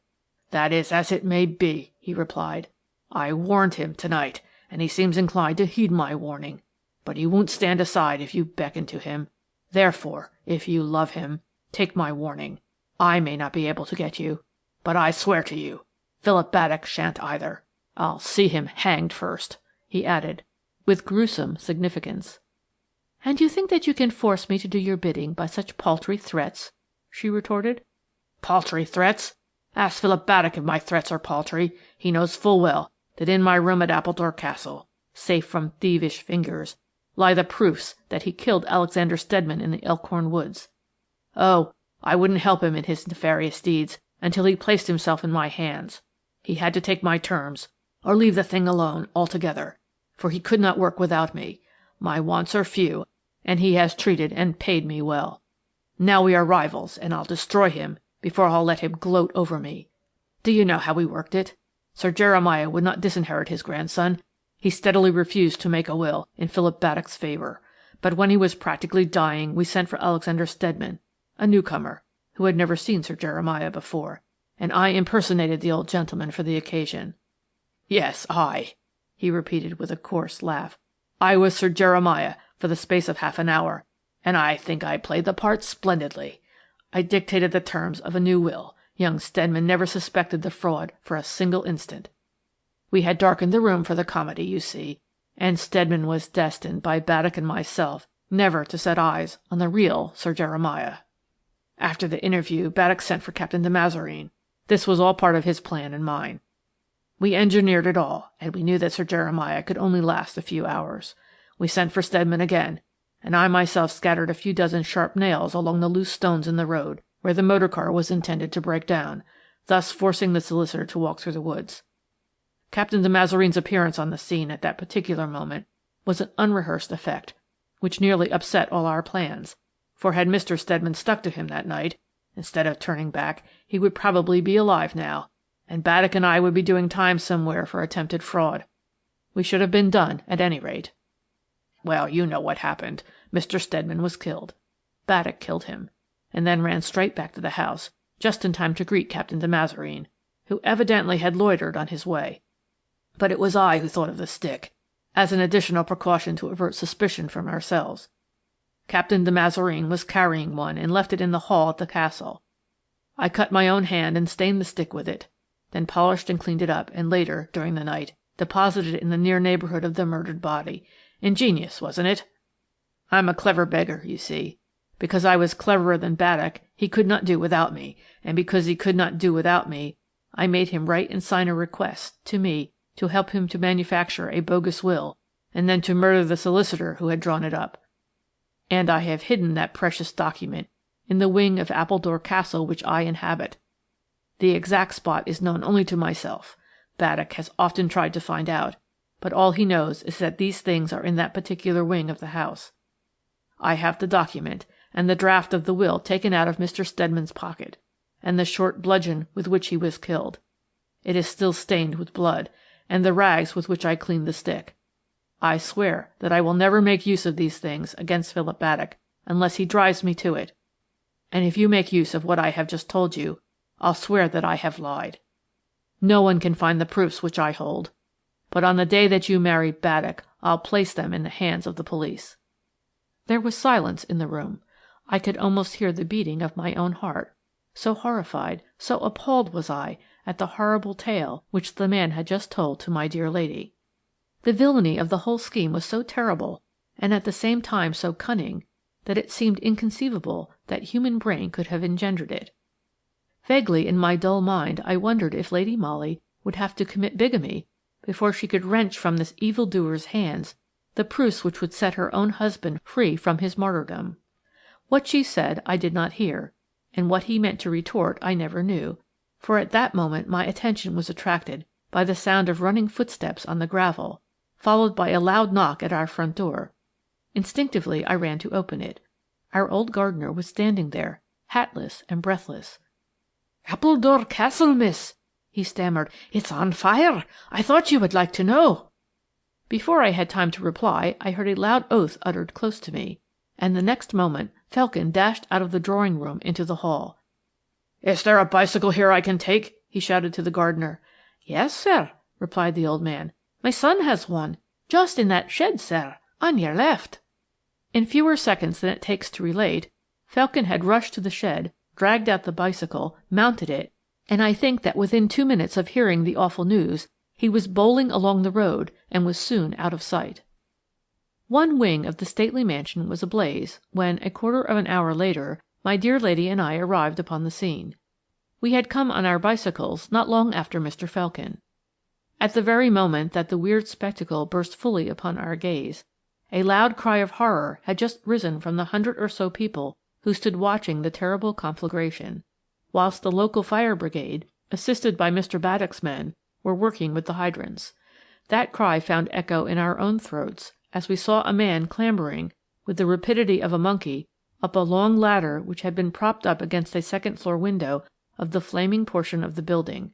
"That is as it may be," he replied. "I warned him tonight, and he seems inclined to heed my warning, but he won't stand aside if you beckon to him. Therefore, if you love him, take my warning. I may not be able to get you, but I swear to you, Philip Baddock shan't either. I'll see him hanged first," he added, with gruesome significance. "And you think that you can force me to do your bidding by such paltry threats?" she retorted. "Paltry threats? Ask Philip Baddock if my threats are paltry. He knows full well that in my room at Appledore Castle, safe from thievish fingers, lie the proofs that he killed Alexander Steadman in the Elkhorn woods. Oh, I wouldn't help him in his nefarious deeds until he placed himself in my hands. He had to take my terms, or leave the thing alone altogether, for he could not work without me. My wants are few, and he has treated and paid me well. Now we are rivals, and I'll destroy him before I'll let him gloat over me. Do you know how we worked it? Sir Jeremiah would not disinherit his grandson. He steadily refused to make a will in Philip Baddock's favour, but when he was practically dying we sent for Alexander Steadman, a newcomer, who had never seen Sir Jeremiah before, and I impersonated the old gentleman for the occasion. Yes, I," he repeated with a coarse laugh. "I was Sir Jeremiah for the space of half an hour, and I think I played the part splendidly. I dictated the terms of a new will. Young Steadman never suspected the fraud for a single instant. We had darkened the room for the comedy, you see, and Steadman was destined by Baddock and myself never to set eyes on the real Sir Jeremiah. After the interview, Baddock sent for Captain de Mazareen. This was all part of his plan and mine. We engineered it all, and we knew that Sir Jeremiah could only last a few hours. We sent for Steadman again, and I myself scattered a few dozen sharp nails along the loose stones in the road where the motor car was intended to break down, thus forcing the solicitor to walk through the woods. Captain de Mazareen's appearance on the scene at that particular moment was an unrehearsed effect, which nearly upset all our plans, for had Mr. Steadman stuck to him that night, instead of turning back, he would probably be alive now, and Baddock and I would be doing time somewhere for attempted fraud. We should have been done, at any rate. Well, you know what happened. Mr. Steadman was killed. Baddock killed him, and then ran straight back to the house, just in time to greet Captain de Mazareen, who evidently had loitered on his way. But it was I who thought of the stick, as an additional precaution to avert suspicion from ourselves. Captain de Mazareen was carrying one and left it in the hall at the castle. I cut my own hand and stained the stick with it, then polished and cleaned it up, and later, during the night, deposited it in the near neighbourhood of the murdered body. Ingenious, wasn't it? I'm a clever beggar, you see. Because I was cleverer than Baddock, he could not do without me, and because he could not do without me, I made him write and sign a request to me to help him to manufacture a bogus will, and then to murder the solicitor who had drawn it up. And I have hidden that precious document in the wing of Appledore Castle which I inhabit. The exact spot is known only to myself. Baddock has often tried to find out, but all he knows is that these things are in that particular wing of the house. I have the document, and the draft of the will taken out of Mr. Steadman's pocket, and the short bludgeon with which he was killed. It is still stained with blood, and the rags with which I cleaned the stick. I swear that I will never make use of these things against Philip Baddock unless he drives me to it. And if you make use of what I have just told you, I'll swear that I have lied. No one can find the proofs which I hold, but on the day that you marry Baddock, I'll place them in the hands of the police." There was silence in the room. I could almost hear the beating of my own heart, so horrified, so appalled was I at the horrible tale which the man had just told to my dear lady. The villainy of the whole scheme was so terrible, and at the same time so cunning, that it seemed inconceivable that human brain could have engendered it. Vaguely in my dull mind I wondered if Lady Molly would have to commit bigamy before she could wrench from this evildoer's hands the proofs which would set her own husband free from his martyrdom. What she said I did not hear, and what he meant to retort I never knew, for at that moment my attention was attracted by the sound of running footsteps on the gravel, followed by a loud knock at our front door. Instinctively I ran to open it. Our old gardener was standing there, hatless and breathless. "Appledore Castle, miss," he stammered. "It's on fire. I thought you would like to know." Before I had time to reply, I heard a loud oath uttered close to me, and the next moment Felkin dashed out of the drawing-room into the hall. "Is there a bicycle here I can take?" he shouted to the gardener. "Yes, sir," replied the old man. "My son has one, just in that shed, sir, on your left." In fewer seconds than it takes to relate, Felkin had rushed to the shed, dragged out the bicycle, mounted it, and I think that within 2 minutes of hearing the awful news, he was bowling along the road and was soon out of sight. One wing of the stately mansion was ablaze when, a quarter of an hour later, my dear lady and I arrived upon the scene. We had come on our bicycles not long after Mr. Felkin. At the very moment that the weird spectacle burst fully upon our gaze, a loud cry of horror had just risen from the 100 or so people who stood watching the terrible conflagration, whilst the local fire brigade, assisted by Mr. Baddock's men, were working with the hydrants. That cry found echo in our own throats as we saw a man clambering, with the rapidity of a monkey, up a long ladder which had been propped up against a second-floor window of the flaming portion of the building.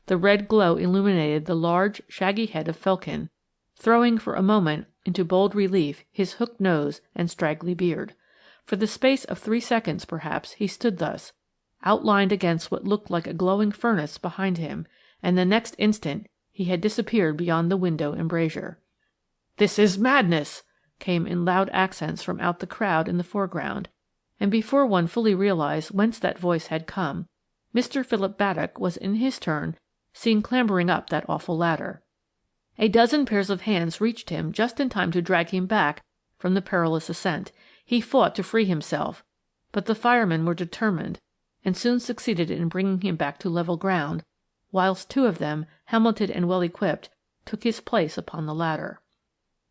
The red glow illuminated the large, shaggy head of Felkin, throwing for a moment into bold relief his hooked nose and straggly beard. For the space of 3 seconds, perhaps, he stood thus, outlined against what looked like a glowing furnace behind him, and the next instant he had disappeared beyond the window embrasure. "This is madness!" came in loud accents from out the crowd in the foreground, and before one fully realized whence that voice had come, Mr. Philip Baddock was in his turn seen clambering up that awful ladder. A dozen pairs of hands reached him just in time to drag him back from the perilous ascent. He fought to free himself, but the firemen were determined and soon succeeded in bringing him back to level ground, whilst 2 of them, helmeted and well equipped, took his place upon the ladder.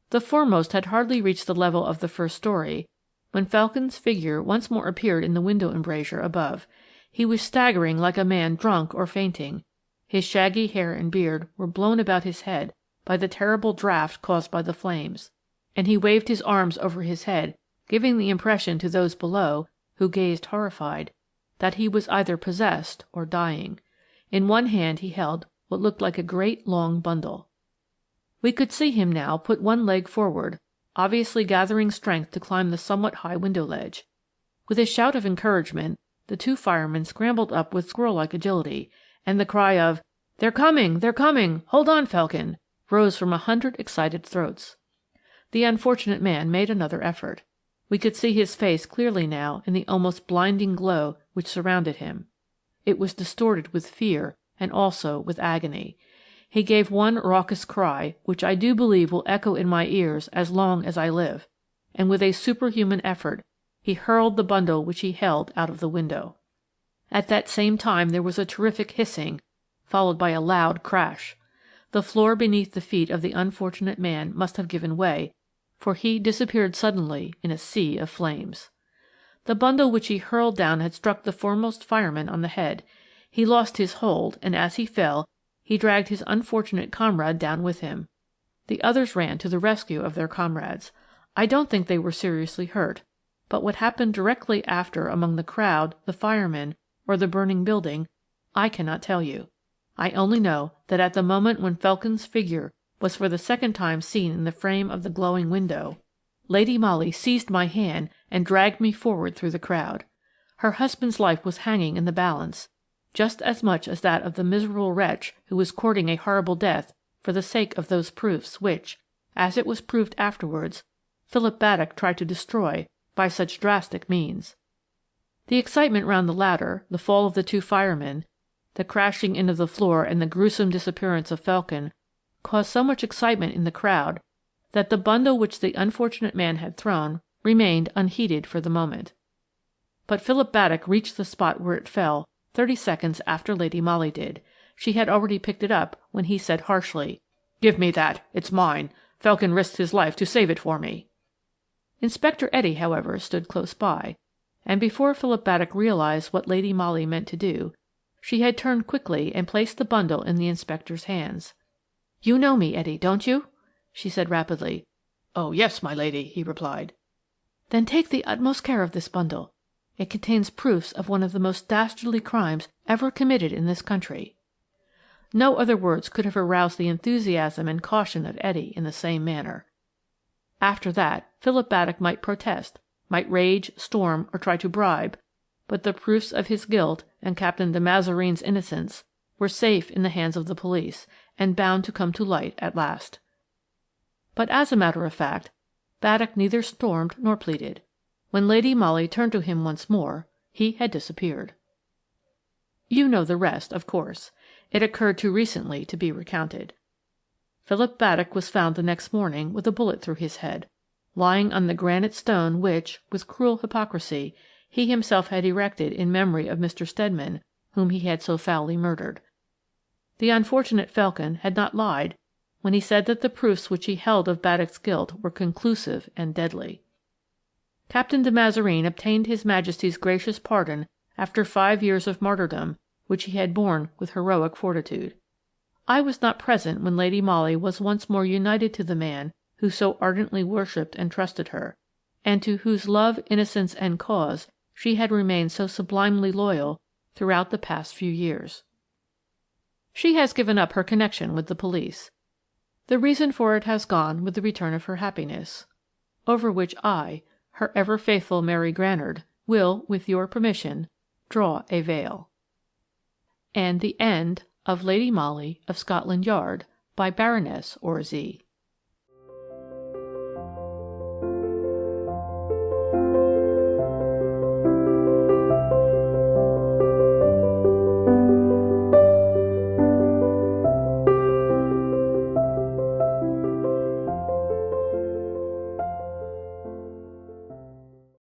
The foremost had hardly reached the level of the first story when Felkin's figure once more appeared in the window embrasure above. He was staggering like a man drunk or fainting. His shaggy hair and beard were blown about his head by the terrible draught caused by the flames, and he waved his arms over his head, giving the impression to those below, who gazed horrified, that he was either possessed or dying. In one hand he held what looked like a great long bundle. We could see him now put one leg forward, obviously gathering strength to climb the somewhat high window ledge. With a shout of encouragement, the 2 firemen scrambled up with squirrel-like agility, and the cry of, "They're coming! They're coming! Hold on, Felkin!" rose from 100 excited throats. The unfortunate man made another effort. We could see his face clearly now in the almost blinding glow which surrounded him. It was distorted with fear and also with agony. He gave one raucous cry, which I do believe will echo in my ears as long as I live, and with a superhuman effort he hurled the bundle which he held out of the window. At that same time there was a terrific hissing, followed by a loud crash. The floor beneath the feet of the unfortunate man must have given way, for he disappeared suddenly in a sea of flames. The bundle which he hurled down had struck the foremost fireman on the head. He lost his hold, and as he fell, he dragged his unfortunate comrade down with him. The others ran to the rescue of their comrades. I don't think they were seriously hurt, but what happened directly after among the crowd, the firemen, or the burning building, I cannot tell you. I only know that at the moment when Felkin's figure was for the second time seen in the frame of the glowing window, Lady Molly seized my hand and dragged me forward through the crowd. Her husband's life was hanging in the balance, just as much as that of the miserable wretch who was courting a horrible death for the sake of those proofs which, as it was proved afterwards, Philip Baddock tried to destroy by such drastic means. The excitement round the ladder, the fall of the 2 firemen, the crashing in of the floor and the gruesome disappearance of Felkin caused so much excitement in the crowd that the bundle which the unfortunate man had thrown remained unheeded for the moment. But Philip Baddock reached the spot where it fell 30 seconds after Lady Molly did. She had already picked it up when he said harshly, "Give me that. It's mine. Felkin risked his life to save it for me." Inspector Etty, however, stood close by, and before Philip Baddock realized what Lady Molly meant to do, she had turned quickly and placed the bundle in the inspector's hands. "You know me, Etty, don't you?" she said rapidly. "Oh, yes, my lady," he replied. "Then take the utmost care of this bundle. It contains proofs of one of the most dastardly crimes ever committed in this country." No other words could have aroused the enthusiasm and caution of Etty in the same manner. After that, Philip Baddock might protest, might rage, storm, or try to bribe, but the proofs of his guilt and Captain de Mazareen's innocence were safe in the hands of the police, and bound to come to light at last. But as a matter of fact, Baddock neither stormed nor pleaded. When Lady Molly turned to him once more, he had disappeared. You know the rest, of course. It occurred too recently to be recounted. Philip Baddock was found the next morning with a bullet through his head, lying on the granite stone which, with cruel hypocrisy, he himself had erected in memory of Mr. Steadman, whom he had so foully murdered. The unfortunate Felkin had not lied when he said that the proofs which he held of Baddock's guilt were conclusive and deadly. Captain de Mazareen obtained His Majesty's gracious pardon after 5 years of martyrdom which he had borne with heroic fortitude. I was not present when Lady Molly was once more united to the man who so ardently worshipped and trusted her, and to whose love, innocence, and cause she had remained so sublimely loyal throughout the past few years. She has given up her connection with the police. The reason for it has gone with the return of her happiness, over which I, her ever faithful Mary Granard, will, with your permission, draw a veil. And the end of Lady Molly of Scotland Yard by Baroness Orczy.